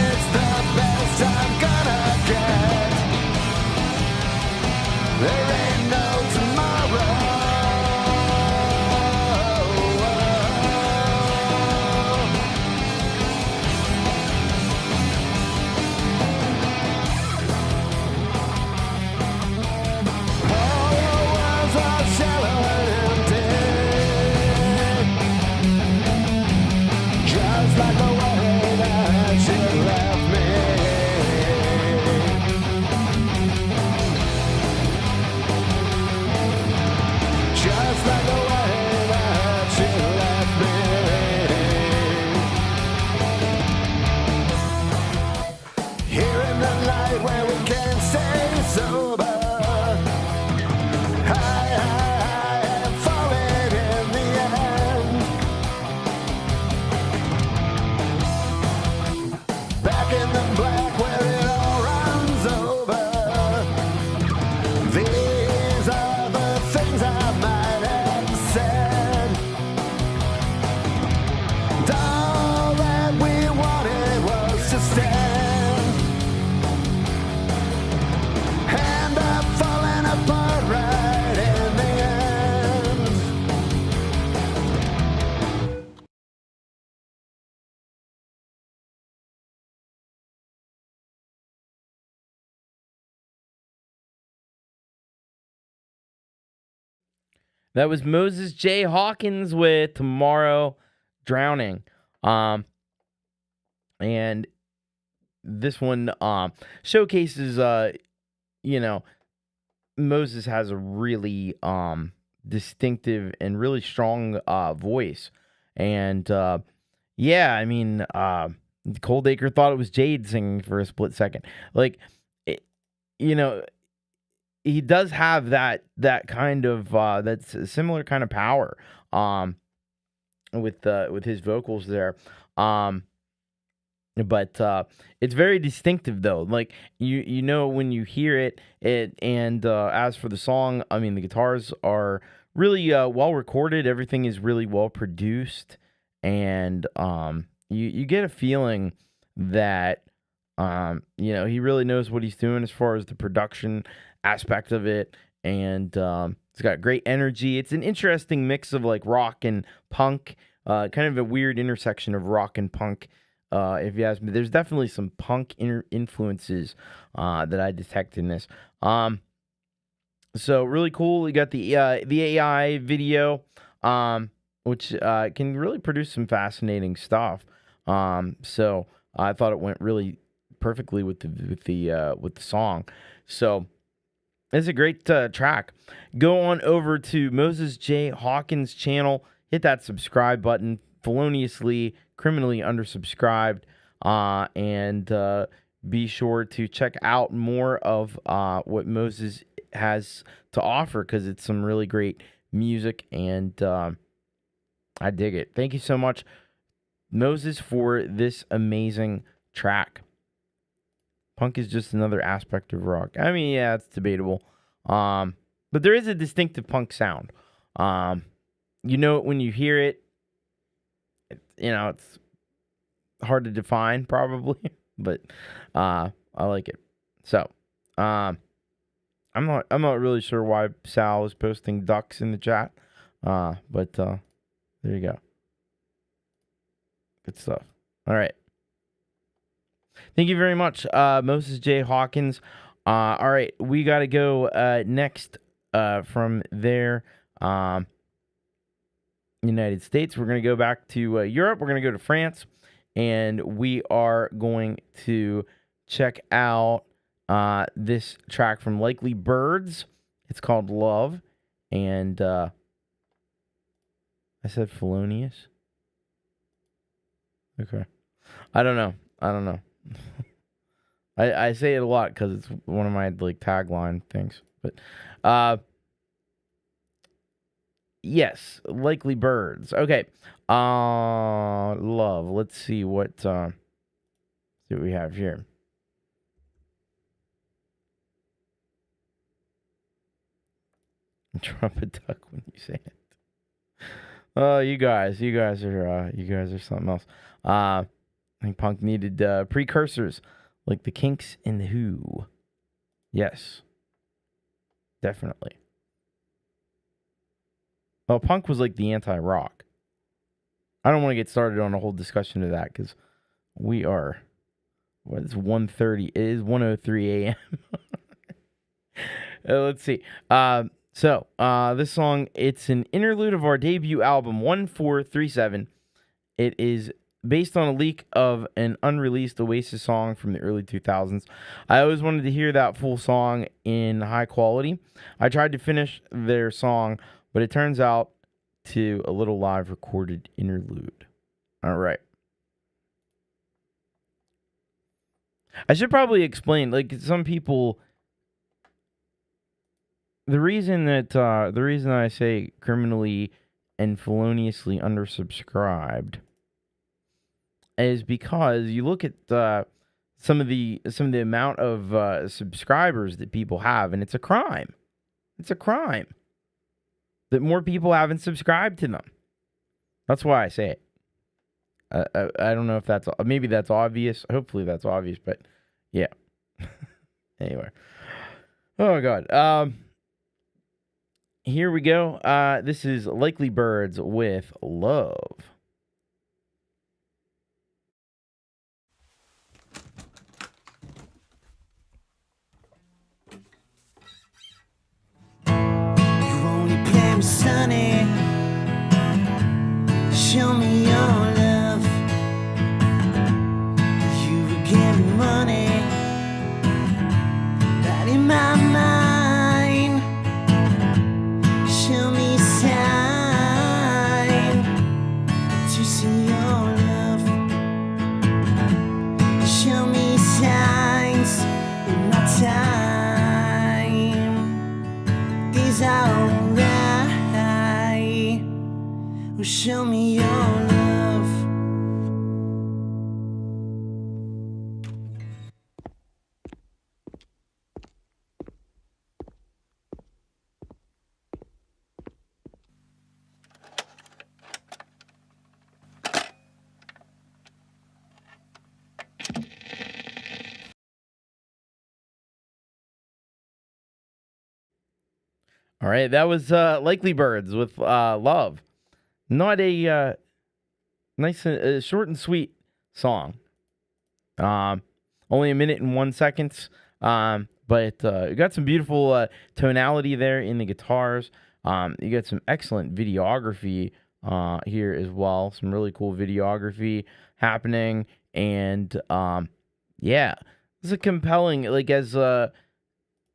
it's the best I'm gonna get. There ain't no tomorrow. All the worlds are shallow and empty, just like the way that you left me. Just like the way that you left me. Here in the light where we can't stay sober. I am falling in the end. Back in the black where it all runs over. These are the things I might have said. And all that we wanted was to stand. That was Moses J. Hawkins with Tomorrow Drowning. And this one showcases, Moses has a really distinctive and really strong voice. And Coldacre thought it was Jade singing for a split second. Like, he does have that kind of that's a similar kind of power with his vocals there. But it's very distinctive though. Like you know when you hear it. And as for the song, I mean the guitars are really well recorded. Everything is really well produced, and you get a feeling that he really knows what he's doing as far as the production aspect of it, and it's got great energy. It's an interesting mix of like rock and punk, kind of a weird intersection of rock and punk. If you ask me, there's definitely some punk influences that I detect in this. So really cool. We got the AI video, which can really produce some fascinating stuff. So I thought it went really perfectly with the song. So it's a great track. Go on over to Moses J. Hawkins' channel. Hit that subscribe button. Feloniously, criminally undersubscribed. And be sure to check out more of what Moses has to offer, because it's some really great music, and I dig it. Thank you so much, Moses, for this amazing track. Punk is just another aspect of rock. I mean, yeah, it's debatable. But there is a distinctive punk sound. You know it when you hear it. It's hard to define probably, but I like it. So, I'm not really sure why Sal is posting ducks in the chat. But there you go. Good stuff. All right. Thank you very much, Moses J. Hawkins. All right, we got to go next from there. United States. We're going to go back to Europe. We're going to go to France, and we are going to check out this track from Likely Birds. It's called Love, and I said felonious. Okay. I don't know. I say it a lot because it's one of my like tagline things. But yes, Likely Birds. Okay. Love. Let's see what we have here. Drop a duck when you say it. Oh, you guys are something else. I think punk needed precursors like the Kinks and the Who. Yes, definitely. Well, punk was like the anti-rock. I don't want to get started on a whole discussion of that because we are. What is 1:30? It is 1:03 a.m. Let's see. So this song, it's an interlude of our debut album, 1437. It is based on a leak of an unreleased Oasis song from the early 2000s. I always wanted to hear that full song in high quality. I tried to finish their song, but it turns out to a little live recorded interlude. All right. I should probably explain, like, some people... The reason I say criminally and feloniously undersubscribed is because you look at some of the amount of subscribers that people have, and it's a crime. It's a crime that more people haven't subscribed to them. That's why I say it. I don't know if that's maybe that's obvious. Hopefully that's obvious, but yeah. Anyway. Oh God. Here we go. This is Likely Birds with Love. You only play with sunny All right, that was Likely Birds with Love. Not a nice, short and sweet song. Only a minute and 1 second. But you got some beautiful tonality there in the guitars. You got some excellent videography here as well. Some really cool videography happening. And yeah, it's a compelling, like as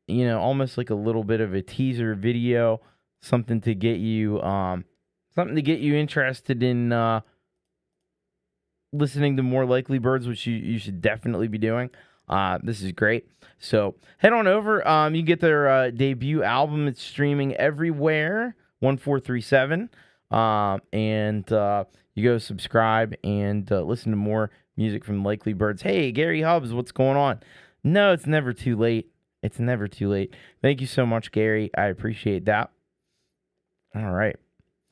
almost like a little bit of a teaser video, something to get you interested in listening to more Likely Birds, which you should definitely be doing. This is great. So head on over. You get their debut album. It's streaming everywhere. 1437. And you go subscribe and listen to more music from Likely Birds. Hey, Gary Hubbs, what's going on? No, it's never too late. It's never too late. Thank you so much, Gary. I appreciate that. All right.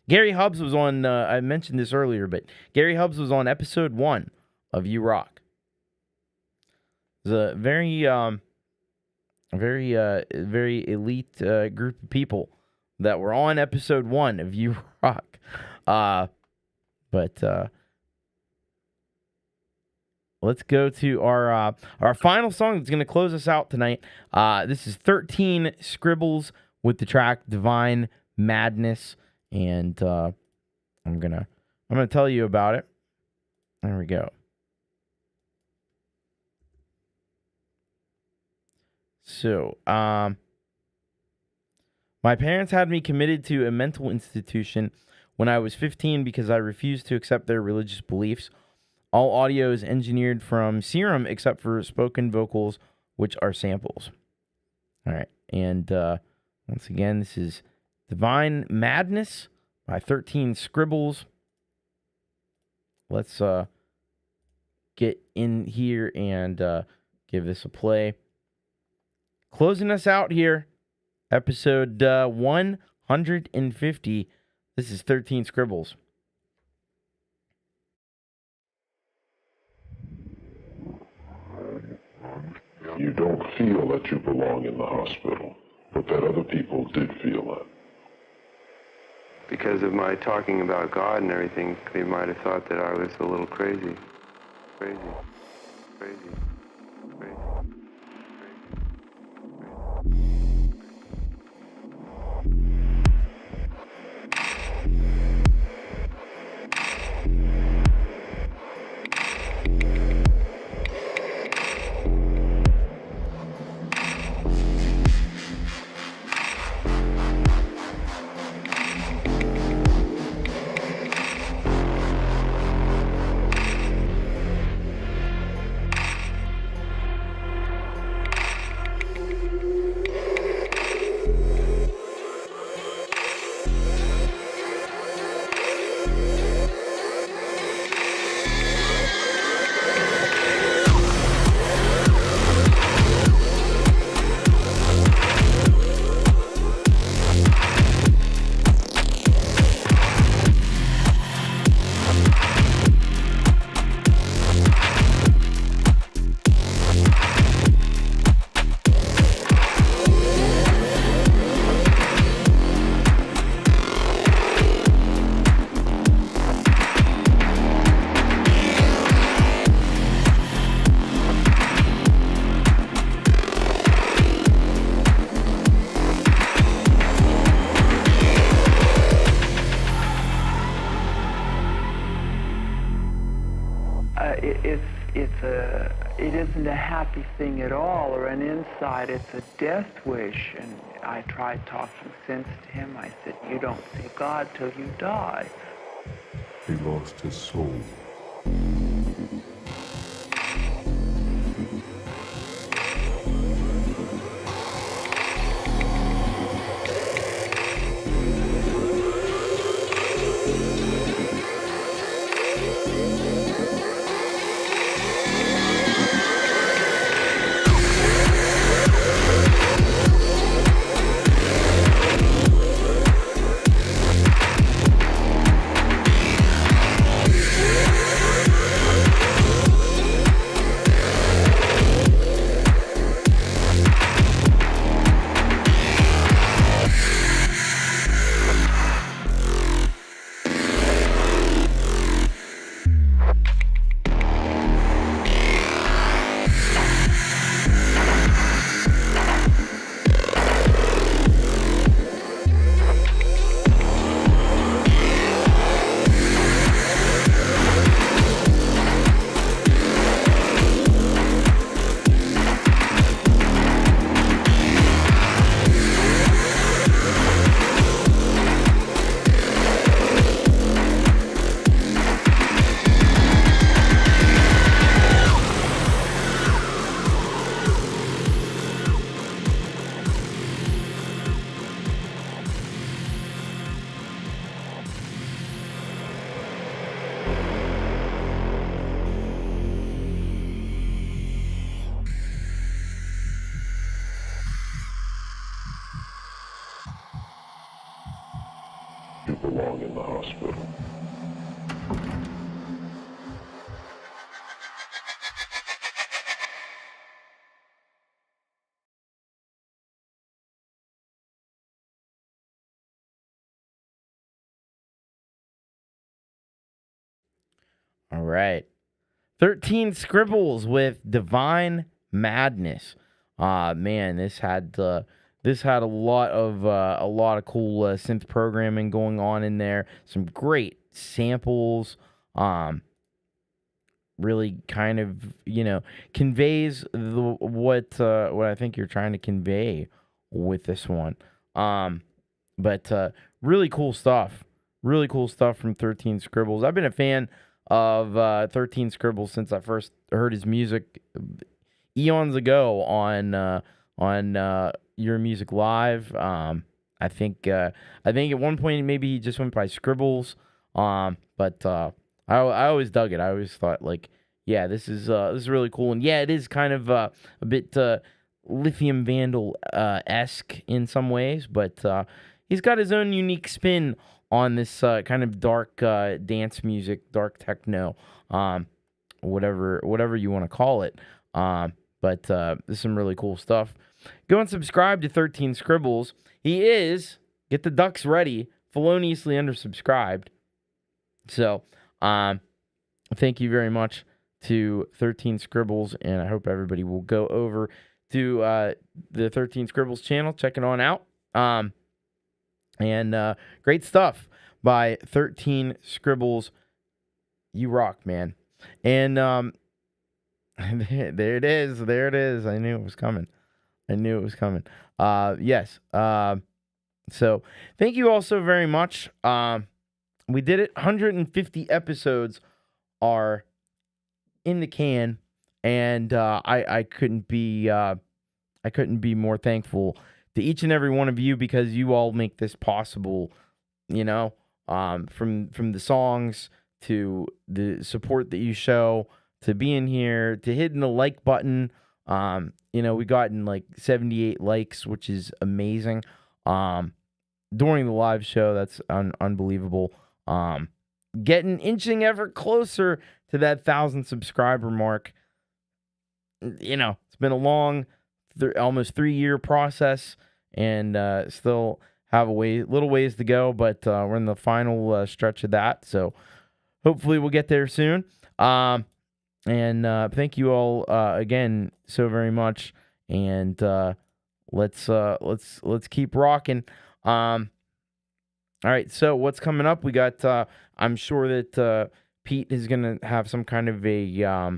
Gary Hubbs was on, I mentioned this earlier, but Gary Hubbs was on episode 1 of You Rock. It's a very elite group of people that were on episode 1 of You Rock. But let's go to our final song that's going to close us out tonight. This is 13 Scribbles with the track Divine Madness, and I'm gonna tell you about it. There we go. So, my parents had me committed to a mental institution when I was 15 because I refused to accept their religious beliefs. All audio is engineered from Serum except for spoken vocals, which are samples. All right, and once again, this is Divine Madness by 13 Scribbles. Let's get in here and give this a play. Closing us out here, episode 150. This is 13 Scribbles. You don't feel that you belong in the hospital, but that other people did feel that. Because of my talking about God and everything, they might have thought that I was a little crazy. Crazy. It isn't a happy thing at all, or an inside. It's a death wish. And I tried talking sense to him. I said, you don't see God till you die. He lost his soul. belong in the hospital. All right. 13 Scribbles with Divine Madness. Man, this had a lot of cool synth programming going on in there. Some great samples. Really kind of, conveys what I think you're trying to convey with this one. But really cool stuff. Really cool stuff from 13 Scribbles. I've been a fan of 13 Scribbles since I first heard his music eons ago on Your Music Live. I think at one point maybe he just went by Scribbles. But I always dug it. I always thought this is really cool. And yeah, it is kind of a bit Lithium Vandal esque in some ways, but he's got his own unique spin on this kind of dark dance music, dark techno, whatever you want to call it. But there's some really cool stuff. Go and subscribe to 13 Scribbles. He is, get the ducks ready, feloniously undersubscribed. So, thank you very much to 13 Scribbles, and I hope everybody will go over to the 13 Scribbles channel, check it on out. And great stuff by 13 Scribbles. You rock, man. And there it is. There it is. I knew it was coming. Yes. So thank you all so very much. We did it. 150 episodes are in the can, and I couldn't be more thankful to each and every one of you, because you all make this possible, from the songs to the support that you show, to being here, to hitting the like button. We gotten 78 likes, which is amazing. During the live show, that's unbelievable. Inching ever closer to that 1,000 subscriber mark. It's been a long, almost 3-year process, and still have little ways to go, but we're in the final stretch of that. So hopefully we'll get there soon. And thank you all again so very much. And let's keep rocking. All right, so what's coming up? We got I'm sure that Pete is gonna have some kind of a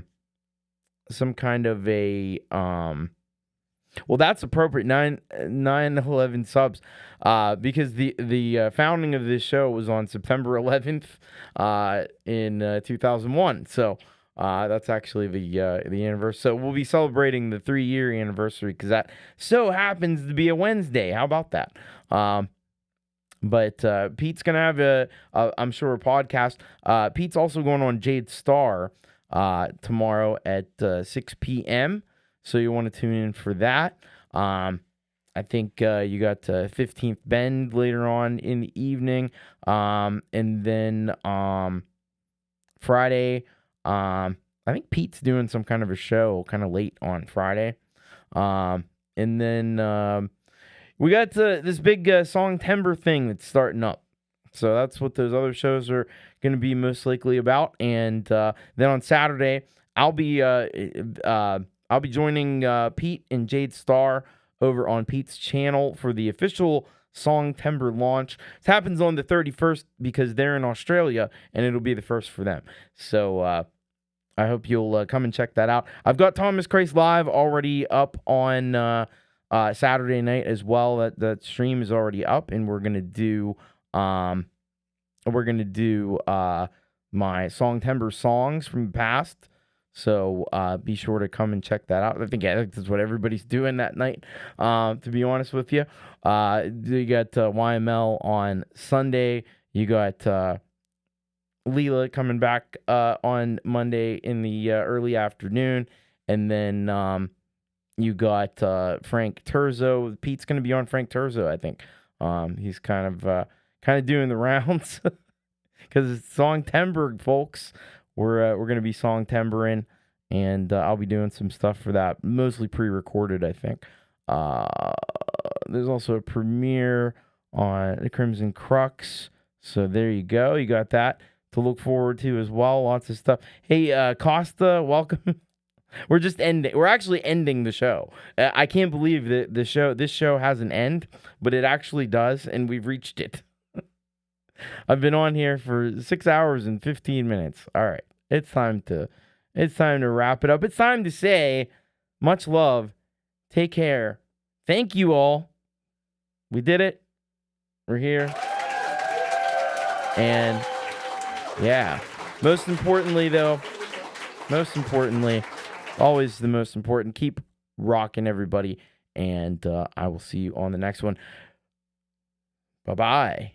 well, that's appropriate. 911 subs, because the founding of this show was on September 11th, in 2001. So that's actually the anniversary. So we'll be celebrating the 3-year anniversary, because that so happens to be a Wednesday. How about that? But Pete's gonna have I'm sure a podcast. Pete's also going on Jade Star tomorrow at 6 p.m. So you want to tune in for that. I think you got 15th Bend later on in the evening. And then Friday, I think Pete's doing some kind of a show kind of late on Friday. And then we got this big Song Timber thing that's starting up. So that's what those other shows are going to be most likely about. And then on Saturday, I'll be joining Pete and Jade Star over on Pete's channel for the official Song Timber launch. It happens on the 31st because they're in Australia, and it'll be the first for them. So I hope you'll come and check that out. I've got Thomas Christ Live already up on Saturday night as well. That stream is already up, and we're gonna do my Song Timber songs from the past. So be sure to come and check that out. I think that's what everybody's doing that night, to be honest with you. You got YML on Sunday. You got Leela coming back on Monday in the early afternoon. And then you got Frank Terzo. Pete's going to be on Frank Terzo, I think. He's kind kind of doing the rounds because it's Songtember, folks. We're going to be Songtembering, and I'll be doing some stuff for that, mostly pre-recorded, I think. There's also a premiere on the Crimson Crux, so there you go. You got that to look forward to as well. Lots of stuff. Hey, Costa, welcome. We're just ending. We're actually ending the show. I can't believe that this show has an end, but it actually does, and we've reached it. I've been on here for 6 hours and 15 minutes. All right, it's time to wrap it up. It's time to say much love. Take care. Thank you all. We did it. We're here. And yeah, most importantly, always the most important, keep rocking, everybody. And I will see you on the next one. Bye-bye.